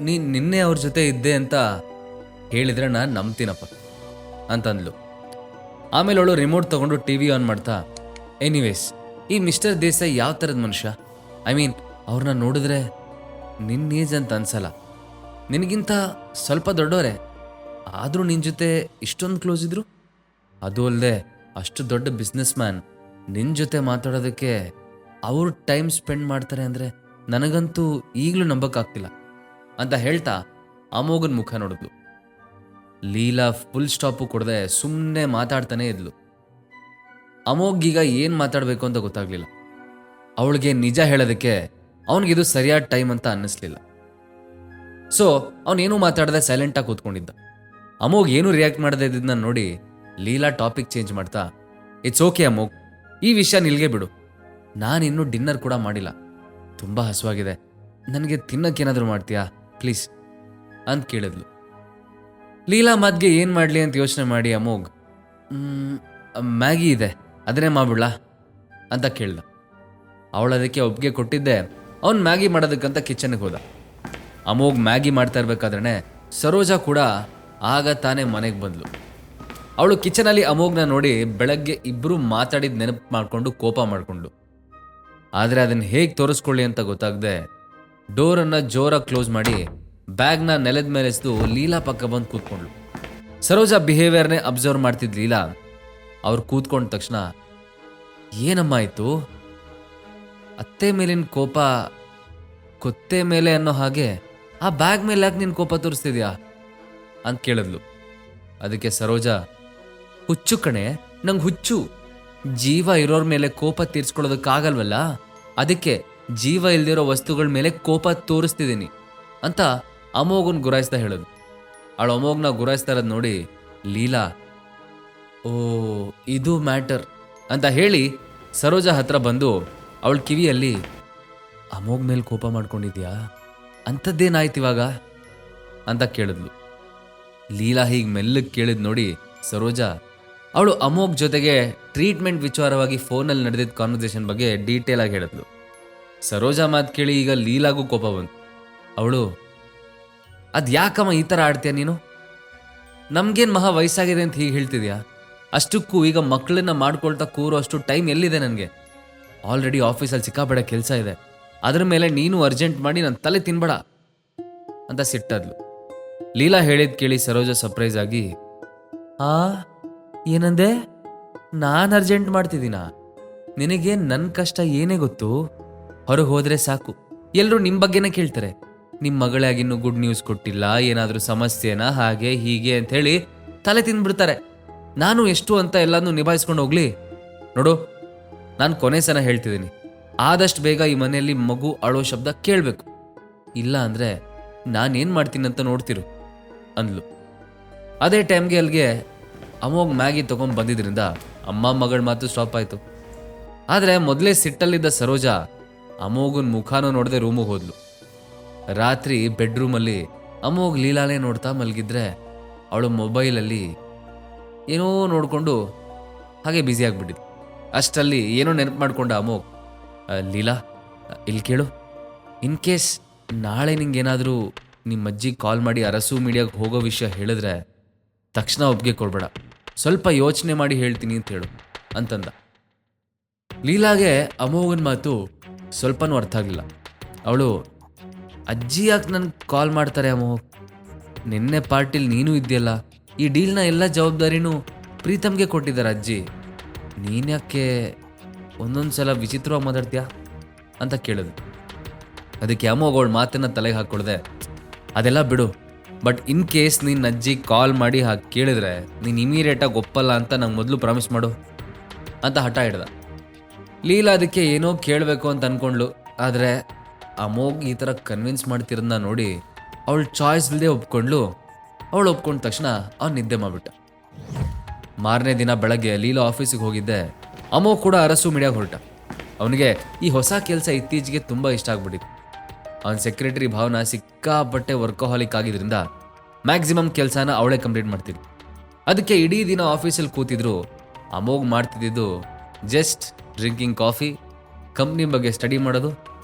ನೀನು ನಿನ್ನೆ ಅವ್ರ ಜೊತೆ ಇದ್ದೆ ಅಂತ ಹೇಳಿದ್ರೆ ನಾನು ನಂಬ್ತೀನಪ್ಪ ಅಂತಂದ್ಲು. ಆಮೇಲೆ ಅವಳು ರಿಮೋಟ್ ತೊಗೊಂಡು ಟಿ ವಿ ಆನ್ ಮಾಡ್ತಾ, ಎನಿವೇಸ್ ಈ ಮಿಸ್ಟರ್ ದೇಸಾಯಿ ಯಾವ ಥರದ ಮನುಷ್ಯ? ಐ ಮೀನ್ ಅವ್ರನ್ನ ನೋಡಿದ್ರೆ ನಿನ್ನ ಏಜ್ ಅಂತ ಅನ್ಸಲ್ಲ, ನಿನಗಿಂತ ಸ್ವಲ್ಪ ದೊಡ್ಡವರೇ, ಆದರೂ ನಿನ್ನ ಜೊತೆ ಇಷ್ಟೊಂದು ಕ್ಲೋಸ್ ಇದ್ರು. ಅದು ಅಲ್ಲದೆ ಅಷ್ಟು ದೊಡ್ಡ ಬಿಸ್ನೆಸ್ ಮ್ಯಾನ್ ನಿನ್ನ ಜೊತೆ ಮಾತಾಡೋದಕ್ಕೆ ಅವ್ರು ಟೈಮ್ ಸ್ಪೆಂಡ್ ಮಾಡ್ತಾರೆ ಅಂದರೆ ನನಗಂತೂ ಈಗಲೂ ನಂಬಕ್ಕಾಗ್ತಿಲ್ಲ ಅಂತ ಹೇಳ್ತಾ ಅಮೋಘನ್ ಮುಖ ನೋಡಿದ್ಲು. ಲೀಲಾ ಫುಲ್ ಸ್ಟಾಪು ಕೊಡದೆ ಸುಮ್ಮನೆ ಮಾತಾಡ್ತಾನೆ ಇದ್ಲು. ಅಮೋಘ್ಗೀಗ ಏನು ಮಾತಾಡಬೇಕು ಅಂತ ಗೊತ್ತಾಗ್ಲಿಲ್ಲ. ಅವಳಿಗೆ ನಿಜ ಹೇಳೋದಕ್ಕೆ ಅವನಿಗಿದು ಸರಿಯಾದ ಟೈಮ್ ಅಂತ ಅನ್ನಿಸ್ಲಿಲ್ಲ. ಸೊ ಅವನೇನೂ ಮಾತಾಡದೆ ಸೈಲೆಂಟಾಗಿ ಕೂತ್ಕೊಂಡಿದ್ದ. ಅಮೋಘ್ ಏನೂ ರಿಯಾಕ್ಟ್ ಮಾಡದೇ ಇದ್ದನ್ನ ನೋಡಿ ಲೀಲಾ ಟಾಪಿಕ್ ಚೇಂಜ್ ಮಾಡ್ತಾ, ಇಟ್ಸ್ ಓಕೆ ಅಮೋಘ್, ಈ ವಿಷಯ ನಿಲ್ಗೆ ಬಿಡು, ನಾನಿನ್ನೂ ಡಿನ್ನರ್ ಕೂಡ ಮಾಡಿಲ್ಲ, ತುಂಬ ಹಸುವಾಗಿದೆ, ನನಗೆ ತಿನ್ನೋಕ್ಕೇನಾದರೂ ಮಾಡ್ತೀಯಾ ಪ್ಲೀಸ್ ಅಂತ ಕೇಳಿದ್ಲು. ಲೀಲಾ ಮಾತ್ಗೆ ಏನು ಮಾಡಲಿ ಅಂತ ಯೋಚನೆ ಮಾಡಿ ಅಮೋಘ್, ಮ್ಯಾಗಿ ಇದೆ ಅದನ್ನೇ ಮಾಡ್ಬಿಡ್ಲಾ ಅಂತ ಕೇಳ್ದ. ಅವಳದಕ್ಕೆ ಒಪ್ಪಿಗೆ ಕೊಟ್ಟಿದ್ದೆ. ಅವ್ನು ಮ್ಯಾಗಿ ಮಾಡೋದಕ್ಕಂತ ಕಿಚನ್ಗೆ ಹೋದ. ಅಮೋಘ್ ಮ್ಯಾಗಿ ಮಾಡ್ತಾ ಇರ್ಬೇಕಾದ್ರೆ ಸರೋಜಾ ಕೂಡ ಆಗ ತಾನೇ ಮನೆಗೆ ಬಂದ್ಲು. ಅವಳು ಕಿಚನಲ್ಲಿ ಅಮೋಘ್ನ ನೋಡಿ ಬೆಳಗ್ಗೆ ಇಬ್ಬರು ಮಾತಾಡಿದ ನೆನಪು ಮಾಡಿಕೊಂಡು ಕೋಪ ಮಾಡಿಕೊಂಡು, ಆದರೆ ಅದನ್ನು ಹೇಗೆ ತೋರಿಸ್ಕೊಳ್ಳಿ ಅಂತ ಗೊತ್ತಾಗದೆ ಡೋರನ್ನು ಜೋರಾಗಿ ಕ್ಲೋಸ್ ಮಾಡಿ ಬ್ಯಾಗ್ನ ನೆಲದ ಮೇಲೆ ಎಸ್ದು ಲೀಲಾ ಪಕ್ಕ ಬಂದು ಕೂತ್ಕೊಂಡ್ಳು. ಸರೋಜಾ ಬಿಹೇವಿಯರ್ನೇ ಅಬ್ಸರ್ವ್ ಮಾಡ್ತಿದ್ದ ಲೀಲಾ ಅವ್ರು ಕೂತ್ಕೊಂಡ ತಕ್ಷಣ, ಏನಮ್ಮ ಆಯಿತು? ಅತ್ತೆ ಮೇಲಿನ ಕೋಪ ಕೊತ್ತೆ ಮೇಲೆ ಅನ್ನೋ ಹಾಗೆ ಆ ಬ್ಯಾಗ್ ಮೇಲೆ ಯಾಕೆ ನಿನ್ನ ಕೋಪ ತೋರಿಸ್ತಿದ್ಯಾ ಅಂತ ಕೇಳಿದ್ಲು. ಅದಕ್ಕೆ ಸರೋಜಾ, ಹುಚ್ಚು ಕಣೆ, ನಂಗೆ ಹುಚ್ಚು, ಜೀವ ಇರೋರ ಮೇಲೆ ಕೋಪ ತೀರ್ಸ್ಕೊಳ್ಳೋದಕ್ಕಾಗಲ್ವಲ್ಲ, ಅದಕ್ಕೆ ಜೀವ ಇಲ್ದಿರೋ ವಸ್ತುಗಳ ಮೇಲೆ ಕೋಪ ತೋರಿಸ್ತಿದ್ದೀನಿ ಅಂತ ಅಮೋಘನ್ ಗುರಾಯಿಸ್ತಾ ಹೇಳೋದು. ಅವಳು ಅಮೋಘ್ನ ಗುರಾಯಿಸ್ತಾ ಇರೋದು ನೋಡಿ ಲೀಲಾ, ಓ ಇದು ಮ್ಯಾಟರ್ ಅಂತ ಹೇಳಿ ಸರೋಜಾ ಹತ್ರ ಬಂದು ಅವಳ ಕಿವಿಯಲ್ಲಿ, ಅಮೋಘ್ ಮೇಲೆ ಕೋಪ ಮಾಡ್ಕೊಂಡಿದ್ಯಾ, ಅಂಥದ್ದೇನಾಯ್ತು ಇವಾಗ ಅಂತ ಕೇಳಿದ್ಲು. ಲೀಲಾ ಹೀಗೆ ಮೆಲ್ಲಗೆ ಕೇಳಿದ್ ನೋಡಿ ಸರೋಜಾ ಅವಳು ಅಮೋಘ್ ಜೊತೆಗೆ ಟ್ರೀಟ್ಮೆಂಟ್ ವಿಚಾರವಾಗಿ ಫೋನಲ್ಲಿ ನಡೆದಿದ್ದ ಕಾನ್ವರ್ಸೇಷನ್ ಬಗ್ಗೆ ಡೀಟೇಲ್ ಆಗಿ ಹೇಳಿದ್ಲು. ಸರೋಜಾ ಮಾತು ಕೇಳಿ ಈಗ ಲೀಲಾಗೂ ಕೋಪ ಬಂತು. ಅವಳು, ಅದು ಯಾಕಮ್ಮ ಈ ಥರ ಆಡ್ತೀಯ ನೀನು? ನಮ್ಗೇನು ಮಹಾ ವಯಸ್ಸಾಗಿದೆ ಅಂತ ಹೀಗೆ ಹೇಳ್ತಿದ್ಯಾ? ಅಷ್ಟಕ್ಕೂ ಈಗ ಮಕ್ಕಳನ್ನ ಮಾಡ್ಕೊಳ್ತಾ ಕೂರೋ ಅಷ್ಟು ಟೈಮ್ ಎಲ್ಲಿದೆ ನನಗೆ? ಆಲ್ರೆಡಿ ಆಫೀಸಲ್ಲಿ ಸಿಕ್ಕಾಬೇಡ ಕೆಲಸ ಇದೆ, ಅದ್ರ ಮೇಲೆ ನೀನು ಅರ್ಜೆಂಟ್ ಮಾಡಿ ನನ್ನ ತಲೆ ತಿನ್ಬೇಡ ಅಂತ ಸಿಟ್ಟದ್ಲು. ಲೀಲಾ ಹೇಳಿದ್ ಕೇಳಿ ಸರೋಜಾ ಸರ್ಪ್ರೈಸ್ ಆಗಿ, ಏನಂದೆ? ನಾನು ಅರ್ಜೆಂಟ್ ಮಾಡ್ತಿದ್ದೀನಾ? ನಿನಗೆ ನನ್ನ ಕಷ್ಟ ಏನೇ ಗೊತ್ತು? ಹೊರಗೆ ಹೋದ್ರೆ ಸಾಕು ಎಲ್ಲರೂ ನಿಮ್ಮ ಬಗ್ಗೆನೇ ಕೇಳ್ತಾರೆ. ನಿಮ್ಮ ಮಗಳಾಗಿನ್ನೂ ಗುಡ್ ನ್ಯೂಸ್ ಕೊಟ್ಟಿಲ್ಲ, ಏನಾದರೂ ಸಮಸ್ಯೆನಾ, ಹಾಗೆ ಹೀಗೆ ಅಂತ ಹೇಳಿ ತಲೆ ತಿಂದ್ಬಿಡ್ತಾರೆ. ನಾನು ಎಷ್ಟು ಅಂತ ಎಲ್ಲಾನು ನಿಭಾಯಿಸ್ಕೊಂಡು ಹೋಗ್ಲಿ? ನೋಡು, ನಾನು ಕೊನೆ ಸಲ ಹೇಳ್ತಿದ್ದೀನಿ, ಆದಷ್ಟು ಬೇಗ ಈ ಮನೆಯಲ್ಲಿ ಮಗು ಅಳೋ ಶಬ್ದ ಕೇಳಬೇಕು. ಇಲ್ಲ ಅಂದರೆ ನಾನೇನು ಮಾಡ್ತೀನಿ ಅಂತ ನೋಡ್ತಿರು ಅಂದ್ಲು. ಅದೇ ಟೈಮ್ಗೆ ಅಲ್ಲಿಗೆ ಅಮೋಘ್ ಮ್ಯಾಗಿ ತೊಗೊಂಡು ಬಂದಿದ್ರಿಂದ ಅಮ್ಮ ಮಗಳ ಮಾತು ಸ್ಟಾಪ್ ಆಯಿತು. ಆದರೆ ಮೊದಲೇ ಸಿಟ್ಟಲ್ಲಿದ್ದ ಸರೋಜಾ ಅಮೋಘನ ಮುಖಾನೂ ನೋಡದೆ ರೂಮಿಗೆ ಹೋದ್ಲು. ರಾತ್ರಿ ಬೆಡ್ರೂಮಲ್ಲಿ ಅಮೋಘ್ ಲೀಲಾನೇ ನೋಡ್ತಾ ಮಲಗಿದ್ರೆ ಅವಳು ಮೊಬೈಲಲ್ಲಿ ಏನೋ ನೋಡಿಕೊಂಡು ಹಾಗೆ ಬ್ಯುಸಿ ಆಗಿಬಿಟ್ಟಿದ್ಲು. ಅಷ್ಟರಲ್ಲಿ ಏನೋ ನೆನಪು ಮಾಡ್ಕೊಂಡ ಅಮೋಘ್, ಲೀಲಾ ಇಲ್ಲಿ ಕೇಳು, ಇನ್ ಕೇಸ್ ನಾಳೆ ನಿಂಗೇನಾದರೂ ನಿಮ್ಮ ಅಜ್ಜಿಗೆ ಕಾಲ್ ಮಾಡಿ ಅರಸು ಮೀಡಿಯಾಗೆ ಹೋಗೋ ವಿಷಯ ಹೇಳಿದ್ರೆ ತಕ್ಷಣ ಒಪ್ಪಿಗೆ ಕೊಡ್ಬೇಡ, ಸ್ವಲ್ಪ ಯೋಚನೆ ಮಾಡಿ ಹೇಳ್ತೀನಿ ಅಂತ ಹೇಳು ಅಂತಂದ. ಲೀಲಾಗೆ ಅಮೋಘನ ಮಾತು ಸ್ವಲ್ಪನೂ ಅರ್ಥ ಆಗಲಿಲ್ಲ. ಅವಳು, ಅಜ್ಜಿ ಯಾಕೆ ನನ್ಗೆ ಕಾಲ್ ಮಾಡ್ತಾರೆ ಅಮೋಘ್? ನಿನ್ನೆ ಪಾರ್ಟಿಲಿ ನೀನು ಇದೆಯಲ್ಲ, ಈ ಡೀಲ್ನ ಎಲ್ಲ ಜವಾಬ್ದಾರಿನೂ ಪ್ರೀತಮ್ಗೆ ಕೊಟ್ಟಿದ್ದಾರೆ ಅಜ್ಜಿ, ನೀನ್ಯಾಕೆ ಒಂದೊಂದು ಸಲ ವಿಚಿತ್ರವಾಗಿ ಮಾತಾಡ್ತೀಯಾ ಅಂತ ಕೇಳಿದ್ರು. ಅದಕ್ಕೆ ಅಮೋಘ್ ಅವಳ ಮಾತನ್ನು ತಲೆಗೆ ಹಾಕ್ಕೊಡ್ದೆ, ಅದೆಲ್ಲ ಬಿಡು, ಬಟ್ ಇನ್ ಕೇಸ್ ನಿನ್ನ ಅಜ್ಜಿ ಕಾಲ್ ಮಾಡಿ ಹಾಗೆ ಕೇಳಿದ್ರೆ ನೀನು ಇಮಿಡಿಯೇಟಾಗಿ ಒಪ್ಪಲ್ಲ ಅಂತ ನಂಗೆ ಮೊದಲು ಪ್ರಾಮಿಸ್ ಮಾಡು ಅಂತ ಹಠ ಹಿಡ್ದ. ಲೀಲಾ ಅದಕ್ಕೆ ಏನೋ ಕೇಳಬೇಕು ಅಂತ ಅಂದ್ಕೊಂಡ್ಲು. ಆದರೆ ಅಮೋಘ್ ಈ ಥರ ಕನ್ವಿನ್ಸ್ ಮಾಡ್ತಿರೋದನ್ನ ನೋಡಿ ಅವಳು ಚಾಯ್ಸ್ ಇಲ್ಲದೆ ಒಪ್ಕೊಂಡ್ಲು. ಅವಳು ಒಪ್ಕೊಂಡ ತಕ್ಷಣ ಅವ್ನು ನಿದ್ದೆ ಮಾಡಿಬಿಟ್ಟ. ಮಾರನೇ ದಿನ ಬೆಳಗ್ಗೆ ಲೀಲಾ ಆಫೀಸಿಗೆ ಹೋಗಿದ್ದೆ. ಅಮೋಘ್ ಕೂಡ ಅರಸು ಮೀಡಿಯಾಗೆ ಹೊರಟ. ಅವನಿಗೆ ಈ ಹೊಸ ಕೆಲಸ ಇತ್ತೀಚೆಗೆ ತುಂಬ ಇಷ್ಟ ಆಗ್ಬಿಟ್ಟಿತ್ತು. ಅವನ ಸೆಕ್ರೆಟರಿ ಭಾವನಾ ಸಿಕ್ಕಾಪಟ್ಟೆ ವರ್ಕೋಹಾಲಿಕ್ ಆಗಿದ್ರಿಂದ ಮ್ಯಾಕ್ಸಿಮಮ್ ಕೆಲಸನ ಅವಳೇ ಕಂಪ್ಲೀಟ್ ಮಾಡ್ತಿದ್ಲು. ಅದಕ್ಕೆ ಇಡೀ ದಿನ ಆಫೀಸಲ್ಲಿ ಕೂತಿದ್ರು ಅಮೋಘ್ ಮಾಡ್ತಿದ್ದು ಜಸ್ಟ್ ಡ್ರಿಂಕಿಂಗ್ ಕಾಫಿ, ಕಂಪ್ನಿ ಬಗ್ಗೆ ಸ್ಟಡಿ ಮಾಡೋದು,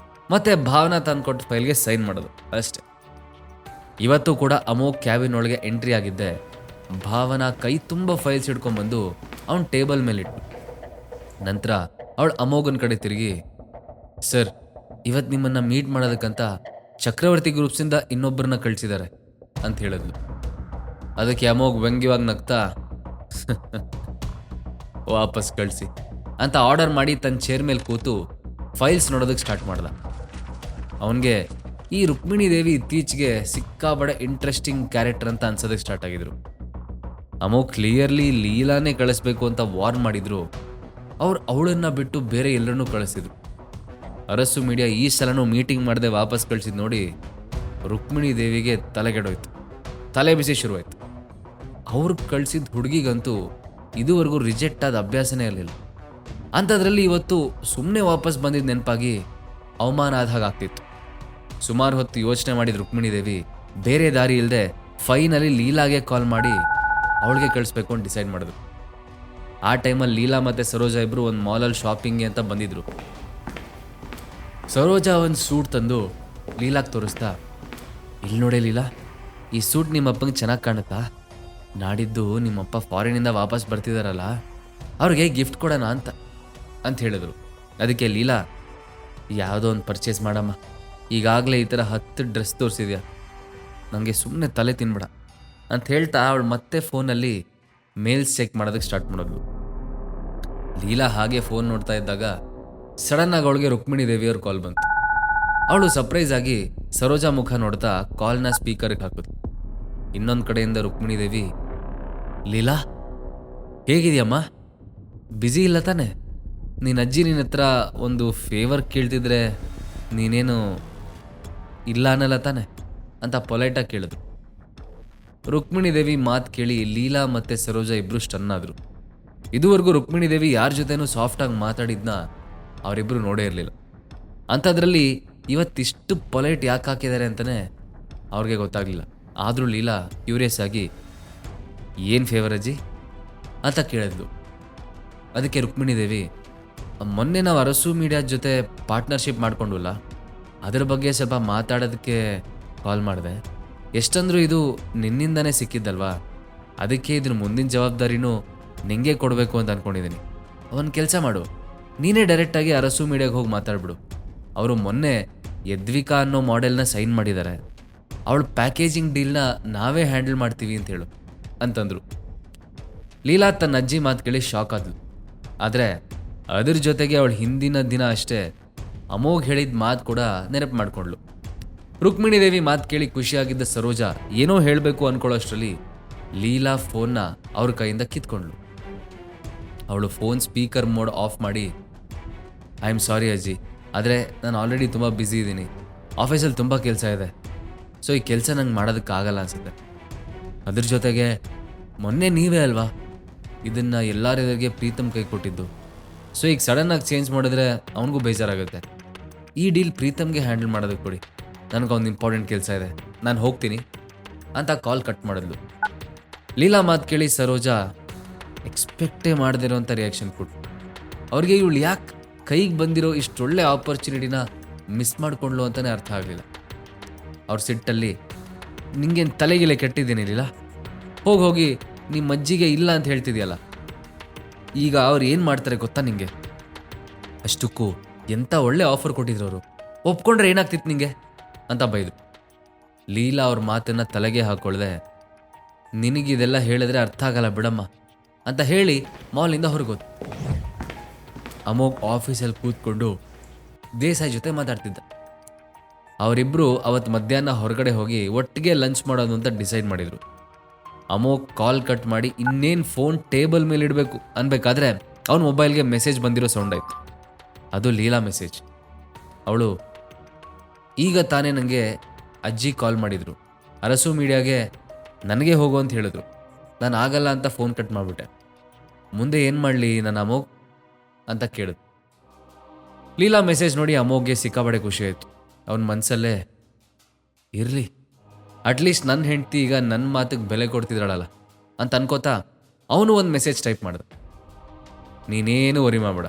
ಮತ್ತು ಭಾವನಾ ತಂದುಕೊಟ್ಟು ಫೈಲ್ಗೆ ಸೈನ್ ಮಾಡೋದು ಅಷ್ಟೆ. ಇವತ್ತು ಕೂಡ ಅಮೋಘ್ ಕ್ಯಾಬಿನ್ ಒಳಗೆ ಎಂಟ್ರಿ ಆಗಿದ್ದೆ. ಭಾವನಾ ಕೈ ತುಂಬ ಫೈಲ್ಸ್ ಹಿಡ್ಕೊಂಡ್ಬಂದು ಅವನ ಟೇಬಲ್ ಮೇಲಿಟ್ಟು. ನಂತರ ಅವಳು ಅಮೋಘನ ಕಡೆ ತಿರುಗಿ, ಸರ್, ಇವತ್ತು ನಿಮ್ಮನ್ನು ಮೀಟ್ ಮಾಡೋದಕ್ಕಂತ ಚಕ್ರವರ್ತಿ ಗ್ರೂಪ್ಸಿಂದ ಇನ್ನೊಬ್ಬರನ್ನ ಕಳಿಸಿದ್ದಾರೆ ಅಂತ ಹೇಳಿದ್ಲು. ಅದಕ್ಕೆ ಅಮೋಘ್ ವ್ಯಂಗ್ಯವಾಗಿ ನಗ್ತಾ ವಾಪಸ್ ಕಳಿಸಿ ಅಂತ ಆರ್ಡರ್ ಮಾಡಿ ತನ್ನ ಚೇರ್ ಮೇಲೆ ಕೂತು ಫೈಲ್ಸ್ ನೋಡೋದಕ್ಕೆ ಸ್ಟಾರ್ಟ್ ಮಾಡ್ದ. ಅವನಿಗೆ ಈ ರುಕ್ಮಿಣಿ ದೇವಿ ಇತ್ತೀಚೆಗೆ ಸಿಕ್ಕಾಬಡೆ ಇಂಟ್ರೆಸ್ಟಿಂಗ್ ಕ್ಯಾರೆಕ್ಟರ್ ಅಂತ ಅನ್ಸೋದಕ್ಕೆ ಸ್ಟಾರ್ಟ್ ಆಗಿದ್ರು. ಅಮೋಘ್ ಕ್ಲಿಯರ್ಲಿ ಲೀಲಾನೇ ಕಳಿಸ್ಬೇಕು ಅಂತ ವಾರ್ನ್ ಮಾಡಿದ್ರು. ಅವ್ರು ಅವಳನ್ನ ಬಿಟ್ಟು ಬೇರೆ ಎಲ್ಲರನ್ನೂ ಕಳಿಸಿದ್ರು. ಅರಸು ಮೀಡಿಯಾ ಈ ಸಲನೂ ಮೀಟಿಂಗ್ ಮಾಡದೆ ವಾಪಸ್ ಕಳಿಸಿದ್ ನೋಡಿ ರುಕ್ಮಿಣಿ ದೇವಿಗೆ ತಲೆಗೆಡೋಯ್ತು, ತಲೆ ಬಿಸಿ ಶುರುವಾಯ್ತು. ಅವ್ರು ಕಳಿಸಿದ ಹುಡುಗಿಗಂತೂ ಇದುವರೆಗೂ ರಿಜೆಕ್ಟ್ ಆದ ಅಭ್ಯಾಸನೇ ಇರಲಿಲ್ಲ. ಅಂಥದ್ರಲ್ಲಿ ಇವತ್ತು ಸುಮ್ಮನೆ ವಾಪಸ್ ಬಂದಿದ್ದ ನೆನಪಾಗಿ ಅವಮಾನ ಆದ ಹಾಗಾಗ್ತಿತ್ತು. ಸುಮಾರು ಹೊತ್ತು ಯೋಚನೆ ಮಾಡಿದ ರುಕ್ಮಿಣಿ ದೇವಿ ಬೇರೆ ದಾರಿ ಇಲ್ಲದೆ ಫೈನಲಿ ಲೀಲಾಗೆ ಕಾಲ್ ಮಾಡಿ ಅವಳಿಗೆ ಕಳಿಸ್ಬೇಕು ಅಂತ ಡಿಸೈಡ್ ಮಾಡಿದ್ರು. ಆ ಟೈಮಲ್ಲಿ ಲೀಲಾ ಮತ್ತು ಸರೋಜಾ ಇಬ್ಬರು ಒಂದು ಮಾಲಲ್ಲಿ ಶಾಪಿಂಗ್ಗೆ ಅಂತ ಬಂದಿದ್ರು. ಸರೋಜಾ ಒಂದು ಸೂಟ್ ತಂದು ಲೀಲಾಗೆ ತೋರಿಸ್ತಾ, ಇಲ್ಲಿ ನೋಡೇ ಲೀಲಾ, ಈ ಸೂಟ್ ನಿಮ್ಮಪ್ಪಂಗೆ ಚೆನ್ನಾಗಿ ಕಾಣುತ್ತಾ? ನಾಡಿದ್ದು ನಿಮ್ಮಪ್ಪ ಫಾರಿನಿಂದ ವಾಪಸ್ ಬರ್ತಿದಾರಲ್ಲ, ಅವ್ರಿಗೆ ಗಿಫ್ಟ್ ಕೊಡೋಣ ಅಂತ ಹೇಳಿದ್ರು. ಅದಕ್ಕೆ ಲೀಲಾ, ಯಾವುದೋ ಒಂದು ಪರ್ಚೇಸ್ ಮಾಡಮ್ಮ, ಈಗಾಗಲೇ ಈ ಥರ 10 ಡ್ರೆಸ್ ತೋರಿಸಿದ್ಯಾ, ನನಗೆ ಸುಮ್ಮನೆ ತಲೆ ತಿನ್ಬೇಡ ಅಂತ ಹೇಳ್ತಾ ಅವಳು ಮತ್ತೆ ಫೋನಲ್ಲಿ ಮೇಲ್ಸ್ ಚೆಕ್ ಮಾಡೋದಕ್ಕೆ ಸ್ಟಾರ್ಟ್ ಮಾಡಿದ್ಲು. ಲೀಲಾ ಹಾಗೆ ಫೋನ್ ನೋಡ್ತಾ ಇದ್ದಾಗ ಸಡನ್ನಾಗಿ ಅವಳಿಗೆ ರುಕ್ಮಿಣಿ ದೇವಿಯವ್ರ ಕಾಲ್ ಬಂತು. ಅವಳು ಸರ್ಪ್ರೈಸ್ ಆಗಿ ಸರೋಜಾ ಮುಖ ನೋಡ್ತಾ ಕಾಲ್ನ ಸ್ಪೀಕರ್ಗೆ ಹಾಕಿದ್ಲು. ಇನ್ನೊಂದು ಕಡೆಯಿಂದ ರುಕ್ಮಿಣಿ ದೇವಿ, ಲೀಲಾ ಹೇಗಿದೆಯಮ್ಮ? ಬ್ಯುಸಿ ಇಲ್ಲ ತಾನೆ? ನಿನ್ನ ಅಜ್ಜಿ ನಿನ್ನ ಹತ್ರ ಒಂದು ಫೇವರ್ ಕೇಳ್ತಿದ್ರೆ ನೀನೇನು ಇಲ್ಲ ಅನ್ನಲ್ಲ ತಾನೆ ಅಂತ ಪೊಲೈಟಾಗಿ ಕೇಳಿದ್ರು. ರುಕ್ಮಿಣಿ ದೇವಿ ಮಾತು ಕೇಳಿ ಲೀಲಾ ಮತ್ತು ಸರೋಜಾ ಇಬ್ಬರು ಸ್ಟನ್ ಆದರು. ಇದುವರೆಗೂ ರುಕ್ಮಿಣಿ ದೇವಿ ಯಾರ ಜೊತೆನೂ ಸಾಫ್ಟಾಗಿ ಮಾತಾಡಿದ್ನ ಅವರಿಬ್ಬರು ನೋಡೇ ಇರಲಿಲ್ಲ. ಅಂಥದ್ರಲ್ಲಿ ಇವತ್ತಿಷ್ಟು ಪೊಲೈಟ್ ಯಾಕೆ ಹಾಕಿದ್ದಾರೆ ಅಂತಲೇ ಅವ್ರಿಗೆ ಗೊತ್ತಾಗಲಿಲ್ಲ. ಆದರೂ ಲೀಲಾ ಕ್ಯೂರಿಯಸ್ ಆಗಿ, ಏನು ಫೇವರ್ ಅಜ್ಜಿ ಅಂತ ಕೇಳಿದ್ಲು. ಅದಕ್ಕೆ ರುಕ್ಮಿಣಿ ದೇವಿ, ಮೊನ್ನೆ ನಾವು ಅರಸು ಮೀಡಿಯಾದ ಜೊತೆ ಪಾರ್ಟ್ನರ್ಶಿಪ್ ಮಾಡ್ಕೊಂಡ್ವಲ್ಲ, ಅದರ ಬಗ್ಗೆ ಸ್ವಲ್ಪ ಮಾತಾಡೋದಕ್ಕೆ ಕಾಲ್ ಮಾಡಿದೆ. ಎಷ್ಟಂದ್ರೂ ಇದು ನಿನ್ನಿಂದನೇ ಸಿಕ್ಕಿದ್ದಲ್ವಾ, ಅದಕ್ಕೆ ಇದ್ರ ಮುಂದಿನ ಜವಾಬ್ದಾರಿನೂ ನಿಂಗೆ ಕೊಡಬೇಕು ಅಂತ ಅಂದ್ಕೊಂಡಿದ್ದೀನಿ. ಒಂದು ಕೆಲಸ ಮಾಡು, ನೀನೇ ಡೈರೆಕ್ಟಾಗಿ ಅರಸು ಮೀಡಿಯಾಗೆ ಹೋಗಿ ಮಾತಾಡ್ಬಿಡು. ಅವರು ಮೊನ್ನೆ ಯದ್ವಿಕಾ ಅನ್ನೋ ಮಾಡೆಲ್ನ ಸೈನ್ ಮಾಡಿದ್ದಾರೆ, ಅವಳ ಪ್ಯಾಕೇಜಿಂಗ್ ಡೀಲ್ನ ನಾವೇ ಹ್ಯಾಂಡಲ್ ಮಾಡ್ತೀವಿ ಅಂತ ಹೇಳು ಅಂತಂದರು. ಲೀಲಾ ತನ್ನ ಅಜ್ಜಿ ಮಾತು ಕೇಳಿ ಶಾಕ್ ಆದ್ಲು. ಆದರೆ ಅದ್ರ ಜೊತೆಗೆ ಅವಳು ಹಿಂದಿನ ದಿನ ಅಷ್ಟೇ ಅಮೋಘ್ ಹೇಳಿದ ಮಾತು ಕೂಡ ನೆನಪು ಮಾಡ್ಕೊಂಡ್ಳು. ರುಕ್ಮಿಣಿ ದೇವಿ ಮಾತು ಕೇಳಿ ಖುಷಿಯಾಗಿದ್ದ ಸರೋಜಾ ಏನೋ ಹೇಳಬೇಕು ಅಂದ್ಕೊಳ್ಳೋಷ್ಟರಲ್ಲಿ ಲೀಲಾ ಫೋನ್ನ ಅವ್ರ ಕೈಯಿಂದ ಕಿತ್ಕೊಂಡ್ಳು. ಅವಳು ಫೋನ್ ಸ್ಪೀಕರ್ ಮೋಡ್ ಆಫ್ ಮಾಡಿ, ಐ ಆಮ್ ಸಾರಿ ಅಜ್ಜಿ, ಆದರೆ ನಾನು ಆಲ್ರೆಡಿ ತುಂಬ ಬ್ಯುಸಿ ಇದ್ದೀನಿ, ಆಫೀಸಲ್ಲಿ ತುಂಬ ಕೆಲಸ ಇದೆ, ಸೊ ಈ ಕೆಲಸ ನಂಗೆ ಮಾಡೋದಕ್ಕಾಗಲ್ಲ ಅನಿಸುತ್ತೆ. ಅದ್ರ ಜೊತೆಗೆ ಮೊನ್ನೆ ನೀವೇ ಅಲ್ವಾ ಇದನ್ನು ಎಲ್ಲರಿಗೆ ಪ್ರೀತಮ್ ಕೈ ಕೊಟ್ಟಿದ್ದು, ಸೊ ಈಗ ಸಡನ್ನಾಗಿ ಚೇಂಜ್ ಮಾಡಿದ್ರೆ ಅವನಿಗೂ ಬೇಜಾರಾಗುತ್ತೆ. ಈ ಡೀಲ್ ಪ್ರೀತಮ್ಗೆ ಹ್ಯಾಂಡಲ್ ಮಾಡೋದಕ್ಕೆ ಕೊಡಿ, ನನಗೆ ಒಂದು ಇಂಪಾರ್ಟೆಂಟ್ ಕೆಲಸ ಇದೆ, ನಾನು ಹೋಗ್ತೀನಿ ಅಂತ ಕಾಲ್ ಕಟ್ ಮಾಡಿದ್ಲು. ಲೀಲಾ ಮಾತು ಕೇಳಿ ಸರೋಜಾ ಎಕ್ಸ್ಪೆಕ್ಟೇ ಮಾಡದಿರೋಂಥ ರಿಯಾಕ್ಷನ್ ಕೊಟ್ಟು, ಅವ್ರಿಗೆ ಇವಳು ಯಾಕೆ ಕೈಗೆ ಬಂದಿರೋ ಇಷ್ಟೊಳ್ಳೆ ಆಪರ್ಚುನಿಟಿನ ಮಿಸ್ ಮಾಡ್ಕೊಂಡ್ಲು ಅಂತಲೇ ಅರ್ಥ ಆಗಲಿಲ್ಲ. ಅವ್ರ ಸಿಟ್ಟಲ್ಲಿ, ನಿಂಗೇನು ತಲೆಗಿಲೆ ಕೆಟ್ಟಿದ್ದೀನಿಲ್ಲ, ಹೋಗಿ ನಿಮ್ಮ ಅಜ್ಜಿಗೆ ಇಲ್ಲ ಅಂತ ಹೇಳ್ತಿದ್ಯಲ್ಲ, ಈಗ ಅವ್ರು ಏನು ಮಾಡ್ತಾರೆ ಗೊತ್ತಾ ನಿಂಗೆ? ಅಷ್ಟಕ್ಕೂ ಎಂಥ ಒಳ್ಳೆ ಆಫರ್ ಕೊಟ್ಟಿದ್ರು ಅವರು, ಒಪ್ಕೊಂಡ್ರೆ ಏನಾಗ್ತಿತ್ತು ನಿಂಗೆ ಅಂತ ಬೈದು. ಲೀಲಾ ಅವ್ರ ಮಾತನ್ನು ತಲೆಗೆ ಹಾಕೊಳ್ದೆ, ನಿನಗಿದೆಲ್ಲ ಹೇಳಿದ್ರೆ ಅರ್ಥ ಆಗಲ್ಲ ಬಿಡಮ್ಮ ಅಂತ ಹೇಳಿ ಮಾಲಿಂದ ಹೊರಗೋದು. ಅಮೋಘ್ ಆಫೀಸಲ್ಲಿ ಕೂತ್ಕೊಂಡು ದೇಸಾಯಿ ಜೊತೆ ಮಾತಾಡ್ತಿದ್ದ. ಅವರಿಬ್ಬರು ಅವತ್ತು ಮಧ್ಯಾಹ್ನ ಹೊರಗಡೆ ಹೋಗಿ ಒಟ್ಟಿಗೆ ಲಂಚ್ ಮಾಡೋದು ಅಂತ ಡಿಸೈಡ್ ಮಾಡಿದರು. ಅಮೋಘ್ ಕಾಲ್ ಕಟ್ ಮಾಡಿ ಇನ್ನೇನು ಫೋನ್ ಟೇಬಲ್ ಮೇಲೆ ಇಡಬೇಕು ಅನ್ಬೇಕಾದ್ರೆ ಅವನ ಮೊಬೈಲ್ಗೆ ಮೆಸೇಜ್ ಬಂದಿರೋ ಸೌಂಡ್ ಆಯಿತು. ಅದು ಲೀಲಾ ಮೆಸೇಜ್. ಅವಳು, ಈಗ ತಾನೇ ನನಗೆ ಅಜ್ಜಿ ಕಾಲ್ ಮಾಡಿದರು, ಅರಸು ಮೀಡಿಯಾಗೆ ನನಗೆ ಹೋಗು ಅಂತ ಹೇಳಿದ್ರು, ನಾನು ಆಗಲ್ಲ ಅಂತ ಫೋನ್ ಕಟ್ ಮಾಡಿಬಿಟ್ಟೆ, ಮುಂದೆ ಏನು ಮಾಡಲಿ ನನ್ನ ಅಮೋಘ್ ಅಂತ ಕೇಳಿದ್ರು. ಲೀಲಾ ಮೆಸೇಜ್ ನೋಡಿ ಅಮೋಘ್ಗೆ ಸಿಕ್ಕಾಬಡೆ ಖುಷಿ ಆಯಿತು. ಅವನ ಮನಸ್ಸಲ್ಲೇ, ಇರಲಿ ಅಟ್ಲೀಸ್ಟ್ ನನ್ನ ಹೆಂಡ್ತಿ ಈಗ ನನ್ನ ಮಾತಿಗೆ ಬೆಲೆ ಕೊಡ್ತಿದ್ದಾಳಲ್ಲ ಅಂತ ಅನ್ಕೋತಾ ಅವನು ಒಂದು ಮೆಸೇಜ್ ಟೈಪ್ ಮಾಡ್ದ, ನೀನೇನು ವರಿ ಮಾಡಬೇಡ,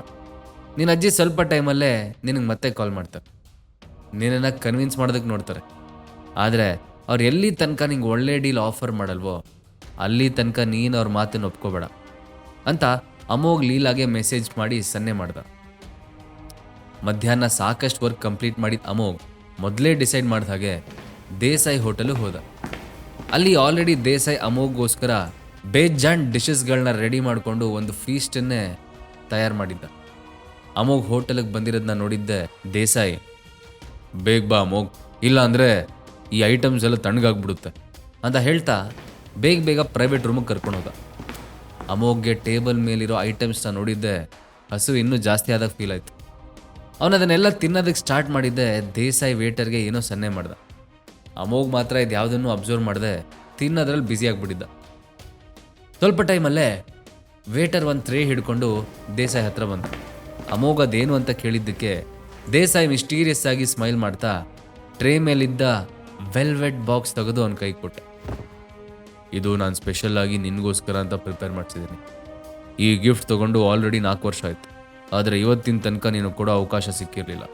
ನಿನ್ನ ಅಜ್ಜಿ ಸ್ವಲ್ಪ ಟೈಮಲ್ಲೇ ನಿನಗೆ ಮತ್ತೆ ಕಾಲ್ ಮಾಡ್ತಾರೆ, ನಿನ್ನನ್ನು ಕನ್ವಿನ್ಸ್ ಮಾಡೋದಕ್ಕೆ ನೋಡ್ತಾರೆ, ಆದರೆ ಅವ್ರು ಎಲ್ಲಿ ತನಕ ನಿಂಗೆ ಒಳ್ಳೆ ಡೀಲ್ ಆಫರ್ ಮಾಡಲ್ವೋ ಅಲ್ಲಿ ತನಕ ನೀನು ಅವ್ರ ಮಾತನ್ನು ಒಪ್ಕೋಬೇಡ ಅಂತ ಅಮೋಘ್ ಲೀಲಾಗೆ ಮೆಸೇಜ್ ಮಾಡಿ ಸನ್ನೆ ಮಾಡ್ದ. ಮಧ್ಯಾಹ್ನ ಸಾಕಷ್ಟು ವರ್ಕ್ ಕಂಪ್ಲೀಟ್ ಮಾಡಿದ ಅಮೋಘ್ ಮೊದಲೇ ಡಿಸೈಡ್ ಮಾಡಿದ ಹಾಗೆ ದೇಸಾಯಿ ಹೋಟೆಲ್ಗೆ ಹೋದ. ಅಲ್ಲಿ ಆಲ್ರೆಡಿ ದೇಸಾಯಿ ಅಮೋಘ್ಗೋಸ್ಕರ ಬೇಜಾನ್ ಡಿಶಸ್ಗಳನ್ನ ರೆಡಿ ಮಾಡಿಕೊಂಡು ಒಂದು ಫೀಸ್ಟನ್ನೇ ತಯಾರು ಮಾಡಿದ್ದ. ಅಮೋಘ್ ಹೋಟೆಲ್ಗೆ ಬಂದಿರೋದನ್ನ ನೋಡಿದ್ದೆ ದೇಸಾಯಿ, ಬೇಗ ಬಾ ಅಮೋಘ್, ಇಲ್ಲ ಅಂದರೆ ಈ ಐಟಮ್ಸ್ ಎಲ್ಲ ತಣ್ಣಗಾಗ್ಬಿಡುತ್ತೆ ಅಂತ ಹೇಳ್ತಾ ಬೇಗ ಪ್ರೈವೇಟ್ ರೂಮಿಗೆ ಕರ್ಕೊಂಡು ಹೋದ. ಅಮೋಘ್ಗೆ ಟೇಬಲ್ ಮೇಲಿರೋ ಐಟಮ್ಸ್ನ ನೋಡಿದ್ದೆ ಹಸು ಇನ್ನೂ ಜಾಸ್ತಿ ಆದಾಗ ಫೀಲ್ ಆಯಿತು. ಅವನು ಅದನ್ನೆಲ್ಲ ತಿನ್ನೋದಕ್ಕೆ ಸ್ಟಾರ್ಟ್ ಮಾಡಿದ್ದೆ ದೇಸಾಯಿ ವೇಟರ್ಗೆ ಏನೋ ಸನ್ನೆ ಮಾಡ್ದ. ಅಮೋಘ್ ಮಾತ್ರ ಇದು ಯಾವುದನ್ನು ಅಬ್ಸರ್ವ್ ಮಾಡದೆ ತಿನ್ನೋದ್ರಲ್ಲಿ ಬ್ಯುಸಿಯಾಗ್ಬಿಟ್ಟಿದ್ದ. ಸ್ವಲ್ಪ ಟೈಮಲ್ಲೇ ವೇಟರ್ ಒಂದು ಟ್ರೇ ಹಿಡ್ಕೊಂಡು ದೇಸಾಯಿ ಹತ್ರ ಬಂದ. ಅಮೋಘ್ ಅದೇನು ಅಂತ ಕೇಳಿದ್ದಕ್ಕೆ ದೇಸಾಯಿ ಮಿಸ್ಟೀರಿಯಸ್ ಆಗಿ ಸ್ಮೈಲ್ ಮಾಡ್ತಾ ಟ್ರೇ ಮೇಲಿದ್ದ ವೆಲ್ವೆಟ್ ಬಾಕ್ಸ್ ತೆಗೆದು ಅವನ ಕೈಗೆ ಕೊಟ್ಟೆ. ಇದು ನಾನು ಸ್ಪೆಷಲ್ ಆಗಿ ನಿನಗೋಸ್ಕರ ಅಂತ ಪ್ರಿಪೇರ್ ಮಾಡಿಸಿದ್ದೀನಿ. ಈ ಗಿಫ್ಟ್ ತೊಗೊಂಡು ಆಲ್ರೆಡಿ 4 ವರ್ಷ ಆಯಿತು, ಆದರೆ ಇವತ್ತಿನ ತನಕ ನೀನು ಕೊಡೋ ಅವಕಾಶ ಸಿಕ್ಕಿರಲಿಲ್ಲ,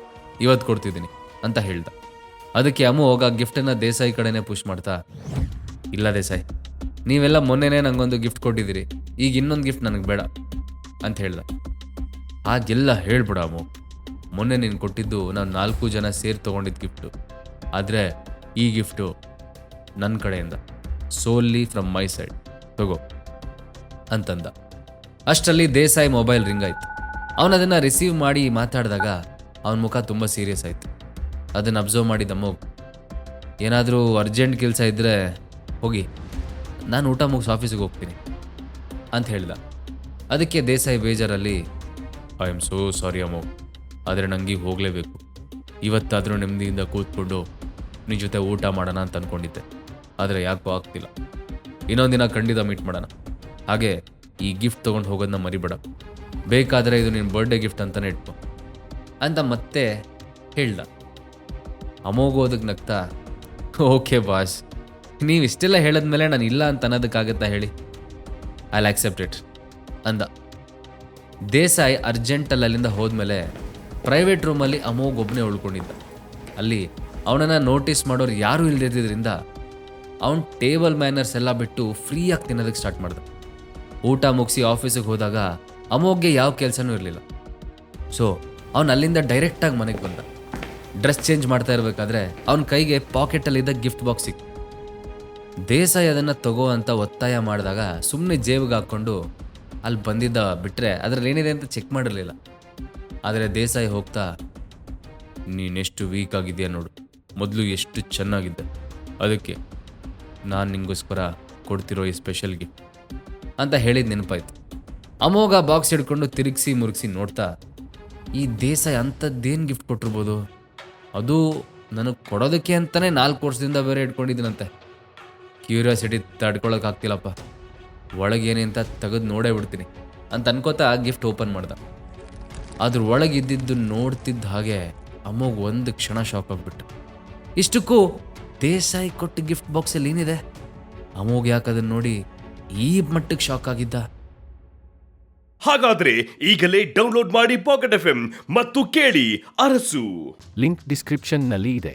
ಇವತ್ತು ಕೊಡ್ತಿದ್ದೀನಿ ಅಂತ ಹೇಳ್ದ. ಅದಕ್ಕೆ ಅಮೋಘ್ ಆ ಗಿಫ್ಟನ್ನು ದೇಸಾಯಿ ಕಡೆನೇ ಪುಷ್ ಮಾಡ್ತಾ, ಇಲ್ಲ ದೇಸಾಯಿ, ನೀವೆಲ್ಲ ಮೊನ್ನೆನೇ ನನಗೊಂದು ಗಿಫ್ಟ್ ಕೊಟ್ಟಿದ್ದೀರಿ, ಈಗ ಇನ್ನೊಂದು ಗಿಫ್ಟ್ ನನಗೆ ಬೇಡ ಅಂತ ಹೇಳ್ದ. ಹಾಗೆಲ್ಲ ಹೇಳ್ಬಿಡ ಅಮೋಘ್, ಮೊನ್ನೆ ನೀನು ಕೊಟ್ಟಿದ್ದು ನಾವು 4 ಜನ ಸೇರಿ ತೊಗೊಂಡಿದ್ದು ಗಿಫ್ಟು, ಆದರೆ ಈ ಗಿಫ್ಟು ನನ್ನ ಕಡೆಯಿಂದ, ಸೋಲಿ ಫ್ರಮ್ ಮೈ ಸೈಡ್, ತಗೋ ಅಂತಂದ. ಅಷ್ಟರಲ್ಲಿ ದೇಸಾಯಿ ಮೊಬೈಲ್ ರಿಂಗ್ ಆಯಿತು. ಅವನದನ್ನು ರಿಸೀವ್ ಮಾಡಿ ಮಾತಾಡಿದಾಗ ಅವನ ಮುಖ ತುಂಬ ಸೀರಿಯಸ್ ಆಯಿತು. ಅದನ್ನು ಅಬ್ಸರ್ವ್ ಮಾಡಿದ ಅಮೋಘ್, ಏನಾದರೂ ಅರ್ಜೆಂಟ್ ಕೆಲಸ ಇದ್ದರೆ ಹೋಗಿ, ನಾನು ಊಟ ಮುಗಿಸಿ ಆಫೀಸಿಗೆ ಹೋಗ್ತೀನಿ ಅಂತ ಹೇಳ್ದ. ಅದಕ್ಕೆ ದೇಸಾಯಿ ಬೇಜಾರಲ್ಲಿ, I am so sorry Amogh, ಆದರೆ ನನಗೆ ಹೋಗಲೇಬೇಕು, ಇವತ್ತಾದರೂ ನೆಮ್ಮದಿಯಿಂದ ಕೂತ್ಕೊಂಡು ನಿನ್ನ ಜೊತೆ ಊಟ ಮಾಡೋಣ ಅಂತ ಅಂದ್ಕೊಂಡಿದ್ದೆ, ಆದರೆ ಯಾಕೋ ಆಗ್ತಿಲ್ಲ, ಇನ್ನೊಂದು ದಿನ ಖಂಡಿತ ಮೀಟ್ ಮಾಡೋಣ, ಹಾಗೆ ಈ ಗಿಫ್ಟ್ ತೊಗೊಂಡು ಹೋಗೋದನ್ನ ಮರಿಬೇಡ, ಬೇಕಾದರೆ ಇದು ನಿನ್ನ ಬರ್ಡೇ ಗಿಫ್ಟ್ ಅಂತಲೇ ಇಟ್ಕೊ ಅಂತ ಮತ್ತೆ ಹೇಳ್ದ. ಅಮೋಘ್ ಅದಕ್ಕೆ ನಗ್ತಾ, ಓಕೆ ಬಾಸ್, ನೀವು ಇಷ್ಟೆಲ್ಲ ಹೇಳಿದ್ಮೇಲೆ ನಾನು ಇಲ್ಲ ಅಂತ ಅನ್ನೋದಕ್ಕಾಗತ್ತಾ ಹೇಳಿ, ಐ ಆಕ್ಸೆಪ್ಟ್ ಇಟ್ ಅಂದ. ದೇಸಾಯಿ ಅರ್ಜೆಂಟಲ್ಲಿ ಅಲ್ಲಿಂದ ಹೋದ್ಮೇಲೆ ಪ್ರೈವೇಟ್ ರೂಮಲ್ಲಿ ಅಮೋಘ್ ಒಬ್ಬನೇ ಉಳ್ಕೊಂಡಿದ್ದ. ಅಲ್ಲಿ ಅವನನ್ನು ನೋಟಿಸ್ ಮಾಡೋರು ಯಾರೂ ಇಲ್ಲದಿದ್ದರಿಂದ ಅವನು ಟೇಬಲ್ ಮ್ಯಾನರ್ಸ್ ಎಲ್ಲ ಬಿಟ್ಟು ಫ್ರೀಯಾಗಿ ತಿನ್ನೋದಕ್ಕೆ ಸ್ಟಾರ್ಟ್ ಮಾಡ್ದ. ಊಟ ಮುಗಿಸಿ ಆಫೀಸಿಗೆ ಹೋದಾಗ ಅಮೋಘ್ಗೆ ಯಾವ ಕೆಲಸನೂ ಇರಲಿಲ್ಲ. ಸೊ ಅವನು ಅಲ್ಲಿಂದ ಡೈರೆಕ್ಟಾಗಿ ಮನೆಗೆ ಬಂದ. ಡ್ರೆಸ್ ಚೇಂಜ್ ಮಾಡ್ತಾ ಇರಬೇಕಾದ್ರೆ ಅವನ ಕೈಗೆ ಪಾಕೆಟಲ್ಲಿದ್ದ ಗಿಫ್ಟ್ ಬಾಕ್ಸ್ ಸಿಕ್ತು. ದೇಸಾಯಿ ಅದನ್ನು ತಗೋ ಅಂತ ಒತ್ತಾಯ ಮಾಡಿದಾಗ ಸುಮ್ಮನೆ ಜೇಬಿಗೆ ಹಾಕ್ಕೊಂಡು ಅಲ್ಲಿ ಬಂದಿದ್ದ ಬಿಟ್ಟರೆ ಅದರಲ್ಲಿ ಏನಿದೆ ಅಂತ ಚೆಕ್ ಮಾಡಿರಲಿಲ್ಲ. ಆದರೆ ದೇಸಾಯಿ ಹೋಗ್ತಾ, ನೀನೆಷ್ಟು ವೀಕ್ ಆಗಿದೆಯಾ ನೋಡು, ಮೊದಲು ಎಷ್ಟು ಚೆನ್ನಾಗಿದ್ದೆ, ಅದಕ್ಕೆ ನಾನು ನಿಂಗೋಸ್ಕರ ಕೊಡ್ತಿರೋ ಈ ಸ್ಪೆಷಲ್ ಗಿಫ್ಟ್ ಅಂತ ಹೇಳಿದ ನೆನಪಾಯ್ತು. ಅಮೋಘ ಬಾಕ್ಸ್ ಹಿಡ್ಕೊಂಡು ತಿರುಗಿಸಿ ಮುರುಗಿಸಿ ನೋಡ್ತಾ, ಈ ದೇಸಾಯಿ ಅಂಥದ್ದೇನು ಗಿಫ್ಟ್ ಕೊಟ್ಟಿರ್ಬೋದು, ಅದು ನನಗೆ ಕೊಡೋದಕ್ಕೆ ಅಂತಲೇ 4 ವರ್ಷದಿಂದ ಬೇರೆ ಇಟ್ಕೊಂಡಿದ್ದೀನಂತೆ. ಕ್ಯೂರಿಯಾಸಿಟಿ ತಡ್ಕೊಳಕ್ಕಾಗ್ತಿಲ್ಲಪ್ಪ, ಒಳಗೇನೆ ಅಂತ ತೆಗೆದು ನೋಡೇ ಬಿಡ್ತೀನಿ ಅಂತ ಅನ್ಕೋತಾ ಗಿಫ್ಟ್ ಓಪನ್ ಮಾಡ್ದ. ಅದ್ರ ಒಳಗಿದ್ದಿದ್ದು ನೋಡ್ತಿದ್ದ ಹಾಗೆ ಅಮೋಘ್ ಒಂದು ಕ್ಷಣ ಶಾಕ್ ಆಗ್ಬಿಟ್ಟು, ಇಷ್ಟಕ್ಕೂ ದೇಸಾಯಿ ಕೊಟ್ಟ ಗಿಫ್ಟ್ ಬಾಕ್ಸಲ್ಲಿ ಏನಿದೆ? ಅಮೋಘ್ ಯಾಕೆ ಅದನ್ನು ನೋಡಿ ಈ ಮಟ್ಟಕ್ಕೆ ಶಾಕ್ ಆಗಿದ್ದ? ಹಾಗಾದ್ರೆ ಈಗಲೇ ಡೌನ್ಲೋಡ್ ಮಾಡಿ ಪಾಕೆಟ್ FM ಮತ್ತು ಕೇಳಿ ಅರಸು. ಲಿಂಕ್ ಡಿಸ್ಕ್ರಿಪ್ಷನ್ನಲ್ಲಿ ಇದೆ.